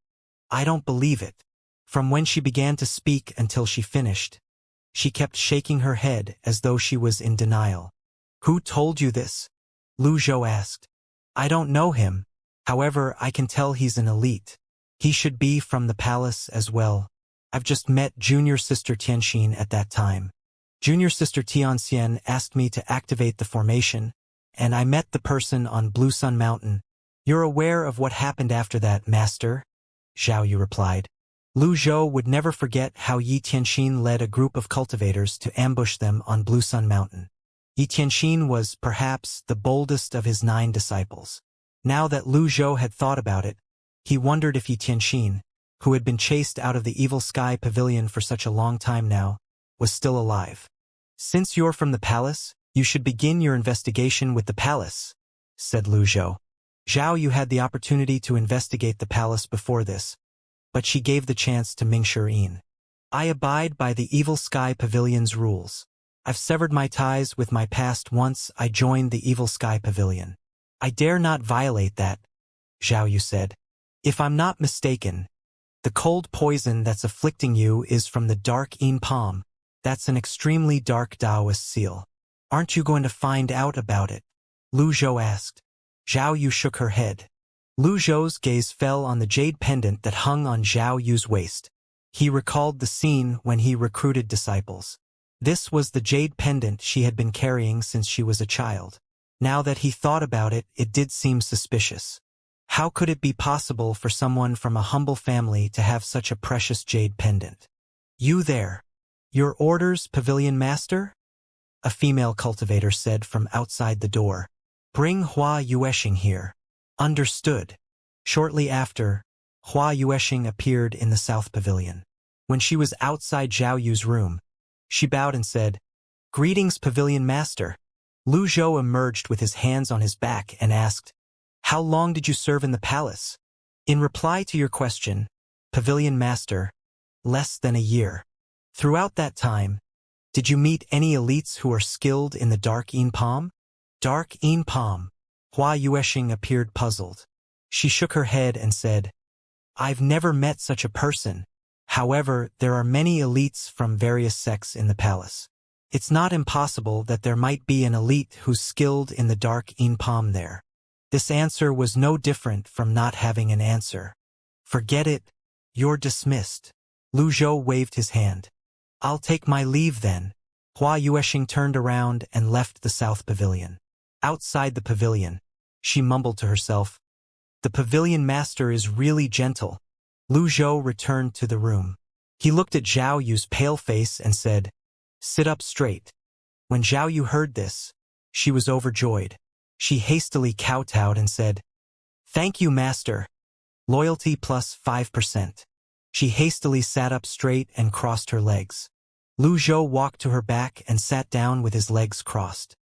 I don't believe it." From when she began to speak until she finished, she kept shaking her head as though she was in denial. "Who told you this?" Lu Zhou asked. "I don't know him. However, I can tell he's an elite. He should be from the palace as well. I've just met Junior Sister Tianxin at that time. Junior Sister Tianxian asked me to activate the formation, and I met the person on Blue Sun Mountain." "You're aware of what happened after that, Master?" Zhao Yu replied. Lu Zhou would never forget how Yi Tianxin led a group of cultivators to ambush them on Blue Sun Mountain. Yi Tianxin was, perhaps, the boldest of his 9 disciples. Now that Lu Zhou had thought about it, he wondered if Yi Tianxin, who had been chased out of the Evil Sky Pavilion for such a long time now, was still alive. "Since you're from the palace, you should begin your investigation with the palace," said Lu Zhou. Zhao Yu had the opportunity to investigate the palace before this, but she gave the chance to Ming Shirin. "I abide by the Evil Sky Pavilion's rules. I've severed my ties with my past once I joined the Evil Sky Pavilion. I dare not violate that," Zhao Yu said. "If I'm not mistaken, the cold poison that's afflicting you is from the dark Yin Palm. That's an extremely dark Taoist seal. Aren't you going to find out about it?" Lu Zhou asked. Zhao Yu shook her head. Lu Zhou's gaze fell on the jade pendant that hung on Zhao Yu's waist. He recalled the scene when he recruited disciples. This was the jade pendant she had been carrying since she was a child. Now that he thought about it, it did seem suspicious. How could it be possible for someone from a humble family to have such a precious jade pendant? "You there. Your orders, Pavilion Master?" a female cultivator said from outside the door. "Bring Hua Yueshing here." "Understood." Shortly after, Hua Yueshing appeared in the South Pavilion. When she was outside Zhao Yu's room, she bowed and said, "Greetings, Pavilion Master." Lu Zhou emerged with his hands on his back and asked, "How long did you serve in the palace?" "In reply to your question, Pavilion Master, less than a year. Throughout that time, did you meet any elites who are skilled in the Dark Yin Palm?" "Dark Yin Palm." Hua Yueshing appeared puzzled. She shook her head and said, "I've never met such a person. However, there are many elites from various sects in the palace. It's not impossible that there might be an elite who's skilled in the Dark Yin Palm there." This answer was no different from not having an answer. "Forget it. You're dismissed." Lu Zhou waved his hand. "I'll take my leave then." Hua Yueshing turned around and left the South Pavilion. Outside the pavilion, she mumbled to herself, "The Pavilion Master is really gentle." Lu Zhou returned to the room. He looked at Zhao Yu's pale face and said, "Sit up straight." When Zhao Yu heard this, she was overjoyed. She hastily kowtowed and said, "Thank you, Master. Loyalty plus 5%. She hastily sat up straight and crossed her legs. Lu Zhou walked to her back and sat down with his legs crossed.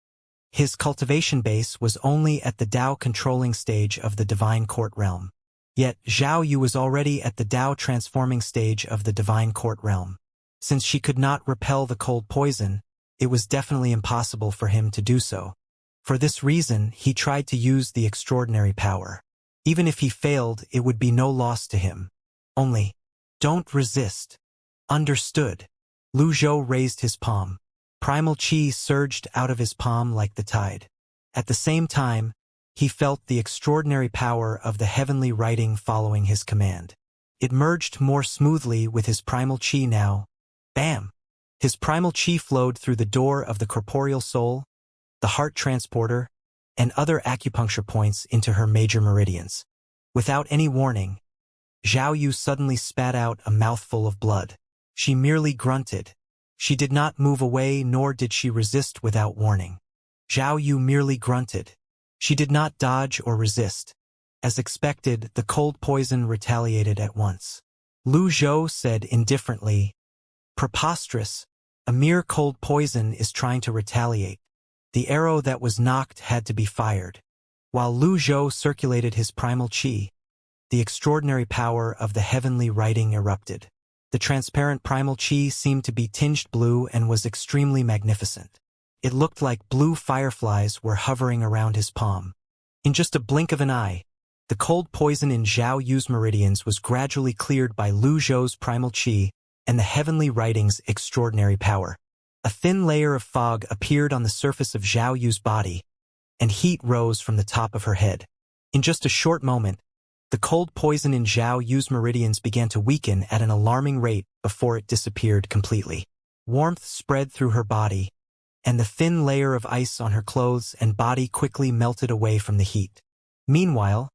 His cultivation base was only at the Tao controlling stage of the Divine Court realm. Yet Zhao Yu was already at the Tao transforming stage of the Divine Court realm. Since she could not repel the cold poison, it was definitely impossible for him to do so. For this reason, he tried to use the extraordinary power. Even if he failed, it would be no loss to him. Only, don't resist. Understood. Lu Zhou raised his palm. Primal chi surged out of his palm like the tide. At the same time, he felt the extraordinary power of the heavenly writing following his command. It merged more smoothly with his primal chi now. Bam! His primal chi flowed through the door of the corporeal soul, the heart transporter, and other acupuncture points into her major meridians. Without any warning, Zhao Yu suddenly spat out a mouthful of blood. She merely grunted. She did not move away, nor did she resist without warning. Zhao Yu merely grunted. She did not dodge or resist. As expected, the cold poison retaliated at once. Lu Zhou said indifferently. Preposterous. A mere cold poison is trying to retaliate. The arrow that was knocked had to be fired. While Lu Zhou circulated his primal qi, the extraordinary power of the heavenly writing erupted. The transparent primal qi seemed to be tinged blue and was extremely magnificent. It looked like blue fireflies were hovering around his palm. In just a blink of an eye, the cold poison in Zhao Yu's meridians was gradually cleared by Lu Zhou's primal qi and the heavenly writing's extraordinary power. A thin layer of fog appeared on the surface of Zhao Yu's body, and heat rose from the top of her head. In just a short moment, the cold poison in Zhao Yu's meridians began to weaken at an alarming rate before it disappeared completely. Warmth spread through her body, and the thin layer of ice on her clothes and body quickly melted away from the heat. Meanwhile,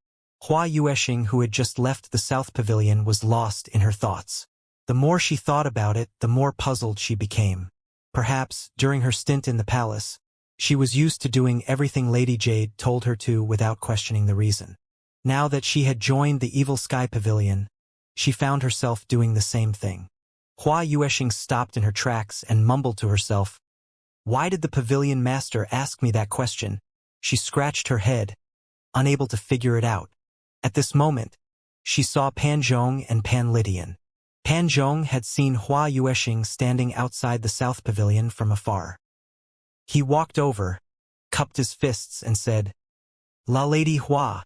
Hua Yueshing, who had just left the South Pavilion, was lost in her thoughts. The more she thought about it, the more puzzled she became. Perhaps, during her stint in the palace, she was used to doing everything Lady Jade told her to without questioning the reason. Now that she had joined the Evil Sky Pavilion, she found herself doing the same thing. Hua Yueshing stopped in her tracks and mumbled to herself, "Why did the pavilion master ask me that question?" She scratched her head, unable to figure it out. At this moment, she saw Pan Zhong and Pan Lydian. Pan Zhong had seen Hua Yueshing standing outside the South Pavilion from afar. He walked over, cupped his fists, and said, "La Lady Hua,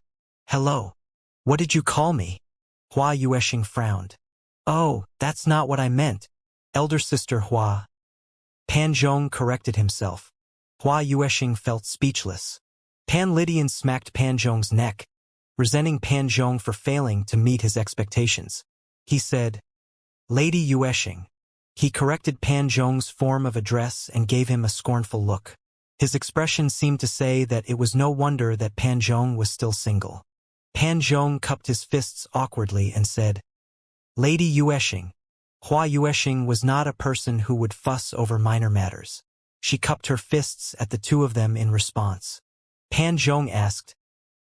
hello. What did you call me?" Hua Yueshing frowned. "Oh, that's not what I meant. Elder sister Hua." Pan Zhong corrected himself. Hua Yueshing felt speechless. Pan Lydian smacked Pan Zhong's neck, resenting Pan Zhong for failing to meet his expectations. He said, "Lady Yueshing." He corrected Pan Zhong's form of address and gave him a scornful look. His expression seemed to say that it was no wonder that Pan Zhong was still single. Pan Zhong cupped his fists awkwardly and said, "Lady Yueshing." Hua Yueshing was not a person who would fuss over minor matters. She cupped her fists at the two of them in response. Pan Zhong asked,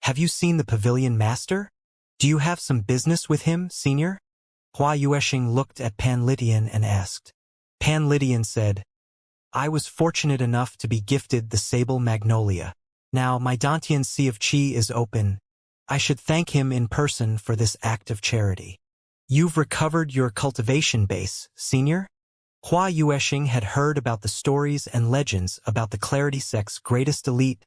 "Have you seen the pavilion master? Do you have some business with him, senior?" Hua Yueshing looked at Pan Lydian and asked. Pan Lydian said, "I was fortunate enough to be gifted the sable magnolia. Now my Dantian Sea of Qi is open. I should thank him in person for this act of charity." "You've recovered your cultivation base, senior?" Hua Yueshing had heard about the stories and legends about the Clarity Sect's greatest elite,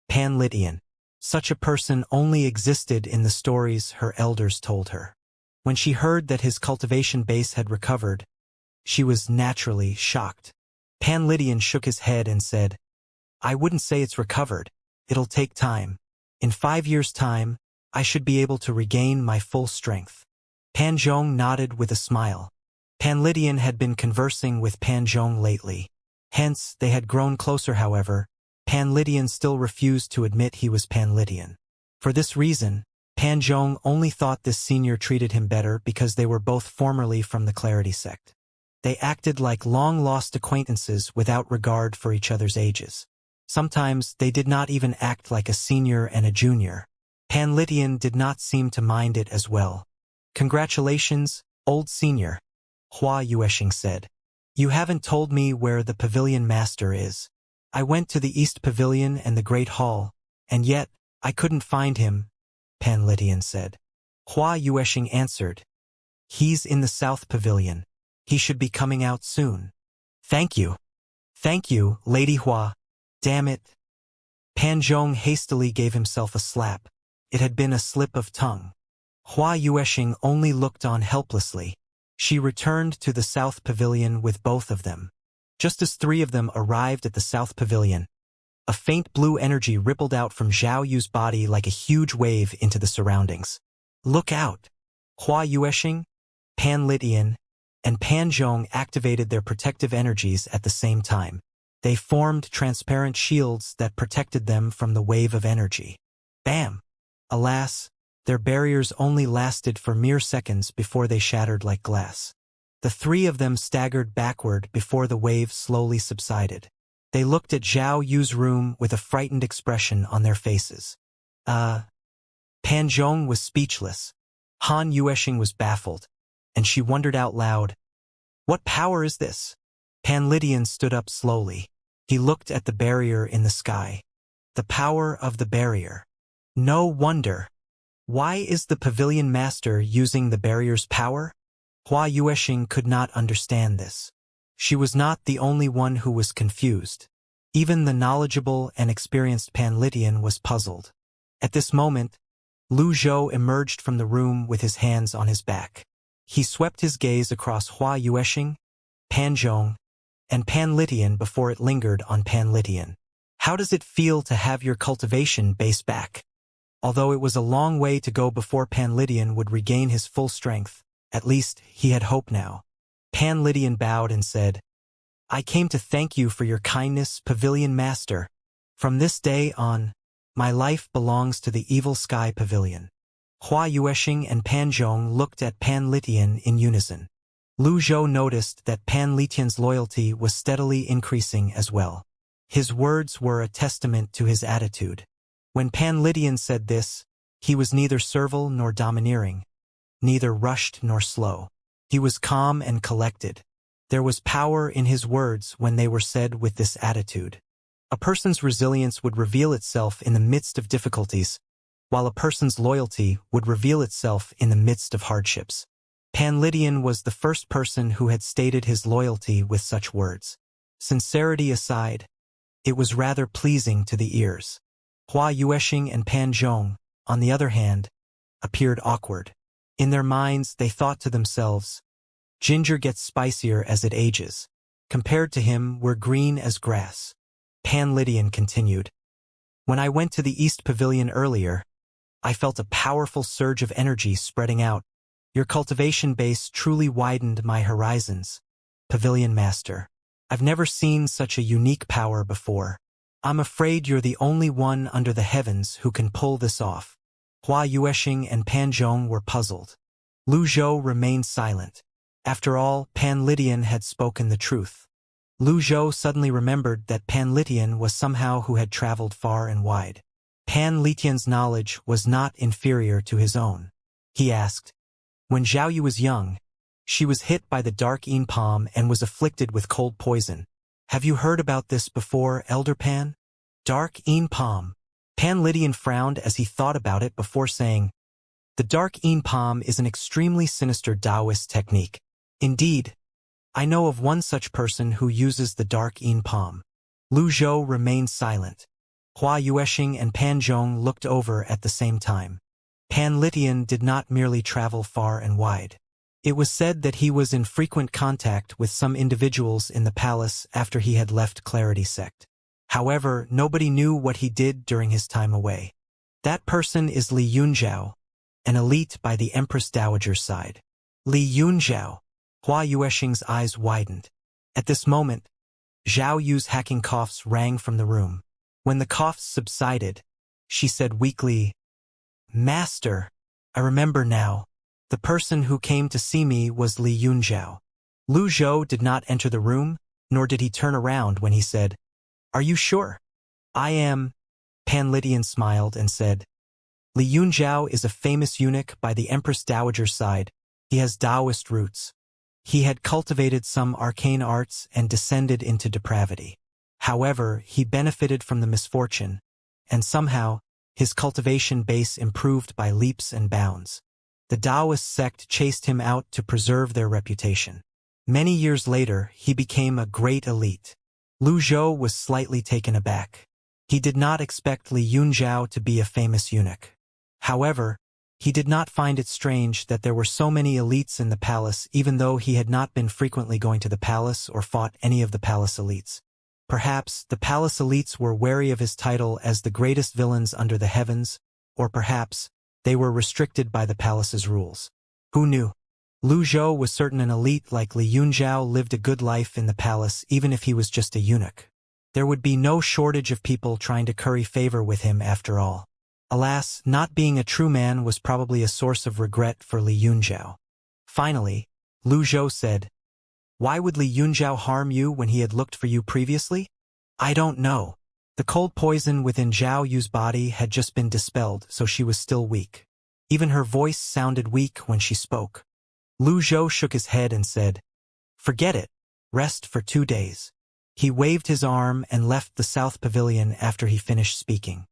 Pan Lydian. Such a person only existed in the stories her elders told her. When she heard that his cultivation base had recovered, she was naturally shocked. Pan Lydian shook his head and said, "I wouldn't say it's recovered. It'll take time. In 5 years' time, I should be able to regain my full strength." Pan Zhong nodded with a smile. Pan Lydian had been conversing with Pan Zhong lately. Hence, they had grown closer. However, Pan Lydian still refused to admit he was Pan Lydian. For this reason, Pan Zhong only thought this senior treated him better because they were both formerly from the Clarity Sect. They acted like long-lost acquaintances without regard for each other's ages. Sometimes they did not even act like a senior and a junior. Pan Lydian did not seem to mind it as well. "Congratulations, old senior," Hua Yueshing said. "You haven't told me where the pavilion master is. I went to the East Pavilion and the Great Hall, and yet I couldn't find him," Pan Lydian said. Hua Yueshing answered, "He's in the South Pavilion. He should be coming out soon." "Thank you. Thank you, Lady Hua. Damn it." Pan Zhong hastily gave himself a slap. It had been a slip of tongue. Hua Yueshing only looked on helplessly. She returned to the South Pavilion with both of them. Just as 3 of them arrived at the South Pavilion, a faint blue energy rippled out from Zhao Yu's body like a huge wave into the surroundings. "Look out!" Hua Yueshing, Pan Lydian, and Pan Zhong activated their protective energies at the same time. They formed transparent shields that protected them from the wave of energy. Bam! Alas, their barriers only lasted for mere seconds before they shattered like glass. The 3 of them staggered backward before the wave slowly subsided. They looked at Zhao Yu's room with a frightened expression on their faces. Pan Zhong was speechless. Han Yueshing was baffled. and she wondered out loud, "What power is this?" Pan Lydian stood up slowly. He looked at the barrier in the sky. The power of the barrier. No wonder. Why is the pavilion master using the barrier's power? Hua Yuexing could not understand this. She was not the only one who was confused. Even the knowledgeable and experienced Pan Lydian was puzzled. At this moment, Lu Zhou emerged from the room with his hands on his back. He swept his gaze across Hua Yuexing, Pan Zhong, and Pan Lydian before it lingered on Pan Lydian. How does it feel to have your cultivation base back? Although it was a long way to go before Pan Lydian would regain his full strength, at least he had hope now. Pan Lydian bowed and said, "I came to thank you for your kindness, Pavilion Master. From this day on, my life belongs to the Evil Sky Pavilion." Hua Yuexing and Pan Zhong looked at Pan Lydian in unison. Lu Zhou noticed that Pan Lydian's loyalty was steadily increasing as well. His words were a testament to his attitude. When Pan Lydian said this, he was neither servile nor domineering, neither rushed nor slow. He was calm and collected. There was power in his words when they were said with this attitude. A person's resilience would reveal itself in the midst of difficulties, while a person's loyalty would reveal itself in the midst of hardships. Pan Lydian was the first person who had stated his loyalty with such words. Sincerity aside, it was rather pleasing to the ears. Hua Yuexing and Pan Zhong, on the other hand, appeared awkward. In their minds, they thought to themselves, "Ginger gets spicier as it ages. Compared to him, we're green as grass." Pan Lydian continued, "When I went to the East Pavilion earlier, I felt a powerful surge of energy spreading out. Your cultivation base truly widened my horizons, Pavilion Master. I've never seen such a unique power before. I'm afraid you're the only one under the heavens who can pull this off." Hua Yuexing and Pan Zhong were puzzled. Lu Zhou remained silent. After all, Pan Lydian had spoken the truth. Lu Zhou suddenly remembered that Pan Lydian was somehow who had traveled far and wide. Pan Lydian's knowledge was not inferior to his own. He asked, "When Zhao Yu was young, she was hit by the dark Yin palm and was afflicted with cold poison. Have you heard about this before, Elder Pan?" Dark Yin palm. Pan Lydian frowned as he thought about it before saying, "The dark Yin palm is an extremely sinister Taoist technique. Indeed, I know of one such person who uses the dark Yin palm." Lu Zhou remained silent. Hua Yuexing and Pan Zhong looked over at the same time. Pan Lydian did not merely travel far and wide. It was said that he was in frequent contact with some individuals in the palace after he had left Clarity Sect. However, nobody knew what he did during his time away. That person is Li Yunzhao, an elite by the Empress Dowager's side. Li Yunzhao. Hua Yuexing's eyes widened. At this moment, Zhao Yu's hacking coughs rang from the room. When the coughs subsided, she said weakly, "Master, I remember now. The person who came to see me was Li Yunzhao." Lu Zhou did not enter the room, nor did he turn around when he said, "Are you sure?" "I am." Pan Lydian smiled and said, "Li Yunzhao is a famous eunuch by the Empress Dowager's side. He has Taoist roots. He had cultivated some arcane arts and descended into depravity. However, he benefited from the misfortune, and somehow, his cultivation base improved by leaps and bounds. The Taoist sect chased him out to preserve their reputation. Many years later, he became a great elite." Lu Zhou was slightly taken aback. He did not expect Li Yunzhao to be a famous eunuch. However, he did not find it strange that there were so many elites in the palace even though he had not been frequently going to the palace or fought any of the palace elites. Perhaps the palace elites were wary of his title as the greatest villains under the heavens, or perhaps they were restricted by the palace's rules. Who knew? Lu Zhou was certain an elite like Li Yunzhao lived a good life in the palace even if he was just a eunuch. There would be no shortage of people trying to curry favor with him after all. Alas, not being a true man was probably a source of regret for Li Yunzhao. Finally, Lu Zhou said, "Why would Li Yunzhao harm you when he had looked for you previously?" "I don't know. The cold poison within Zhao Yu's body had just been dispelled, so she was still weak. Even her voice sounded weak when she spoke. Lu Zhou shook his head and said, "Forget it. Rest for 2 days." He waved his arm and left the south pavilion after he finished speaking.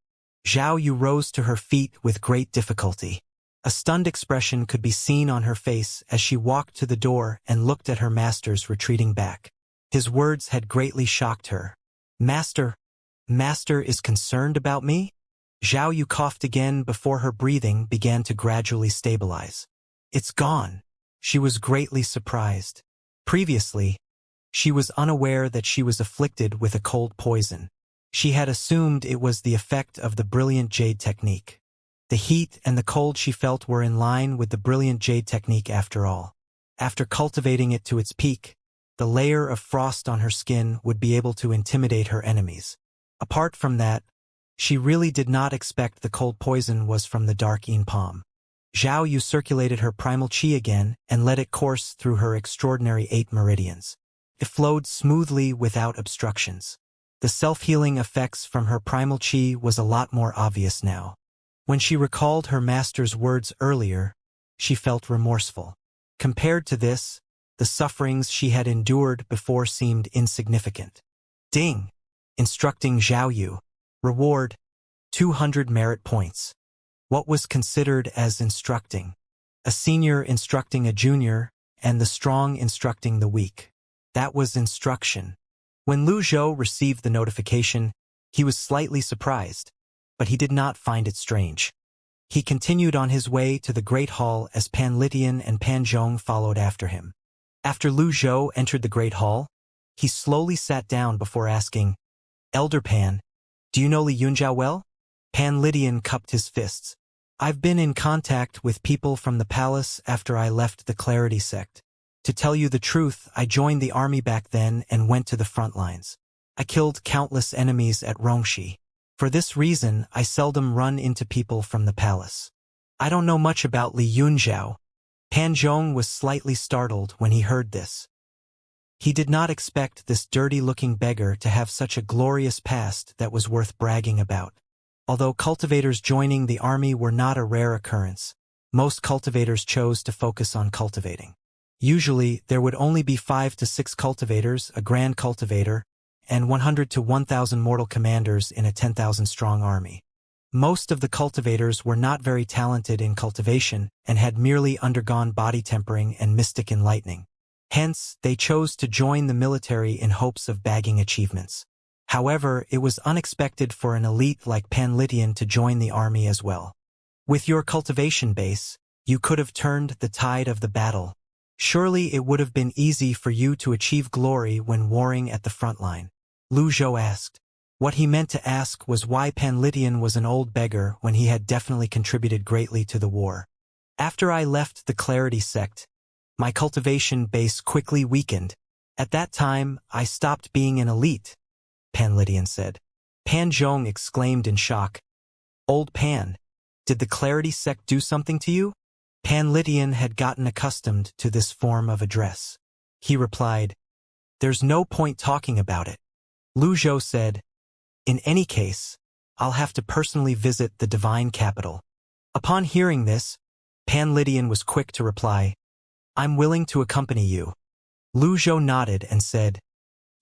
Zhao Yu rose to her feet with great difficulty. A stunned expression could be seen on her face as she walked to the door and looked at her masters retreating back. His words had greatly shocked her. Master is concerned about me?" Zhao Yu coughed again before her breathing began to gradually stabilize. "It's gone." She was greatly surprised. Previously, she was unaware that she was afflicted with a cold poison. She had assumed it was the effect of the brilliant jade technique. The heat and the cold she felt were in line with the brilliant jade technique after all. After cultivating it to its peak, the layer of frost on her skin would be able to intimidate her enemies. Apart from that, she really did not expect the cold poison was from the dark Yin palm. Zhao Yu circulated her primal qi again and let it course through her extraordinary 8 meridians. It flowed smoothly without obstructions. The self-healing effects from her primal qi was a lot more obvious now. When she recalled her master's words earlier, she felt remorseful. Compared to this, the sufferings she had endured before seemed insignificant. Ding! Instructing Zhao Yu. Reward: 200 merit points. What was considered as instructing? A senior instructing a junior, and the strong instructing the weak. That was instruction. When Lu Zhou received the notification, he was slightly surprised, but he did not find it strange. He continued on his way to the Great Hall as Pan Litian and Pan Zhong followed after him. After Lu Zhou entered the Great Hall, he slowly sat down before asking, "Elder Pan, do you know Li Yunjiao well?" Pan Litian cupped his fists. "I've been in contact with people from the palace after I left the Clarity sect. To tell you the truth, I joined the army back then and went to the front lines. I killed countless enemies at Rongxi. For this reason, I seldom run into people from the palace. I don't know much about Li Yunjiao." Pan Zhong was slightly startled when he heard this. He did not expect this dirty-looking beggar to have such a glorious past that was worth bragging about. Although cultivators joining the army were not a rare occurrence, most cultivators chose to focus on cultivating. Usually, there would only be 5 to 6 cultivators, a grand cultivator, and 100 to 1,000 mortal commanders in a 10,000-strong army. Most of the cultivators were not very talented in cultivation and had merely undergone body tempering and mystic enlightening. Hence, they chose to join the military in hopes of bagging achievements. However, it was unexpected for an elite like Pan Litian to join the army as well. With your cultivation base, you could have turned the tide of the battle. Surely it would have been easy for you to achieve glory when warring at the front line. Lu Zhou asked. What he meant to ask was why Pan Litian was an old beggar when he had definitely contributed greatly to the war. After I left the Clarity sect, my cultivation base quickly weakened. At that time, I stopped being an elite, Pan Litian said. Pan Zhong exclaimed in shock. Old Pan, did the Clarity sect do something to you? Pan Litian had gotten accustomed to this form of address. He replied, There's no point talking about it. Lu Zhou said, In any case, I'll have to personally visit the divine capital. Upon hearing this, Pan Litian was quick to reply, I'm willing to accompany you. Lu Zhou nodded and said,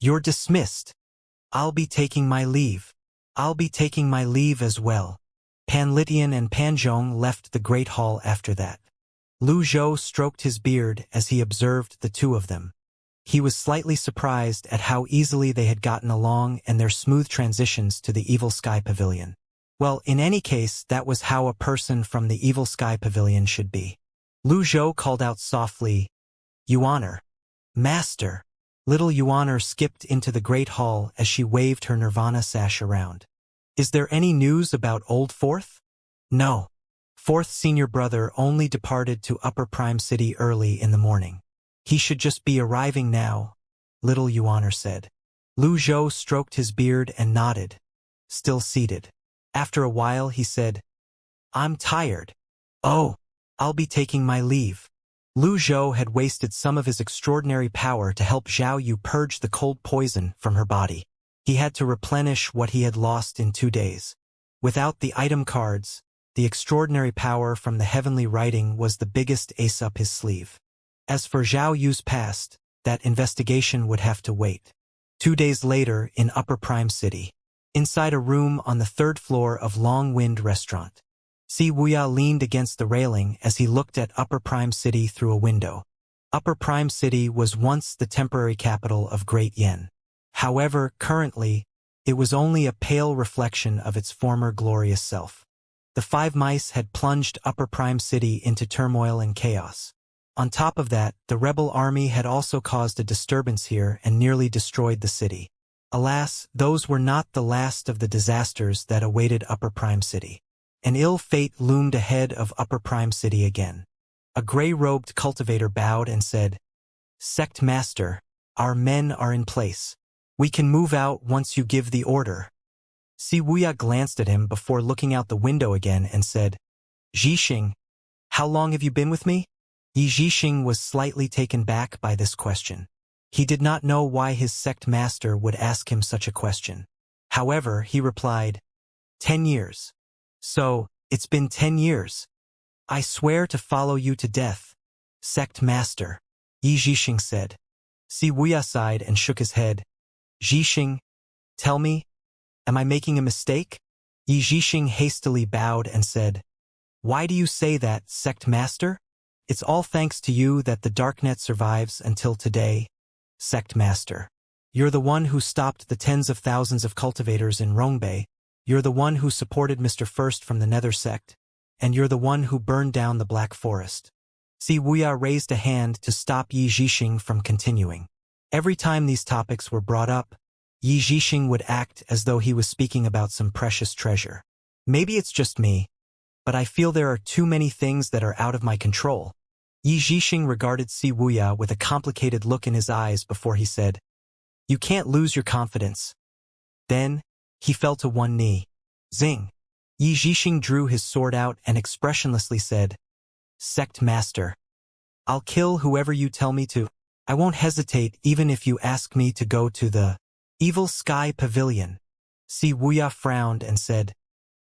You're dismissed. I'll be taking my leave. I'll be taking my leave as well. Pan Litian and Pan Zhong left the Great Hall after that. Lu Zhou stroked his beard as he observed the two of them. He was slightly surprised at how easily they had gotten along and their smooth transitions to the Evil Sky Pavilion. Well, in any case, that was how a person from the Evil Sky Pavilion should be. Lu Zhou called out softly, Yuaner. Master. Little Yuaner skipped into the Great Hall as she waved her nirvana sash around. Is there any news about Old Fourth? No. Fourth senior brother only departed to Upper Prime City early in the morning. He should just be arriving now, Little Yuaner said. Lu Zhou stroked his beard and nodded, still seated. After a while he said, I'm tired. Oh, I'll be taking my leave. Lu Zhou had wasted some of his extraordinary power to help Zhao Yu purge the cold poison from her body. He had to replenish what he had lost in 2 days. Without the item cards, the extraordinary power from the heavenly writing was the biggest ace up his sleeve. As for Zhao Yu's past, that investigation would have to wait. 2 days later in Upper Prime City. Inside a room on the 3rd floor of Long Wind Restaurant. Si Wuya leaned against the railing as he looked at Upper Prime City through a window. Upper Prime City was once the temporary capital of Great Yen. However, currently, it was only a pale reflection of its former glorious self. The 5 mice had plunged Upper Prime City into turmoil and chaos. On top of that, the rebel army had also caused a disturbance here and nearly destroyed the city. Alas, those were not the last of the disasters that awaited Upper Prime City. An ill fate loomed ahead of Upper Prime City again. A gray-robed cultivator bowed and said, "Sect Master, our men are in place. We can move out once you give the order." Si Wuya glanced at him before looking out the window again and said, "Zhixing, how long have you been with me?" Yi Zhixing was slightly taken back by this question. He did not know why his sect master would ask him such a question. However, he replied, 10 years. So, it's been 10 years. I swear to follow you to death, sect master, Yi Zhixing said. Si Wuya sighed and shook his head. Zhixing, tell me, am I making a mistake? Yi Zhixing hastily bowed and said, Why do you say that, sect master? It's all thanks to you that the Darknet survives until today, sect master. You're the one who stopped the tens of thousands of cultivators in Rongbei. You're the one who supported Mr. First from the Nether sect. And you're the one who burned down the Black Forest. Si Wuya raised a hand to stop Yi Zhixing from continuing. Every time these topics were brought up, Yi Zhixing would act as though he was speaking about some precious treasure. Maybe it's just me, but I feel there are too many things that are out of my control. Yi Zhixing regarded Si Wuya with a complicated look in his eyes before he said, You can't lose your confidence. Then, he fell to one knee. Zing. Yi Zhixing drew his sword out and expressionlessly said, Sect Master. I'll kill whoever you tell me to. I won't hesitate even if you ask me to go to the Evil Sky Pavilion. Si Wuya frowned and said,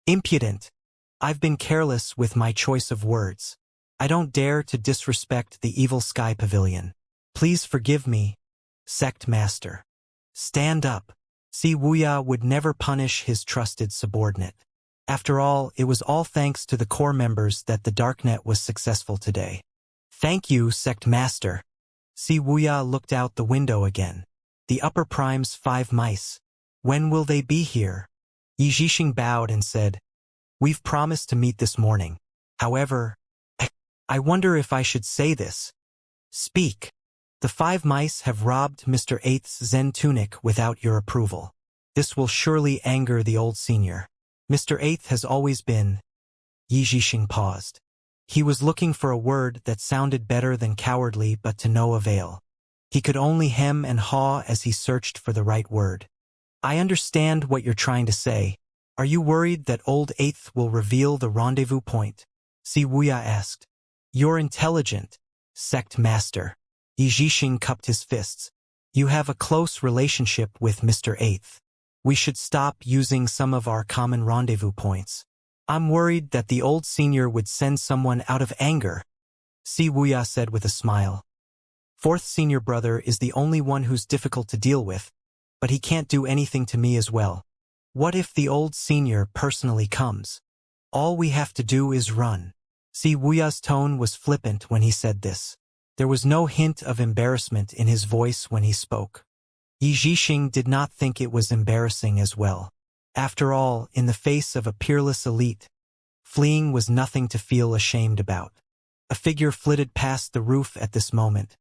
Impudent. I've been careless with my choice of words. I don't dare to disrespect the Evil Sky Pavilion. Please forgive me, Sect Master. Stand up. Si Wuya would never punish his trusted subordinate. After all, it was all thanks to the core members that the Darknet was successful today. Thank you, Sect Master. Si Wuya looked out the window again. The Upper Prime's 5 mice. When will they be here? Yi Zhixing bowed and said, We've promised to meet this morning. However, I wonder if I should say this. Speak. The 5 mice have robbed Mr. Eighth's Zen tunic without your approval. This will surely anger the old senior. Mr. Eighth has always been... Yi Zhixing paused. He was looking for a word that sounded better than cowardly but to no avail. He could only hem and haw as he searched for the right word. I understand what you're trying to say. Are you worried that old Eighth will reveal the rendezvous point? Si Wuya asked. You're intelligent, Sect Master. Yi Zhixing cupped his fists. You have a close relationship with Mr. Eighth. We should stop using some of our common rendezvous points. I'm worried that the old senior would send someone out of anger, Si Wuya said with a smile. 4th senior brother is the only one who's difficult to deal with, but he can't do anything to me as well. What if the old senior personally comes? All we have to do is run. Si Wuya's tone was flippant when he said this. There was no hint of embarrassment in his voice when he spoke. Yi Zhixing did not think it was embarrassing as well. After all, in the face of a peerless elite, fleeing was nothing to feel ashamed about. A figure flitted past the roof at this moment,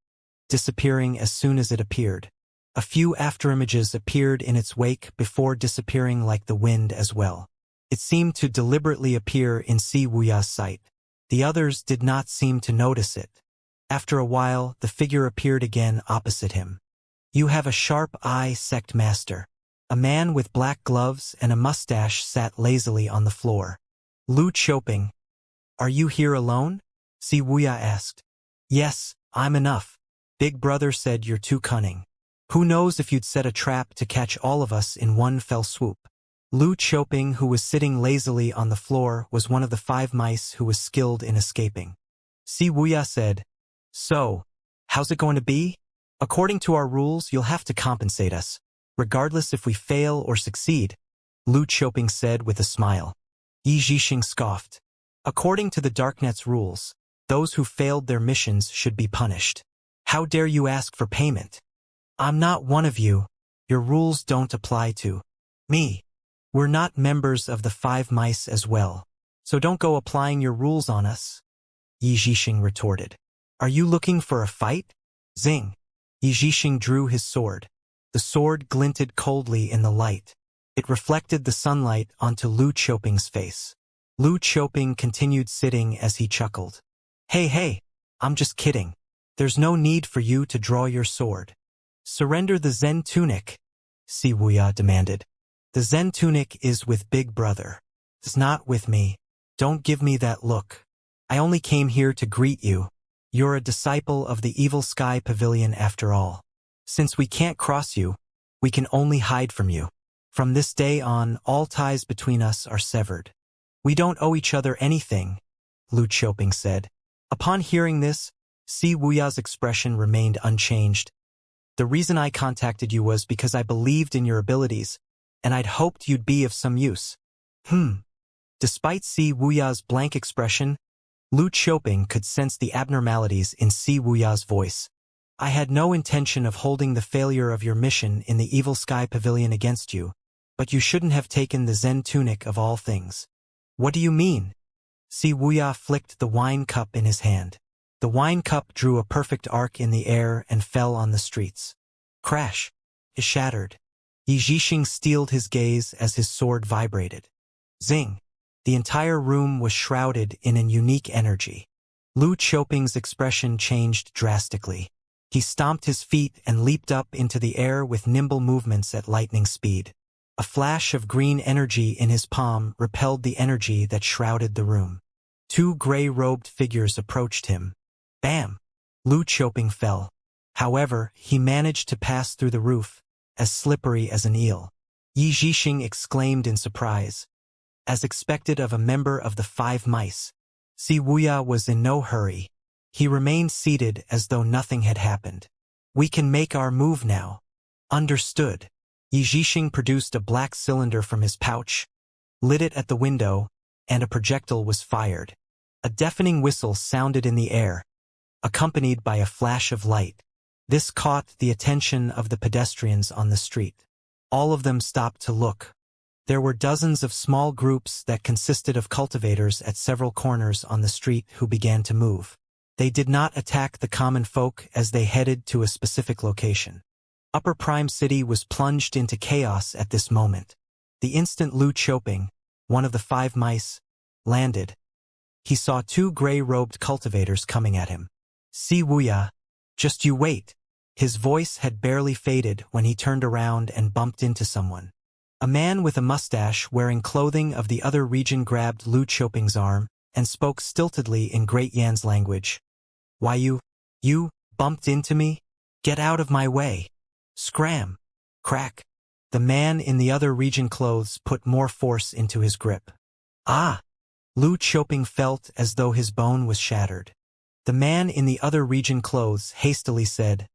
disappearing as soon as it appeared. A few afterimages appeared in its wake before disappearing like the wind as well. It seemed to deliberately appear in Si Wuya's sight. The others did not seem to notice it. After a while, the figure appeared again opposite him. You have a sharp eye, Sect Master. A man with black gloves and a mustache sat lazily on the floor. Lu Choping. Are you here alone? Si Wuya asked. Yes, I'm enough. Big brother said you're too cunning. Who knows if you'd set a trap to catch all of us in one fell swoop. Lu Choping, who was sitting lazily on the floor, was one of the 5 mice who was skilled in escaping. Si Wuya said, So, How's it going to be? According to our rules, you'll have to compensate us, regardless if we fail or succeed, Lu Qiuping said with a smile. Yi Zhixing scoffed. According to the Darknet's rules, those who failed their missions should be punished. How dare you ask for payment? I'm not one of you. Your rules don't apply to me. We're not members of the Five Mice as well, so don't go applying your rules on us, Yi Zhixing retorted. Are you looking for a fight? Zing. Yi Zhixing drew his sword. The sword glinted coldly in the light. It reflected the sunlight onto Lu Qiuping's face. Lu Qiuping continued sitting as he chuckled. Hey, I'm just kidding. There's no need for you to draw your sword. Surrender the Zen tunic, Si Wuya demanded. The Zen tunic is with Big Brother. It's not with me. Don't give me that look. I only came here to greet you. You're a disciple of the Evil Sky Pavilion after all. Since we can't cross you, we can only hide from you. From this day on, all ties between us are severed. We don't owe each other anything, Lu Qiuping said. Upon hearing this, Si Wuya's expression remained unchanged. The reason I contacted you was because I believed in your abilities, and I'd hoped you'd be of some use. Despite Si Wuya's blank expression, Lu Qiuping could sense the abnormalities in Si Wuya's voice. I had no intention of holding the failure of your mission in the Evil Sky Pavilion against you, but you shouldn't have taken the Zen tunic of all things. What do you mean? Si Wuya flicked the wine cup in his hand. The wine cup drew a perfect arc in the air and fell on the streets. Crash! It shattered. Yi Zhixing steeled his gaze as his sword vibrated. Zing! The entire room was shrouded in an unique energy. Lu Qiuping's expression changed drastically. He stomped his feet and leaped up into the air with nimble movements at lightning speed. A flash of green energy in his palm repelled the energy that shrouded the room. Two gray-robed figures approached him. Bam! Lu Qiuping fell. However, he managed to pass through the roof, as slippery as an eel. Yi Zhixing exclaimed in surprise. As expected of a member of the Five Mice, Si Wuya was in no hurry. He remained seated as though nothing had happened. We can make our move now. Understood. Yi Zhixing produced a black cylinder from his pouch, lit it at the window, and a projectile was fired. A deafening whistle sounded in the air, accompanied by a flash of light. This caught the attention of the pedestrians on the street. All of them stopped to look. There were dozens of small groups that consisted of cultivators at several corners on the street who began to move. They did not attack the common folk as they headed to a specific location. Upper Prime City was plunged into chaos at this moment. The instant Lu Qiuping, one of the Five Mice, landed, he saw two gray-robed cultivators coming at him. Si Wuya, just you wait. His voice had barely faded when he turned around and bumped into someone. A man with a mustache wearing clothing of the other region grabbed Lu Qiuping's arm and spoke stiltedly in Great Yan's language. Why you bumped into me? Get out of my way. Scram. Crack. The man in the other region clothes put more force into his grip. Ah! Lu Qiuping felt as though his bone was shattered. The man in the other region clothes hastily said,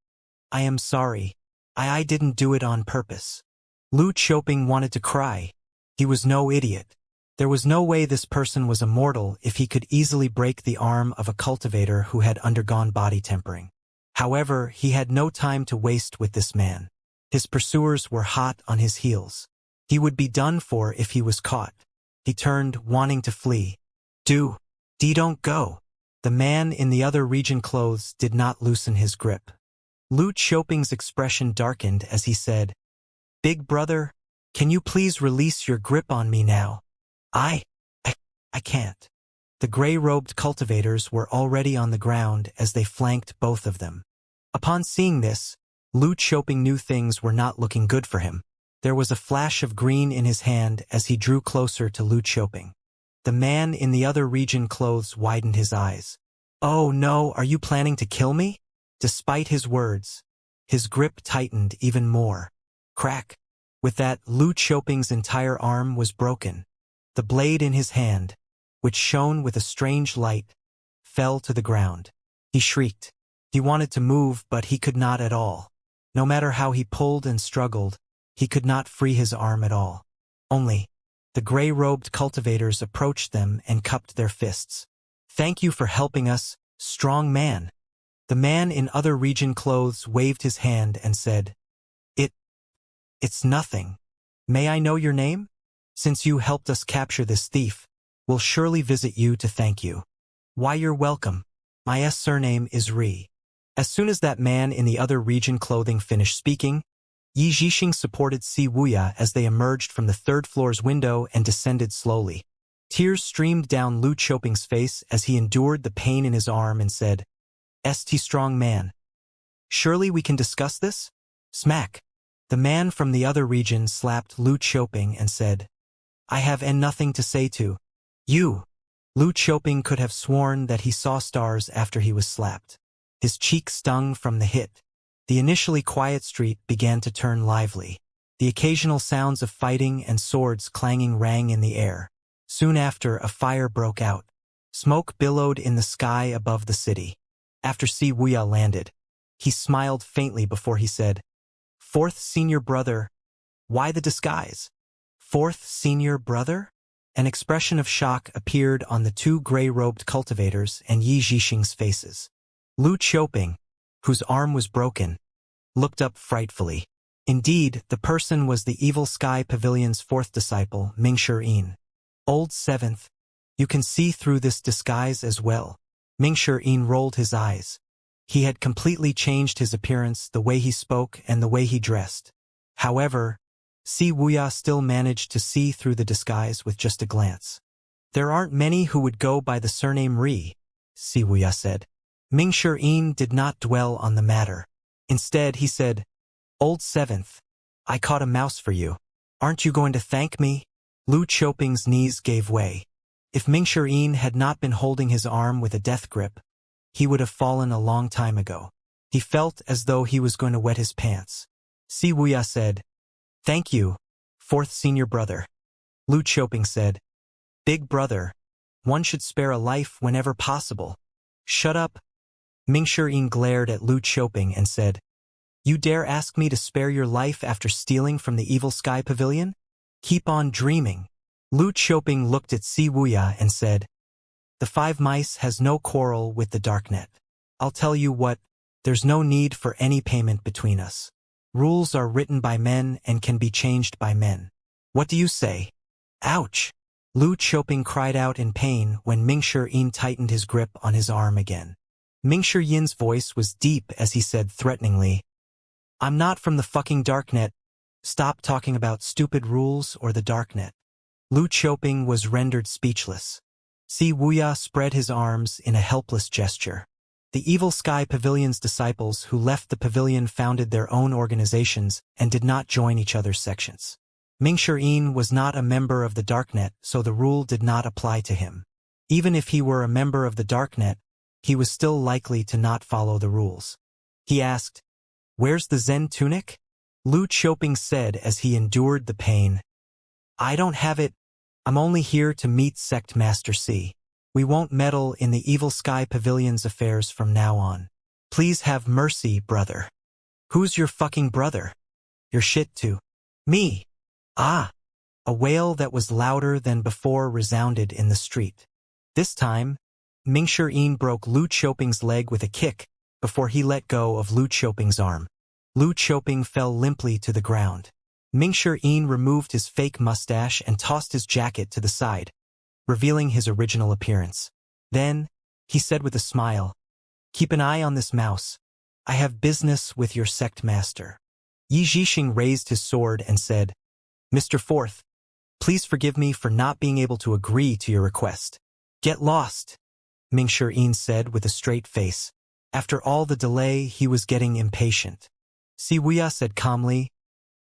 I am sorry. I didn't do it on purpose. Lu Qiuping wanted to cry. He was no idiot. There was no way this person was immortal if he could easily break the arm of a cultivator who had undergone body tempering. However, he had no time to waste with this man. His pursuers were hot on his heels. He would be done for if he was caught. He turned, wanting to flee. Don't go. The man in the other region clothes did not loosen his grip. Lu Qiuping's expression darkened as he said, Big brother, can you please release your grip on me now? I can't. The gray-robed cultivators were already on the ground as they flanked both of them. Upon seeing this, Lu Qiuping knew things were not looking good for him. There was a flash of green in his hand as he drew closer to Lu Qiuping. The man in the other region clothes widened his eyes. Oh no, are you planning to kill me? Despite his words, his grip tightened even more. Crack. With that, Lu Qiuping's entire arm was broken. The blade in his hand, which shone with a strange light, fell to the ground. He shrieked. He wanted to move, but he could not at all. No matter how he pulled and struggled, he could not free his arm at all. Only, the gray-robed cultivators approached them and cupped their fists. "Thank you for helping us, strong man." The man in other region clothes waved his hand and said, It's nothing. May I know your name? Since you helped us capture this thief, we'll surely visit you to thank you." "Why, you're welcome. My surname is Ri." As soon as that man in the other region clothing finished speaking, Yi Zhixing supported Si Wuya as they emerged from the third floor's window and descended slowly. Tears streamed down Lu Choping's face as he endured the pain in his arm and said, "St strong man. Surely we can discuss this?" Smack. The man from the other region slapped Lu Choping and said, "I have nothing to say to you." Lu Choping could have sworn that he saw stars after he was slapped. His cheek stung from the hit. The initially quiet street began to turn lively. The occasional sounds of fighting and swords clanging rang in the air. Soon after, a fire broke out. Smoke billowed in the sky above the city. After Si Wuya landed, he smiled faintly before he said, "Fourth senior brother, why the disguise?" "Fourth senior brother?" An expression of shock appeared on the two gray-robed cultivators and Yi Zhixing's faces. Lu Choping, whose arm was broken, looked up frightfully. Indeed, the person was the Evil Sky Pavilion's fourth disciple, Mingshi. "Old Seventh, you can see through this disguise as well." Mingshi rolled his eyes. He had completely changed his appearance, the way he spoke, and the way he dressed. However, Si Wuya still managed to see through the disguise with just a glance. "There aren't many who would go by the surname Ri," Si Wuya said. Mingshi did not dwell on the matter. Instead, he said, "Old Seventh, I caught a mouse for you. Aren't you going to thank me?" Lu Choping's knees gave way. If Mingshi had not been holding his arm with a death grip, he would have fallen a long time ago. He felt as though he was going to wet his pants. Si Wuya said, "Thank you, fourth senior brother." Lu Choping said, "Big brother, one should spare a life whenever possible." "Shut up." Mingshi glared at Lu Choping and said, "You dare ask me to spare your life after stealing from the Evil Sky Pavilion? Keep on dreaming." Lu Choping looked at Si Wuya and said, "The Five Mice has no quarrel with the Darknet. I'll tell you what, there's no need for any payment between us. Rules are written by men and can be changed by men. What do you say?" "Ouch!" Lu Choping cried out in pain when Mingshi tightened his grip on his arm again. Mingshi voice was deep as he said threateningly, "I'm not from the fucking Darknet. Stop talking about stupid rules or the Darknet." Lu Choping was rendered speechless. Si Wuya spread his arms in a helpless gesture. The Evil Sky Pavilion's disciples who left the pavilion founded their own organizations and did not join each other's sections. Mingshi was not a member of the Darknet, so the rule did not apply to him. Even if he were a member of the Darknet, he was still likely to not follow the rules. He asked, "Where's the Zen tunic?" Lu Choping said as he endured the pain, "I don't have it. I'm only here to meet Sect Master C. We won't meddle in the Evil Sky Pavilion's affairs from now on. Please have mercy, brother." "Who's your fucking brother?" "Your shit too." "Me." "Ah." A wail that was louder than before resounded in the street. This time, Mingshi broke Lu Choping's leg with a kick before he let go of Lu Choping's arm. Lu Choping fell limply to the ground. Mingshi removed his fake mustache and tossed his jacket to the side, revealing his original appearance. Then, he said with a smile, "Keep an eye on this mouse. I have business with your sect master." Yi Zhixing raised his sword and said, "Mr. Fourth, please forgive me for not being able to agree to your request." "Get lost," Mingshi said with a straight face. After all the delay, he was getting impatient. Si Wuya said calmly,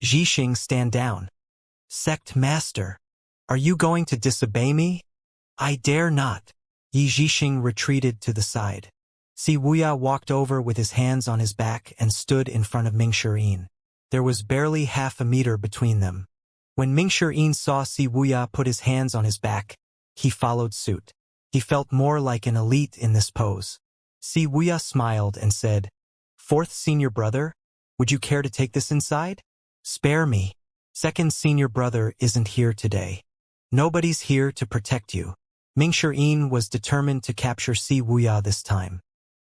"Zhixing, stand down." "Sect master, are you going to disobey me?" "I dare not." Yi Zhixing retreated to the side. Si Wuya walked over with his hands on his back and stood in front of Mingshi. There was barely half a meter between them. When Mingshi saw Si Wuya put his hands on his back, he followed suit. He felt more like an elite in this pose. Si Wuya smiled and said, "Fourth senior brother, would you care to take this inside?" "Spare me. Second senior brother isn't here today. Nobody's here to protect you." Mingxirin was determined to capture Si Wuya this time.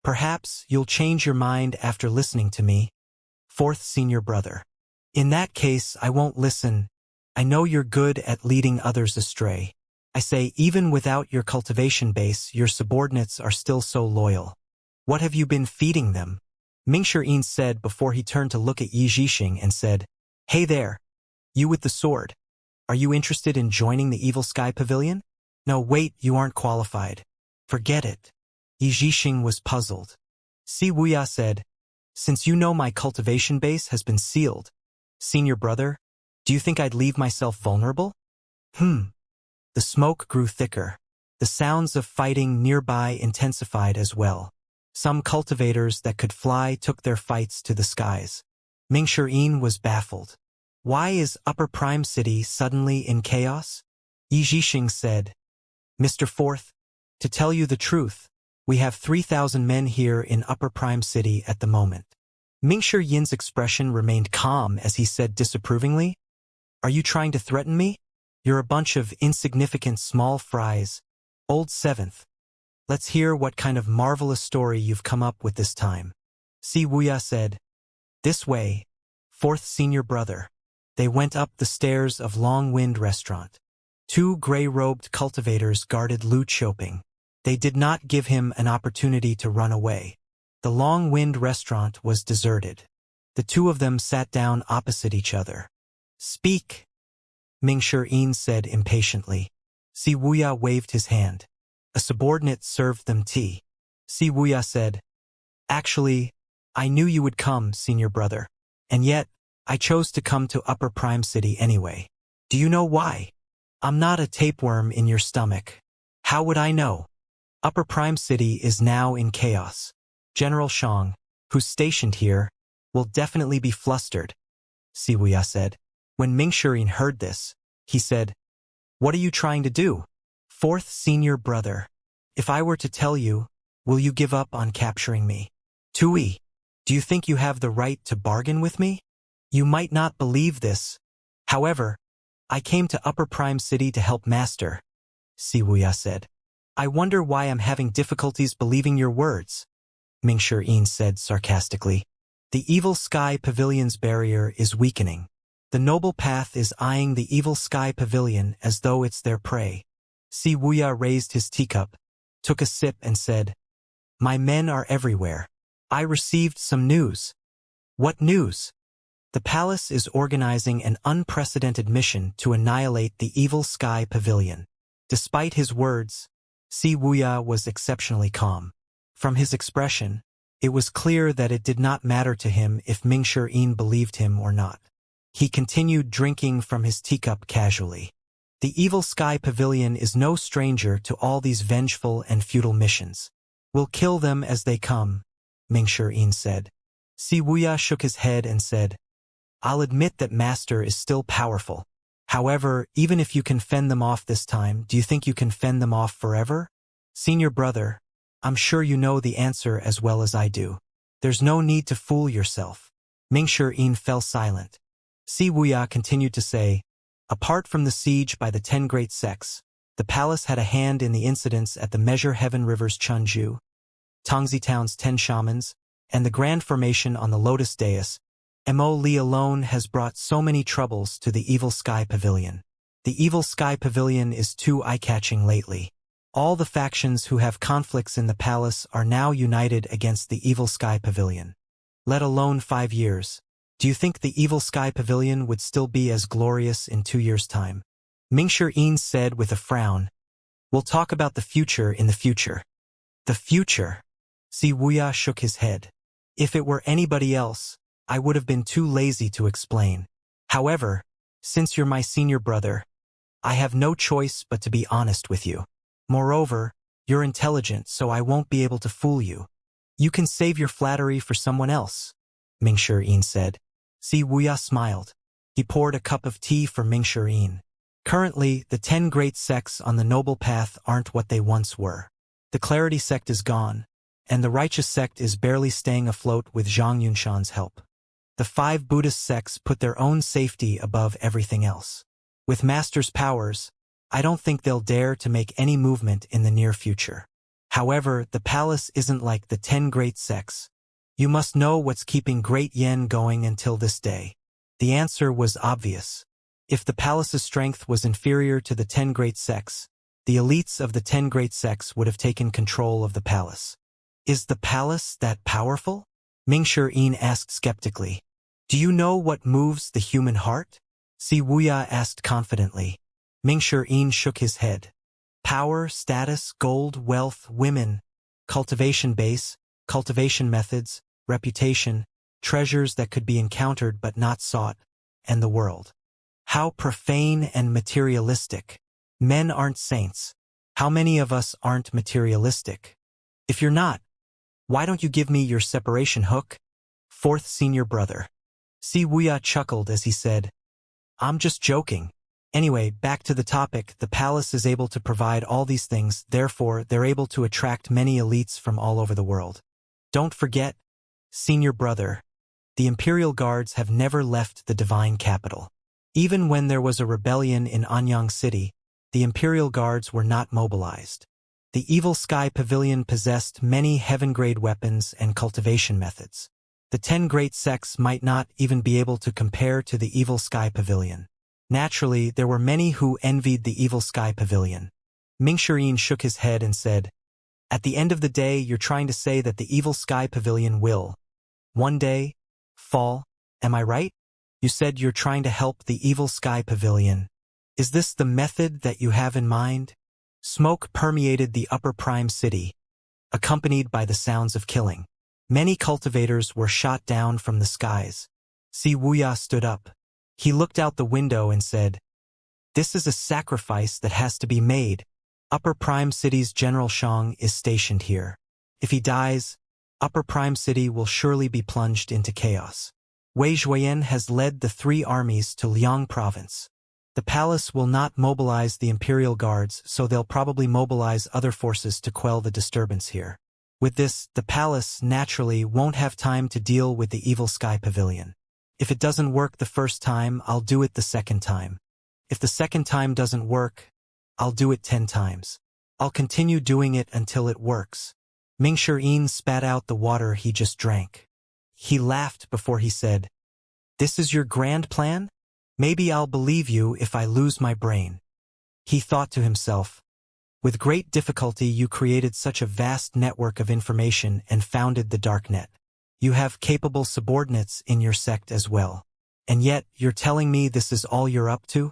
"Perhaps you'll change your mind after listening to me, fourth senior brother. In that case, I won't listen. I know you're good at leading others astray. I say, even without your cultivation base, your subordinates are still so loyal. What have you been feeding them?" Mingxirin said before he turned to look at Yi Zhixing and said, "Hey there, you with the sword. Are you interested in joining the Evil Sky Pavilion?" "No, wait, you aren't qualified. Forget it." Yi Zhixing was puzzled. Si Wuya said, "Since you know my cultivation base has been sealed, senior brother, do you think I'd leave myself vulnerable?" The smoke grew thicker. The sounds of fighting nearby intensified as well. Some cultivators that could fly took their fights to the skies. Mingxirin was baffled. "Why is Upper Prime City suddenly in chaos?" Yi Zhixing said, "Mr. Fourth, to tell you the truth, we have 3,000 men here in Upper Prime City at the moment." Mingxiyin's expression remained calm as he said disapprovingly, "Are you trying to threaten me? You're a bunch of insignificant small fries. Old Seventh. Let's hear what kind of marvelous story you've come up with this time." Si Wuya said, "This way, fourth senior brother." They went up the stairs of Long Wind Restaurant. Two gray-robed cultivators guarded Lu Qiuping. They did not give him an opportunity to run away. The Long Wind Restaurant was deserted. The two of them sat down opposite each other. "Speak," Mingxirin said impatiently. Si Wuya waved his hand. A subordinate served them tea. Si Wuya said, "Actually, I knew you would come, senior brother. And yet, I chose to come to Upper Prime City anyway. Do you know why? I'm not a tapeworm in your stomach. How would I know? Upper Prime City is now in chaos. General Shang, who's stationed here, will definitely be flustered," Si Wuya said. When Mingxirin heard this, he said, "What are you trying to do? Fourth senior brother. If I were to tell you, will you give up on capturing me? Tui, do you think you have the right to bargain with me? You might not believe this. However, I came to Upper Prime City to help Master," Si Wuya said. "I wonder why I'm having difficulties believing your words," Mingxirin said sarcastically. "The Evil Sky Pavilion's barrier is weakening. The Noble Path is eyeing the Evil Sky Pavilion as though it's their prey." Si Wuya raised his teacup, took a sip and said, "My men are everywhere. I received some news." "What news?" "The palace is organizing an unprecedented mission to annihilate the Evil Sky Pavilion." Despite his words, Si Wuya was exceptionally calm. From his expression, it was clear that it did not matter to him if Mingxirin believed him or not. He continued drinking from his teacup casually. "The Evil Sky Pavilion is no stranger to all these vengeful and futile missions. We'll kill them as they come," Mingxirin said. Si Wuya shook his head and said, "I'll admit that Master is still powerful. However, even if you can fend them off this time, do you think you can fend them off forever? Senior brother, I'm sure you know the answer as well as I do. There's no need to fool yourself." Mingxirin fell silent. Si Wuya continued to say, "Apart from the siege by the 10 great sects, the palace had a hand in the incidents at the Measure Heaven River's Chunju, Tongzi Town's 10 shamans, and the grand formation on the Lotus Dais. Mo Li alone has brought so many troubles to the Evil Sky Pavilion. The Evil Sky Pavilion is too eye-catching lately. All the factions who have conflicts in the palace are now united against the Evil Sky Pavilion. Let alone 5 years. Do you think the Evil Sky Pavilion would still be as glorious in 2 years' time?" Mingxirin said with a frown, "We'll talk about the future in the future." "The future?" Si Wuya shook his head. "If it were anybody else, I would have been too lazy to explain. However, since you're my senior brother, I have no choice but to be honest with you. Moreover, you're intelligent, so I won't be able to fool you. You can save your flattery for someone else," Mingxirin said. Si Wuya smiled. He poured a cup of tea for Mingxirin. "Currently, the 10 great sects on the Noble Path aren't what they once were. The Clarity sect is gone, and the righteous sect is barely staying afloat with Zhang Yunshan's help. The 5 Buddhist sects put their own safety above everything else. With Master's powers, I don't think they'll dare to make any movement in the near future. However, the palace isn't like the 10 great sects. You must know what's keeping Great Yen going until this day. The answer was obvious. If the palace's strength was inferior to the 10 great sects, the elites of the 10 great sects would have taken control of the palace. Is the palace that powerful? Mingshi asked skeptically. Do you know what moves the human heart? Si Wuya asked confidently. Mingshi shook his head. Power, status, gold, wealth, women, cultivation base, cultivation methods, reputation, treasures that could be encountered but not sought, and the world. How profane and materialistic. Men aren't saints. How many of us aren't materialistic? If you're not, why don't you give me your separation hook? 4th senior brother. Si Wuya chuckled as he said, I'm just joking. Anyway, back to the topic, the palace is able to provide all these things, therefore they're able to attract many elites from all over the world. Don't forget, senior brother, the Imperial Guards have never left the divine capital. Even when there was a rebellion in Anyang City, the Imperial Guards were not mobilized. The Evil Sky Pavilion possessed many heaven-grade weapons and cultivation methods. The 10 great sects might not even be able to compare to the Evil Sky Pavilion. Naturally, there were many who envied the Evil Sky Pavilion. Mingshi shook his head and said, At the end of the day, you're trying to say that the Evil Sky Pavilion will, one day, fall, am I right? You said you're trying to help the Evil Sky Pavilion. Is this the method that you have in mind? Smoke permeated the upper prime city, accompanied by the sounds of killing. Many cultivators were shot down from the skies. Si Wuya stood up. He looked out the window and said, This is a sacrifice that has to be made. Upper Prime City's General Shang is stationed here. If he dies, Upper Prime City will surely be plunged into chaos. Wei Zhuoyan has led the 3 armies to Liang Province. The palace will not mobilize the Imperial Guards, so they'll probably mobilize other forces to quell the disturbance here. With this, the palace naturally won't have time to deal with the Evil Sky Pavilion. If it doesn't work the first time, I'll do it the second time. If the second time doesn't work, I'll do it 10 times. I'll continue doing it until it works. Mingshi spat out the water he just drank. He laughed before he said, This is your grand plan? Maybe I'll believe you if I lose my brain. He thought to himself, With great difficulty you created such a vast network of information and founded the Darknet. You have capable subordinates in your sect as well. And yet, you're telling me this is all you're up to?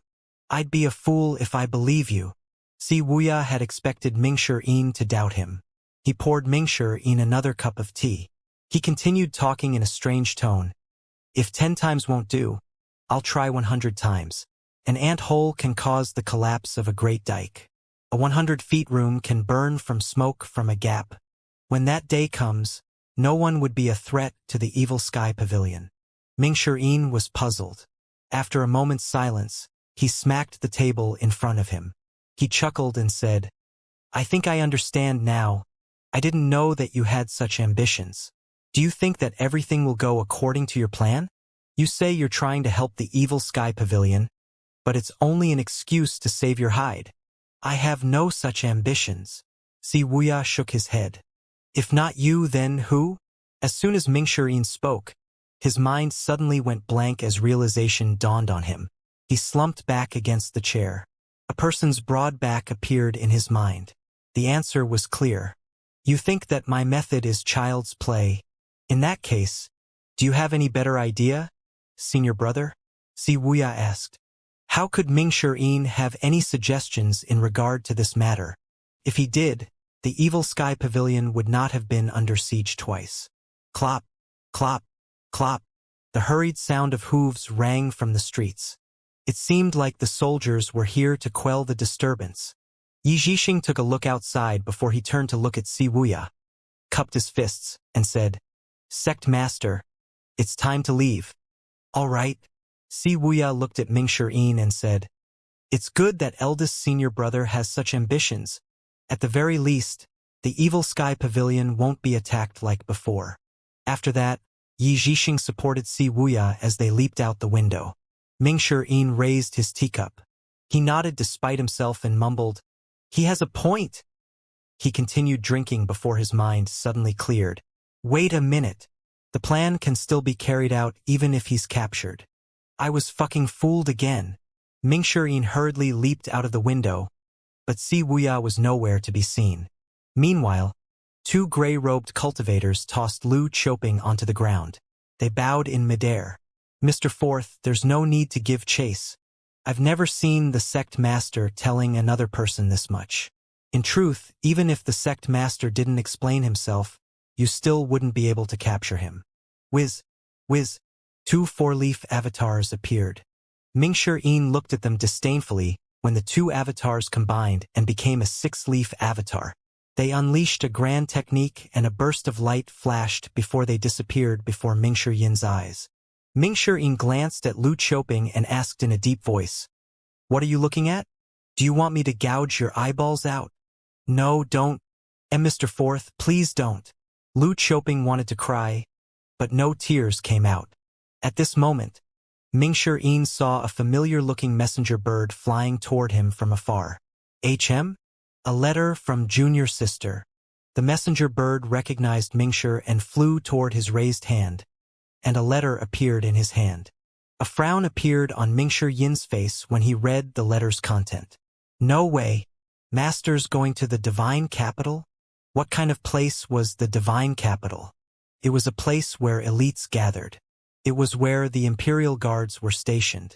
I'd be a fool if I believe you. Si Wuya had expected Mingshi to doubt him. He poured Mingshi another cup of tea. He continued talking in a strange tone. If 10 times won't do, I'll try 100 times. An ant hole can cause the collapse of a great dike. A 100-feet room can burn from smoke from a gap. When that day comes, no one would be a threat to the Evil Sky Pavilion. Mingshi was puzzled. After a moment's silence, he smacked the table in front of him. He chuckled and said, I think I understand now. I didn't know that you had such ambitions. Do you think that everything will go according to your plan? You say you're trying to help the Evil Sky Pavilion, but it's only an excuse to save your hide. I have no such ambitions. Si Wuya shook his head. If not you, then who? As soon as Mingshi spoke, his mind suddenly went blank as realization dawned on him. He slumped back against the chair. A person's broad back appeared in his mind. The answer was clear. You think that my method is child's play. In that case, do you have any better idea, senior brother? Si Wuya asked. How could Mingshi have any suggestions in regard to this matter? If he did, the Evil Sky Pavilion would not have been under siege twice. Clop, clop, clop. The hurried sound of hooves rang from the streets. It seemed like the soldiers were here to quell the disturbance. Yi Zhixing took a look outside before he turned to look at Si Wuya, cupped his fists, and said, Sect Master, it's time to leave. All right. Si Wuya looked at Mingshi and said, It's good that eldest senior brother has such ambitions. At the very least, The evil sky pavilion won't be attacked like before. After that, Yi Zhixing supported Si Wuya as they leaped out the window. Mingshi raised his teacup. He nodded despite himself and mumbled, "He has a point." He continued drinking before his mind suddenly cleared. Wait a minute. The plan can still be carried out even if he's captured. I was fucking fooled again. Mingshi hurriedly leaped out of the window, but Si Wuya was nowhere to be seen. Meanwhile, two gray-robed cultivators tossed Lu Choping onto the ground. They bowed in midair. "Mr. Fourth, there's no need to give chase. I've never seen the sect master telling another person this much. In truth, even if the sect master didn't explain himself, you still wouldn't be able to capture him." Whiz, whiz, two four-leaf avatars appeared. Mingshi looked at them disdainfully when the two avatars combined and became a six-leaf avatar. They unleashed a grand technique and a burst of light flashed before they disappeared before Mingshi eyes. Mingshi glanced at Lu Choping and asked in a deep voice, "What are you looking at? Do you want me to gouge your eyeballs out?" "No, don't. And Mr. Fourth, please don't." Lu Choping wanted to cry, but no tears came out. At this moment, Mingshi saw a familiar-looking messenger bird flying toward him from afar. "HM? A letter from Junior Sister." The messenger bird recognized Mingshi and flew toward his raised hand, and a letter appeared in his hand. A frown appeared on Mingshi face when he read the letter's content. "No way. Master's going to the Divine Capital?" What kind of place was the Divine Capital? It was a place where elites gathered. It was where the Imperial Guards were stationed.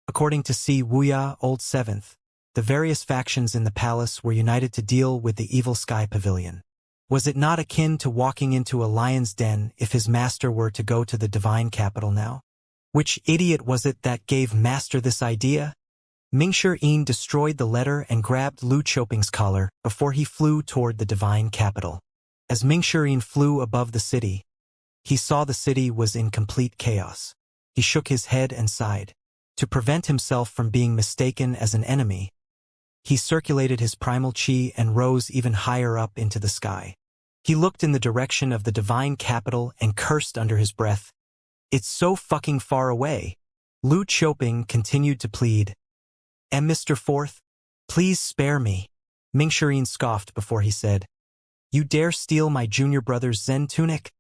According to Si Wuya, Old Seventh, the various factions in the palace were united to deal with the evil sky pavilion. Was it not akin to walking into a lion's den if his master were to go to the Divine Capital now? Which idiot was it that gave Master this idea? Mingshi destroyed the letter and grabbed Lu Choping's collar before he flew toward the Divine Capital. As Mingshi flew above the city, he saw the city was in complete chaos. He shook his head and sighed. To prevent himself from being mistaken as an enemy, he circulated his primal chi and rose even higher up into the sky. He looked in the direction of the Divine Capital and cursed under his breath. "It's so fucking far away." Lu Choping continued to plead, "And Mr. Fourth, please spare me." Mingshi scoffed before he said, "You dare steal my junior brother's Zen tunic?"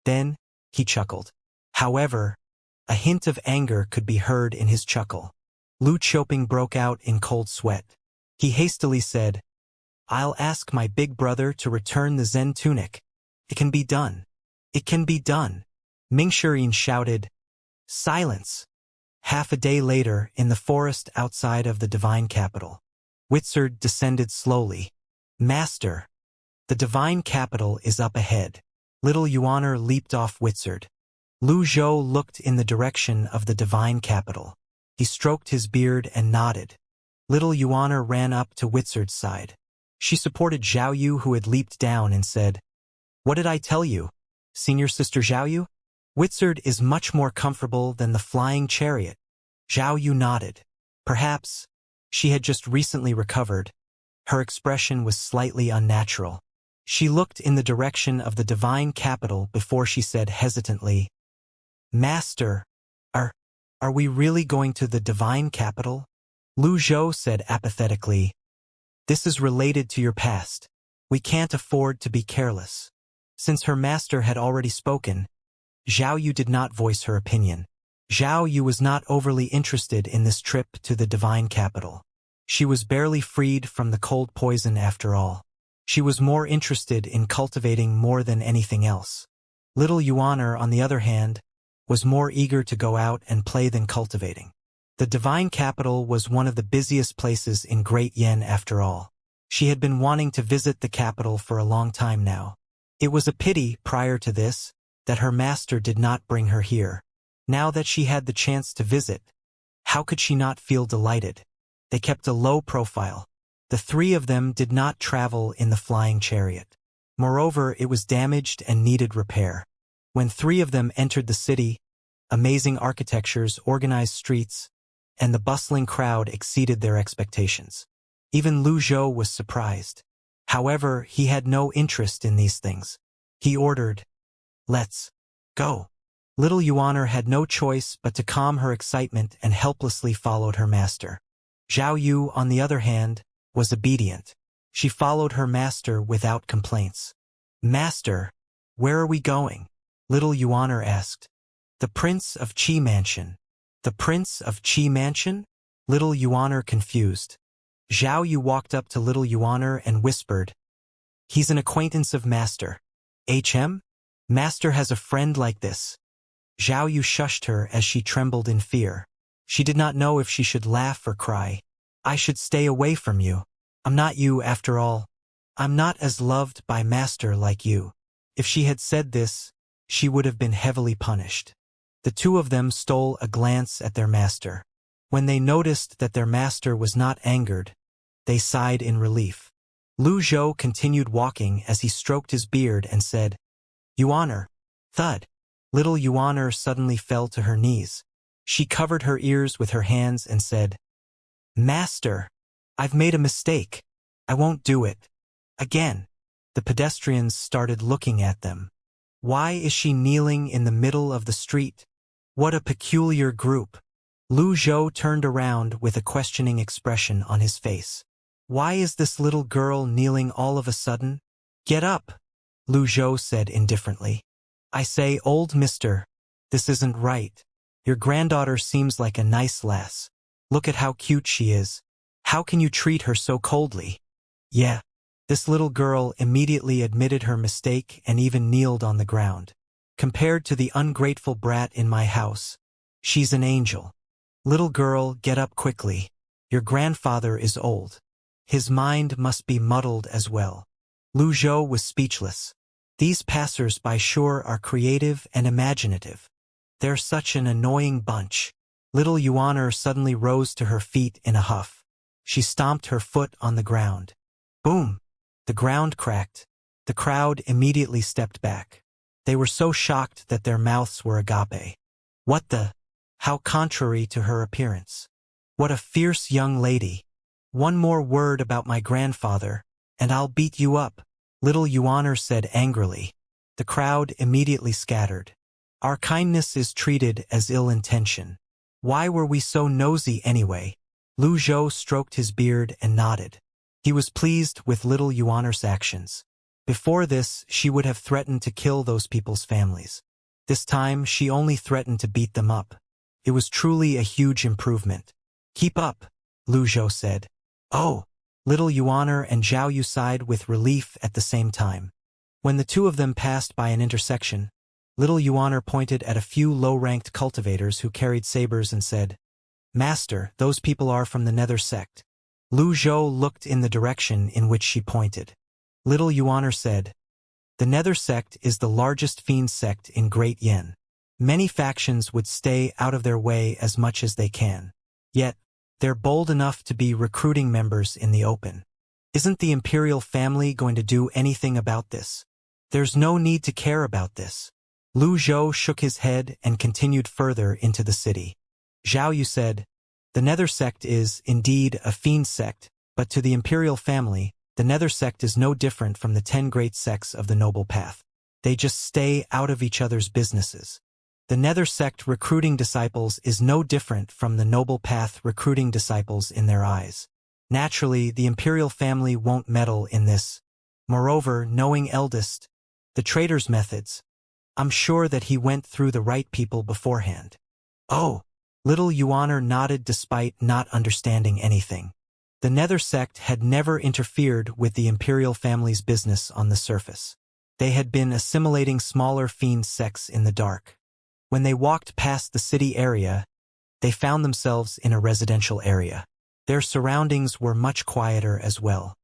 Then, he chuckled. However, a hint of anger could be heard in his chuckle. Lu Choping broke out in cold sweat. He hastily said, "I'll ask my big brother to return the Zen tunic. It can be done. It can be done." Mingshi shouted, "Silence." Half a day later, in the forest outside of the Divine Capital, Wuxia descended slowly. "Master, the Divine Capital is up ahead." Little Yuaner leaped off Wuxia. Lu Zhou looked in the direction of the Divine Capital. He stroked his beard and nodded. Little Yuaner ran up to Wuxia's side. She supported Zhao Yu, who had leaped down, and said, "What did I tell you, Senior Sister Zhao Yu? Wuxia is much more comfortable than the flying chariot." Zhao Yu nodded. Perhaps she had just recently recovered. Her expression was slightly unnatural. She looked in the direction of the Divine Capital before she said hesitantly, "Master, are we really going to the Divine Capital?" Lu Zhou said apathetically, "This is related to your past. We can't afford to be careless." Since her master had already spoken, Zhao Yu did not voice her opinion. Zhao Yu was not overly interested in this trip to the Divine Capital. She was barely freed from the cold poison after all. She was more interested in cultivating more than anything else. Little Yuaner, on the other hand, was more eager to go out and play than cultivating. The Divine Capital was one of the busiest places in Great Yen after all. She had been wanting to visit the capital for a long time now. It was a pity, prior to this, that her master did not bring her here. Now that she had the chance to visit, how could she not feel delighted? They kept a low profile. The three of them did not travel in the flying chariot. Moreover, it was damaged and needed repair. When three of them entered the city, amazing architectures, organized streets, and the bustling crowd exceeded their expectations. Even Lu Zhou was surprised. However, he had no interest in these things. He ordered, "Let's go." Little Yuan had no choice but to calm her excitement and helplessly followed her master. Zhao Yu, on the other hand, was obedient. She followed her master without complaints. "Master, where are we going?" Little Yuan asked. "The Prince of Qi Mansion." "The Prince of Qi Mansion?" Little Yuan confused. Zhao Yu walked up to Little Yuan and whispered, "He's an acquaintance of Master." "HM? Master has a friend like this?" Zhao Yu shushed her as she trembled in fear. She did not know if she should laugh or cry. "I should stay away from you. I'm not you after all. I'm not as loved by Master like you." If she had said this, she would have been heavily punished. The two of them stole a glance at their master. When they noticed that their master was not angered, they sighed in relief. Lu Zhou continued walking as he stroked his beard and said, "Yuan." Thud. Little Yuan suddenly fell to her knees. She covered her ears with her hands and said, "Master, I've made a mistake. I won't do it again." The pedestrians started looking at them. Why is she kneeling in the middle of the street? What a peculiar group. Lu Zhou turned around with a questioning expression on his face. Why is this little girl kneeling all of a sudden? "Get up," Lu Zhou said indifferently. "I say, old mister, this isn't right. Your granddaughter seems like a nice lass. Look at how cute she is. How can you treat her so coldly?" "Yeah." This little girl immediately admitted her mistake and even kneeled on the ground. "Compared to the ungrateful brat in my house, she's an angel." "Little girl, get up quickly. Your grandfather is old. His mind must be muddled as well." Lu Zhou was speechless. These passers-by sure are creative and imaginative. They're such an annoying bunch. Little Yuan suddenly rose to her feet in a huff. She stomped her foot on the ground. Boom! The ground cracked. The crowd immediately stepped back. They were so shocked that their mouths were agape. What the? How contrary to her appearance. What a fierce young lady. One more word about my grandfather, and I'll beat you up, Little Yuan said angrily. The crowd immediately scattered. Our kindness is treated as ill intention. Why were we so nosy anyway? Lu Zhou stroked his beard and nodded. He was pleased with Little Yuan's actions. Before this, she would have threatened to kill those people's families. This time, she only threatened to beat them up. It was truly a huge improvement. "Keep up," Lu Zhou said. "Oh!" Little Yuan and Zhao Yu sighed with relief at the same time. When the two of them passed by an intersection, Little Yuan pointed at a few low-ranked cultivators who carried sabers and said, "Master, those people are from the Nether sect." Lu Zhou looked in the direction in which she pointed. Little Yuan said, "The Nether sect is the largest fiend sect in Great Yen. Many factions would stay out of their way as much as they can. Yet, they're bold enough to be recruiting members in the open. Isn't the imperial family going to do anything about this? There's no need to care about this." Lu Zhou shook his head and continued further into the city. Zhao Yu said, "The Nether sect is, indeed, a fiend sect, but to the imperial family, the Nether sect is no different from the 10 great sects of the Noble Path. They just stay out of each other's businesses. The Nether sect recruiting disciples is no different from the Noble Path recruiting disciples in their eyes. Naturally, the imperial family won't meddle in this. Moreover, knowing Eldest, the traitor's methods, I'm sure that he went through the right people beforehand." "Oh!" Little Yuan nodded despite not understanding anything. The Nether sect had never interfered with the imperial family's business on the surface. They had been assimilating smaller fiend sects in the dark. When they walked past the city area, they found themselves in a residential area. Their surroundings were much quieter as well.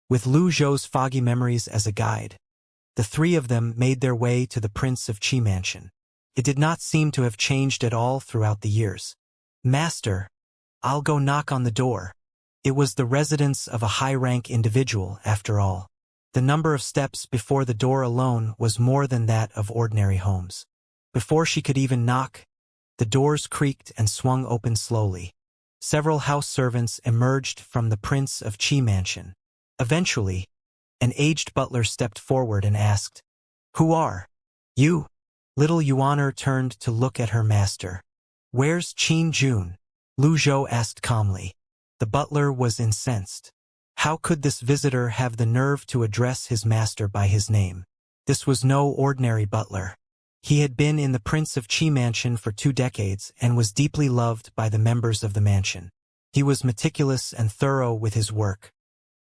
With Lu Zhou's foggy memories as a guide, the three of them made their way to the Prince of Qi Mansion. It did not seem to have changed at all throughout the years. "Master, I'll go knock on the door." It was the residence of a high-rank individual, after all. The number of steps before the door alone was more than that of ordinary homes. Before she could even knock, the doors creaked and swung open slowly. Several house servants emerged from the Prince of Qi Mansion. Eventually, An aged butler stepped forward and asked, "Who are you?" Little Yuan turned to look at her master. "Where's Qin Jun?" Lu Zhou asked calmly. The butler was incensed. How could this visitor have the nerve to address his master by his name? This was no ordinary butler. He had been in the Prince of Qi mansion for 2 decades and was deeply loved by the members of the mansion. He was meticulous and thorough with his work.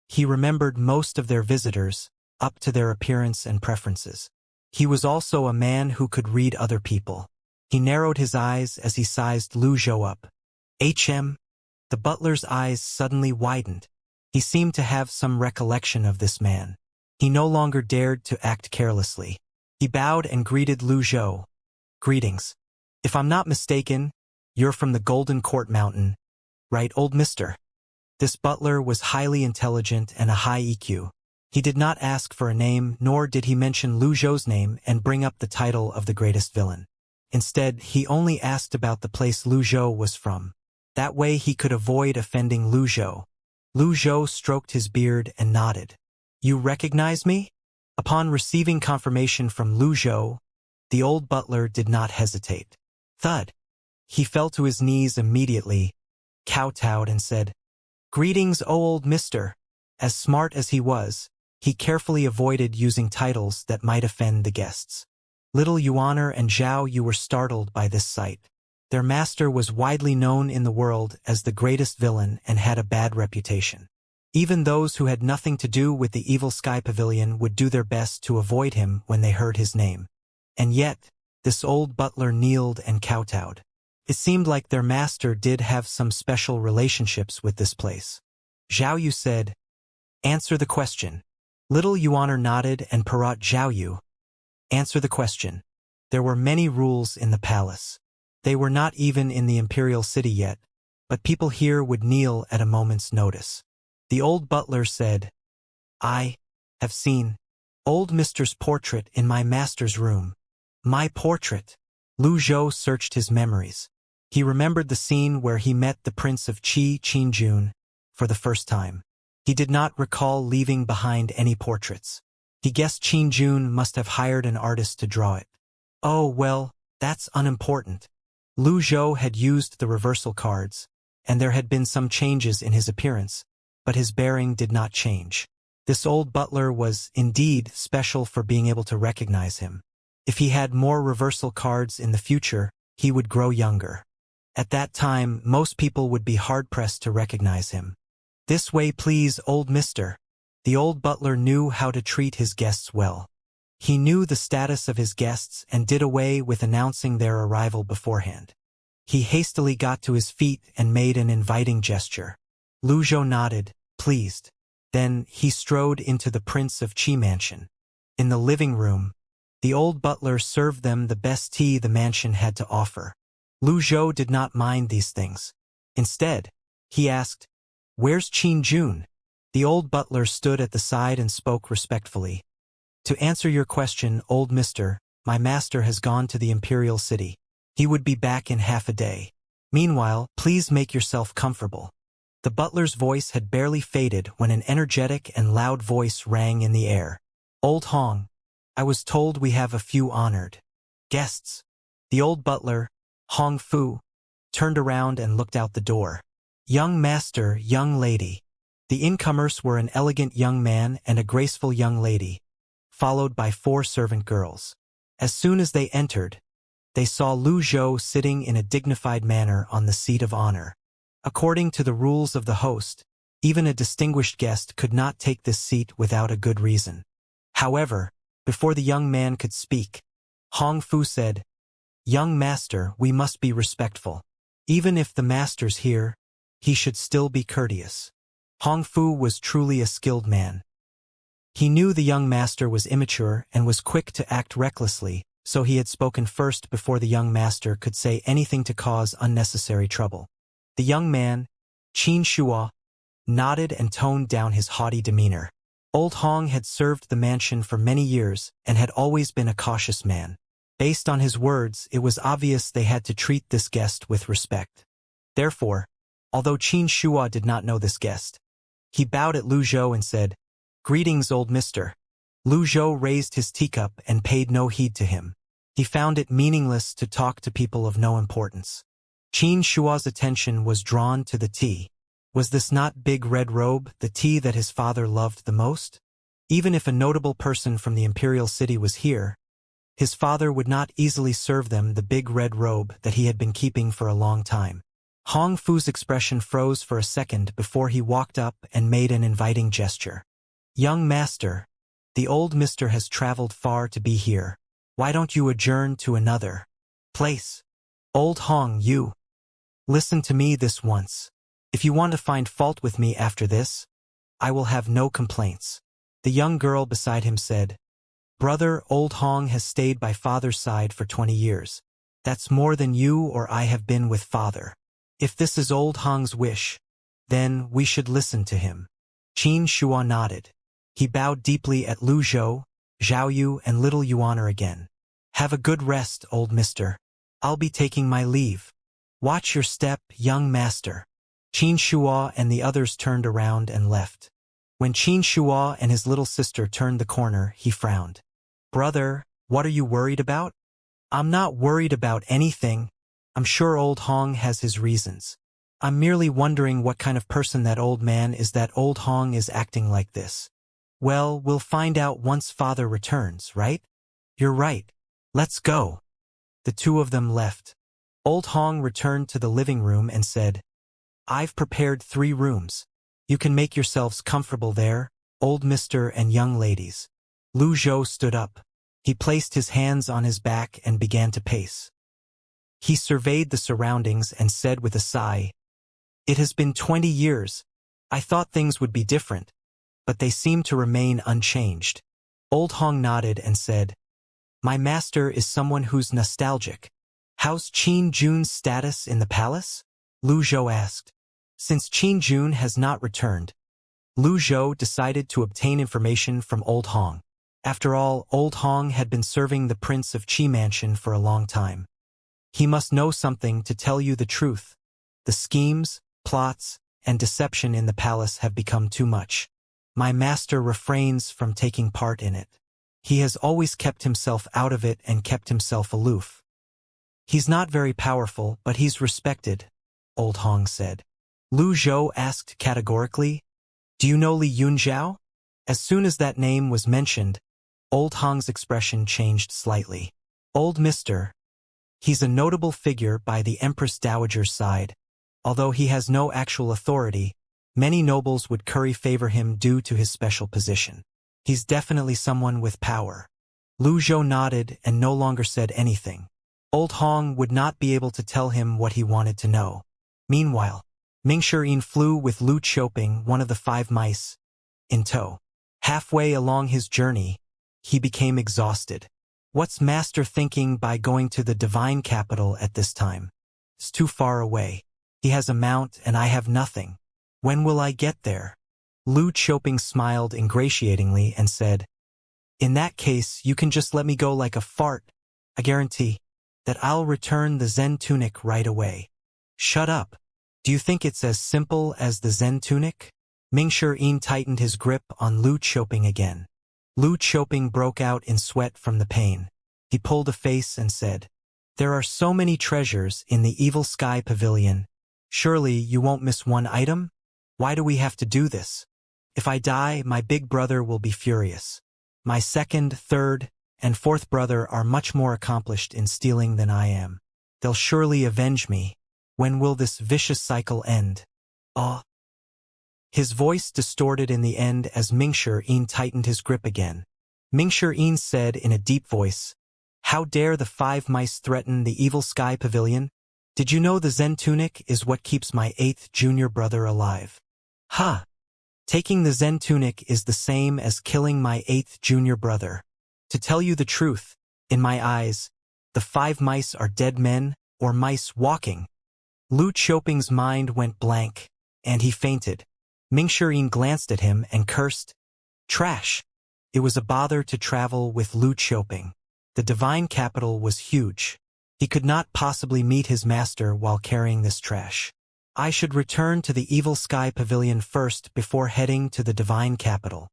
He remembered most of their visitors, up to their appearance and preferences. He was also a man who could read other people. He narrowed his eyes as he sized Lu Zhou up. "HM?" The butler's eyes suddenly widened. He seemed to have some recollection of this man. He no longer dared to act carelessly. He bowed and greeted Lu Zhou. "Greetings. If I'm not mistaken, you're from the Golden Court Mountain, right, old mister?" This butler was highly intelligent and a high EQ. He did not ask for a name, nor did he mention Lu Zhou's name and bring up the title of the greatest villain. Instead, he only asked about the place Lu Zhou was from. That way he could avoid offending Lu Zhou. Lu Zhou stroked his beard and nodded. "You recognize me?" Upon receiving confirmation from Lu Zhou, the old butler did not hesitate. Thud. He fell to his knees immediately, kowtowed and said, "Greetings, O old mister." As smart as he was, he carefully avoided using titles that might offend the guests. Little Yuan and Zhao Yu were startled by this sight. Their master was widely known in the world as the greatest villain and had a bad reputation. Even those who had nothing to do with the evil sky pavilion would do their best to avoid him when they heard his name. And yet, this old butler kneeled and kowtowed. It seemed like their master did have some special relationships with this place. Zhao Yu said, "Answer the question." Little Yuan nodded and Parat Zhao Yu. "Answer the question." There were many rules in the palace. They were not even in the imperial city yet, but people here would kneel at a moment's notice. The old butler said, "I have seen old Mister's portrait in my master's room." "My portrait?" Lu Zhou searched his memories. He remembered the scene where he met the Prince of Qi, Qin Jun, for the first time. He did not recall leaving behind any portraits. He guessed Qin Jun must have hired an artist to draw it. "Oh, well, that's unimportant." Lu Zhou had used the reversal cards, and there had been some changes in his appearance, but his bearing did not change. This old butler was, indeed, special for being able to recognize him. If he had more reversal cards in the future, he would grow younger. At that time, most people would be hard-pressed to recognize him. "This way please, old mister." The old butler knew how to treat his guests well. He knew the status of his guests and did away with announcing their arrival beforehand. He hastily got to his feet and made an inviting gesture. Lu Zhou nodded, pleased. Then he strode into the Prince of Qi mansion. In the living room, the old butler served them the best tea the mansion had to offer. Lu Zhou did not mind these things. Instead, he asked, "Where's Qin Jun?" The old butler stood at the side and spoke respectfully. "To answer your question, old mister, my master has gone to the imperial city. He would be back in half a day. Meanwhile, please make yourself comfortable." The butler's voice had barely faded when an energetic and loud voice rang in the air. "Old Hong, I was told we have a few honored guests." The old butler, Hong Fu, turned around and looked out the door. "Young master, young lady." The incomers were an elegant young man and a graceful young lady, followed by 4 servant girls. As soon as they entered, they saw Lu Zhou sitting in a dignified manner on the seat of honor. According to the rules of the host, even a distinguished guest could not take this seat without a good reason. However, before the young man could speak, Hong Fu said, "Young master, we must be respectful. Even if the master's here, he should still be courteous." Hong Fu was truly a skilled man. He knew the young master was immature and was quick to act recklessly, so he had spoken first before the young master could say anything to cause unnecessary trouble. The young man, Qin Shua, nodded and toned down his haughty demeanor. Old Hong had served the mansion for many years and had always been a cautious man. Based on his words, it was obvious they had to treat this guest with respect. Therefore, although Qin Shua did not know this guest, he bowed at Lu Zhou and said, Greetings, old mister. Lu Zhou raised his teacup and paid no heed to him. He found it meaningless to talk to people of no importance. Qin Shua's attention was drawn to the tea. Was this not Big Red Robe, the tea that his father loved the most? Even if a notable person from the imperial city was here, his father would not easily serve them the Big Red Robe that he had been keeping for a long time. Hong Fu's expression froze for a second before he walked up and made an inviting gesture. Young master, the old mister has traveled far to be here. Why don't you adjourn to another place? Old Hong, you. Listen to me this once. If you want to find fault with me after this, I will have no complaints. The young girl beside him said, Brother, old Hong has stayed by father's side for 20 years. That's more than you or I have been with father. If this is old Hong's wish, then we should listen to him. Qin Shua nodded. He bowed deeply at Lu Zhou, Zhao Yu, and little Yuaner again. Have a good rest, old mister. I'll be taking my leave. Watch your step, young master. Qin Shua and the others turned around and left. When Qin Shua and his little sister turned the corner, he frowned. Brother, what are you worried about? I'm not worried about anything. I'm sure old Hong has his reasons. I'm merely wondering what kind of person that old man is that old Hong is acting like this. Well, we'll find out once father returns, right? You're right. Let's go. The two of them left. Old Hong returned to the living room and said, I've prepared 3 rooms. You can make yourselves comfortable there, old mister and young ladies. Lu Zhou stood up. He placed his hands on his back and began to pace. He surveyed the surroundings and said with a sigh, It has been 20 years. I thought things would be different, but they seem to remain unchanged. Old Hong nodded and said, My master is someone who's nostalgic. How's Qin Jun's status in the palace? Lu Zhou asked. Since Qin Jun has not returned, Lu Zhou decided to obtain information from Old Hong. After all, Old Hong had been serving the Prince of Qi Mansion for a long time. He must know something to tell you the truth. The schemes, plots, and deception in the palace have become too much. My master refrains from taking part in it. He has always kept himself out of it and kept himself aloof. He's not very powerful, but he's respected, Old Hong said. Lu Zhou asked categorically, Do you know Li Yunzhao? As soon as that name was mentioned, Old Hong's expression changed slightly. Old mister. He's a notable figure by the Empress Dowager's side. Although he has no actual authority, many nobles would curry favor him due to his special position. He's definitely someone with power. Lu Zhou nodded and no longer said anything. Old Hong would not be able to tell him what he wanted to know. Meanwhile, Mingshi flew with Lu Qiuping, one of the 5 mice, in tow. Halfway along his journey, he became exhausted. What's master thinking by going to the divine capital at this time? It's too far away. He has a mount and I have nothing. When will I get there? Lu Qiuping smiled ingratiatingly and said, In that case, you can just let me go like a fart. I guarantee that I'll return the Zen tunic right away. Shut up. Do you think it's as simple as the Zen tunic? Mingshi tightened his grip on Lu Qiuping again. Lu Qiuping broke out in sweat from the pain. He pulled a face and said, There are so many treasures in the Evil Sky Pavilion. Surely you won't miss one item? Why do we have to do this? If I die, my big brother will be furious. My second, third, and fourth brother are much more accomplished in stealing than I am. They'll surely avenge me. When will this vicious cycle end? Ah. His voice distorted in the end as Mingshi tightened his grip again. Mingshi said in a deep voice, How dare the 5 mice threaten the Evil Sky Pavilion? Did you know the Zen tunic is what keeps my 8th junior brother alive? Ha! Taking the Zen tunic is the same as killing my 8th junior brother. To tell you the truth, in my eyes, the 5 mice are dead men or mice walking. Lu Qiuping's mind went blank, and he fainted. Mingshi glanced at him and cursed, Trash! It was a bother to travel with Lu Qiuping. The divine capital was huge. He could not possibly meet his master while carrying this trash. I should return to the Evil Sky Pavilion first before heading to the divine capital.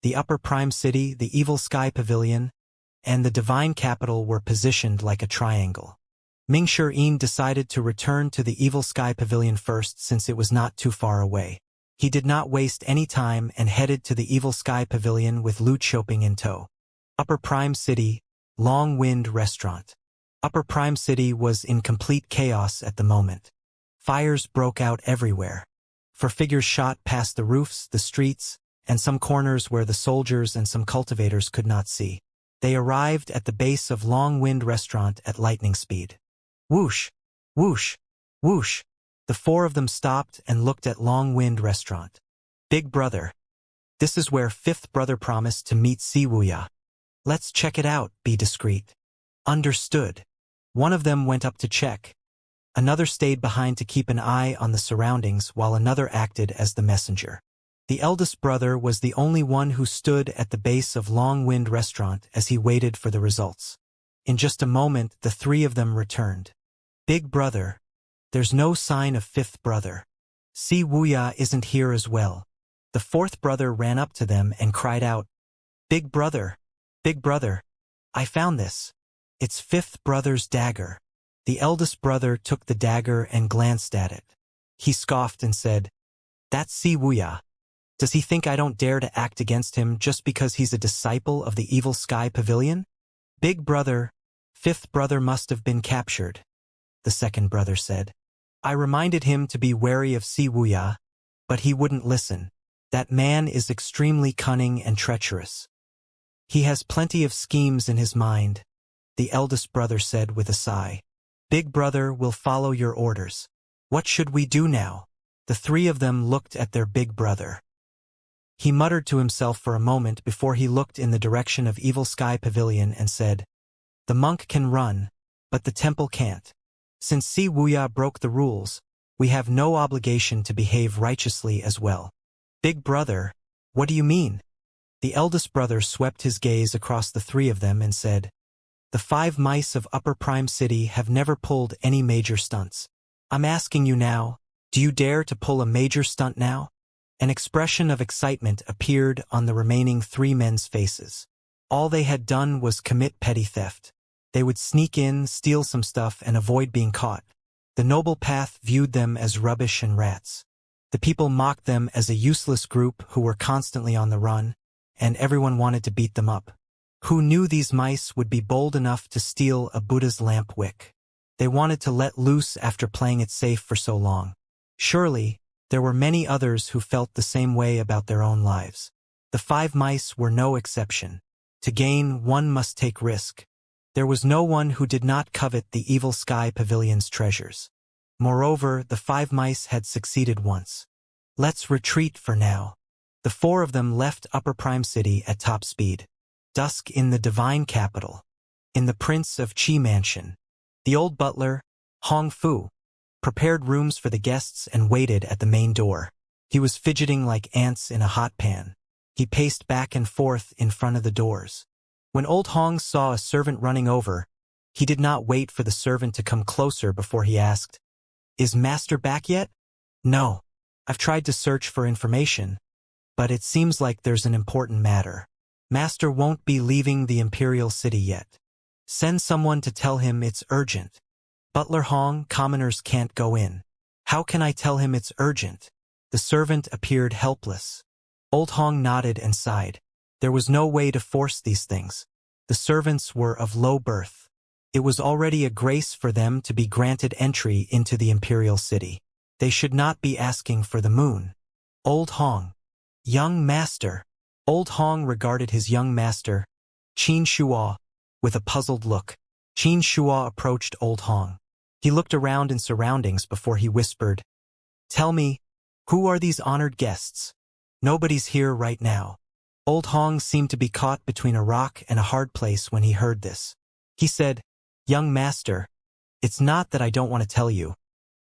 the Upper Prime City, the Evil Sky Pavilion, and the Divine Capital were positioned like a triangle. Ming-Shi decided to return to the Evil Sky Pavilion first since it was not too far away. He did not waste any time and headed to the Evil Sky Pavilion with Lu Choping in tow. Upper Prime City, Long Wind Restaurant. Upper Prime City was in complete chaos at the moment. Fires broke out everywhere. Figures shot past the roofs, the streets, and some corners where the soldiers and some cultivators could not see. They arrived at the base of Long Wind Restaurant at lightning speed. Whoosh! Whoosh! Whoosh! The four of them stopped and looked at Long Wind Restaurant. Big brother. This is where fifth brother promised to meet Wuxia. Let's check it out, be discreet. Understood. One of them went up to check. Another stayed behind to keep an eye on the surroundings while another acted as the messenger. The eldest brother was the only one who stood at the base of Long Wind Restaurant as he waited for the results. In just a moment, the three of them returned. Big brother. There's no sign of fifth brother. Wuxia isn't here as well. The fourth brother ran up to them and cried out, Big brother, I found this. It's fifth brother's dagger. The eldest brother took the dagger and glanced at it. He scoffed and said, That's Wuxia. Does he think I don't dare to act against him just because he's a disciple of the Evil Sky Pavilion? Big brother, fifth brother must have been captured, the second brother said. I reminded him to be wary of Wuxia, but he wouldn't listen. That man is extremely cunning and treacherous. He has plenty of schemes in his mind, the eldest brother said with a sigh. Big brother will follow your orders. What should we do now? The three of them looked at their big brother. He muttered to himself for a moment before he looked in the direction of Evil Sky Pavilion and said, The monk can run, but the temple can't. Since Wuxia broke the rules, we have no obligation to behave righteously as well. Big brother, what do you mean? The eldest brother swept his gaze across the three of them and said, The 5 mice of Upper Prime City have never pulled any major stunts. I'm asking you now, do you dare to pull a major stunt now? An expression of excitement appeared on the remaining 3 men's faces. All they had done was commit petty theft. They would sneak in, steal some stuff, and avoid being caught. The noble path viewed them as rubbish and rats. The people mocked them as a useless group who were constantly on the run, and everyone wanted to beat them up. Who knew these mice would be bold enough to steal a Buddha's lamp wick? They wanted to let loose after playing it safe for so long. Surely, there were many others who felt the same way about their own lives. The 5 mice were no exception. To gain, one must take risk. There was no one who did not covet the Evil Sky Pavilion's treasures. Moreover, the 5 mice had succeeded once. Let's retreat for now. The 4 of them left Upper Prime City at top speed. Dusk in the Divine Capital. In the Prince of Qi Mansion. The old butler, Hong Fu, prepared rooms for the guests and waited at the main door. He was fidgeting like ants in a hot pan. He paced back and forth in front of the doors. When old Hong saw a servant running over, he did not wait for the servant to come closer before he asked, Is master back yet? No. I've tried to search for information, but it seems like there's an important matter. Master won't be leaving the Imperial City yet. Send someone to tell him it's urgent. Butler Hong, commoners can't go in. How can I tell him it's urgent? The servant appeared helpless. Old Hong nodded and sighed. There was no way to force these things. The servants were of low birth. It was already a grace for them to be granted entry into the Imperial City. They should not be asking for the moon. Old Hong. Young master. Old Hong regarded his young master, Qin Shuo, with a puzzled look. Qin Shuo approached Old Hong. He looked around in surroundings before he whispered, Tell me, who are these honored guests? Nobody's here right now. Old Hong seemed to be caught between a rock and a hard place when he heard this. He said, Young master, it's not that I don't want to tell you,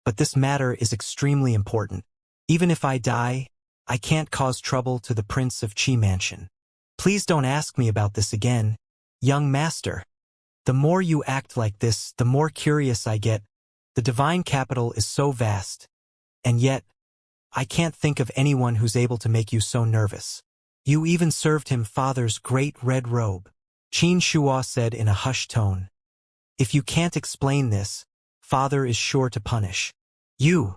but this matter is extremely important. Even if I die, I can't cause trouble to the Prince of Qi Mansion. Please don't ask me about this again, young master. The more you act like this, the more curious I get. The Divine Capital is so vast, and yet, I can't think of anyone who's able to make you so nervous. You even served him father's great red robe. Xianxia said in a hushed tone. If you can't explain this, father is sure to punish you.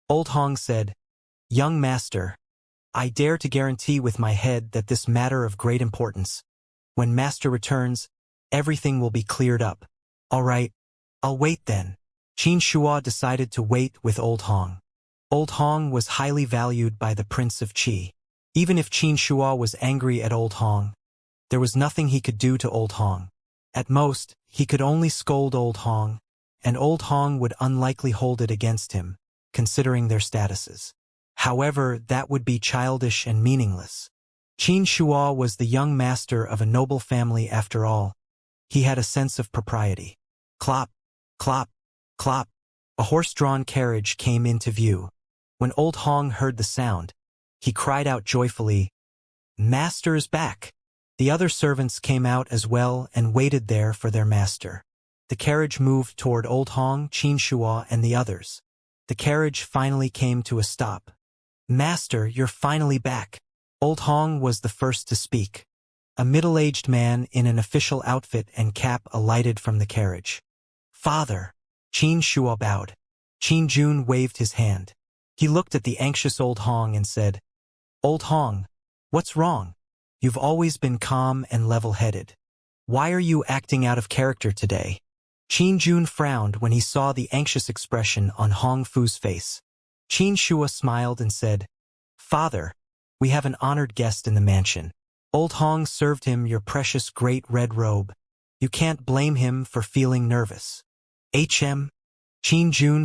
Old Hong said, Young master, I dare to guarantee with my head that this matter of great importance. When master returns, everything will be cleared up. All right, I'll wait then. Xianxia decided to wait with Old Hong. Old Hong was highly valued by the Prince of Qi. Even if Xianxia was angry at Old Hong, there was nothing he could do to Old Hong. At most, he could only scold Old Hong, and Old Hong would unlikely hold it against him, considering their statuses. However, that would be childish and meaningless. Xianxia was the young master of a noble family after all. He had a sense of propriety. Clop, clop, clop. A horse-drawn carriage came into view. When Old Hong heard the sound, he cried out joyfully, Master is back! The other servants came out as well and waited there for their master. The carriage moved toward Old Hong, Xianxia, and the others. The carriage finally came to a stop. Master, you're finally back. Old Hong was the first to speak. A middle-aged man in an official outfit and cap alighted from the carriage. Father! Xianxia bowed. Jun waved his hand. He looked at the anxious Old Hong and said, Old Hong, what's wrong? You've always been calm and level-headed. Why are you acting out of character today? Jun frowned when he saw the anxious expression on Hong Fu's face. Xianxia smiled and said, Father, we have an honored guest in the mansion. Old Hong served him your precious great red robe. You can't blame him for feeling nervous. Jun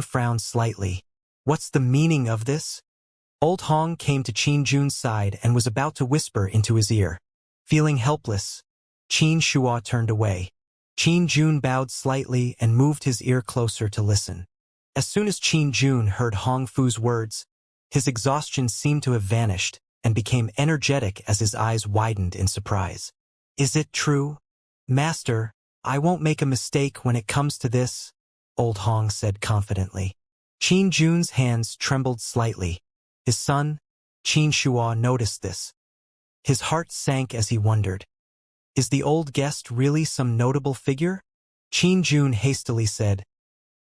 frowned slightly. What's the meaning of this? Old Hong came to Jun's side and was about to whisper into his ear. Feeling helpless, Xianxia turned away. Jun bowed slightly and moved his ear closer to listen. As soon as Jun heard Hong Fu's words, his exhaustion seemed to have vanished and became energetic as his eyes widened in surprise. Is it true? Master, I won't make a mistake when it comes to this, Old Hong said confidently. Jun's hands trembled slightly. His son, Xianxia, noticed this. His heart sank as he wondered. Is the old guest really some notable figure? Jun hastily said,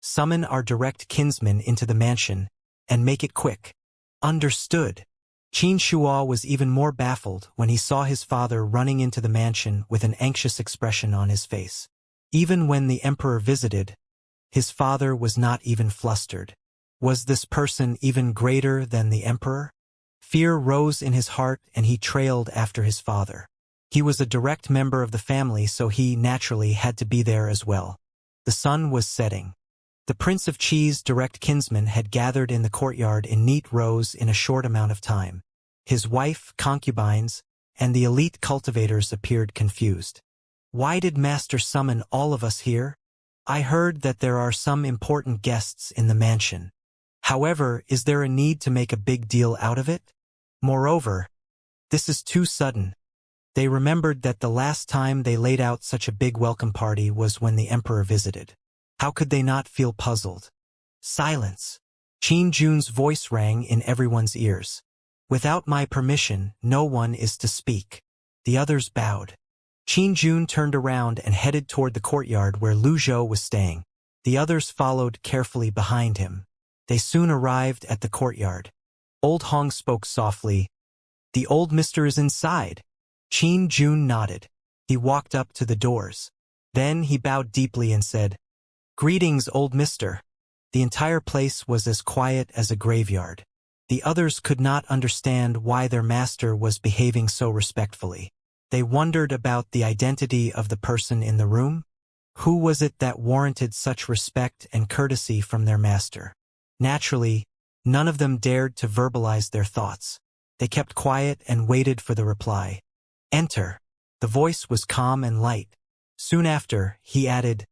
Summon our direct kinsman into the mansion, and make it quick. Understood. Xianxia was even more baffled when he saw his father running into the mansion with an anxious expression on his face. Even when the emperor visited, his father was not even flustered. Was this person even greater than the emperor? Fear rose in his heart and he trailed after his father. He was a direct member of the family, so he naturally had to be there as well. The sun was setting. The Prince of Qi's direct kinsmen had gathered in the courtyard in neat rows in a short amount of time. His wife, concubines, and the elite cultivators appeared confused. Why did Master summon all of us here? I heard that there are some important guests in the mansion. However, is there a need to make a big deal out of it? Moreover, this is too sudden. They remembered that the last time they laid out such a big welcome party was when the emperor visited. How could they not feel puzzled? Silence. Jun's voice rang in everyone's ears. Without my permission, no one is to speak. The others bowed. Jun turned around and headed toward the courtyard where Lu Zhou was staying. The others followed carefully behind him. They soon arrived at the courtyard. Old Hong spoke softly. The old mister is inside. Jun nodded. He walked up to the doors. Then he bowed deeply and said, Greetings, old mister. The entire place was as quiet as a graveyard. The others could not understand why their master was behaving so respectfully. They wondered about the identity of the person in the room. Who was it that warranted such respect and courtesy from their master? Naturally, none of them dared to verbalize their thoughts. They kept quiet and waited for the reply. Enter. The voice was calm and light. Soon after, he added,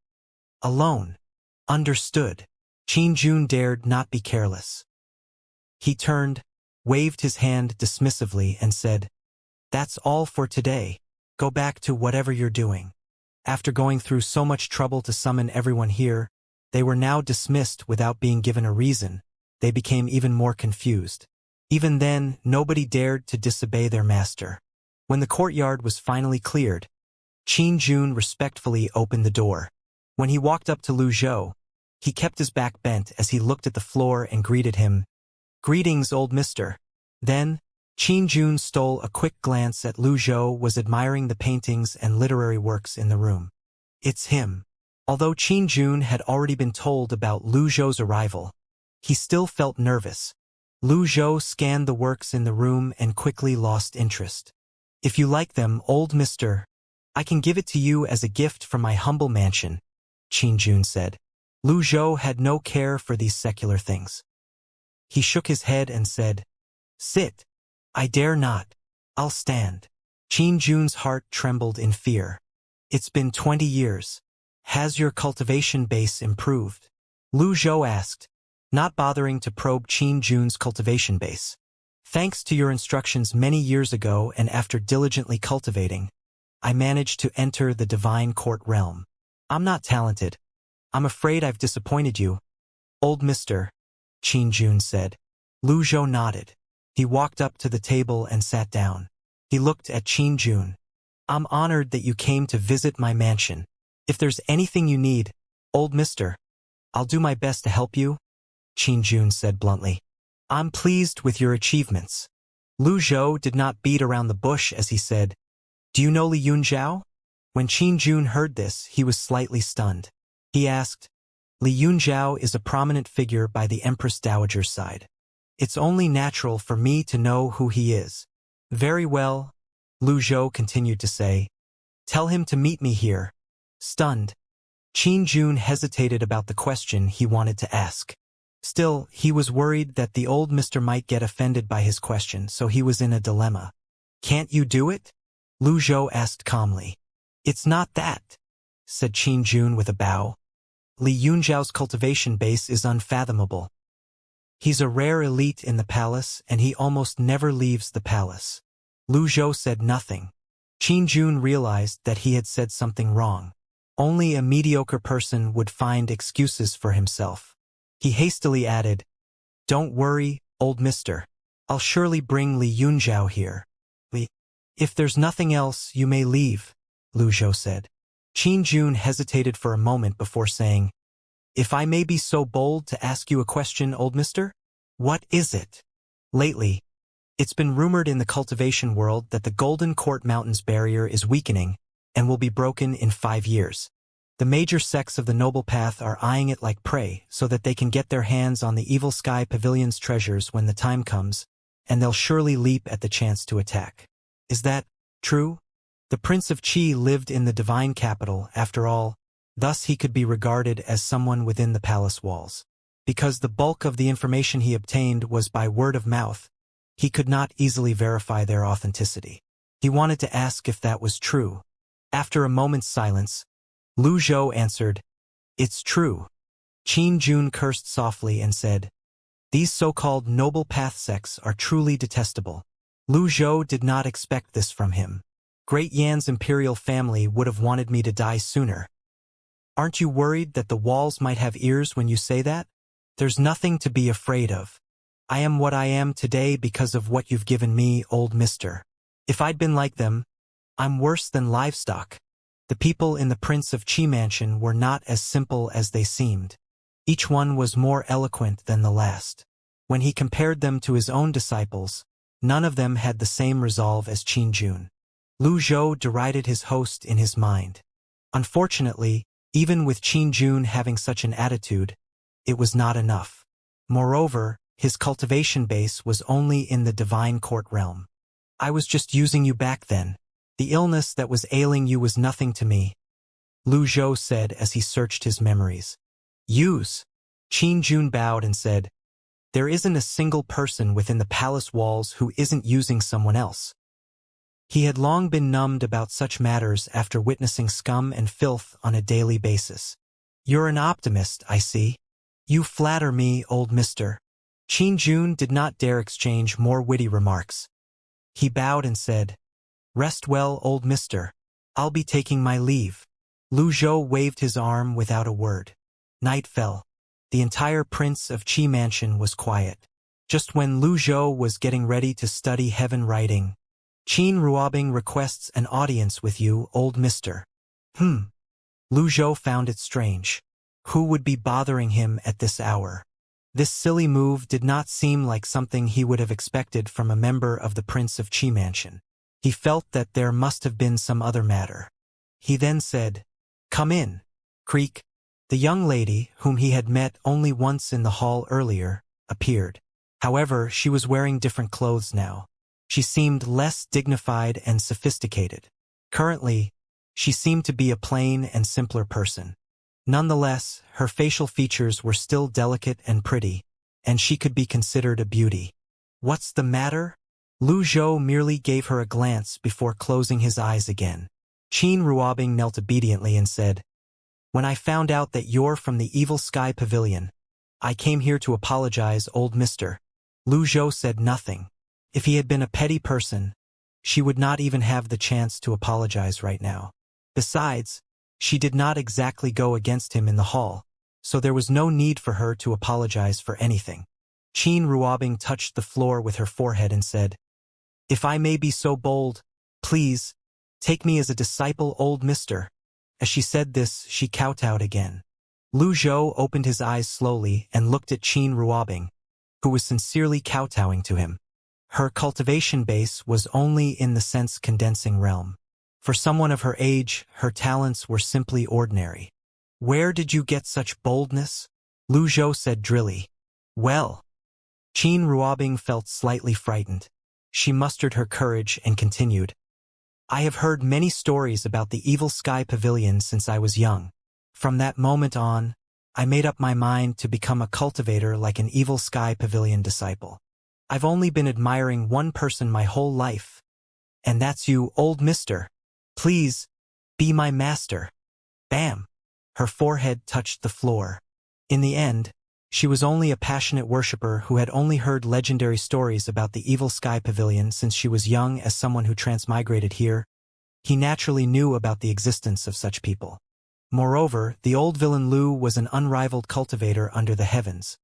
Alone. Understood. Jun dared not be careless. He turned, waved his hand dismissively and said, That's all for today. Go back to whatever you're doing. After going through so much trouble to summon everyone here, they were now dismissed without being given a reason. They became even more confused. Even then, nobody dared to disobey their master. When the courtyard was finally cleared, Qin Jun respectfully opened the door. When he walked up to Lu Zhou, he kept his back bent as he looked at the floor and greeted him. "Greetings, old mister." Then, Qin Jun stole a quick glance at Lu Zhou was admiring the paintings and literary works in the room. It's him. Although Qin Jun had already been told about Lu Zhou's arrival, he still felt nervous. Lu Zhou scanned the works in the room and quickly lost interest. "If you like them, old mister, I can give it to you as a gift from my humble mansion," Qin Jun said. Lu Zhou had no care for these secular things. He shook his head and said, "Sit." "I dare not. I'll stand." Qin Jun's heart trembled in fear. "It's been 20 years. Has your cultivation base improved?" Lu Zhou asked, not bothering to probe Qin Jun's cultivation base. "Thanks to your instructions many years ago and after diligently cultivating, I managed to enter the divine court realm. I'm not talented. I'm afraid I've disappointed you, old mister," Qin Jun said. Lu Zhou nodded. He walked up to the table and sat down. He looked at Qin Jun. "I'm honored that you came to visit my mansion. If there's anything you need, old mister, I'll do my best to help you," Qin Jun said bluntly. "I'm pleased with your achievements." Lu Zhou did not beat around the bush as he said, "Do you know Li Yunzhao?" When Qin Jun heard this, he was slightly stunned. He asked, "Li Yunzhao is a prominent figure by the Empress Dowager's side. It's only natural for me to know who he is." "Very well," Lu Zhou continued to say. "Tell him to meet me here." Stunned, Qin Jun hesitated about the question he wanted to ask. Still, he was worried that the old mister might get offended by his question, so he was in a dilemma. "Can't you do it?" Lu Zhou asked calmly. "It's not that," said Qin Jun with a bow. "Li Yunzhao's cultivation base is unfathomable. He's a rare elite in the palace, and he almost never leaves the palace." Lu Zhou said nothing. Qin Jun realized that he had said something wrong. Only a mediocre person would find excuses for himself. He hastily added, "Don't worry, old mister. I'll surely bring Li Yunzhao here." "If there's nothing else, you may leave," Lu Zhou said. Qin Jun hesitated for a moment before saying, "If I may be so bold to ask you a question, old mister?" "What is it?" "Lately, it's been rumored in the cultivation world that the Golden Court Mountains barrier is weakening and will be broken in 5 years. The major sects of the noble path are eyeing it like prey so that they can get their hands on the Evil Sky Pavilion's treasures when the time comes, and they'll surely leap at the chance to attack. Is that true?" The Prince of Qi lived in the divine capital, after all, thus he could be regarded as someone within the palace walls. Because the bulk of the information he obtained was by word of mouth, he could not easily verify their authenticity. He wanted to ask if that was true. After a moment's silence, Lu Zhou answered, "It's true." Qin Jun cursed softly and said, "These so-called noble path sects are truly detestable." Lu Zhou did not expect this from him. "Great Yan's imperial family would have wanted me to die sooner." "Aren't you worried that the walls might have ears when you say that?" "There's nothing to be afraid of. I am what I am today because of what you've given me, old mister. If I'd been like them, I'm worse than livestock." The people in the Prince of Qi mansion were not as simple as they seemed. Each one was more eloquent than the last. When he compared them to his own disciples, none of them had the same resolve as Qin Jun. Lu Zhou derided his host in his mind. Unfortunately, even with Qin Jun having such an attitude, it was not enough. Moreover, his cultivation base was only in the divine court realm. "I was just using you back then. The illness that was ailing you was nothing to me," Lu Zhou said as he searched his memories. "Use?" Qin Jun bowed and said, "There isn't a single person within the palace walls who isn't using someone else." He had long been numbed about such matters after witnessing scum and filth on a daily basis. "You're an optimist, I see. You flatter me, old mister." Qin Jun did not dare exchange more witty remarks. He bowed and said, "Rest well, old mister. I'll be taking my leave." Lu Zhou waved his arm without a word. Night fell. The entire Prince of Qi mansion was quiet. Just when Lu Zhou was getting ready to study heaven writing, Qin Ruobing requests an audience with you, old mister. Lu Zhou found it strange. Who would be bothering him at this hour? This silly move did not seem like something he would have expected from a member of the Prince of Qi Mansion. He felt that there must have been some other matter. He then said, "Come in." Creak. The young lady, whom he had met only once in the hall earlier, appeared. However, she was wearing different clothes now. She seemed less dignified and sophisticated. Currently, she seemed to be a plain and simpler person. Nonetheless, her facial features were still delicate and pretty, and she could be considered a beauty. "What's the matter?" Lu Zhou merely gave her a glance before closing his eyes again. Qin Ruobing knelt obediently and said, "When I found out that you're from the Evil Sky Pavilion, I came here to apologize, old mister." Lu Zhou said nothing. If he had been a petty person, she would not even have the chance to apologize right now. Besides, she did not exactly go against him in the hall, so there was no need for her to apologize for anything. Qin Ruobing touched the floor with her forehead and said, "If I may be so bold, please, take me as a disciple, old mister." As she said this, she kowtowed again. Lu Zhou opened his eyes slowly and looked at Qin Ruobing, who was sincerely kowtowing to him. Her cultivation base was only in the sense-condensing realm. For someone of her age, her talents were simply ordinary. "Where did you get such boldness?" Lu Zhou said drily. "Well." Qin Ruobing felt slightly frightened. She mustered her courage and continued, "I have heard many stories about the Evil Sky Pavilion since I was young. From that moment on, I made up my mind to become a cultivator like an Evil Sky Pavilion disciple. I've only been admiring one person my whole life. And that's you, old mister. Please, be my master." Bam! Her forehead touched the floor. In the end, she was only a passionate worshipper who had only heard legendary stories about the Evil Sky Pavilion since she was young. As someone who transmigrated here, he naturally knew about the existence of such people. Moreover, the old villain Lu was an unrivaled cultivator under the heavens.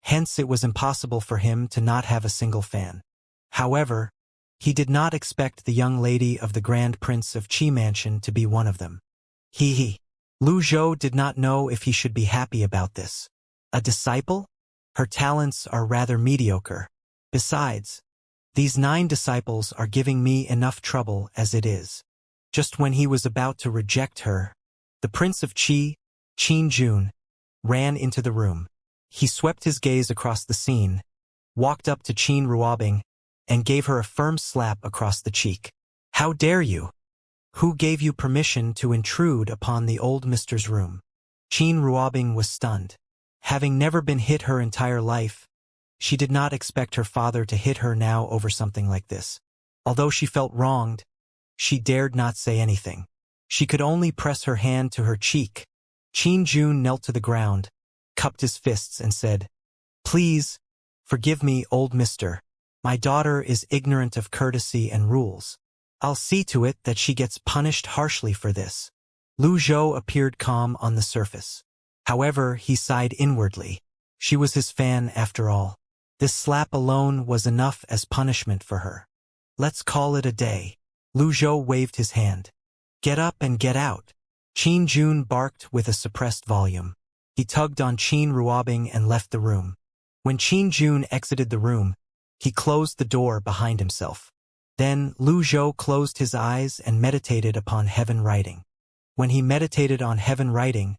Hence it was impossible for him to not have a single fan. However, he did not expect the young lady of the Grand Prince of Qi Mansion to be one of them. Lu Zhou did not know if he should be happy about this. A disciple? Her talents are rather mediocre. Besides, these 9 disciples are giving me enough trouble as it is. Just when he was about to reject her, the Prince of Qi, Qin Jun, ran into the room. He swept his gaze across the scene, walked up to Qin Ruobing, and gave her a firm slap across the cheek. "How dare you? Who gave you permission to intrude upon the old mister's room?" Qin Ruobing was stunned. Having never been hit her entire life, she did not expect her father to hit her now over something like this. Although she felt wronged, she dared not say anything. She could only press her hand to her cheek. Qin Jun knelt to the ground, cupped his fists and said, "Please, forgive me, old mister. My daughter is ignorant of courtesy and rules. I'll see to it that she gets punished harshly for this." Lu Zhou appeared calm on the surface. However, he sighed inwardly. She was his fan after all. This slap alone was enough as punishment for her. "Let's call it a day." Lu Zhou waved his hand. "Get up and get out." Qin Jun barked with a suppressed volume. He tugged on Qin Ruobing and left the room. When Qin Jun exited the room, he closed the door behind himself. Then Lu Zhou closed his eyes and meditated upon heaven writing. When he meditated on heaven writing,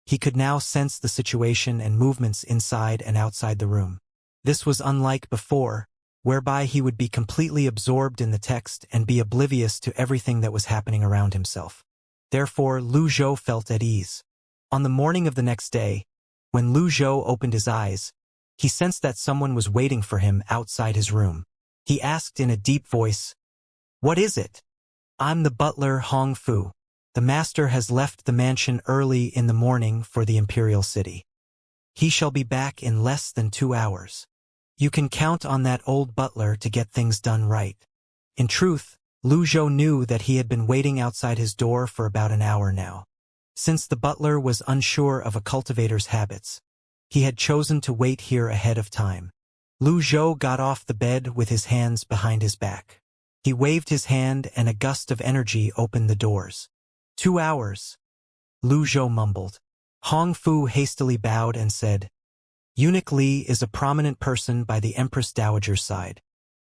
he could now sense the situation and movements inside and outside the room. This was unlike before, whereby he would be completely absorbed in the text and be oblivious to everything that was happening around himself. Therefore, Lu Zhou felt at ease. On the morning of the next day, when Lu Zhou opened his eyes, he sensed that someone was waiting for him outside his room. He asked in a deep voice, "What is it?" "I'm the butler Hong Fu. The master has left the mansion early in the morning for the imperial city. He shall be back in less than 2 hours. You can count on that old butler to get things done right." In truth, Lu Zhou knew that he had been waiting outside his door for about an hour now. Since the butler was unsure of a cultivator's habits, he had chosen to wait here ahead of time. Lu Zhou got off the bed with his hands behind his back. He waved his hand and a gust of energy opened the doors. 2 hours, Lu Zhou mumbled. Hong Fu hastily bowed and said, Eunuch Li is a prominent person by the Empress Dowager's side.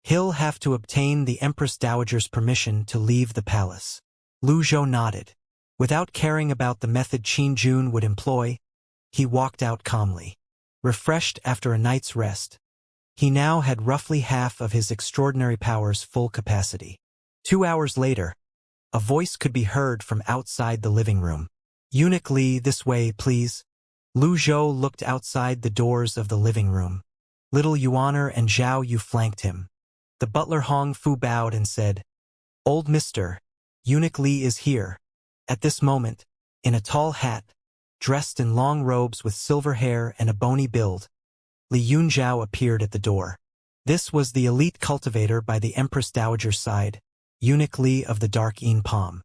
He'll have to obtain the Empress Dowager's permission to leave the palace. Lu Zhou nodded. Without caring about the method Qin Jun would employ, he walked out calmly. Refreshed after a night's rest, he now had roughly half of his extraordinary power's full capacity. 2 hours later, a voice could be heard from outside the living room. Eunuch Li, this way, please. Lu Zhou looked outside the doors of the living room. Little Yuaner and Zhao Yu flanked him. The butler Hong Fu bowed and said, Old Mister, Eunuch Li is here. At this moment, in a tall hat, dressed in long robes with silver hair and a bony build, Li Yunzhao appeared at the door. This was the elite cultivator by the Empress Dowager's side, Eunuch Li of the Dark Yin Palm.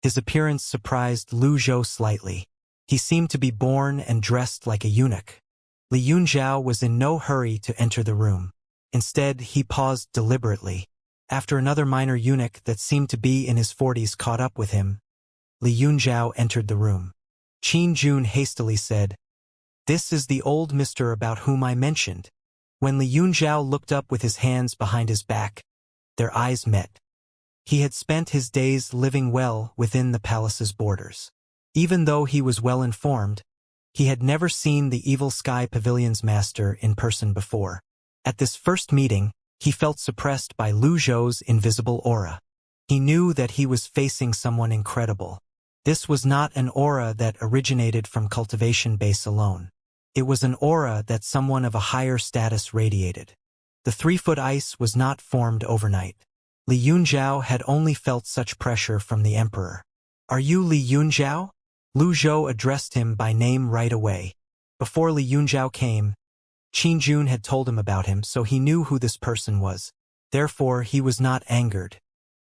His appearance surprised Lu Zhou slightly. He seemed to be born and dressed like a eunuch. Li Yunzhao was in no hurry to enter the room. Instead, he paused deliberately. After another minor eunuch that seemed to be in his 40s caught up with him, Li Yunzhao entered the room. Qin Jun hastily said, This is the old mister about whom I mentioned. When Li Yunzhao looked up with his hands behind his back, their eyes met. He had spent his days living well within the palace's borders. Even though he was well informed, he had never seen the Evil Sky Pavilion's master in person before. At this first meeting, he felt suppressed by Lu Zhou's invisible aura. He knew that he was facing someone incredible. This was not an aura that originated from cultivation base alone. It was an aura that someone of a higher status radiated. The 3-foot ice was not formed overnight. Li Yunzhao had only felt such pressure from the emperor. Are you Li Yunzhao? Lu Zhou addressed him by name right away. Before Li Yunzhao came, Qin Jun had told him about him, so he knew who this person was. Therefore, he was not angered.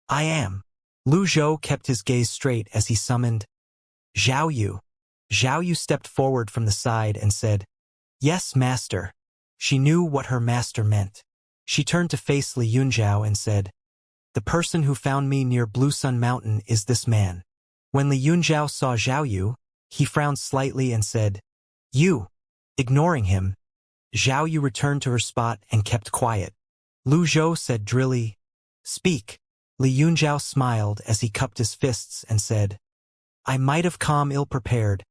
I am. Lu Zhou kept his gaze straight as he summoned Zhao Yu. Zhao Yu stepped forward from the side and said, Yes, master. She knew what her master meant. She turned to face Li Yunzhao and said, The person who found me near Blue Sun Mountain is this man. When Li Yunzhao saw Zhao Yu, he frowned slightly and said, You. Ignoring him, Zhao Yu returned to her spot and kept quiet. Lu Zhou said drily, Speak. Li Yunzhao smiled as he cupped his fists and said, I might have come ill-prepared.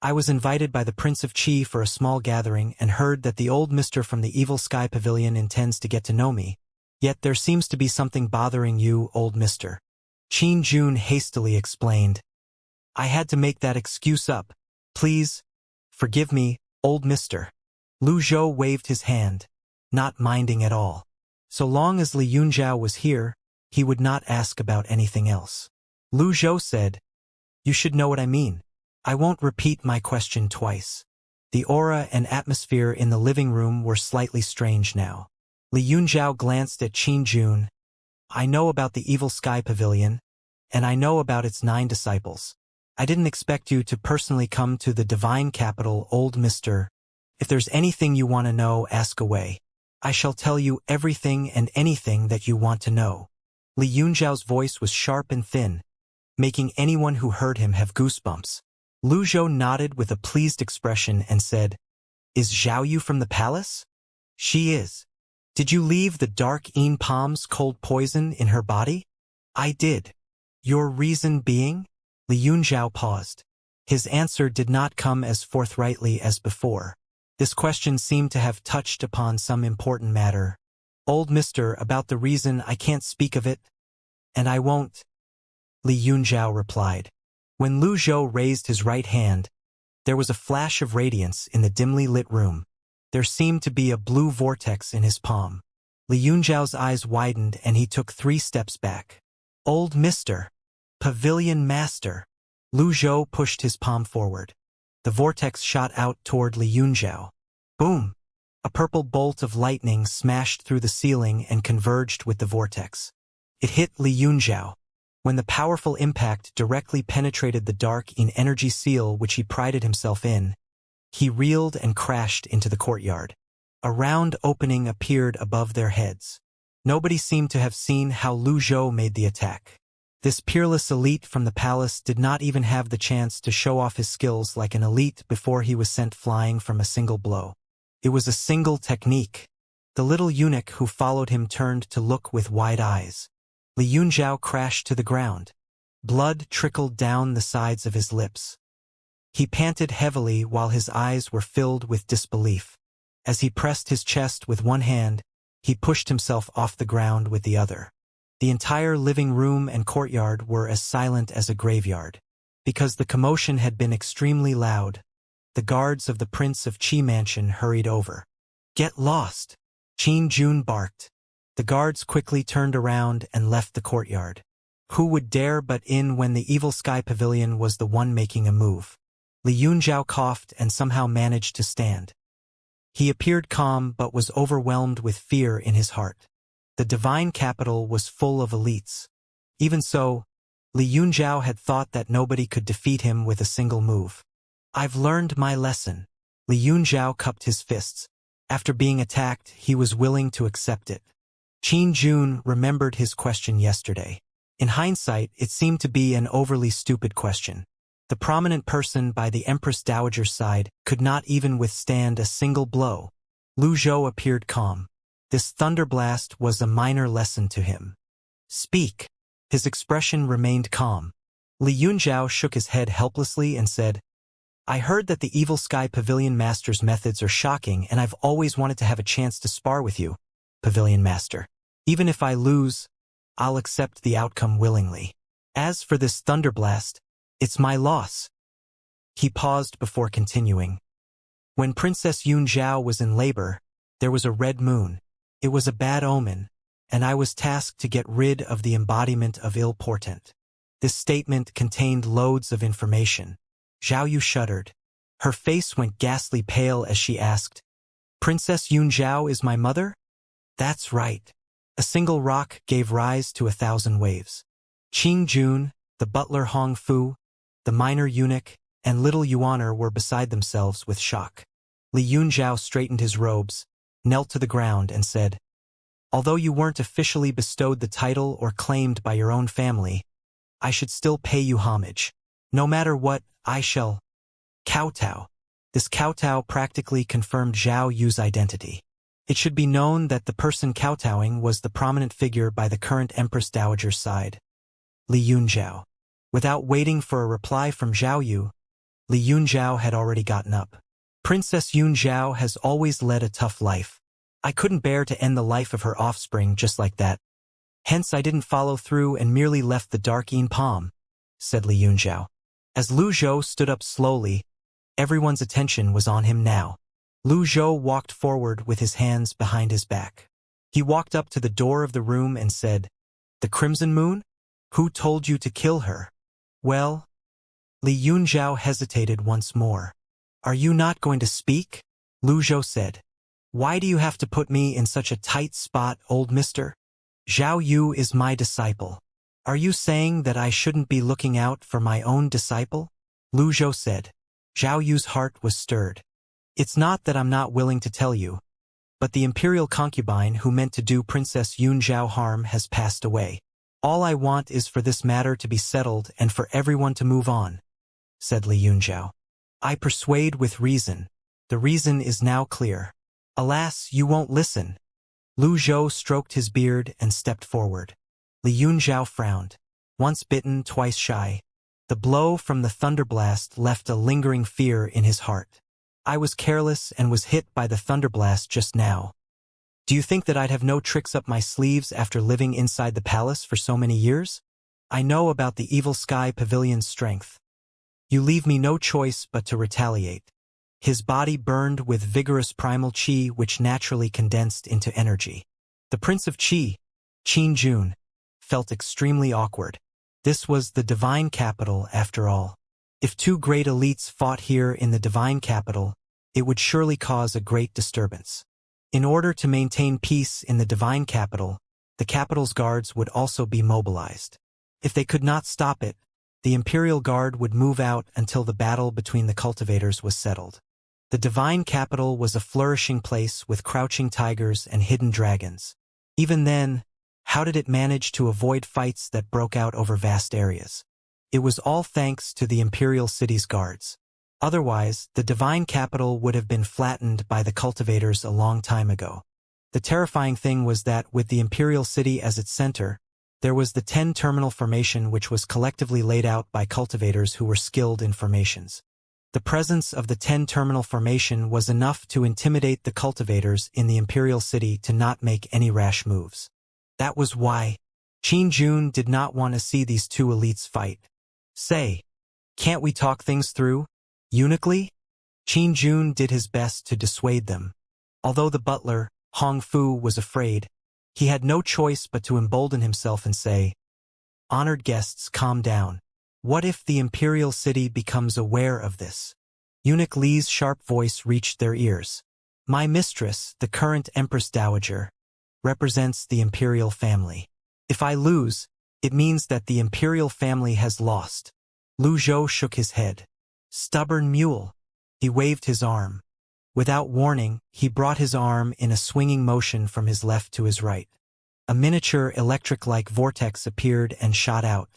I was invited by the Prince of Qi for a small gathering and heard that the old mister from the Evil Sky Pavilion intends to get to know me. Yet there seems to be something bothering you, old mister. Qin Jun hastily explained. I had to make that excuse up. Please, forgive me, old mister. Lu Zhou waved his hand, not minding at all. So long as Li Yunzhao was here, he would not ask about anything else. Lu Zhou said, You should know what I mean. I won't repeat my question twice. The aura and atmosphere in the living room were slightly strange now. Li Yunzhao glanced at Qin Jun. I know about the Evil Sky Pavilion, and I know about its 9 disciples. I didn't expect you to personally come to the divine capital, old mister. If there's anything you want to know, ask away. I shall tell you everything and anything that you want to know. Li Yunzhao's voice was sharp and thin, making anyone who heard him have goosebumps. Lu Zhou nodded with a pleased expression and said, Is Zhao Yu from the palace? She is. Did you leave the Dark Yin Palm's cold poison in her body? I did. Your reason being? Li Yunzhao paused. His answer did not come as forthrightly as before. This question seemed to have touched upon some important matter. Old mister, about the reason I can't speak of it. And I won't. Li Yunzhao replied. When Lu Zhou raised his right hand, there was a flash of radiance in the dimly lit room. There seemed to be a blue vortex in his palm. Li Yunzhao's eyes widened and he took 3 steps back. Old mister. Pavilion master. Lu Zhou pushed his palm forward. The vortex shot out toward Li Yunzhao. Boom! A purple bolt of lightning smashed through the ceiling and converged with the vortex. It hit Li Yunzhao. When the powerful impact directly penetrated the dark Yin energy seal which he prided himself in, he reeled and crashed into the courtyard. A round opening appeared above their heads. Nobody seemed to have seen how Lu Zhou made the attack. This peerless elite from the palace did not even have the chance to show off his skills like an elite before he was sent flying from a single blow. It was a single technique. The little eunuch who followed him turned to look with wide eyes. Li Yunzhao crashed to the ground. Blood trickled down the sides of his lips. He panted heavily while his eyes were filled with disbelief. As he pressed his chest with one hand, he pushed himself off the ground with the other. The entire living room and courtyard were as silent as a graveyard. Because the commotion had been extremely loud, the guards of the Prince of Qi mansion hurried over. "Get lost!" Qin Jun barked. The guards quickly turned around and left the courtyard. Who would dare butt in when the Evil Sky Pavilion was the one making a move? Li Yunzhao coughed and somehow managed to stand. He appeared calm but was overwhelmed with fear in his heart. The divine capital was full of elites. Even so, Li Yunzhao had thought that nobody could defeat him with a single move. "I've learned my lesson." Li Yunzhao cupped his fists. After being attacked, he was willing to accept it. Qin Jun remembered his question yesterday. In hindsight, it seemed to be an overly stupid question. The prominent person by the Empress Dowager's side could not even withstand a single blow. Lu Zhou appeared calm. This thunderblast was a minor lesson to him. "Speak." His expression remained calm. Li Yunzhao shook his head helplessly and said, "I heard that the Evil Sky Pavilion Master's methods are shocking, and I've always wanted to have a chance to spar with you, Pavilion Master. Even if I lose, I'll accept the outcome willingly. As for this thunderblast, it's my loss." He paused before continuing. "When Princess Yunzhao was in labor, there was a red moon. It was a bad omen, and I was tasked to get rid of the embodiment of ill portent." This statement contained loads of information. Zhao Yu shuddered. Her face went ghastly pale as she asked, "Princess Yunzhao is my mother?" "That's right." A single rock gave rise to 1,000 waves. Qing Jun, the butler Hong Fu, the minor eunuch, and little Yuaner were beside themselves with shock. Li Yunzhao straightened his robes, knelt to the ground, and said, "Although you weren't officially bestowed the title or claimed by your own family, I should still pay you homage. No matter what, I shall kowtow." This kowtow practically confirmed Zhao Yu's identity. It should be known that the person kowtowing was the prominent figure by the current Empress Dowager's side, Li Yunzhao. Without waiting for a reply from Zhao Yu, Li Yunzhao had already gotten up. "Princess Yunzhao has always led a tough life. I couldn't bear to end the life of her offspring just like that. Hence I didn't follow through and merely left the dark Yin palm," said Li Yunzhao. As Lu Zhou stood up slowly, everyone's attention was on him now. Lu Zhou walked forward with his hands behind his back. He walked up to the door of the room and said, "The Crimson Moon? Who told you to kill her?" "Well..." Li Yunzhao hesitated once more. "Are you not going to speak?" Lu Zhou said. "Why do you have to put me in such a tight spot, old mister? Zhao Yu is my disciple. Are you saying that I shouldn't be looking out for my own disciple?" Lu Zhou said. Zhao Yu's heart was stirred. "It's not that I'm not willing to tell you, but the imperial concubine who meant to do Princess Yunzhao harm has passed away. All I want is for this matter to be settled and for everyone to move on," said Li Yunzhao. "I persuade with reason. The reason is now clear. Alas, you won't listen." Lu Zhou stroked his beard and stepped forward. Li Yunzhao frowned. Once bitten, twice shy. The blow from the thunderblast left a lingering fear in his heart. "I was careless and was hit by the thunderblast just now. Do you think that I'd have no tricks up my sleeves after living inside the palace for so many years? I know about the Evil Sky Pavilion's strength. You leave me no choice but to retaliate." His body burned with vigorous primal qi which naturally condensed into energy. The Prince of Qi, Qin Jun, felt extremely awkward. This was the divine capital after all. If two great elites fought here in the divine capital, it would surely cause a great disturbance. In order to maintain peace in the divine capital, the capital's guards would also be mobilized. If they could not stop it, the Imperial Guard would move out until the battle between the cultivators was settled. The divine capital was a flourishing place with crouching tigers and hidden dragons. Even then, how did it manage to avoid fights that broke out over vast areas? It was all thanks to the imperial city's guards. Otherwise, the divine capital would have been flattened by the cultivators a long time ago. The terrifying thing was that, with the imperial city as its center, there was the 10-terminal formation which was collectively laid out by cultivators who were skilled in formations. The presence of the 10-terminal formation was enough to intimidate the cultivators in the imperial city to not make any rash moves. That was why Qin Jun did not want to see these two elites fight. Say, can't we talk things through? Unically? Qin Jun did his best to dissuade them. Although the butler, Hong Fu, was afraid, he had no choice but to embolden himself and say, "Honored guests, calm down. What if the imperial city becomes aware of this?" Eunuch Li's sharp voice reached their ears. "My mistress, the current Empress Dowager, represents the imperial family. If I lose, it means that the imperial family has lost." Lu Zhou shook his head. "Stubborn mule." He waved his arm. Without warning, he brought his arm in a swinging motion from his left to his right. A miniature electric-like vortex appeared and shot out.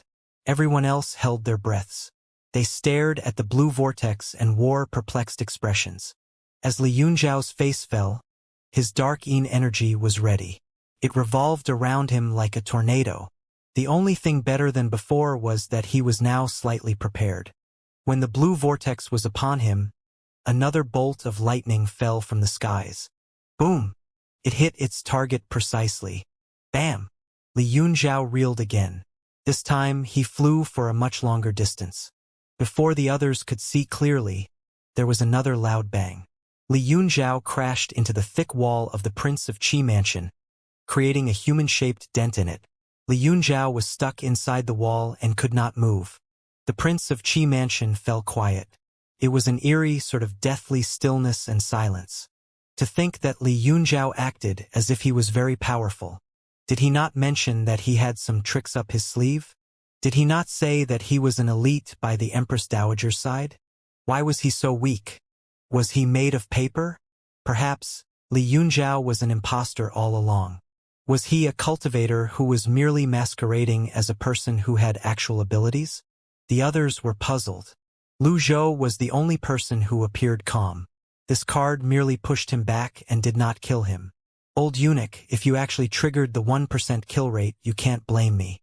Everyone else held their breaths. They stared at the blue vortex and wore perplexed expressions. As Li Yunzhao's face fell, his dark Yin energy was ready. It revolved around him like a tornado. The only thing better than before was that he was now slightly prepared. When the blue vortex was upon him, another bolt of lightning fell from the skies. Boom! It hit its target precisely. Bam! Li Yunzhao reeled again. This time he flew for a much longer distance. Before the others could see clearly, there was another loud bang. Li Yunzhao crashed into the thick wall of the Prince of Qi mansion, creating a human-shaped dent in it. Li Yunzhao was stuck inside the wall and could not move. The Prince of Qi mansion fell quiet. It was an eerie sort of deathly stillness and silence. To think that Li Yunzhao acted as if he was very powerful. Did he not mention that he had some tricks up his sleeve? Did he not say that he was an elite by the Empress Dowager's side? Why was he so weak? Was he made of paper? Perhaps Li Yunzhao was an imposter all along. Was he a cultivator who was merely masquerading as a person who had actual abilities? The others were puzzled. Lu Zhou was the only person who appeared calm. This card merely pushed him back and did not kill him. Old eunuch, if you actually triggered the 1% kill rate, you can't blame me.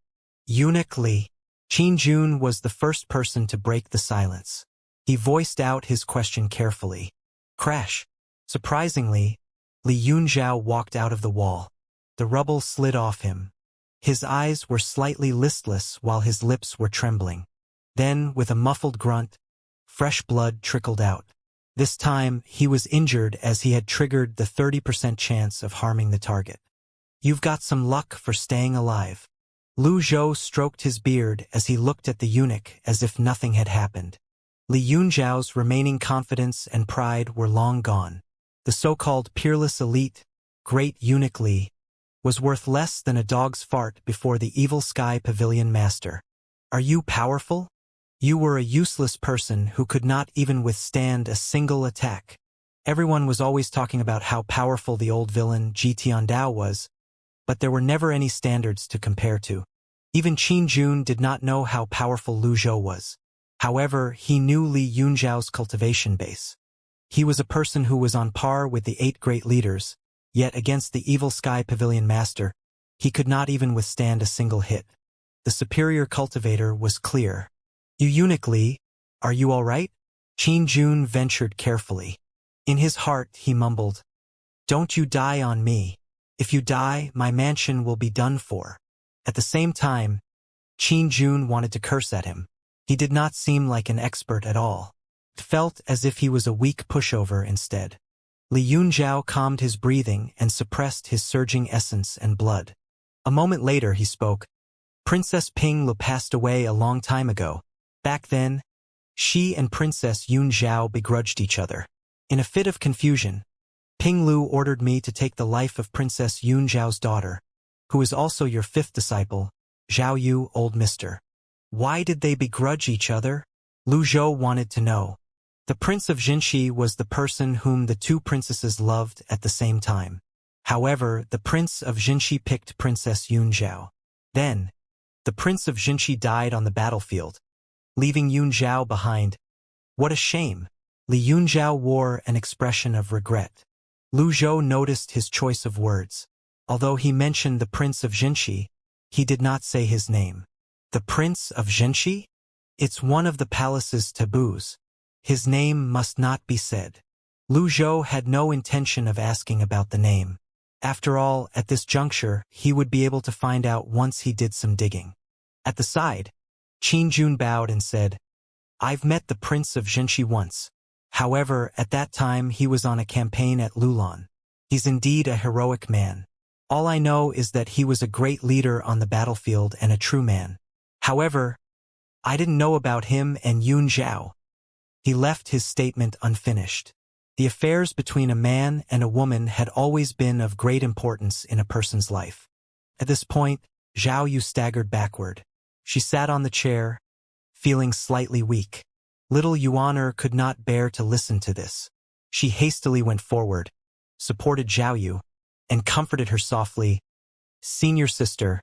Eunuch Li. Qin Jun was the first person to break the silence. He voiced out his question carefully. Crash. Surprisingly, Li Yunzhao walked out of the wall. The rubble slid off him. His eyes were slightly listless while his lips were trembling. Then, with a muffled grunt, fresh blood trickled out. This time, he was injured as he had triggered the 30% chance of harming the target. You've got some luck for staying alive. Lu Zhou stroked his beard as he looked at the eunuch as if nothing had happened. Li Yunzhao's remaining confidence and pride were long gone. The so-called peerless elite, great eunuch Li, was worth less than a dog's fart before the evil sky pavilion master. Are you powerful? You were a useless person who could not even withstand a single attack. Everyone was always talking about how powerful the old villain Ji Tiandao was, but there were never any standards to compare to. Even Qin Jun did not know how powerful Lu Zhou was. However, he knew Li Yunzhao's cultivation base. He was a person who was on par with the 8 great leaders, yet against the evil sky pavilion master, he could not even withstand a single hit. The superior cultivator was clear. You eunuch Li, are you all right? Qin Jun ventured carefully. In his heart, he mumbled, Don't you die on me. If you die, my mansion will be done for. At the same time, Qin Jun wanted to curse at him. He did not seem like an expert at all. It felt as if he was a weak pushover instead. Li Yunzhao calmed his breathing and suppressed his surging essence and blood. A moment later he spoke. Princess Ping Lu passed away a long time ago. Back then, she and Princess Yunzhao begrudged each other. In a fit of confusion, Ping Lu ordered me to take the life of Princess Yunzhao's daughter, who is also your 5th disciple, Zhao Yu, old mister. Why did they begrudge each other? Lu Zhou wanted to know. The Prince of Xianxia was the person whom the 2 princesses loved at the same time. However, the Prince of Jinxi picked Princess Yunzhao. Then, the Prince of Jinxi died on the battlefield, leaving Yunzhao behind. What a shame! Li Yunzhao wore an expression of regret. Lu Zhou noticed his choice of words. Although he mentioned the Prince of Jinxi, he did not say his name. The Prince of Jinxi? It's one of the palace's taboos. His name must not be said. Lu Zhou had no intention of asking about the name. After all, at this juncture, he would be able to find out once he did some digging. At the side, Qin Jun bowed and said, I've met the Prince of Jinxi once. However, at that time he was on a campaign at Lulan. He's indeed a heroic man. All I know is that he was a great leader on the battlefield and a true man. However, I didn't know about him and Yun Zhao. He left his statement unfinished. The affairs between a man and a woman had always been of great importance in a person's life. At this point, Zhao Yu staggered backward. She sat on the chair, feeling slightly weak. Little Yuaner could not bear to listen to this. She hastily went forward, supported Zhao Yu, and comforted her softly. Senior sister,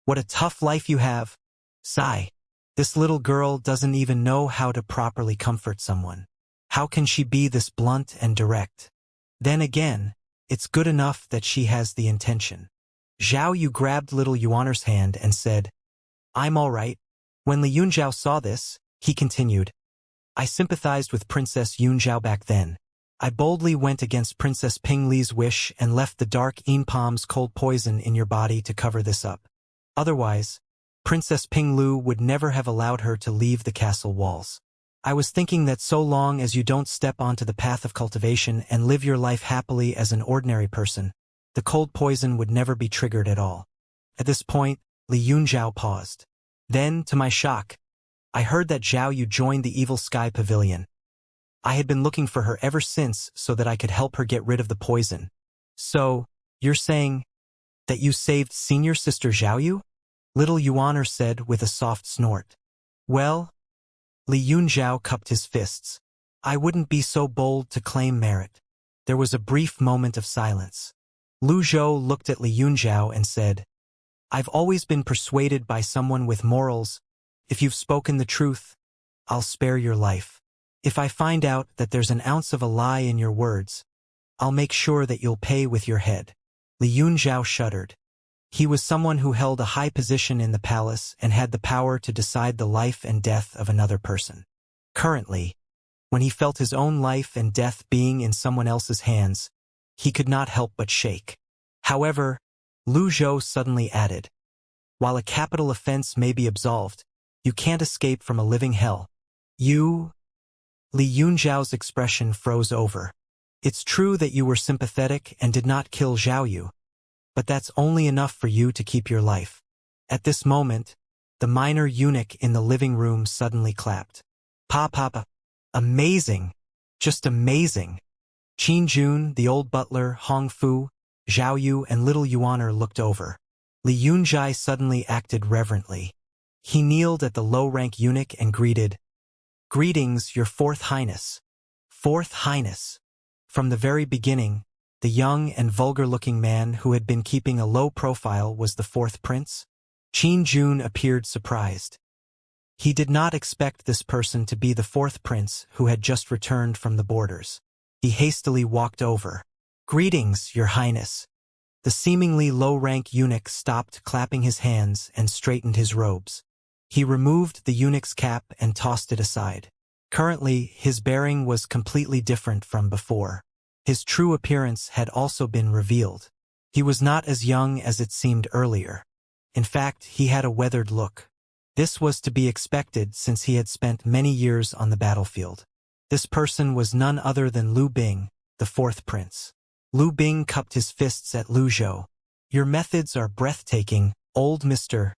what a tough life you have. Sigh. This little girl doesn't even know how to properly comfort someone. How can she be this blunt and direct? Then again, it's good enough that she has the intention. Zhao Yu grabbed little Yuaner's hand and said, I'm all right. When Li Yunzhao saw this, he continued, I sympathized with Princess Yunzhao back then. I boldly went against Princess Ping Li's wish and left the dark Palm's cold poison in your body to cover this up. Otherwise, Princess Ping Lu would never have allowed her to leave the castle walls. I was thinking that so long as you don't step onto the path of cultivation and live your life happily as an ordinary person, the cold poison would never be triggered at all. At this point, Li Yunzhao paused. Then, to my shock, I heard that Zhao Yu joined the Evil Sky Pavilion. I had been looking for her ever since so that I could help her get rid of the poison. So, you're saying that you saved senior sister Zhao Yu? Little Yuaner said with a soft snort. Well, Li Yunzhao cupped his fists. I wouldn't be so bold to claim merit. There was a brief moment of silence. Lu Zhou looked at Li Yunzhao and said, I've always been persuaded by someone with morals. If you've spoken the truth, I'll spare your life. If I find out that there's an ounce of a lie in your words, I'll make sure that you'll pay with your head. Li Yunzhao shuddered. He was someone who held a high position in the palace and had the power to decide the life and death of another person. Currently, when he felt his own life and death being in someone else's hands, he could not help but shake. However, Lu Zhou suddenly added, while a capital offense may be absolved, you can't escape from a living hell. You... Li Yunzhao's expression froze over. It's true that you were sympathetic and did not kill Zhao Yu, but that's only enough for you to keep your life. At this moment, the minor eunuch in the living room suddenly clapped. Papa, amazing, just amazing. Qin Jun, the old butler, Hong Fu, Zhao Yu and little Yuaner looked over. Li Yunzhai suddenly acted reverently. He kneeled at the low-rank eunuch and greeted, Greetings, your Fourth Highness. Fourth Highness. From the very beginning, the young and vulgar-looking man who had been keeping a low profile was the fourth prince. Qin Jun appeared surprised. He did not expect this person to be the fourth prince who had just returned from the borders. He hastily walked over. Greetings, your highness. The seemingly low-rank eunuch stopped clapping his hands and straightened his robes. He removed the eunuch's cap and tossed it aside. Currently, his bearing was completely different from before. His true appearance had also been revealed. He was not as young as it seemed earlier. In fact, he had a weathered look. This was to be expected since he had spent many years on the battlefield. This person was none other than Lu Bing, the fourth prince. Lu Bing cupped his fists at Lu Zhou. Your methods are breathtaking, old Mr.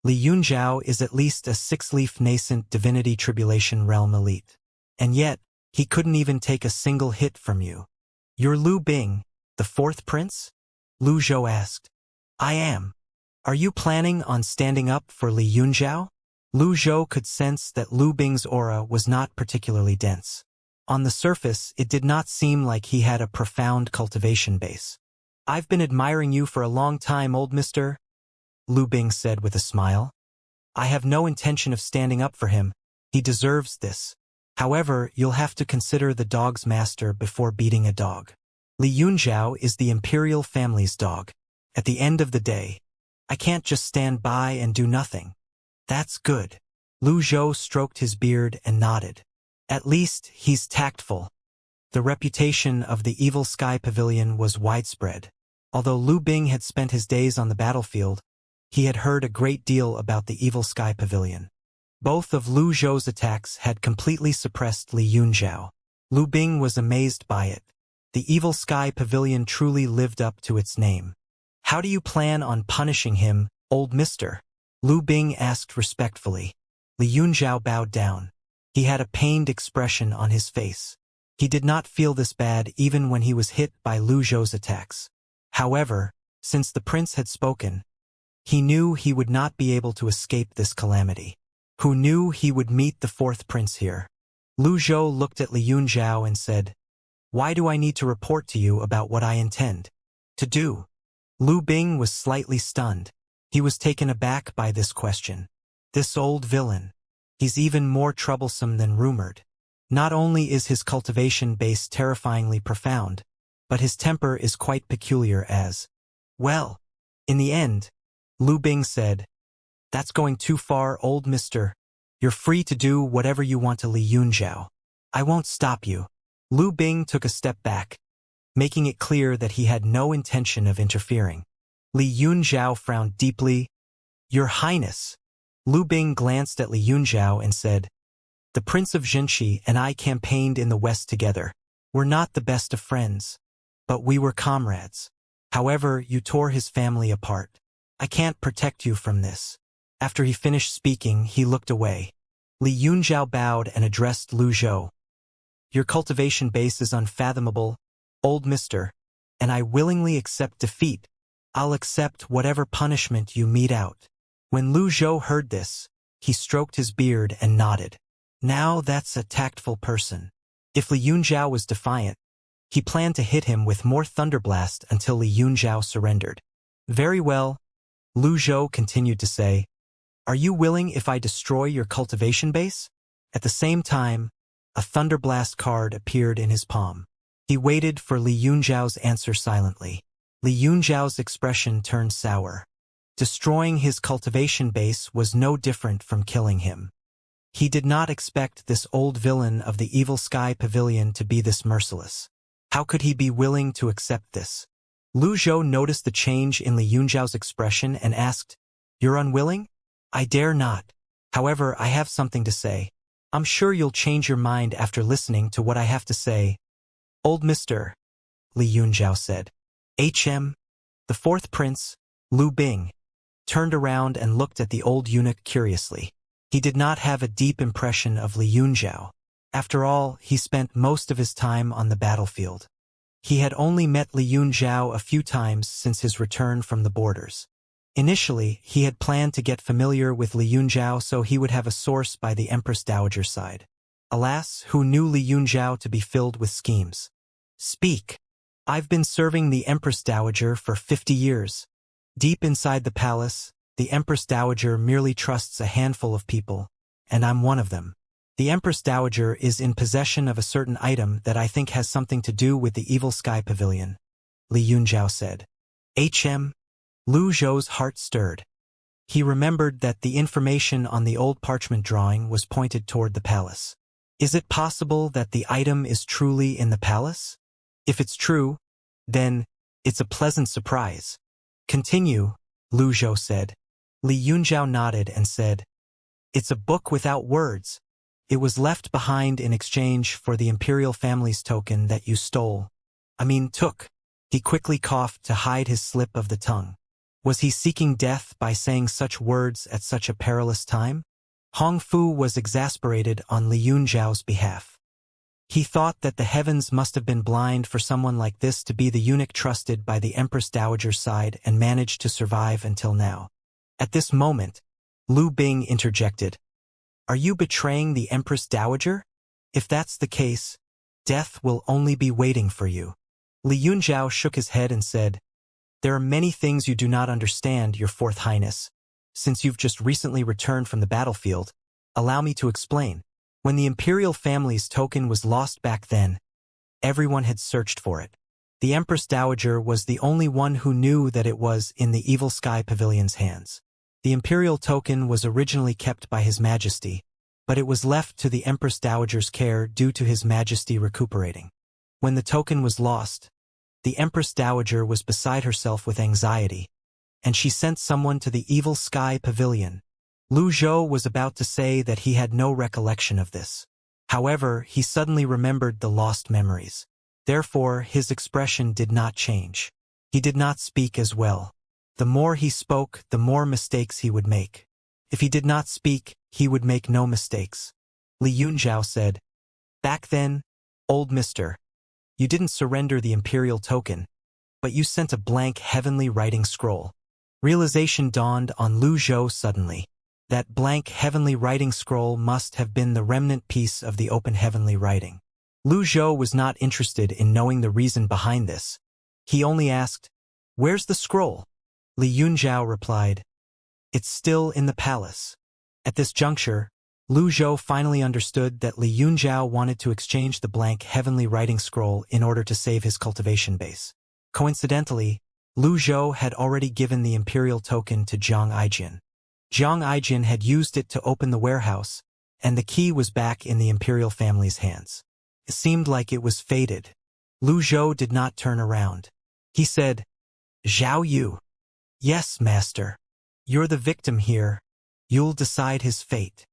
Li Yunzhao is at least a six-leaf nascent divinity tribulation realm elite. And yet, he couldn't even take a single hit from you. You're Lu Bing, the fourth prince? Lu Zhou asked. I am. Are you planning on standing up for Li Yunzhao? Lu Zhou could sense that Lu Bing's aura was not particularly dense. On the surface, it did not seem like he had a profound cultivation base. I've been admiring you for a long time, old mister, Lu Bing said with a smile. I have no intention of standing up for him. He deserves this. However, you'll have to consider the dog's master before beating a dog. Li Yunzhao is the imperial family's dog. At the end of the day, I can't just stand by and do nothing. That's good. Lu Zhou stroked his beard and nodded. At least, he's tactful. The reputation of the Evil Sky Pavilion was widespread. Although Lu Bing had spent his days on the battlefield, he had heard a great deal about the Evil Sky Pavilion. Both of Lu Zhou's attacks had completely suppressed Li Yunzhao. Lu Bing was amazed by it. The Evil Sky Pavilion truly lived up to its name. How do you plan on punishing him, old mister? Lu Bing asked respectfully. Li Yunzhao bowed down. He had a pained expression on his face. He did not feel this bad even when he was hit by Lu Zhou's attacks. However, since the prince had spoken, he knew he would not be able to escape this calamity. Who knew he would meet the fourth prince here? Lu Zhou looked at Li Yunzhao and said, "Why do I need to report to you about what I intend to do?" Lu Bing was slightly stunned. He was taken aback by this question. This old villain. He's even more troublesome than rumored. Not only is his cultivation base terrifyingly profound, but his temper is quite peculiar as well. In the end, Lu Bing said, "That's going too far, old mister. You're free to do whatever you want to Li Yunzhao. I won't stop you." Lu Bing took a step back, making it clear that he had no intention of interfering. Li Yunzhao frowned deeply. "Your Highness." Lu Bing glanced at Li Yunzhao and said, "The Prince of Xianxia and I campaigned in the West together. We're not the best of friends, but we were comrades. However, you tore his family apart. I can't protect you from this." After he finished speaking, he looked away. Li Yunzhao bowed and addressed Lu Zhou. "Your cultivation base is unfathomable, old mister, and I willingly accept defeat. I'll accept whatever punishment you mete out." When Lu Zhou heard this, he stroked his beard and nodded. Now that's a tactful person. If Li Yunzhao was defiant, he planned to hit him with more thunderblast until Li Yunzhao surrendered. "Very well," Lu Zhou continued to say. "Are you willing if I destroy your cultivation base?" At the same time, a thunderblast card appeared in his palm. He waited for Li Yunzhao's answer silently. Li Yunzhao's expression turned sour. Destroying his cultivation base was no different from killing him. He did not expect this old villain of the Evil Sky Pavilion to be this merciless. How could he be willing to accept this? Lu Zhou noticed the change in Li Yunzhao's expression and asked, "You're unwilling?" "I dare not. However, I have something to say. I'm sure you'll change your mind after listening to what I have to say." "Old mister," Li Yunzhao said. The fourth prince, Lu Bing, turned around and looked at the old eunuch curiously. He did not have a deep impression of Li Yunzhao. After all, he spent most of his time on the battlefield. He had only met Li Yunzhao a few times since his return from the borders. Initially, he had planned to get familiar with Li Yunzhao so he would have a source by the Empress Dowager's side. Alas, who knew Li Yunzhao to be filled with schemes? "Speak. I've been serving the Empress Dowager for 50 years. Deep inside the palace, the Empress Dowager merely trusts a handful of people, and I'm one of them. The Empress Dowager is in possession of a certain item that I think has something to do with the Evil Sky Pavilion," Li Yunzhao said. Lu Zhou's heart stirred. He remembered that the information on the old parchment drawing was pointed toward the palace. Is it possible that the item is truly in the palace? If it's true, then it's a pleasant surprise. "Continue," Lu Zhou said. Li Yunzhao nodded and said, "It's a book without words. It was left behind in exchange for the imperial family's token that you took." He quickly coughed to hide his slip of the tongue. Was he seeking death by saying such words at such a perilous time? Hong Fu was exasperated on Li Yunzhao's behalf. He thought that the heavens must have been blind for someone like this to be the eunuch trusted by the Empress Dowager's side and managed to survive until now. At this moment, Lu Bing interjected, "Are you betraying the Empress Dowager? If that's the case, death will only be waiting for you." Li Yunzhao shook his head and said, There are many things you do not understand, Your Fourth Highness. Since you've just recently returned from the battlefield, allow me to explain. When the Imperial family's token was lost back then, everyone had searched for it. The Empress Dowager was the only one who knew that it was in the Evil Sky Pavilion's hands. The Imperial token was originally kept by His Majesty, but it was left to the Empress Dowager's care due to His Majesty recuperating. When the token was lost, the Empress Dowager was beside herself with anxiety, and she sent someone to the Evil Sky Pavilion. Lu Zhou was about to say that he had no recollection of this. However, he suddenly remembered the lost memories. Therefore, his expression did not change. He did not speak as well. The more he spoke, the more mistakes he would make. If he did not speak, he would make no mistakes. Li Yunzhao said, "Back then, old mister, you didn't surrender the Imperial token, but you sent a blank heavenly writing scroll." Realization dawned on Lu Zhou suddenly. That blank heavenly writing scroll must have been the remnant piece of the open heavenly writing. Lu Zhou was not interested in knowing the reason behind this. He only asked, "Where's the scroll?" Li Yunzhao replied, "It's still in the palace." At this juncture, Lu Zhou finally understood that Li Yunzhao wanted to exchange the blank heavenly writing scroll in order to save his cultivation base. Coincidentally, Lu Zhou had already given the Imperial token to Jiang Aijin. Jiang Aijin had used it to open the warehouse, and the key was back in the Imperial family's hands. It seemed like it was fated. Lu Zhou did not turn around. He said, "Zhao Yu." "Yes, master. You're the victim here. You'll decide his fate."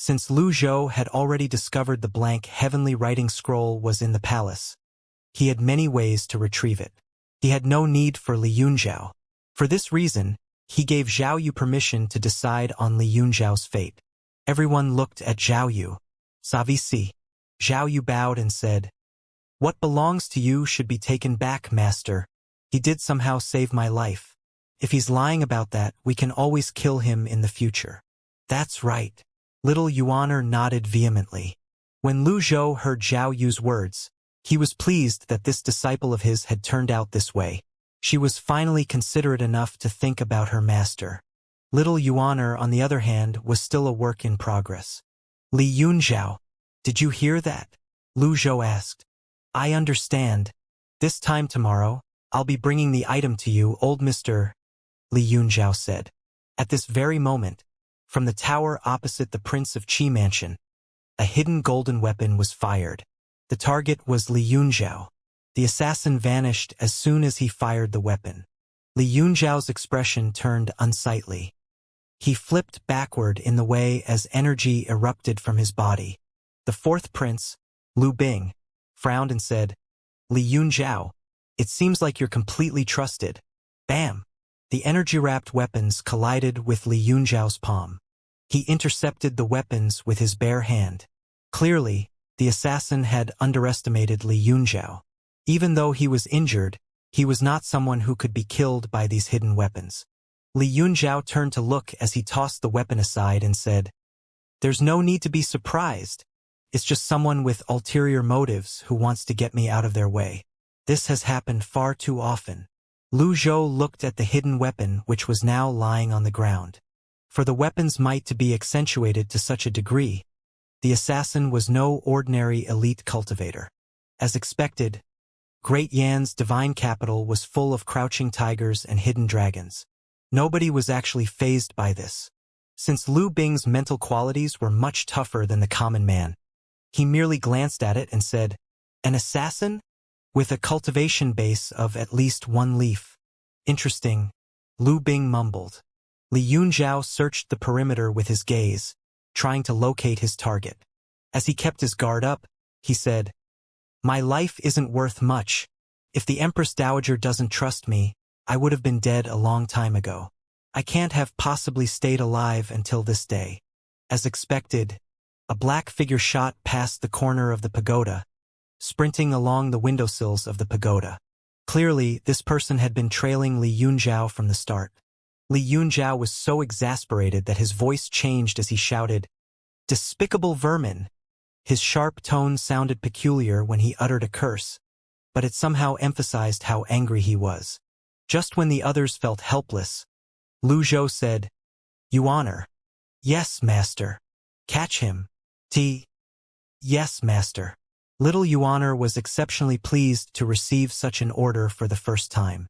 Since Lu Zhou had already discovered the blank heavenly writing scroll was in the palace, he had many ways to retrieve it. He had no need for Li Yunzhao. For this reason, he gave Zhao Yu permission to decide on Li Yunzhao's fate. Everyone looked at Zhao Yu. "Savisi." Zhao Yu bowed and said, "What belongs to you should be taken back, master. He did somehow save my life. If he's lying about that, we can always kill him in the future." "That's right." Little Yuaner nodded vehemently. When Lu Zhou heard Zhao Yu's words, he was pleased that this disciple of his had turned out this way. She was finally considerate enough to think about her master. Little Yuaner, on the other hand, was still a work in progress. "Li Yunzhao, did you hear that?" Lu Zhou asked. "I understand. This time tomorrow, I'll be bringing the item to you, old mister," Li Yunzhao said. At this very moment, from the tower opposite the Prince of Qi mansion, a hidden golden weapon was fired. The target was Li Yunzhao. The assassin vanished as soon as he fired the weapon. Li Yunzhao's expression turned unsightly. He flipped backward in the way as energy erupted from his body. The fourth prince, Lu Bing, frowned and said, "Li Yunzhao, it seems like you're completely trusted." Bam! The energy-wrapped weapons collided with Li Yunzhao's palm. He intercepted the weapons with his bare hand. Clearly, the assassin had underestimated Li Yunzhao. Even though he was injured, he was not someone who could be killed by these hidden weapons. Li Yunzhao turned to look as he tossed the weapon aside and said, "There's no need to be surprised. It's just someone with ulterior motives who wants to get me out of their way. This has happened far too often." Lu Zhou looked at the hidden weapon which was now lying on the ground. For the weapon's might to be accentuated to such a degree, the assassin was no ordinary elite cultivator. As expected, Great Yan's divine capital was full of crouching tigers and hidden dragons. Nobody was actually fazed by this. Since Lu Bing's mental qualities were much tougher than the common man, he merely glanced at it and said, "An assassin? With a cultivation base of at least 1 leaf. Interesting," Lu Bing mumbled. Li Yunzhao searched the perimeter with his gaze, trying to locate his target. As he kept his guard up, he said, "My life isn't worth much. If the Empress Dowager doesn't trust me, I would have been dead a long time ago. I can't have possibly stayed alive until this day." As expected, a black figure shot past the corner of the pagoda, sprinting along the windowsills of the pagoda. Clearly, this person had been trailing Li Yunzhao from the start. Li Yunzhao was so exasperated that his voice changed as he shouted, "Despicable vermin!" His sharp tone sounded peculiar when he uttered a curse, but it somehow emphasized how angry he was. Just when the others felt helpless, Lu Zhou said, Yuan. Yes, master. Catch him. Yes, master. Little Yuan was exceptionally pleased to receive such an order for the first time.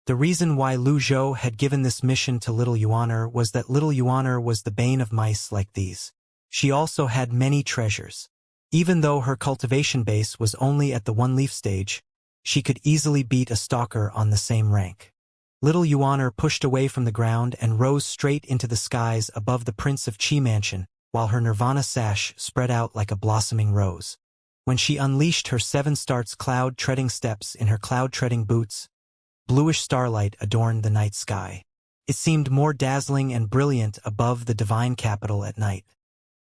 The reason why Lu Zhou had given this mission to Little Yuan was that Little Yuan was the bane of mice like these. She also had many treasures. Even though her cultivation base was only at the one-leaf stage, she could easily beat a stalker on the same rank. Little Yuan pushed away from the ground and rose straight into the skies above the Prince of Qi mansion, while her nirvana sash spread out like a blossoming rose. When she unleashed her 7 starts cloud-treading steps in her cloud-treading boots, bluish starlight adorned the night sky. It seemed more dazzling and brilliant above the divine capital at night.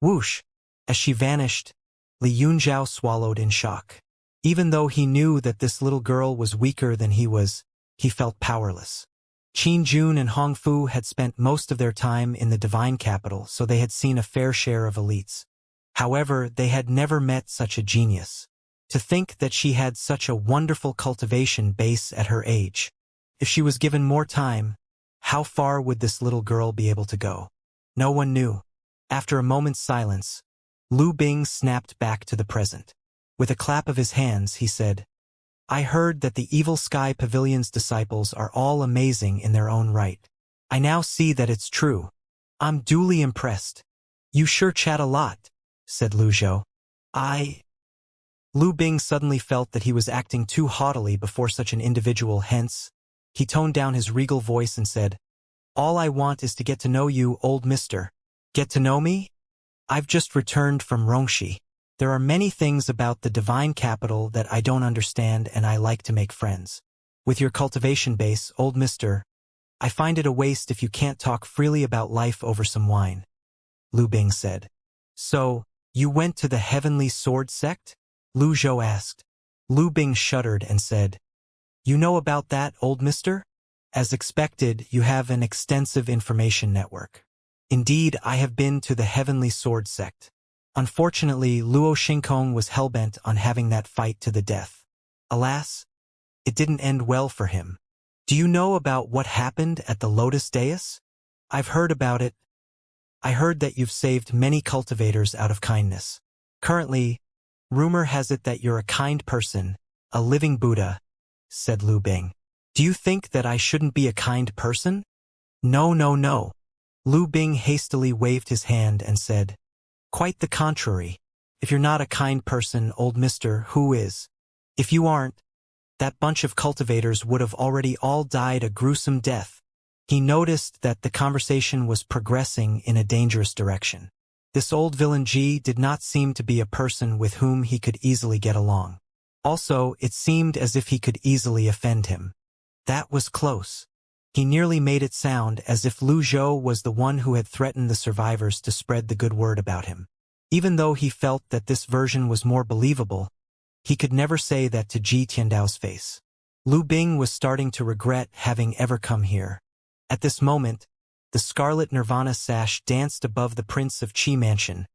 Whoosh! As she vanished, Li Yunzhao swallowed in shock. Even though he knew that this little girl was weaker than he was, he felt powerless. Qin Jun and Hong Fu had spent most of their time in the divine capital, so they had seen a fair share of elites. However, they had never met such a genius. To think that she had such a wonderful cultivation base at her age. If she was given more time, how far would this little girl be able to go? No one knew. After a moment's silence, Lu Bing snapped back to the present. With a clap of his hands, he said, I heard that the Evil Sky Pavilion's disciples are all amazing in their own right. I now see that it's true. I'm duly impressed. You sure chat a lot, said Lu Zhou. Lu Bing suddenly felt that he was acting too haughtily before such an individual, hence, he toned down his regal voice and said, All I want is to get to know you, old mister. Get to know me? I've just returned from Rongxi. There are many things about the divine capital that I don't understand, and I like to make friends. With your cultivation base, old mister, I find it a waste if you can't talk freely about life over some wine. Lu Bing said. So, you went to the Heavenly Sword sect? Lu Zhou asked. Lu Bing shuddered and said, You know about that, old mister? As expected, you have an extensive information network. Indeed, I have been to the Heavenly Sword sect. Unfortunately, Luo Xingkong was hellbent on having that fight to the death. Alas, it didn't end well for him. Do you know about what happened at the Lotus Dais? I've heard about it. I heard that you've saved many cultivators out of kindness. Currently, rumor has it that you're a kind person, a living Buddha, said Lu Bing. Do you think that I shouldn't be a kind person? No. Lu Bing hastily waved his hand and said, Quite the contrary. If you're not a kind person, old mister, who is? If you aren't, that bunch of cultivators would have already all died a gruesome death. He noticed that the conversation was progressing in a dangerous direction. This old villain Ji did not seem to be a person with whom he could easily get along. Also, it seemed as if he could easily offend him. That was close. He nearly made it sound as if Lu Zhou was the one who had threatened the survivors to spread the good word about him. Even though he felt that this version was more believable, he could never say that to Ji Tiandao's face. Lu Bing was starting to regret having ever come here. At this moment, the scarlet nirvana sash danced above the Prince of Qi mansion,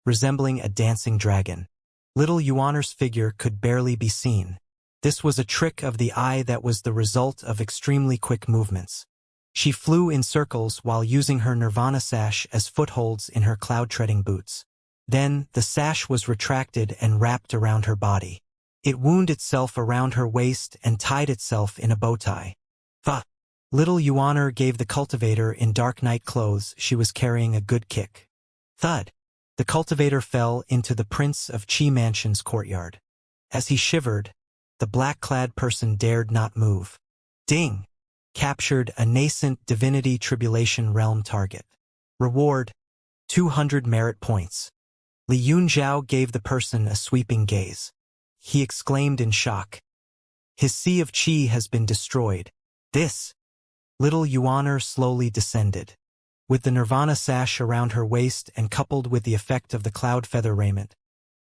resembling a dancing dragon. Little Yuaner's figure could barely be seen. This was a trick of the eye that was the result of extremely quick movements. She flew in circles while using her nirvana sash as footholds in her cloud-treading boots. Then, the sash was retracted and wrapped around her body. It wound itself around her waist and tied itself in a bow tie. Little Yuaner gave the cultivator in dark night clothes she was carrying a good kick. Thud! The cultivator fell into the Prince of Qi mansion's courtyard. As he shivered, the black-clad person dared not move. Ding! Captured a nascent divinity tribulation realm target. Reward, 200 merit points. Li Yunzhao gave the person a sweeping gaze. He exclaimed in shock. His sea of qi has been destroyed. This! Little Yuaner slowly descended. With the nirvana sash around her waist and coupled with the effect of the cloud feather raiment,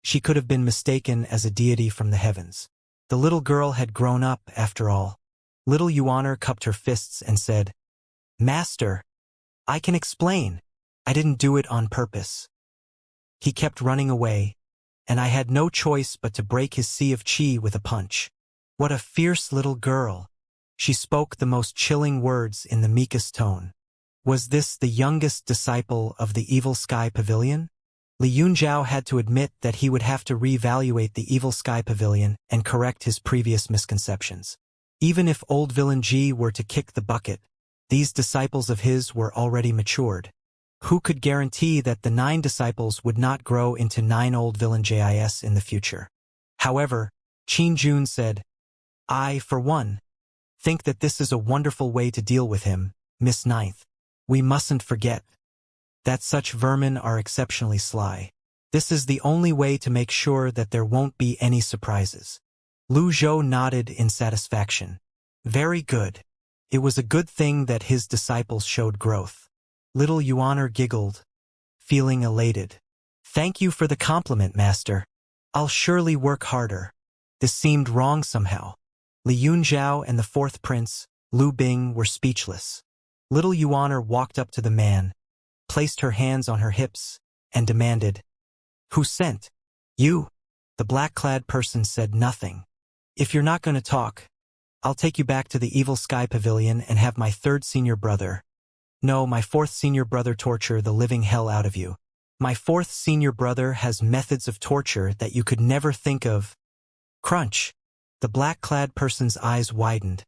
she could have been mistaken as a deity from the heavens. The little girl had grown up, after all. Little Yuaner cupped her fists and said, Master, I can explain. I didn't do it on purpose. He kept running away, and I had no choice but to break his sea of qi with a punch. What a fierce little girl. She spoke the most chilling words in the meekest tone. Was this the youngest disciple of the Evil Sky Pavilion? Li Yunjiao had to admit that he would have to reevaluate the Evil Sky Pavilion and correct his previous misconceptions. Even if old Villain Ji were to kick the bucket, these disciples of his were already matured. Who could guarantee that the 9 disciples would not grow into 9 old Villain Jis in the future? However, Qin Jun said, I, for one, think that this is a wonderful way to deal with him, Miss Ninth. We mustn't forget that such vermin are exceptionally sly. This is the only way to make sure that there won't be any surprises. Lu Zhou nodded in satisfaction. Very good. It was a good thing that his disciples showed growth. Little Yuaner giggled, feeling elated. Thank you for the compliment, Master. I'll surely work harder. This seemed wrong somehow. Li Yunjiao and the 4th prince, Lu Bing, were speechless. Little Yuaner walked up to the man, placed her hands on her hips, and demanded, Who sent? You. The black-clad person said nothing. If you're not going to talk, I'll take you back to the Evil Sky Pavilion and have my 3rd senior brother. No, my 4th senior brother torture the living hell out of you. My 4th senior brother has methods of torture that you could never think of. Crunch. The black-clad person's eyes widened,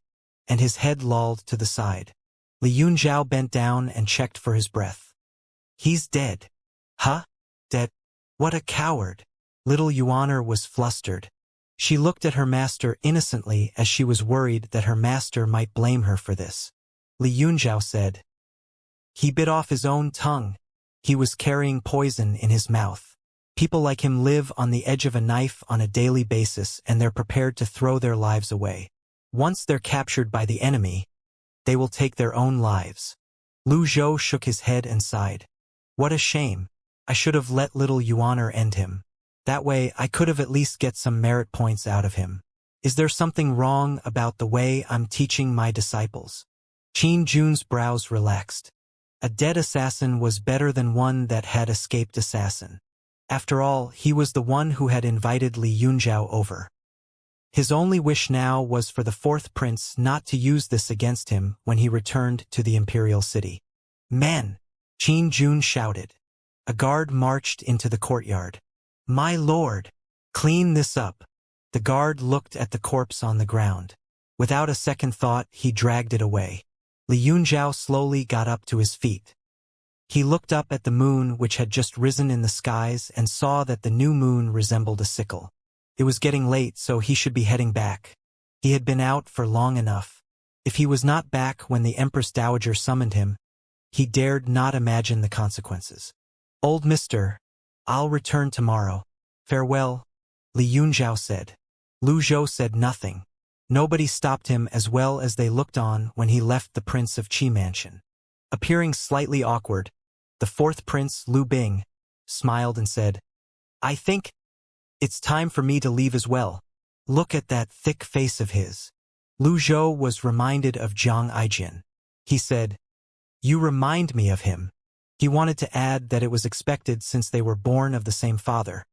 and his head lolled to the side. Li Yunjiao bent down and checked for his breath. He's dead. Huh? Dead? What a coward. Little Yuaner was flustered. She looked at her master innocently as she was worried that her master might blame her for this. Li Yunjiao said, He bit off his own tongue. He was carrying poison in his mouth. People like him live on the edge of a knife on a daily basis, and they're prepared to throw their lives away. Once they're captured by the enemy, they will take their own lives. Lu Zhou shook his head and sighed. What a shame. I should have let little Yuaner end him. That way I could have at least get some merit points out of him. Is there something wrong about the way I'm teaching my disciples? Qin Jun's brows relaxed. A dead assassin was better than one that had escaped assassin. After all, he was the one who had invited Li Yunjiao over. His only wish now was for the 4th prince not to use this against him when he returned to the imperial city. Men! Qin Jun shouted. A guard marched into the courtyard. My lord! Clean this up. The guard looked at the corpse on the ground. Without a second thought, he dragged it away. Li Yunjiao slowly got up to his feet. He looked up at the moon which had just risen in the skies and saw that the new moon resembled a sickle. It was getting late, so he should be heading back. He had been out for long enough. If he was not back when the Empress Dowager summoned him, he dared not imagine the consequences. Old mister, I'll return tomorrow. Farewell, Li Yunjiao said. Lu Zhou said nothing. Nobody stopped him as well as they looked on when he left the Prince of Qi mansion. Appearing slightly awkward, the 4th prince, Lu Bing, smiled and said, I think it's time for me to leave as well. Look at that thick face of his. Lu Zhou was reminded of Zhang Aijin. He said, You remind me of him. He wanted to add that it was expected since they were born of the same father.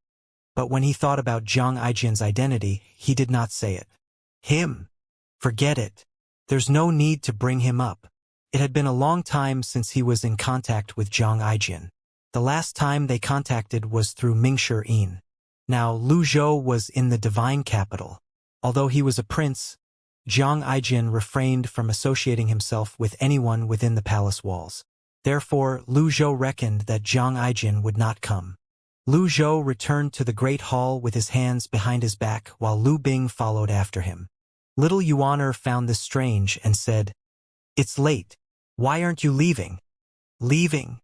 But when he thought about Zhang Aijin's identity, he did not say it. Him? Forget it. There's no need to bring him up. It had been a long time since he was in contact with Zhang Aijin. The last time they contacted was through Mingshi Yin. Now Lu Zhou was in the divine capital. Although he was a prince, Zhang Aijin refrained from associating himself with anyone within the palace walls. Therefore, Lu Zhou reckoned that Zhang Aijin would not come. Lu Zhou returned to the great hall with his hands behind his back while Lu Bing followed after him. Little Yuaner found this strange and said, It's late. Why aren't you leaving? Leaving?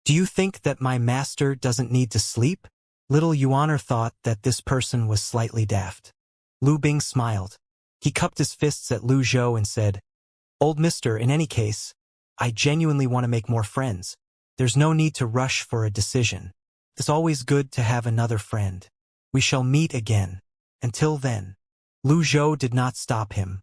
Do you think that my master doesn't need to sleep? Little Yuaner thought that this person was slightly daft. Lu Bing smiled. He cupped his fists at Lu Zhou and said, Old mister, in any case, I genuinely want to make more friends. There's no need to rush for a decision. It's always good to have another friend. We shall meet again. Until then. Lu Zhou did not stop him.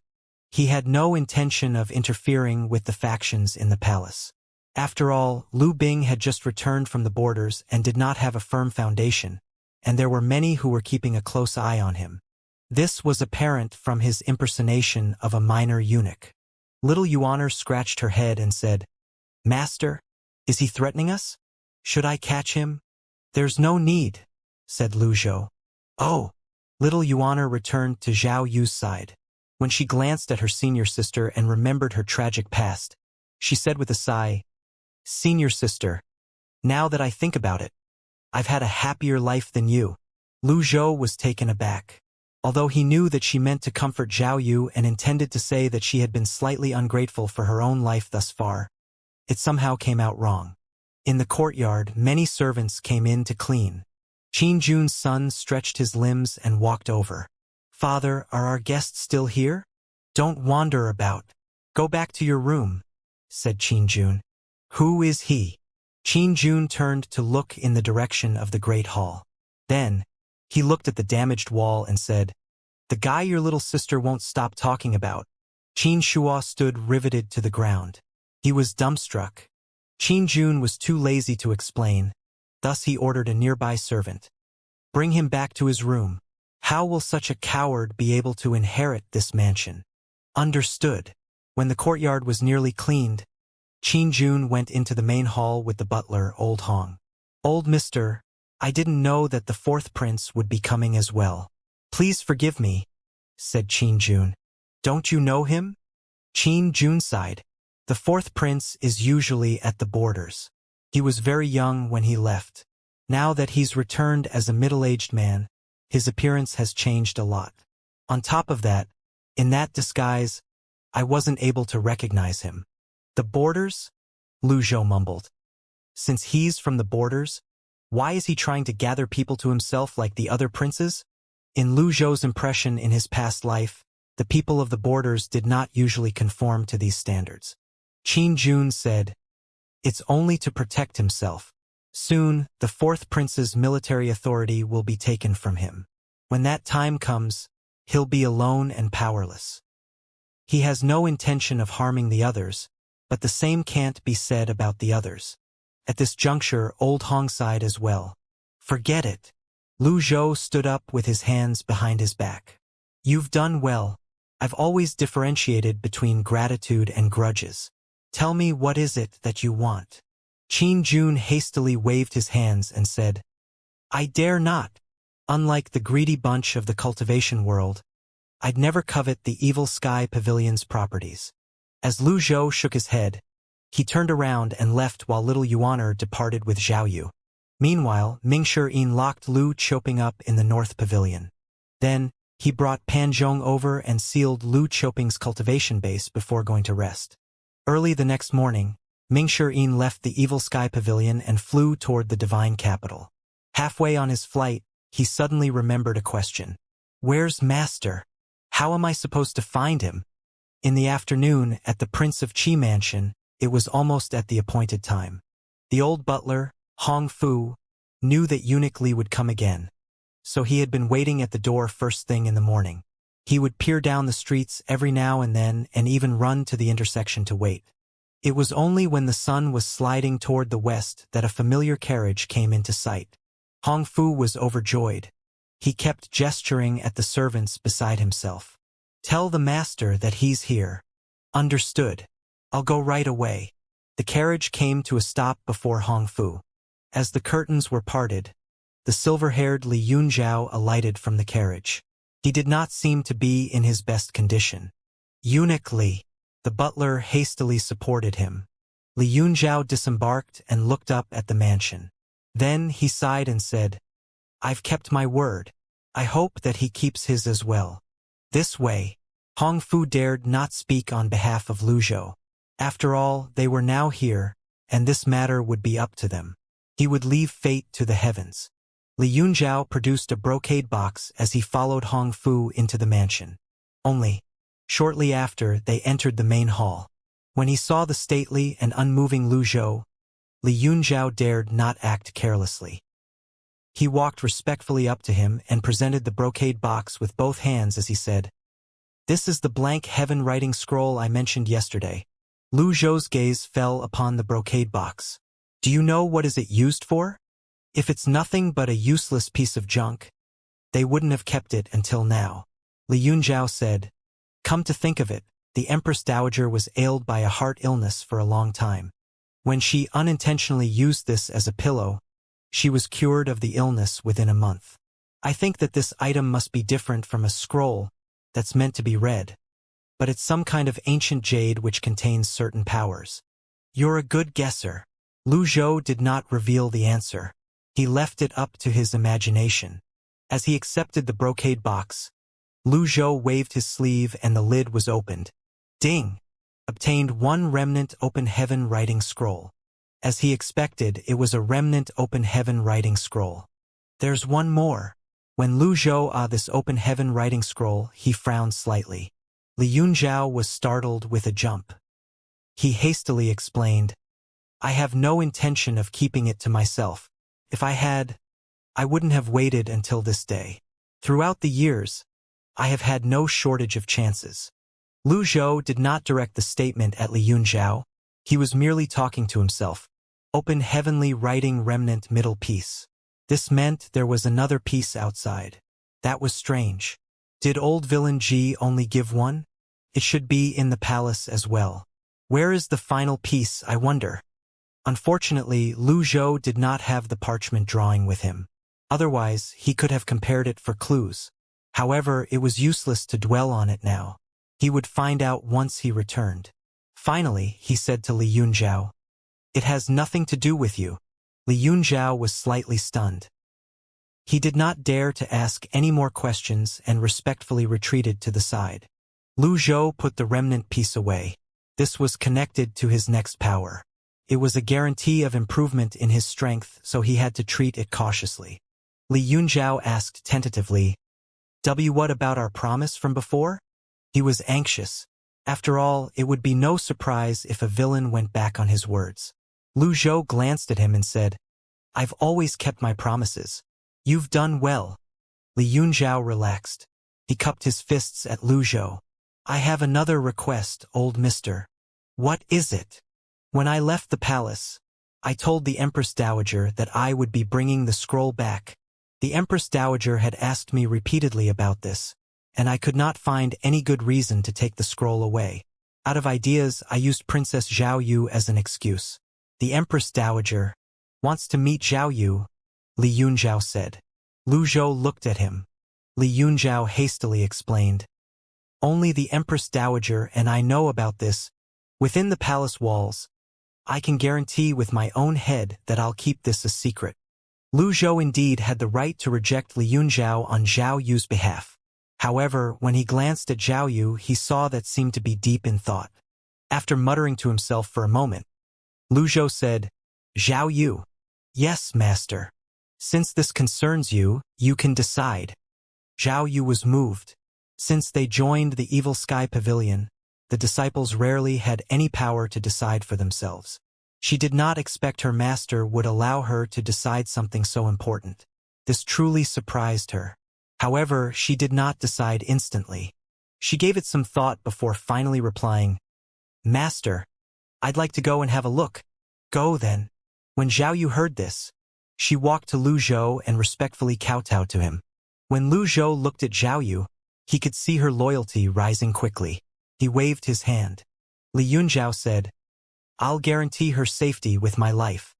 He had no intention of interfering with the factions in the palace. After all, Lu Bing had just returned from the borders and did not have a firm foundation, and there were many who were keeping a close eye on him. This was apparent from his impersonation of a minor eunuch. Little Yuan scratched her head and said, "Master, is he threatening us? Should I catch him?" "There's no need," said Lu Zhou. "Oh." Little Yuan returned to Zhao Yu's side. When she glanced at her senior sister and remembered her tragic past, she said with a sigh, "Senior sister, now that I think about it, I've had a happier life than you." Lu Zhou was taken aback. Although he knew that she meant to comfort Zhao Yu and intended to say that she had been slightly ungrateful for her own life thus far, it somehow came out wrong. In the courtyard, many servants came in to clean. Qin Jun's son stretched his limbs and walked over. "Father, are our guests still here? Don't wander about. Go back to your room," said Qin Jun. "Who is he?" Qin Jun turned to look in the direction of the great hall. Then, he looked at the damaged wall and said, "The guy your little sister won't stop talking about." Qin Shua stood riveted to the ground. He was dumbstruck. Qin Jun was too lazy to explain. Thus he ordered a nearby servant, "Bring him back to his room. How will such a coward be able to inherit this mansion?" "Understood." When the courtyard was nearly cleaned, Qin Jun went into the main hall with the butler, Old Hong. "Old Mister, I didn't know that the fourth prince would be coming as well." "Please forgive me," said Qin Jun. "Don't you know him?" Qin Jun sighed. "The fourth prince is usually at the borders. He was very young when he left. Now that he's returned as a middle-aged man, his appearance has changed a lot. On top of that, in that disguise, I wasn't able to recognize him." "The borders?" Lu Zhou mumbled. "Since he's from the borders, why is he trying to gather people to himself like the other princes?" In Lu Zhou's impression in his past life, the people of the borders did not usually conform to these standards. Qin Jun said, "It's only to protect himself. Soon, the fourth prince's military authority will be taken from him. When that time comes, he'll be alone and powerless. He has no intention of harming the others, but the same can't be said about the others." At this juncture, Old Hong sighed as well. "Forget it." Lu Zhou stood up with his hands behind his back. "You've done well. I've always differentiated between gratitude and grudges. Tell me, what is it that you want?" Qin Jun hastily waved his hands and said, "I dare not. Unlike the greedy bunch of the cultivation world, I'd never covet the Evil Sky Pavilion's properties." As Lu Zhou shook his head, he turned around and left while little Yuaner departed with Zhao Yu. Meanwhile, Mingshi locked Lu Choping up in the North Pavilion. Then, he brought Pan Zhong over and sealed Lu Choping's cultivation base before going to rest. Early the next morning, Mingshi left the Evil Sky Pavilion and flew toward the Divine Capital. Halfway on his flight, he suddenly remembered a question. "Where's Master? How am I supposed to find him?" In the afternoon, at the Prince of Qi mansion, it was almost at the appointed time. The old butler, Hong Fu, knew that Eunuch Li would come again, so he had been waiting at the door first thing in the morning. He would peer down the streets every now and then and even run to the intersection to wait. It was only when the sun was sliding toward the west that a familiar carriage came into sight. Hong Fu was overjoyed. He kept gesturing at the servants beside himself. "Tell the master that he's here." "Understood. I'll go right away." The carriage came to a stop before Hong Fu. As the curtains were parted, the silver-haired Li Yunzhao alighted from the carriage. He did not seem to be in his best condition. "Eunuch Li." The butler hastily supported him. Li Yunzhao disembarked and looked up at the mansion. Then he sighed and said, "I've kept my word. I hope that he keeps his as well." "This way." Hong Fu dared not speak on behalf of Lu Zhou. After all, they were now here, and this matter would be up to them. He would leave fate to the heavens. Li Yunzhao produced a brocade box as he followed Hong Fu into the mansion. Only, shortly after, they entered the main hall. When he saw the stately and unmoving Lu Zhou, Li Yunzhao dared not act carelessly. He walked respectfully up to him and presented the brocade box with both hands as he said, "This is the blank heaven writing scroll I mentioned yesterday." Lu Zhou's gaze fell upon the brocade box. "Do you know what is it used for? If it's nothing but a useless piece of junk, they wouldn't have kept it until now." Li Yunzhao said, "Come to think of it, the Empress Dowager was ailed by a heart illness for a long time. When she unintentionally used this as a pillow, she was cured of the illness within a month. I think that this item must be different from a scroll that's meant to be read, but it's some kind of ancient jade which contains certain powers. You're a good guesser. Lu Zhou did not reveal the answer. He left it up to his imagination. As he accepted the brocade box, Lu Zhou waved his sleeve and the lid was opened. Ding! Obtained one remnant open heaven writing scroll. As he expected, it was a remnant open heaven writing scroll. There's one more. When Lu Zhou saw this open heaven writing scroll, he frowned slightly. Li Yunzhao was startled with a jump. He hastily explained, I have no intention of keeping it to myself. If I had, I wouldn't have waited until this day. Throughout the years, I have had no shortage of chances. Lu Zhou did not direct the statement at Li Yunzhao. He was merely talking to himself. Open heavenly writing remnant middle piece. This meant there was another piece outside. That was strange. Did old villain Ji only give one? It should be in the palace as well. Where is the final piece, I wonder? Unfortunately, Lu Zhou did not have the parchment drawing with him. Otherwise, he could have compared it for clues. However, it was useless to dwell on it now. He would find out once he returned. Finally, he said to Li Yunzhao, It has nothing to do with you. Li Yunzhao was slightly stunned. He did not dare to ask any more questions and respectfully retreated to the side. Lu Zhou put the remnant piece away. This was connected to his next power. It was a guarantee of improvement in his strength, so he had to treat it cautiously. Li Yunzhao asked tentatively, What about our promise from before? He was anxious. After all, it would be no surprise if a villain went back on his words. Lu Zhou glanced at him and said, I've always kept my promises. You've done well. Li Yunzhao relaxed. He cupped his fists at Lu Zhou. I have another request, old mister. What is it? When I left the palace, I told the Empress Dowager that I would be bringing the scroll back. The Empress Dowager had asked me repeatedly about this, and I could not find any good reason to take the scroll away. Out of ideas, I used Princess Zhao Yu as an excuse. The Empress Dowager wants to meet Zhao Yu, Li Yunzhao said. Lu Zhou looked at him. Li Yunzhao hastily explained. Only the Empress Dowager and I know about this. Within the palace walls, I can guarantee with my own head that I'll keep this a secret. Lu Zhou indeed had the right to reject Li Yunzhao on Zhao Yu's behalf. However, when he glanced at Zhao Yu, he saw that seemed to be deep in thought. After muttering to himself for a moment, Lu Zhou said, Zhao Yu. Yes, master. Since this concerns you, you can decide. Zhao Yu was moved. Since they joined the Evil Sky Pavilion, the disciples rarely had any power to decide for themselves. She did not expect her master would allow her to decide something so important. This truly surprised her. However, she did not decide instantly. She gave it some thought before finally replying, Master, I'd like to go and have a look. Go then. When Zhao Yu heard this, she walked to Lu Zhou and respectfully kowtowed to him. When Lu Zhou looked at Zhao Yu, he could see her loyalty rising quickly. He waved his hand. Li Yunzhao said, I'll guarantee her safety with my life.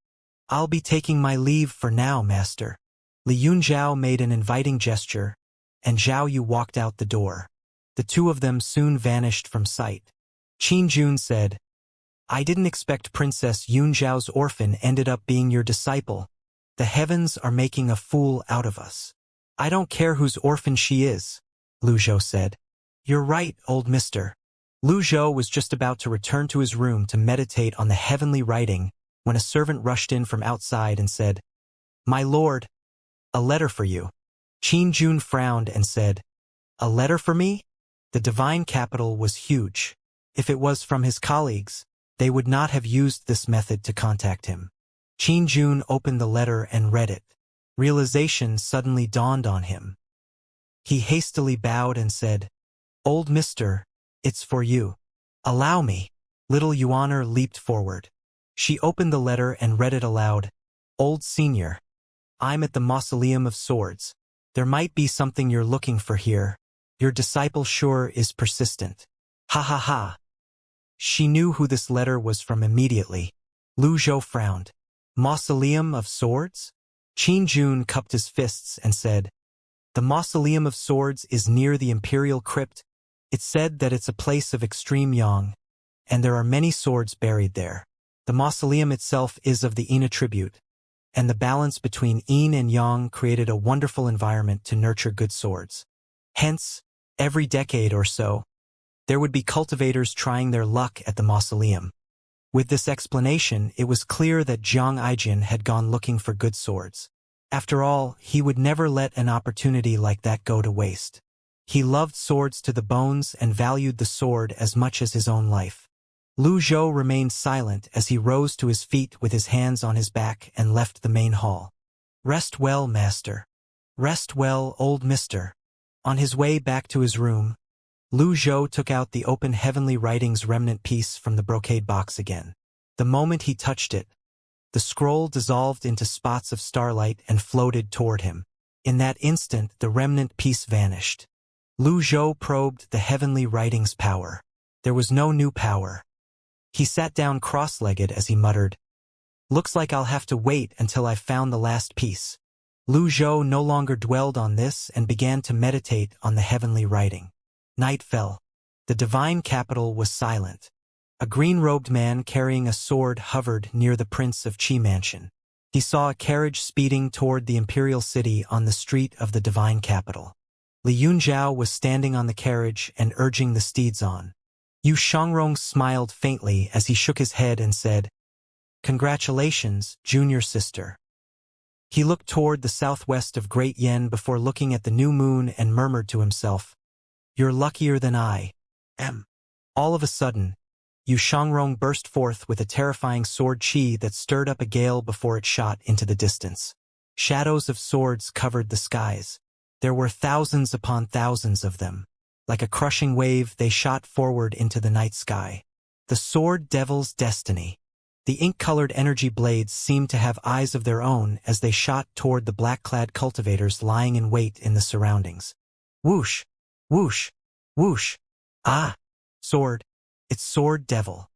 I'll be taking my leave for now, master. Li Yunzhao made an inviting gesture, and Zhao Yu walked out the door. The two of them soon vanished from sight. Qin Jun said, I didn't expect Princess Yunzhao's orphan ended up being your disciple. The heavens are making a fool out of us. I don't care whose orphan she is, Lu Zhou said. You're right, old mister. Lu Zhou was just about to return to his room to meditate on the heavenly writing when a servant rushed in from outside and said, My lord, a letter for you. Qin Jun frowned and said, A letter for me? The divine capital was huge. If it was from his colleagues, they would not have used this method to contact him. Qin Jun opened the letter and read it. Realization suddenly dawned on him. He hastily bowed and said, Old mister, it's for you. Allow me. Little Yuaner leaped forward. She opened the letter and read it aloud. Old senior. I'm at the Mausoleum of Swords. There might be something you're looking for here. Your disciple sure is persistent. Ha ha ha. She knew who this letter was from immediately. Lu Zhou frowned. Mausoleum of Swords? Qin Jun cupped his fists and said, The Mausoleum of Swords is near the Imperial Crypt. It's said that it's a place of extreme yang, and there are many swords buried there. The mausoleum itself is of the Yin attribute, and the balance between Yin and Yang created a wonderful environment to nurture good swords. Hence, every decade or so, there would be cultivators trying their luck at the mausoleum. With this explanation, it was clear that Jiang Aijin had gone looking for good swords. After all, he would never let an opportunity like that go to waste. He loved swords to the bones and valued the sword as much as his own life. Lu Zhou remained silent as he rose to his feet with his hands on his back and left the main hall. Rest well, master. Rest well, old mister. On his way back to his room, Lu Zhou took out the open Heavenly Writings remnant piece from the brocade box again. The moment he touched it, the scroll dissolved into spots of starlight and floated toward him. In that instant, the remnant piece vanished. Lu Zhou probed the Heavenly Writings power. There was no new power. He sat down cross-legged as he muttered, Looks like I'll have to wait until I've found the last piece. Lu Zhou no longer dwelled on this and began to meditate on the Heavenly Writing. Night fell. The divine capital was silent. A green-robed man carrying a sword hovered near the Prince of Qi mansion. He saw a carriage speeding toward the imperial city on the street of the divine capital. Li Yunzhao was standing on the carriage and urging the steeds on. Yu Shangrong smiled faintly as he shook his head and said, Congratulations, junior sister. He looked toward the southwest of Great Yen before looking at the new moon and murmured to himself, You're luckier than I am. All of a sudden, Yu Shangrong burst forth with a terrifying sword qi that stirred up a gale before it shot into the distance. Shadows of swords covered the skies. There were thousands upon thousands of them. Like a crushing wave, they shot forward into the night sky. The sword devil's destiny. The ink-colored energy blades seemed to have eyes of their own as they shot toward the black-clad cultivators lying in wait in the surroundings. Whoosh! Whoosh! Whoosh! Ah! Sword! It's Sword Devil.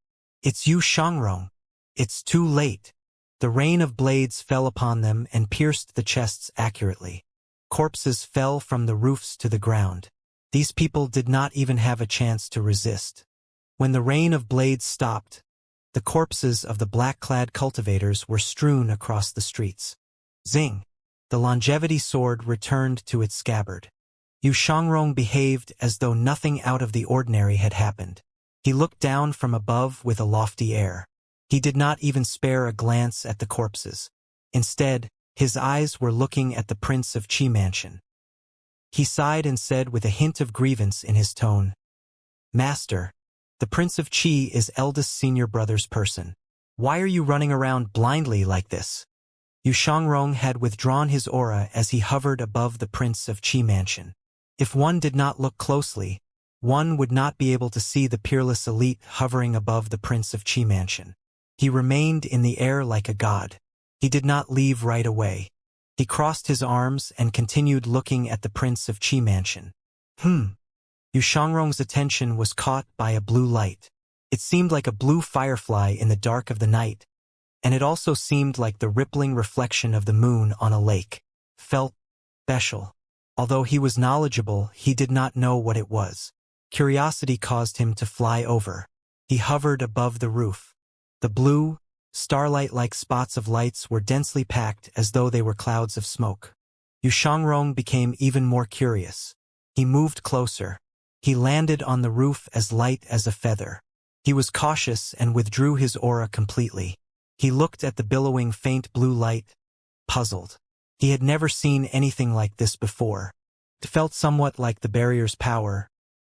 It's Yu Shangrong. It's too late. The rain of blades fell upon them and pierced the chests accurately. Corpses fell from the roofs to the ground. These people did not even have a chance to resist. When the rain of blades stopped, the corpses of the black-clad cultivators were strewn across the streets. Zing! The longevity sword returned to its scabbard. Yu Shangrong behaved as though nothing out of the ordinary had happened. He looked down from above with a lofty air. He did not even spare a glance at the corpses. Instead, his eyes were looking at the Prince of Qi mansion. He sighed and said with a hint of grievance in his tone, Master, the Prince of Qi is eldest senior brother's person. Why are you running around blindly like this? Yu Shangrong had withdrawn his aura as he hovered above the Prince of Qi mansion. If one did not look closely, one would not be able to see the peerless elite hovering above the Prince of Qi mansion. He remained in the air like a god. He did not leave right away. He crossed his arms and continued looking at the Prince of Qi mansion. Yu Shangrong's attention was caught by a blue light. It seemed like a blue firefly in the dark of the night, and it also seemed like the rippling reflection of the moon on a lake. Felt special. Although he was knowledgeable, he did not know what it was. Curiosity caused him to fly over. He hovered above the roof. The blue, starlight-like spots of lights were densely packed as though they were clouds of smoke. Yu Shangrong became even more curious. He moved closer. He landed on the roof as light as a feather. He was cautious and withdrew his aura completely. He looked at the billowing faint blue light, puzzled. He had never seen anything like this before. It felt somewhat like the barrier's power,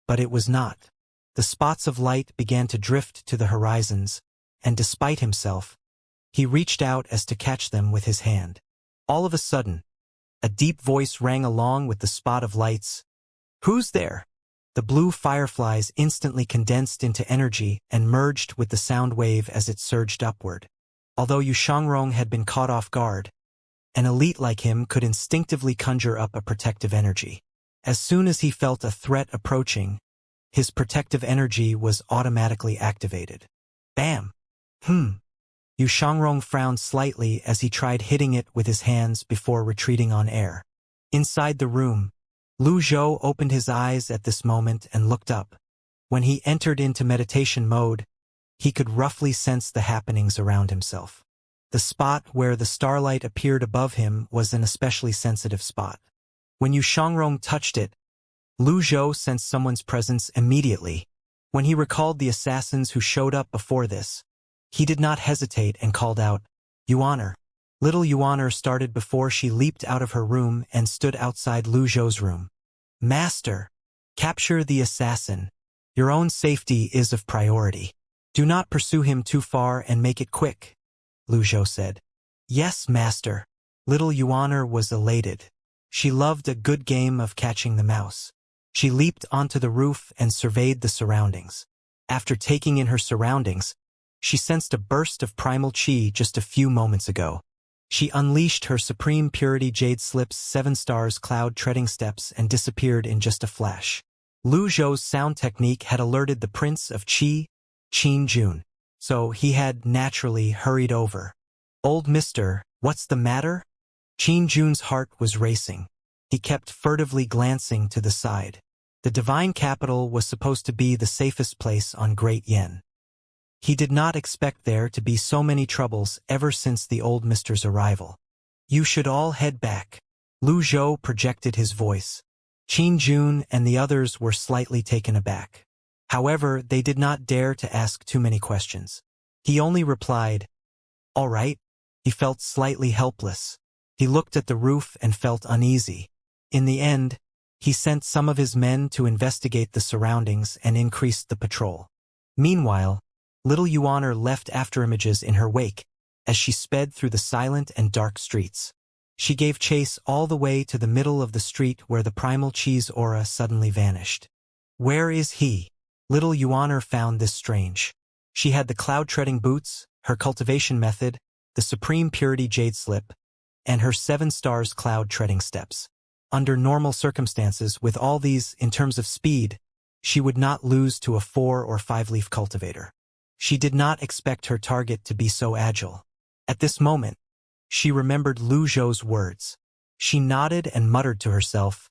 but it was not. The spots of light began to drift to the horizons, and despite himself, he reached out as to catch them with his hand. All of a sudden, a deep voice rang along with the spot of lights. Who's there? The blue fireflies instantly condensed into energy and merged with the sound wave as it surged upward. Although Yu Shangrong had been caught off guard, an elite like him could instinctively conjure up a protective energy. As soon as he felt a threat approaching, his protective energy was automatically activated. Bam! Yu Shangrong frowned slightly as he tried hitting it with his hands before retreating on air. Inside the room, Lu Zhou opened his eyes at this moment and looked up. When he entered into meditation mode, he could roughly sense the happenings around himself. The spot where the starlight appeared above him was an especially sensitive spot. When Yu Shangrong touched it, Lu Zhou sensed someone's presence immediately. When he recalled the assassins who showed up before this, he did not hesitate and called out, "Yuaner." Little Yuaner started before she leaped out of her room and stood outside Lu Zhou's room. "Master, capture the assassin. Your own safety is of priority. Do not pursue him too far and make it quick," Lu Zhou said. "Yes, master." Little Yuaner was elated. She loved a good game of catching the mouse. She leaped onto the roof and surveyed the surroundings. After taking in her surroundings, she sensed a burst of primal chi just a few moments ago. She unleashed her Supreme Purity Jade Slip's 7 stars cloud treading steps and disappeared in just a flash. Lu Zhou's sound technique had alerted the Prince of Qi, Qin Jun, so he had naturally hurried over. "Old mister, what's the matter?" Qin Jun's heart was racing. He kept furtively glancing to the side. The divine capital was supposed to be the safest place on Great Yen. He did not expect there to be so many troubles ever since the old mister's arrival. "You should all head back." Lu Zhou projected his voice. Qin Jun and the others were slightly taken aback. However, they did not dare to ask too many questions. He only replied, "All right." He felt slightly helpless. He looked at the roof and felt uneasy. In the end, he sent some of his men to investigate the surroundings and increased the patrol. Meanwhile, little Yuaner left afterimages in her wake as she sped through the silent and dark streets. She gave chase all the way to the middle of the street where the primal Chi's aura suddenly vanished. Where is he? Little Yuaner found this strange. She had the cloud-treading boots, her cultivation method, the Supreme Purity Jade Slip, and her 7 stars cloud-treading steps. Under normal circumstances, with all these in terms of speed, she would not lose to a 4 or 5-leaf cultivator. She did not expect her target to be so agile. At this moment, she remembered Lu Zhou's words. She nodded and muttered to herself,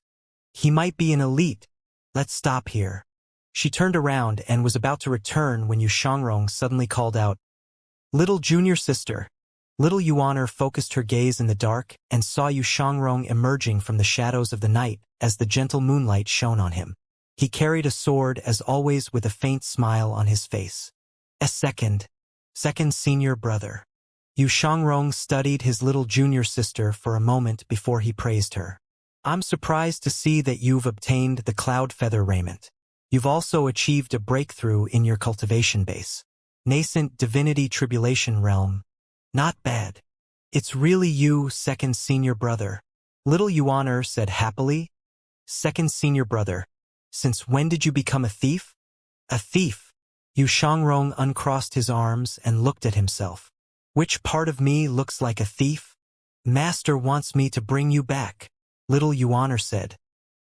"He might be an elite. Let's stop here." She turned around and was about to return when Yu Shangrong suddenly called out, "Little junior sister." Little Yuaner focused her gaze in the dark and saw Yu Shangrong emerging from the shadows of the night as the gentle moonlight shone on him. He carried a sword as always with a faint smile on his face. A second senior brother. Yu Shangrong studied his little junior sister for a moment before he praised her. "I'm surprised to see that you've obtained the cloud feather raiment. You've also achieved a breakthrough in your cultivation base. Nascent divinity tribulation realm. Not bad. It's really you, second senior brother." Little Yuaner said happily. "Second senior brother. Since when did you become a thief?" "A thief?" Yu Shangrong uncrossed his arms and looked at himself. "Which part of me looks like a thief?" "Master wants me to bring you back," Little Yuaner said.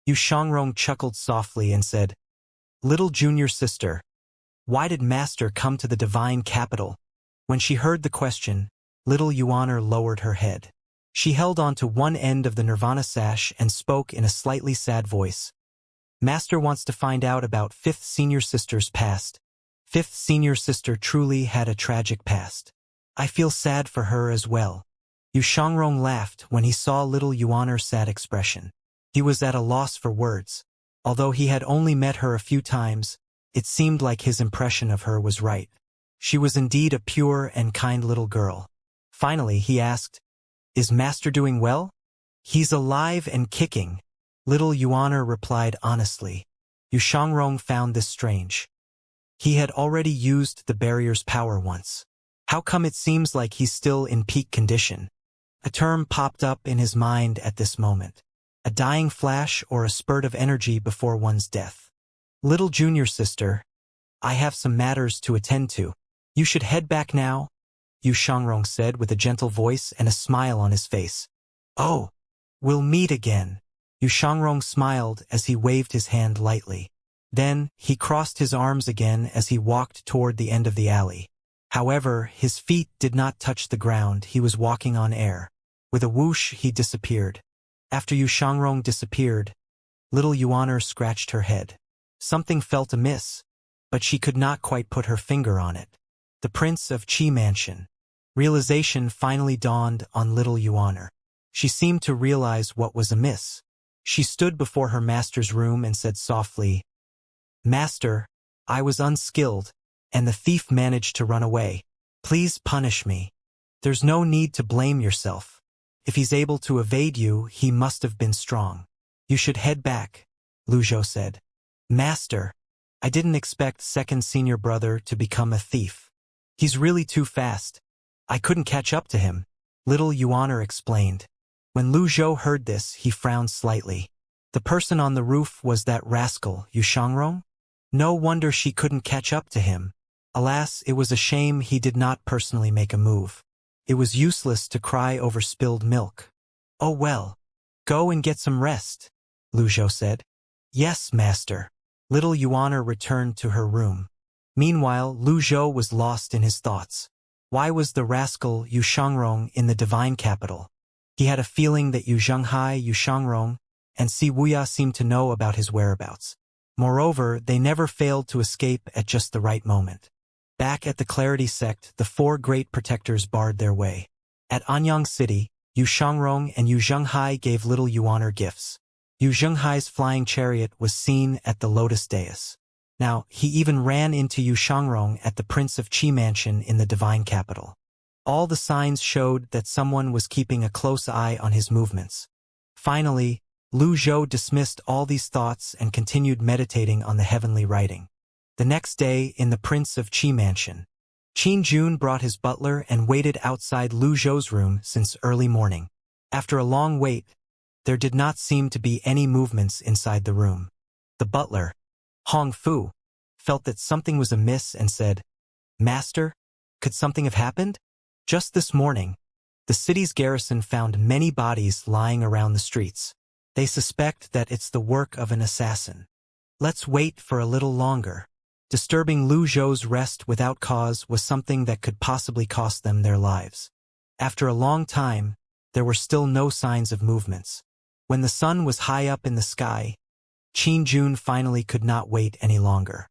Yu Shangrong chuckled softly and said, "Little junior sister, why did Master come to the divine capital?" When she heard the question, Little Yuaner lowered her head. She held on to one end of the nirvana sash and spoke in a slightly sad voice. "Master wants to find out about 5th senior sister's past. 5th senior sister truly had a tragic past. I feel sad for her as well." Yu Shangrong laughed when he saw Little Yuaner's sad expression. He was at a loss for words. Although he had only met her a few times, it seemed like his impression of her was right. She was indeed a pure and kind little girl. Finally, he asked, "Is Master doing well?" "He's alive and kicking," Little Yuaner replied honestly. Yu Shangrong found this strange. He had already used the barrier's power once. How come it seems like he's still in peak condition? A term popped up in his mind at this moment. A dying flash or a spurt of energy before one's death. "Little junior sister, I have some matters to attend to. You should head back now," Yu Shangrong said with a gentle voice and a smile on his face. "Oh, we'll meet again." Yu Shangrong smiled as he waved his hand lightly. Then, he crossed his arms again as he walked toward the end of the alley. However, his feet did not touch the ground, he was walking on air. With a whoosh, he disappeared. After Yu Shangrong disappeared, little Yuan scratched her head. Something felt amiss, but she could not quite put her finger on it. The Prince of Qi Mansion. Realization finally dawned on little Yuan. She seemed to realize what was amiss. She stood before her master's room and said softly, "Master, I was unskilled, and the thief managed to run away. Please punish me. There's no need to blame yourself. If he's able to evade you, he must have been strong. You should head back," Lu Zhou said. "Master, I didn't expect second senior brother to become a thief. He's really too fast. I couldn't catch up to him," little Yuan explained. When Lu Zhou heard this, he frowned slightly. The person on the roof was that rascal, Yu Shangrong? No wonder she couldn't catch up to him. Alas, it was a shame he did not personally make a move. It was useless to cry over spilled milk. "Oh well, go and get some rest," Lu Zhou said. "Yes, master." Little Yuan returned to her room. Meanwhile, Lu Zhou was lost in his thoughts. Why was the rascal Yu Shangrong in the divine capital? He had a feeling that Yu Zhenghai, Yu Shangrong, and Si Wuya seemed to know about his whereabouts. Moreover, they never failed to escape at just the right moment. Back at the Clarity Sect, the four great protectors barred their way. At Anyang City, Yu Shangrong and Yu Zhenghai gave little Yuan gifts. Yu Zhenghai's flying chariot was seen at the Lotus Dais. Now, he even ran into Yu Shangrong at the Prince of Qi Mansion in the divine capital. All the signs showed that someone was keeping a close eye on his movements. Finally, Lu Zhou dismissed all these thoughts and continued meditating on the heavenly writing. The next day, in the Prince of Qi Mansion, Qin Jun brought his butler and waited outside Lu Zhou's room since early morning. After a long wait, there did not seem to be any movements inside the room. The butler, Hong Fu, felt that something was amiss and said, "Master, could something have happened? Just this morning, the city's garrison found many bodies lying around the streets. They suspect that it's the work of an assassin. Let's wait for a little longer." Disturbing Lu Zhou's rest without cause was something that could possibly cost them their lives. After a long time, there were still no signs of movements. When the sun was high up in the sky, Qin Jun finally could not wait any longer.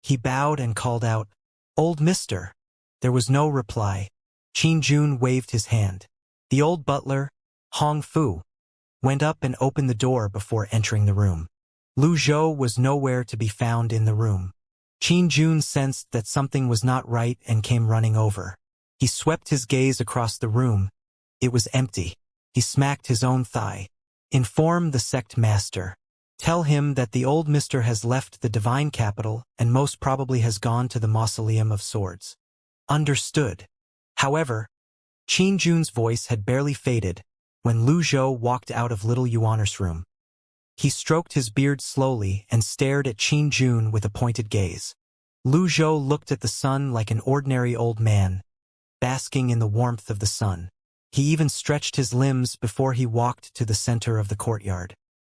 He bowed and called out, "Old mister." There was no reply. Qin Jun waved his hand. The old butler, Hong Fu, went up and opened the door before entering the room. Lu Zhou was nowhere to be found in the room. Qin Jun sensed that something was not right and came running over. He swept his gaze across the room. It was empty. He smacked his own thigh. "Inform the sect master. Tell him that the old mister has left the divine capital and most probably has gone to the Mausoleum of Swords." "Understood." However, Qin Jun's voice had barely faded when Lu Zhou walked out of little Yuan's room. He stroked his beard slowly and stared at Qin Jun with a pointed gaze. Lu Zhou looked at the sun like an ordinary old man, basking in the warmth of the sun. He even stretched his limbs before he walked to the center of the courtyard.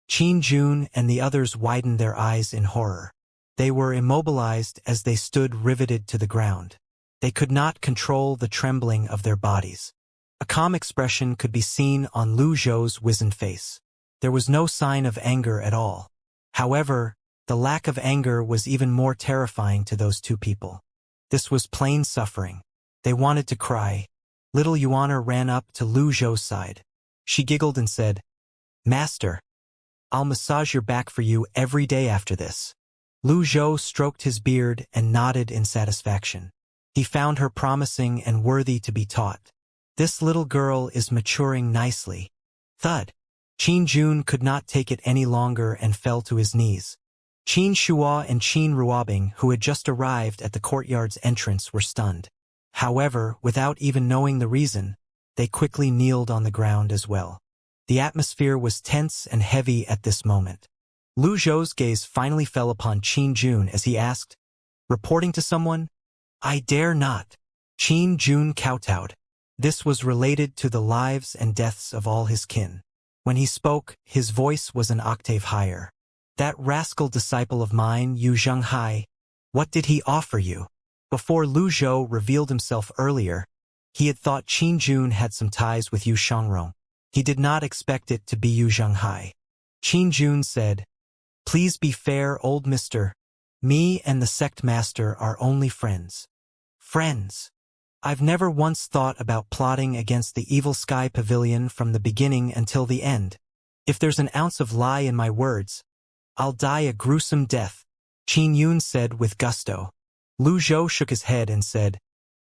Qin Jun and the others widened their eyes in horror. They were immobilized as they stood riveted to the ground. They could not control the trembling of their bodies. A calm expression could be seen on Lu Zhou's wizened face. There was no sign of anger at all. However, the lack of anger was even more terrifying to those two people. This was plain suffering. They wanted to cry. Little Yuan ran up to Lu Zhou's side. She giggled and said, "Master, I'll massage your back for you every day after this." Lu Zhou stroked his beard and nodded in satisfaction. He found her promising and worthy to be taught. This little girl is maturing nicely. Thud. Qin Jun could not take it any longer and fell to his knees. Qin Shuo and Qin Ruobing, who had just arrived at the courtyard's entrance, were stunned. However, without even knowing the reason, they quickly kneeled on the ground as well. The atmosphere was tense and heavy at this moment. Lu Zhou's gaze finally fell upon Qin Jun as he asked, "Reporting to someone?" "I dare not." Qin Jun kowtowed. This was related to the lives and deaths of all his kin. When he spoke, his voice was an octave higher. That rascal disciple of mine, Yu Zhenghai, what did he offer you? Before Lu Zhou revealed himself earlier, he had thought Qin Jun had some ties with Yu Shangrong. He did not expect it to be Yu Zhenghai. Qin Jun said, "Please be fair, old mister. Me and the sect master are only friends." Friends. I've never once thought about plotting against the evil sky pavilion from the beginning until the end. If there's an ounce of lie in my words, I'll die a gruesome death, Qin Yun said with gusto. Lu Zhou shook his head and said,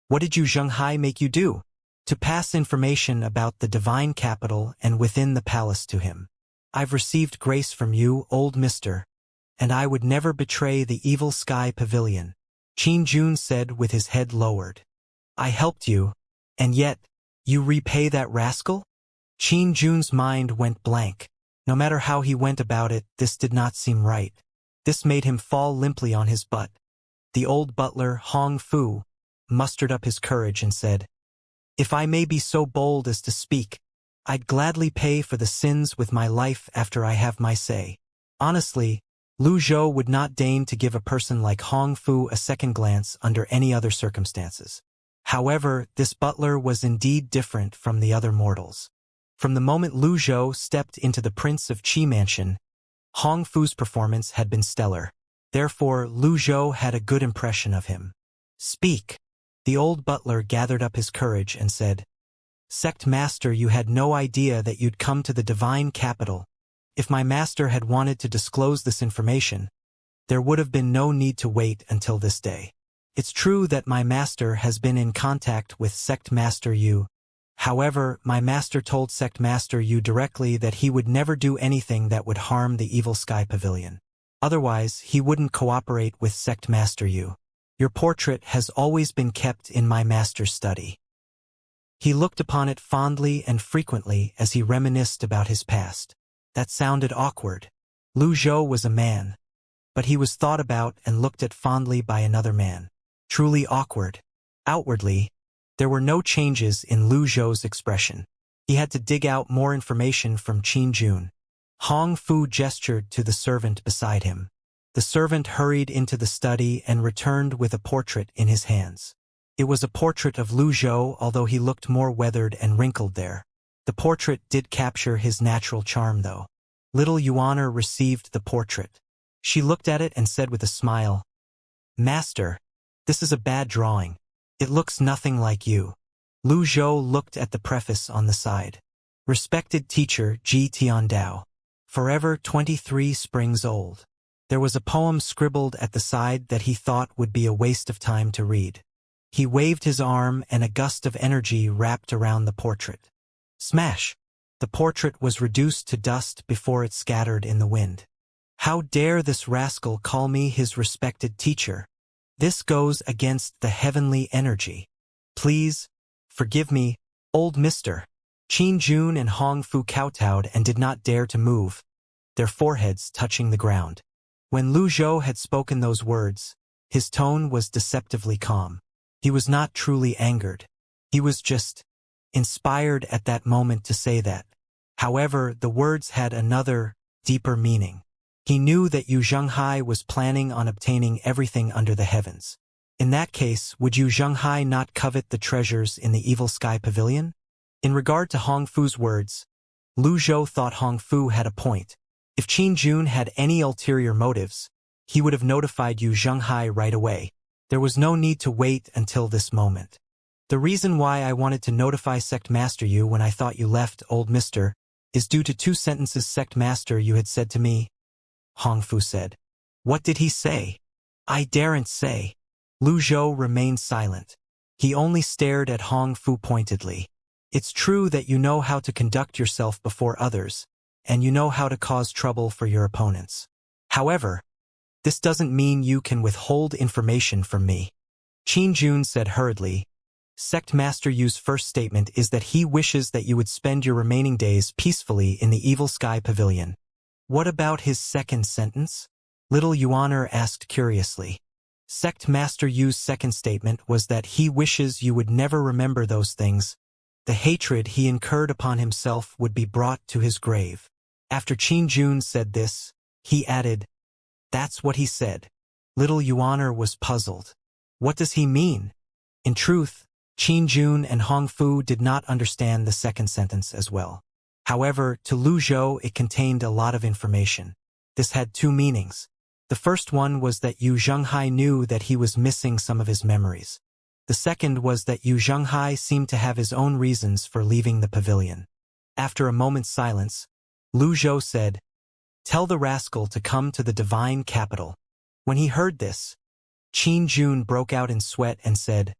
"What did Yu Zhenghai make you do?" "To pass information about the divine capital and within the palace to him. I've received grace from you, old mister, and I would never betray the evil sky pavilion," Qin Jun said with his head lowered. "I helped you, and yet, you repay that rascal?" Qin Jun's mind went blank. No matter how he went about it, this did not seem right. This made him fall limply on his butt. The old butler, Hong Fu, mustered up his courage and said, "If I may be so bold as to speak, I'd gladly pay for the sins with my life after I have my say." Honestly, Lu Zhou would not deign to give a person like Hong Fu a second glance under any other circumstances. However, this butler was indeed different from the other mortals. From the moment Lu Zhou stepped into the Prince of Qi mansion, Hong Fu's performance had been stellar. Therefore, Lu Zhou had a good impression of him. "Speak." The old butler gathered up his courage and said, "Sect master, you had no idea that you'd come to the divine capital. If my master had wanted to disclose this information, there would have been no need to wait until this day. It's true that my master has been in contact with Sect Master Yu. However, my master told Sect Master Yu directly that he would never do anything that would harm the Evil Sky Pavilion. Otherwise, he wouldn't cooperate with Sect Master Yu. Your portrait has always been kept in my master's study." He looked upon it fondly and frequently as he reminisced about his past. That sounded awkward. Lu Zhou was a man, but he was thought about and looked at fondly by another man. Truly awkward. Outwardly, there were no changes in Lu Zhou's expression. He had to dig out more information from Qin Jun. Hong Fu gestured to the servant beside him. The servant hurried into the study and returned with a portrait in his hands. It was a portrait of Lu Zhou, although he looked more weathered and wrinkled there. The portrait did capture his natural charm, though. Little Yuaner received the portrait. She looked at it and said with a smile, "Master, this is a bad drawing. It looks nothing like you." Lu Zhou looked at the preface on the side. "Respected teacher Ji Tiandao. Forever 23 springs old." There was a poem scribbled at the side that he thought would be a waste of time to read. He waved his arm and a gust of energy wrapped around the portrait. Smash! The portrait was reduced to dust before it scattered in the wind. "How dare this rascal call me his respected teacher? This goes against the heavenly energy. Please, forgive me, old mister." Qin Jun and Hong Fu kowtowed and did not dare to move, their foreheads touching the ground. When Lu Zhou had spoken those words, his tone was deceptively calm. He was not truly angered. He was just inspired at that moment to say that. However, the words had another, deeper meaning. He knew that Yu Zhenghai was planning on obtaining everything under the heavens. In that case, would Yu Zhenghai not covet the treasures in the Evil Sky Pavilion? In regard to Hong Fu's words, Lu Zhou thought Hong Fu had a point. If Qin Jun had any ulterior motives, he would have notified Yu Zhenghai right away. There was no need to wait until this moment. "The reason why I wanted to notify Sect Master Yu when I thought you left, old mister, is due to 2 sentences Sect Master Yu had said to me," Hong Fu said. "What did he say?" "I daren't say." Lu Zhou remained silent. He only stared at Hong Fu pointedly. "It's true that you know how to conduct yourself before others, and you know how to cause trouble for your opponents. However, this doesn't mean you can withhold information from me." Qin Jun said hurriedly, "Sect Master Yu's first statement is that he wishes that you would spend your remaining days peacefully in the Evil Sky Pavilion. What about his second sentence?" Little Yuaner asked curiously. "Sect Master Yu's second statement was that he wishes you would never remember those things. The hatred he incurred upon himself would be brought to his grave." After Qin Jun said this, He added, "That's what he said." Little Yuan was puzzled. What does he mean? In truth, Qin Jun and Hong Fu did not understand the second sentence as well. However, to Lu Zhou it contained a lot of information. This had two meanings. The first one was that Yu Zhenghai knew that he was missing some of his memories. The second was that Yu Zhenghai seemed to have his own reasons for leaving the pavilion. After a moment's silence, Lu Zhou said, "Tell the rascal to come to the divine capital." When he heard this, Qin Jun broke out in sweat and said,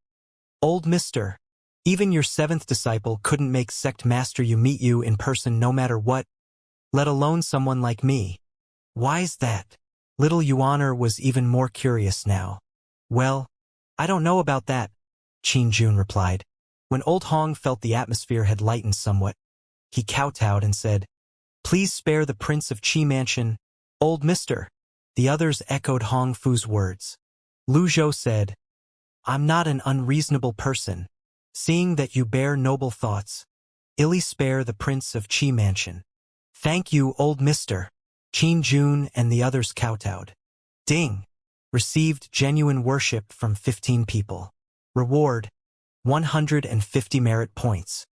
"Old mister, even your seventh disciple couldn't make sect master you meet you in person no matter what, let alone someone like me. Why's that?" Little Yuaner was even more curious now. "Well, I don't know about that," Qin Jun replied. When Old Hong felt the atmosphere had lightened somewhat, he kowtowed and said, "Please spare the Prince of Qi Mansion, old mister." The others echoed Hong Fu's words. Lu Zhou said, "I'm not an unreasonable person. Seeing that you bear noble thoughts, illy spare the Prince of Qi Mansion." "Thank you, old mister." Qin Jun and the others kowtowed. Ding! Received genuine worship from 15 people. Reward, 150 merit points.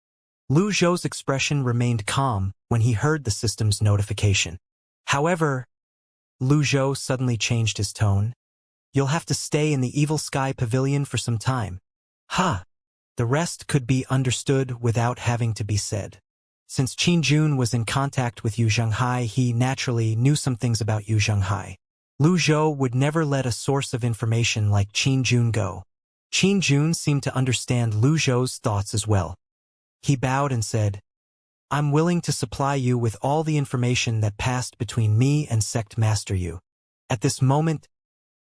Lu Zhou's expression remained calm when he heard the system's notification. However, Lu Zhou suddenly changed his tone. "You'll have to stay in the Evil Sky Pavilion for some time." "Ha!" The rest could be understood without having to be said. Since Qin Jun was in contact with Yu Zhenghai, he naturally knew some things about Yu Zhenghai. Lu Zhou would never let a source of information like Qin Jun go. Qin Jun seemed to understand Lu Zhou's thoughts as well. He bowed and said, "I'm willing to supply you with all the information that passed between me and Sect Master Yu." At this moment,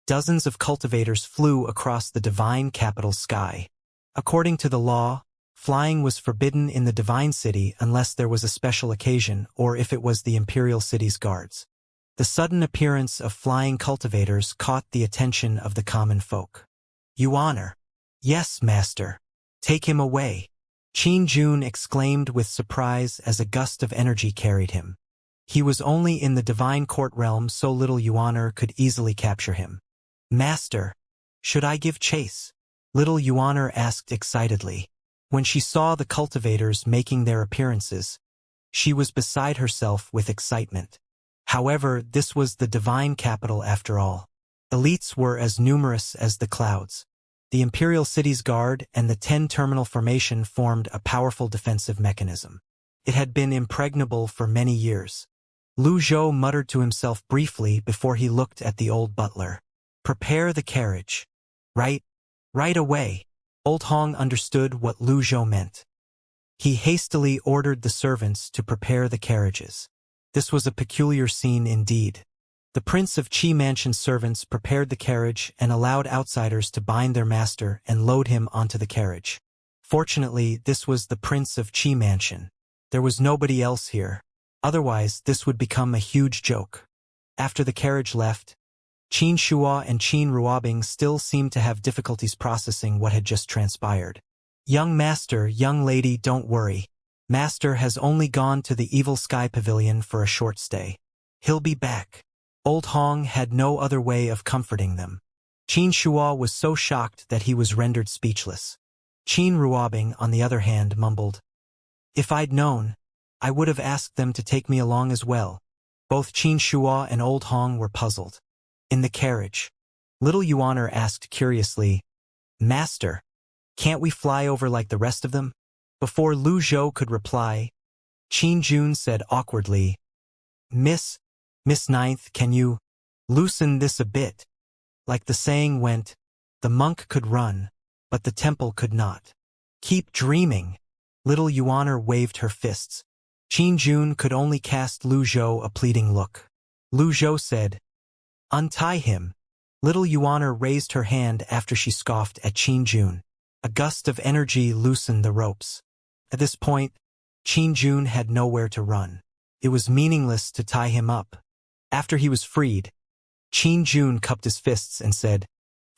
dozens of cultivators flew across the divine capital sky. According to the law, flying was forbidden in the divine city unless there was a special occasion or if it was the imperial city's guards. The sudden appearance of flying cultivators caught the attention of the common folk. "Yuaner." "Yes, master." "Take him away." Qin Jun exclaimed with surprise as a gust of energy carried him. He was only in the divine court realm, so little Yuaner could easily capture him. "Master, should I give chase?" Little Yuaner asked excitedly. When she saw the cultivators making their appearances, she was beside herself with excitement. However, this was the divine capital after all. Elites were as numerous as the clouds. The Imperial City's guard and the 10-terminal formation formed a powerful defensive mechanism. It had been impregnable for many years. Lu Zhou muttered to himself briefly before he looked at the old butler. "Prepare the carriage." Right away." Old Hong understood what Lu Zhou meant. He hastily ordered the servants to prepare the carriages. This was a peculiar scene indeed. The Prince of Qi Mansion servants prepared the carriage and allowed outsiders to bind their master and load him onto the carriage. Fortunately, this was the Prince of Qi Mansion. There was nobody else here. Otherwise, this would become a huge joke. After the carriage left, Qin Shua and Qin Ruobing still seemed to have difficulties processing what had just transpired. "Young master, young lady, don't worry. Master has only gone to the Evil Sky Pavilion for a short stay. He'll be back." Old Hong had no other way of comforting them. Qin Shua was so shocked that he was rendered speechless. Qin Ruobing, on the other hand, mumbled, "If I'd known, I would have asked them to take me along as well." Both Qin Shua and Old Hong were puzzled. In the carriage, little Yuaner asked curiously, "Master, can't we fly over like the rest of them?" Before Lu Zhou could reply, Qin Jun said awkwardly, Miss Ninth, can you loosen this a bit?" Like the saying went, the monk could run, but the temple could not. "Keep dreaming." Little Yuaner waved her fists. Qin Jun could only cast Lu Zhou a pleading look. Lu Zhou said, "Untie him." Little Yuaner raised her hand after she scoffed at Qin Jun. A gust of energy loosened the ropes. At this point, Qin Jun had nowhere to run. It was meaningless to tie him up. After he was freed, Qin Jun cupped his fists and said,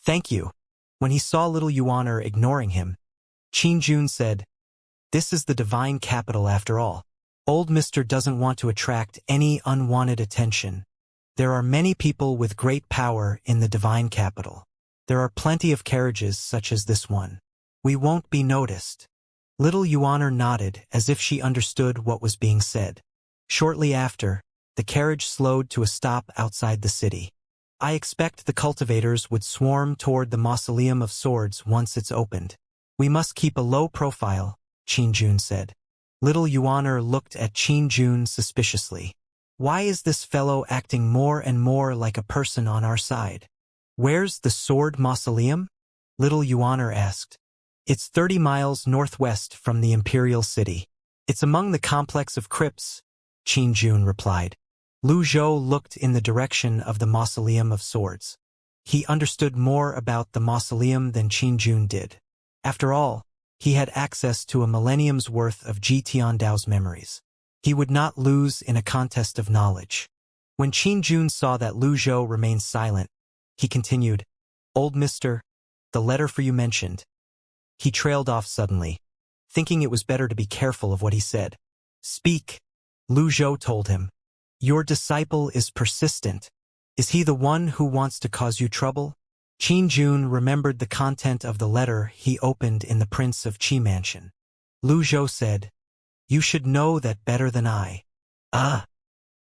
"Thank you." When he saw little Yuaner ignoring him, Qin Jun said, "This is the divine capital after all. Old Mister doesn't want to attract any unwanted attention. There are many people with great power in the divine capital. There are plenty of carriages such as this one. We won't be noticed. Little Yuaner nodded as if she understood what was being said. Shortly after, the carriage slowed to a stop outside the city. I expect the cultivators would swarm toward the Mausoleum of Swords once it's opened. We must keep a low profile, Qin Jun said. Little Yuaner looked at Qin Jun suspiciously. Why is this fellow acting more and more like a person on our side? Where's the Sword Mausoleum? Little Yuaner asked. It's 30 miles northwest from the Imperial City. It's among the complex of crypts, Qin Jun replied. Lu Zhou looked in the direction of the Mausoleum of Swords. He understood more about the mausoleum than Qin Jun did. After all, he had access to a millennium's worth of Ji Tiandao's memories. He would not lose in a contest of knowledge. When Qin Jun saw that Lu Zhou remained silent, he continued, Old mister, the letter for you mentioned. He trailed off suddenly, thinking it was better to be careful of what he said. Speak, Lu Zhou told him. Your disciple is persistent. Is he the one who wants to cause you trouble? Qin Jun remembered the content of the letter he opened in the Prince of Qi mansion. Lu Zhou said, You should know that better than I.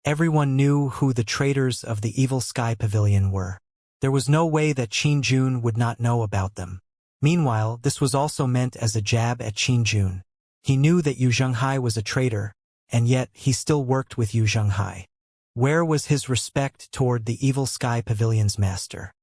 Everyone knew who the traitors of the Evil Sky Pavilion were. There was no way that Qin Jun would not know about them. Meanwhile, this was also meant as a jab at Qin Jun. He knew that Yu Zhenghai was a traitor, and yet he still worked with Yu Zhenghai. Where was his respect toward the Evil Sky Pavilion's master?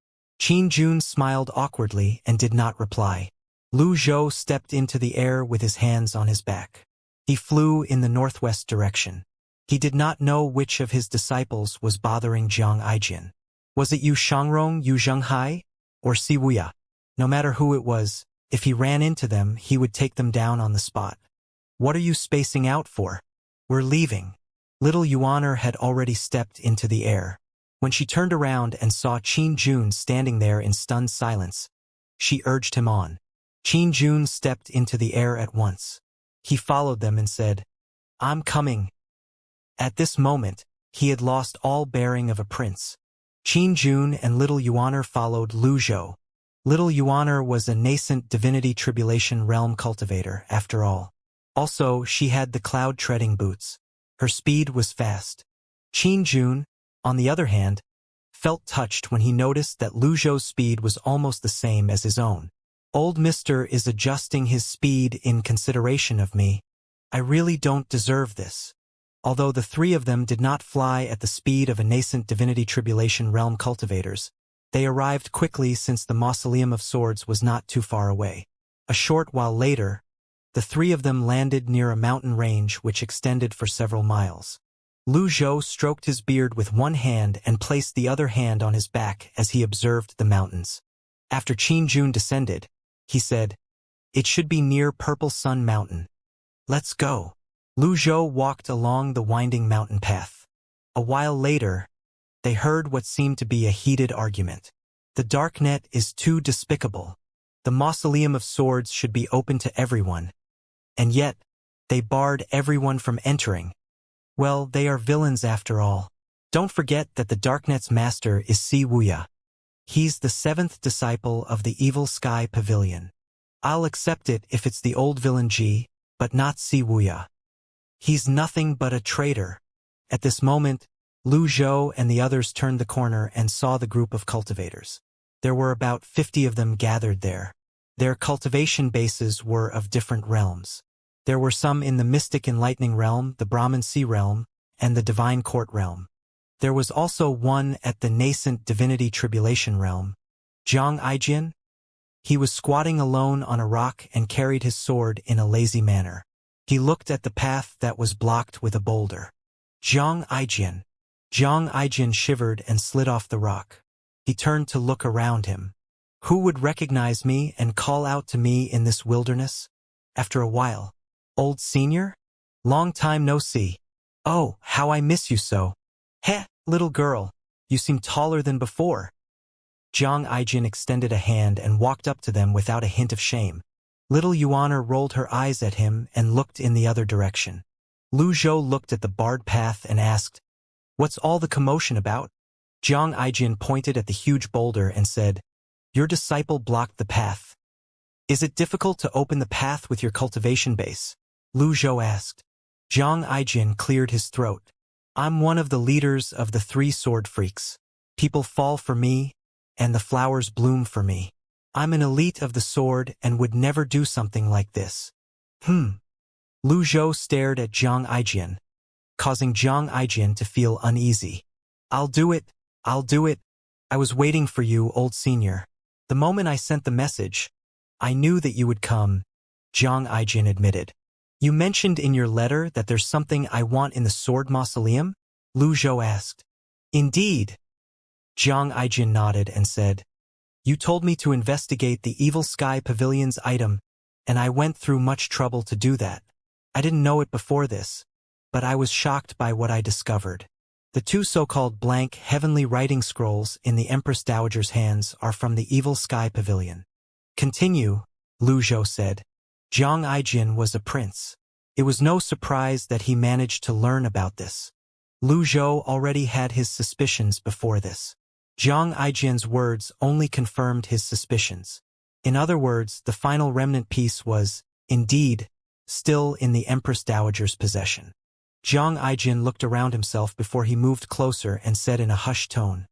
Qin Jun smiled awkwardly and did not reply. Lu Zhou stepped into the air with his hands on his back. He flew in the northwest direction. He did not know which of his disciples was bothering Jiang Aijian. Was it Yu Shangrong, Yu Zhenghai, or Si Wuya? No matter who it was, if he ran into them, he would take them down on the spot. What are you spacing out for? We're leaving. Little Yuaner had already stepped into the air. When she turned around and saw Qin Jun standing there in stunned silence, she urged him on. Qin Jun stepped into the air at once. He followed them and said, I'm coming. At this moment, he had lost all bearing of a prince. Qin Jun and Little Yuaner followed Lu Zhou. Little Yuaner was a nascent divinity tribulation realm cultivator, after all. Also, she had the cloud-treading boots. Her speed was fast. Qin Jun, on the other hand, felt touched when he noticed that Lu Zhou's speed was almost the same as his own. Old mister is adjusting his speed in consideration of me. I really don't deserve this. Although the three of them did not fly at the speed of a nascent divinity tribulation realm cultivators, they arrived quickly since the Mausoleum of Swords was not too far away. A short while later, the three of them landed near a mountain range which extended for several miles. Lu Zhou stroked his beard with one hand and placed the other hand on his back as he observed the mountains. After Qin Jun descended, he said, It should be near Purple Sun Mountain. Let's go. Lu Zhou walked along the winding mountain path. A while later, they heard what seemed to be a heated argument. The darknet is too despicable. The Mausoleum of Swords should be open to everyone. And yet, they barred everyone from entering. Well, they are villains after all. Don't forget that the darknet's master is Si Wuya. He's the seventh disciple of the Evil Sky Pavilion. I'll accept it if it's the old villain Ji, but not Si Wuya. He's nothing but a traitor. At this moment, Lu Zhou and the others turned the corner and saw the group of cultivators. There were about 50 of them gathered there. Their cultivation bases were of different realms. There were some in the Mystic Enlightening realm, the Brahman Sea realm, and the Divine Court realm. There was also one at the nascent Divinity Tribulation realm. Jiang Aijian? He was squatting alone on a rock and carried his sword in a lazy manner. He looked at the path that was blocked with a boulder. Jiang Aijian. Jiang Aijian shivered and slid off the rock. He turned to look around him. Who would recognize me and call out to me in this wilderness? After a while, Old senior? Long time no see. Oh, how I miss you so. Heh, little girl, you seem taller than before. Jiang Aijian extended a hand and walked up to them without a hint of shame. Little Yuaner rolled her eyes at him and looked in the other direction. Lu Zhou looked at the barred path and asked, What's all the commotion about? Jiang Aijin pointed at the huge boulder and said, "Your disciple blocked the path. Is it difficult to open the path with your cultivation base?" Lu Zhou asked. Jiang Aijin cleared his throat. "I'm one of the leaders of the 3 sword freaks. People fall for me, and the flowers bloom for me. I'm an elite of the sword and would never do something like this." Lu Zhou stared at Jiang Aijin, causing Jiang Aijin to feel uneasy. I'll do it. I was waiting for you, old senior. The moment I sent the message, I knew that you would come," Jiang Aijin admitted. "You mentioned in your letter that there's something I want in the sword mausoleum?" Lu Zhou asked. "Indeed." Jiang Aijin nodded and said, "You told me to investigate the Evil Sky Pavilion's item, and I went through much trouble to do that. I didn't know it before this, but I was shocked by what I discovered. The 2 so-called blank heavenly writing scrolls in the Empress Dowager's hands are from the Evil Sky Pavilion." "Continue," Lu Zhou said. Jiang Aijin was a prince. It was no surprise that he managed to learn about this. Lu Zhou already had his suspicions before this. Jiang Aijin's words only confirmed his suspicions. In other words, the final remnant piece was, indeed, still in the Empress Dowager's possession. Jiang Aijin looked around himself before he moved closer and said in a hushed tone,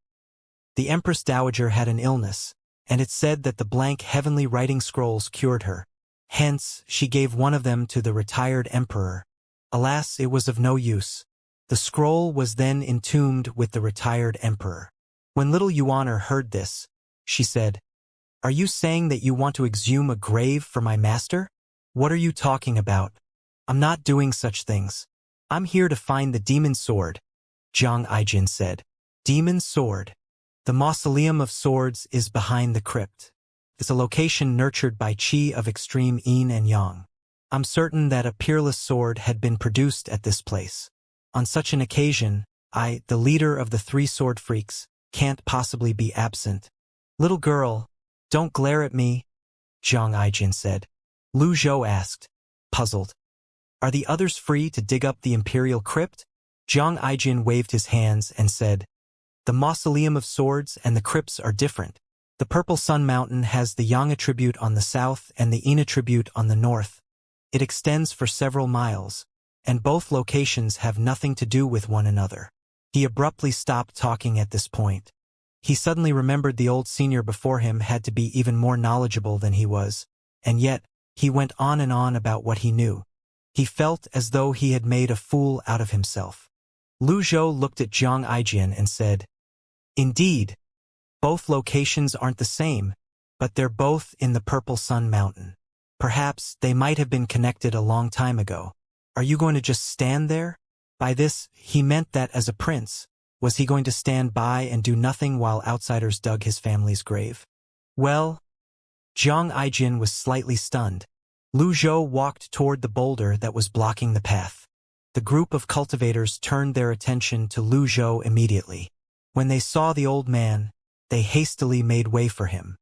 "The Empress Dowager had an illness, and it said that the blank heavenly writing scrolls cured her. Hence, she gave one of them to the retired emperor. Alas, it was of no use. The scroll was then entombed with the retired emperor." When little Yuan heard this, she said, "Are you saying that you want to exhume a grave for my master? What are you talking about? I'm not doing such things. I'm here to find the demon sword," Jiang Aijin said. "Demon sword. The mausoleum of swords is behind the crypt. It's a location nurtured by qi of extreme yin and yang. I'm certain that a peerless sword had been produced at this place. On such an occasion, I, the leader of the 3 sword freaks, can't possibly be absent." "Little girl, don't glare at me," Jiang Aijin said. Lu Zhou asked, puzzled. "Are the others free to dig up the imperial crypt?" Jiang Aijin waved his hands and said, "The mausoleum of swords and the crypts are different. The Purple Sun Mountain has the yang attribute on the south and the yin attribute on the north. It extends for several miles, and both locations have nothing to do with one another." He abruptly stopped talking at this point. He suddenly remembered the old senior before him had to be even more knowledgeable than he was, and yet, he went on and on about what he knew. He felt as though he had made a fool out of himself. Lu Zhou looked at Jiang Aijin and said, "Indeed, both locations aren't the same, but they're both in the Purple Sun Mountain. Perhaps they might have been connected a long time ago. Are you going to just stand there?" By this, he meant that as a prince, was he going to stand by and do nothing while outsiders dug his family's grave? "Well," Jiang Aijin was slightly stunned. Lu Zhou walked toward the boulder that was blocking the path. The group of cultivators turned their attention to Lu Zhou immediately. When they saw the old man, they hastily made way for him.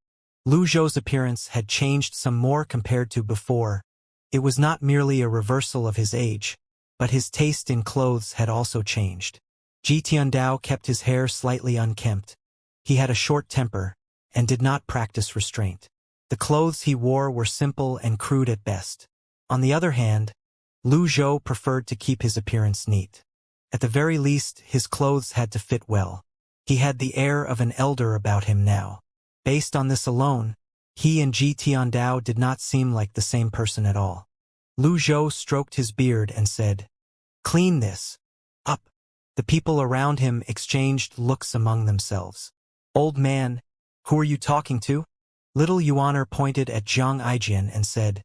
Lu Zhou's appearance had changed some more compared to before. It was not merely a reversal of his age, but his taste in clothes had also changed. Ji Tiandao kept his hair slightly unkempt. He had a short temper, and did not practice restraint. The clothes he wore were simple and crude at best. On the other hand, Lu Zhou preferred to keep his appearance neat. At the very least, his clothes had to fit well. He had the air of an elder about him now. Based on this alone, he and Ji Tiandao did not seem like the same person at all. Lu Zhou stroked his beard and said, "Clean this up." The people around him exchanged looks among themselves. "Old man, who are you talking to?" Little Yuan pointed at Jiang Aijin and said,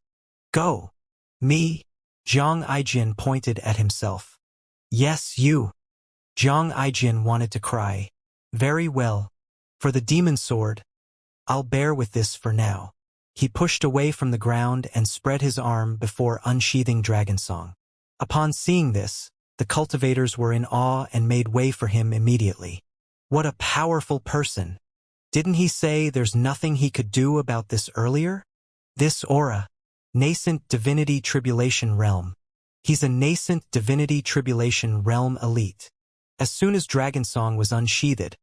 "Go." "Me?" Jiang Aijin pointed at himself. "Yes, you." Jiang Aijin wanted to cry. "Very well. For the demon sword, I'll bear with this for now." He pushed away from the ground and spread his arm before unsheathing Dragon Song. Upon seeing this, the cultivators were in awe and made way for him immediately. What a powerful person! Didn't he say there's nothing he could do about this earlier? This aura. Nascent Divinity Tribulation Realm. He's a nascent Divinity Tribulation Realm elite. As soon as Dragon Song was unsheathed,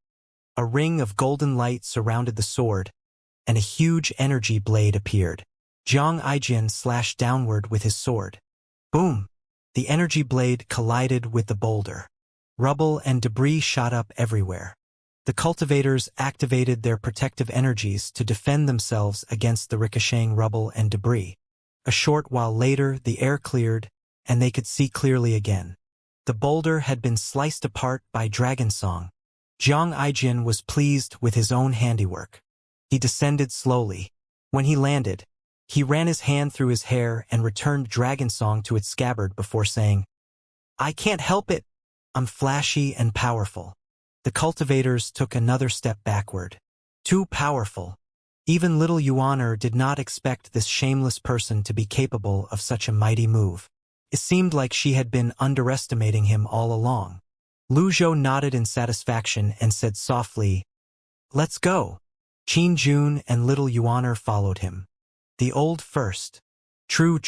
A ring of golden light surrounded the sword, and a huge energy blade appeared. Zhang Aijin slashed downward with his sword. Boom! The energy blade collided with the boulder. Rubble and debris shot up everywhere. The cultivators activated their protective energies to defend themselves against the ricocheting rubble and debris. A short while later, the air cleared, and they could see clearly again. The boulder had been sliced apart by Dragon Song. Zhang Aijin was pleased with his own handiwork. He descended slowly. When he landed, he ran his hand through his hair and returned Dragon Song to its scabbard before saying, "I can't help it. I'm flashy and powerful." The cultivators took another step backward. Too powerful. Even little Yuaner did not expect this shameless person to be capable of such a mighty move. It seemed like she had been underestimating him all along. Lu Zhou nodded in satisfaction and said softly, "Let's go." Qin Jun and little Yuaner followed him. The old first. True.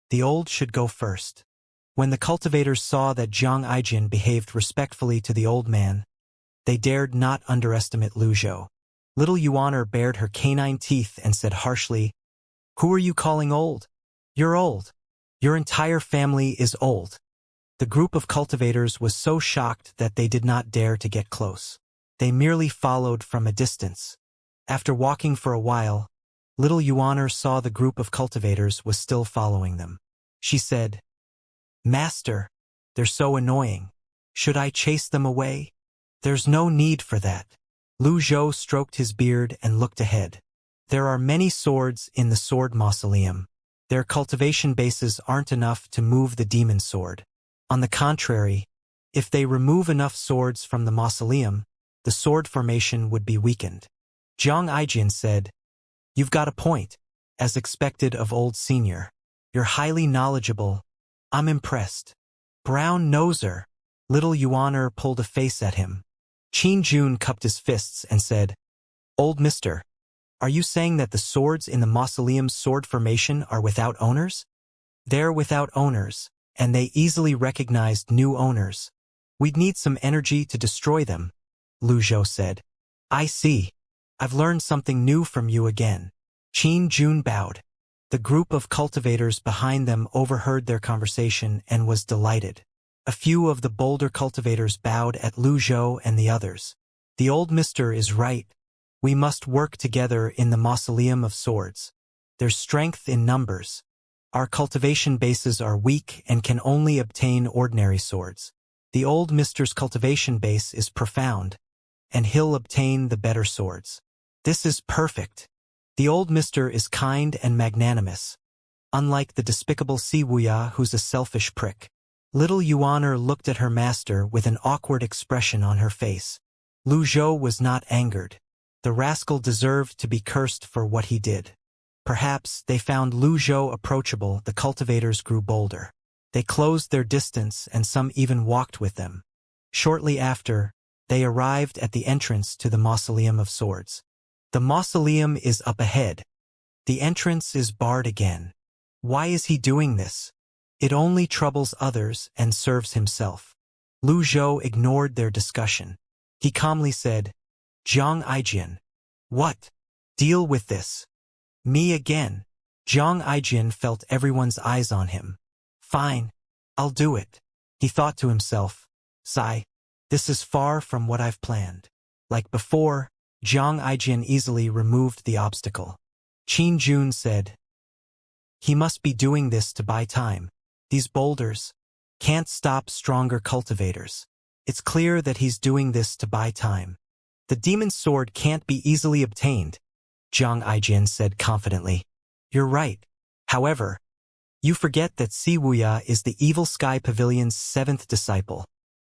The old should go first. When the cultivators saw that Zhang Aijin behaved respectfully to the old man, they dared not underestimate Lu Zhou. Little Yuaner bared her canine teeth and said harshly, "Who are you calling old? You're old. Your entire family is old." The group of cultivators was so shocked that they did not dare to get close. They merely followed from a distance. After walking for a while, little Yuaner saw the group of cultivators was still following them. She said, "Master, they're so annoying. Should I chase them away?" "There's no need for that." Lu Zhou stroked his beard and looked ahead. There are many swords in the sword mausoleum. Their cultivation bases aren't enough to move the demon sword. On the contrary, if they remove enough swords from the mausoleum, the sword formation would be weakened. Zhang Aijin said, "You've got a point, as expected of old senior. You're highly knowledgeable. I'm impressed." "Brown noser." Little Yuaner pulled a face at him. Qin Jun cupped his fists and said, "Old mister, are you saying that the swords in the mausoleum's sword formation are without owners?" "They're without owners, and they easily recognized new owners. We'd need some energy to destroy them," Lu Zhou said. "I see. I've learned something new from you again." Qin Jun bowed. The group of cultivators behind them overheard their conversation and was delighted. A few of the bolder cultivators bowed at Lu Zhou and the others. "The old mister is right. We must work together in the Mausoleum of Swords. There's strength in numbers. Our cultivation bases are weak and can only obtain ordinary swords. The old mister's cultivation base is profound, and he'll obtain the better swords. This is perfect. The old mister is kind and magnanimous, unlike the despicable Wuxia who's a selfish prick." Little Yuaner looked at her master with an awkward expression on her face. Lu Zhou was not angered. The rascal deserved to be cursed for what he did. Perhaps they found Lu Zhou approachable. The cultivators grew bolder. They closed their distance and some even walked with them. Shortly after, they arrived at the entrance to the Mausoleum of Swords. The mausoleum is up ahead. The entrance is barred again. Why is he doing this? It only troubles others and serves himself. Lu Zhou ignored their discussion. He calmly said, "Zhang Aijin." "What?" "Deal with this." "Me again." Zhang Aijin felt everyone's eyes on him. "Fine, I'll do it." He thought to himself, "Sigh, this is far from what I've planned." Like before, Zhang Aijin easily removed the obstacle. Qin Jun said, "He must be doing this to buy time. These boulders can't stop stronger cultivators. It's clear that he's doing this to buy time. The demon's sword can't be easily obtained," Zhang Aijin said confidently. "You're right. However, you forget that Wuxia is the Evil Sky Pavilion's 7th disciple."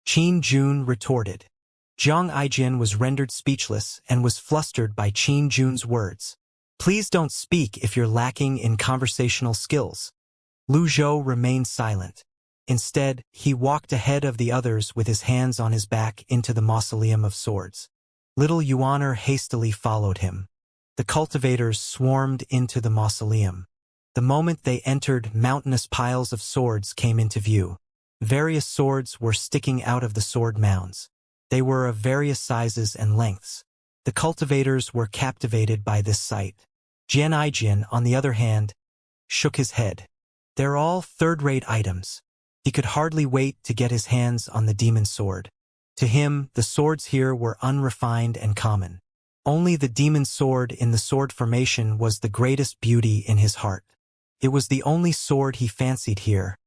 Qin Jun retorted. Zhang Aijin was rendered speechless and was flustered by Qin Jun's words. "Please don't speak if you're lacking in conversational skills." Lu Zhou remained silent. Instead, he walked ahead of the others with his hands on his back into the Mausoleum of Swords. Little Yuaner hastily followed him. The cultivators swarmed into the mausoleum. The moment they entered, mountainous piles of swords came into view. Various swords were sticking out of the sword mounds. They were of various sizes and lengths. The cultivators were captivated by this sight. Jian, on the other hand, shook his head. They're all third-rate items. He could hardly wait to get his hands on the demon sword. To him, the swords here were unrefined and common. Only the demon sword in the sword formation was the greatest beauty in his heart. It was the only sword he fancied here,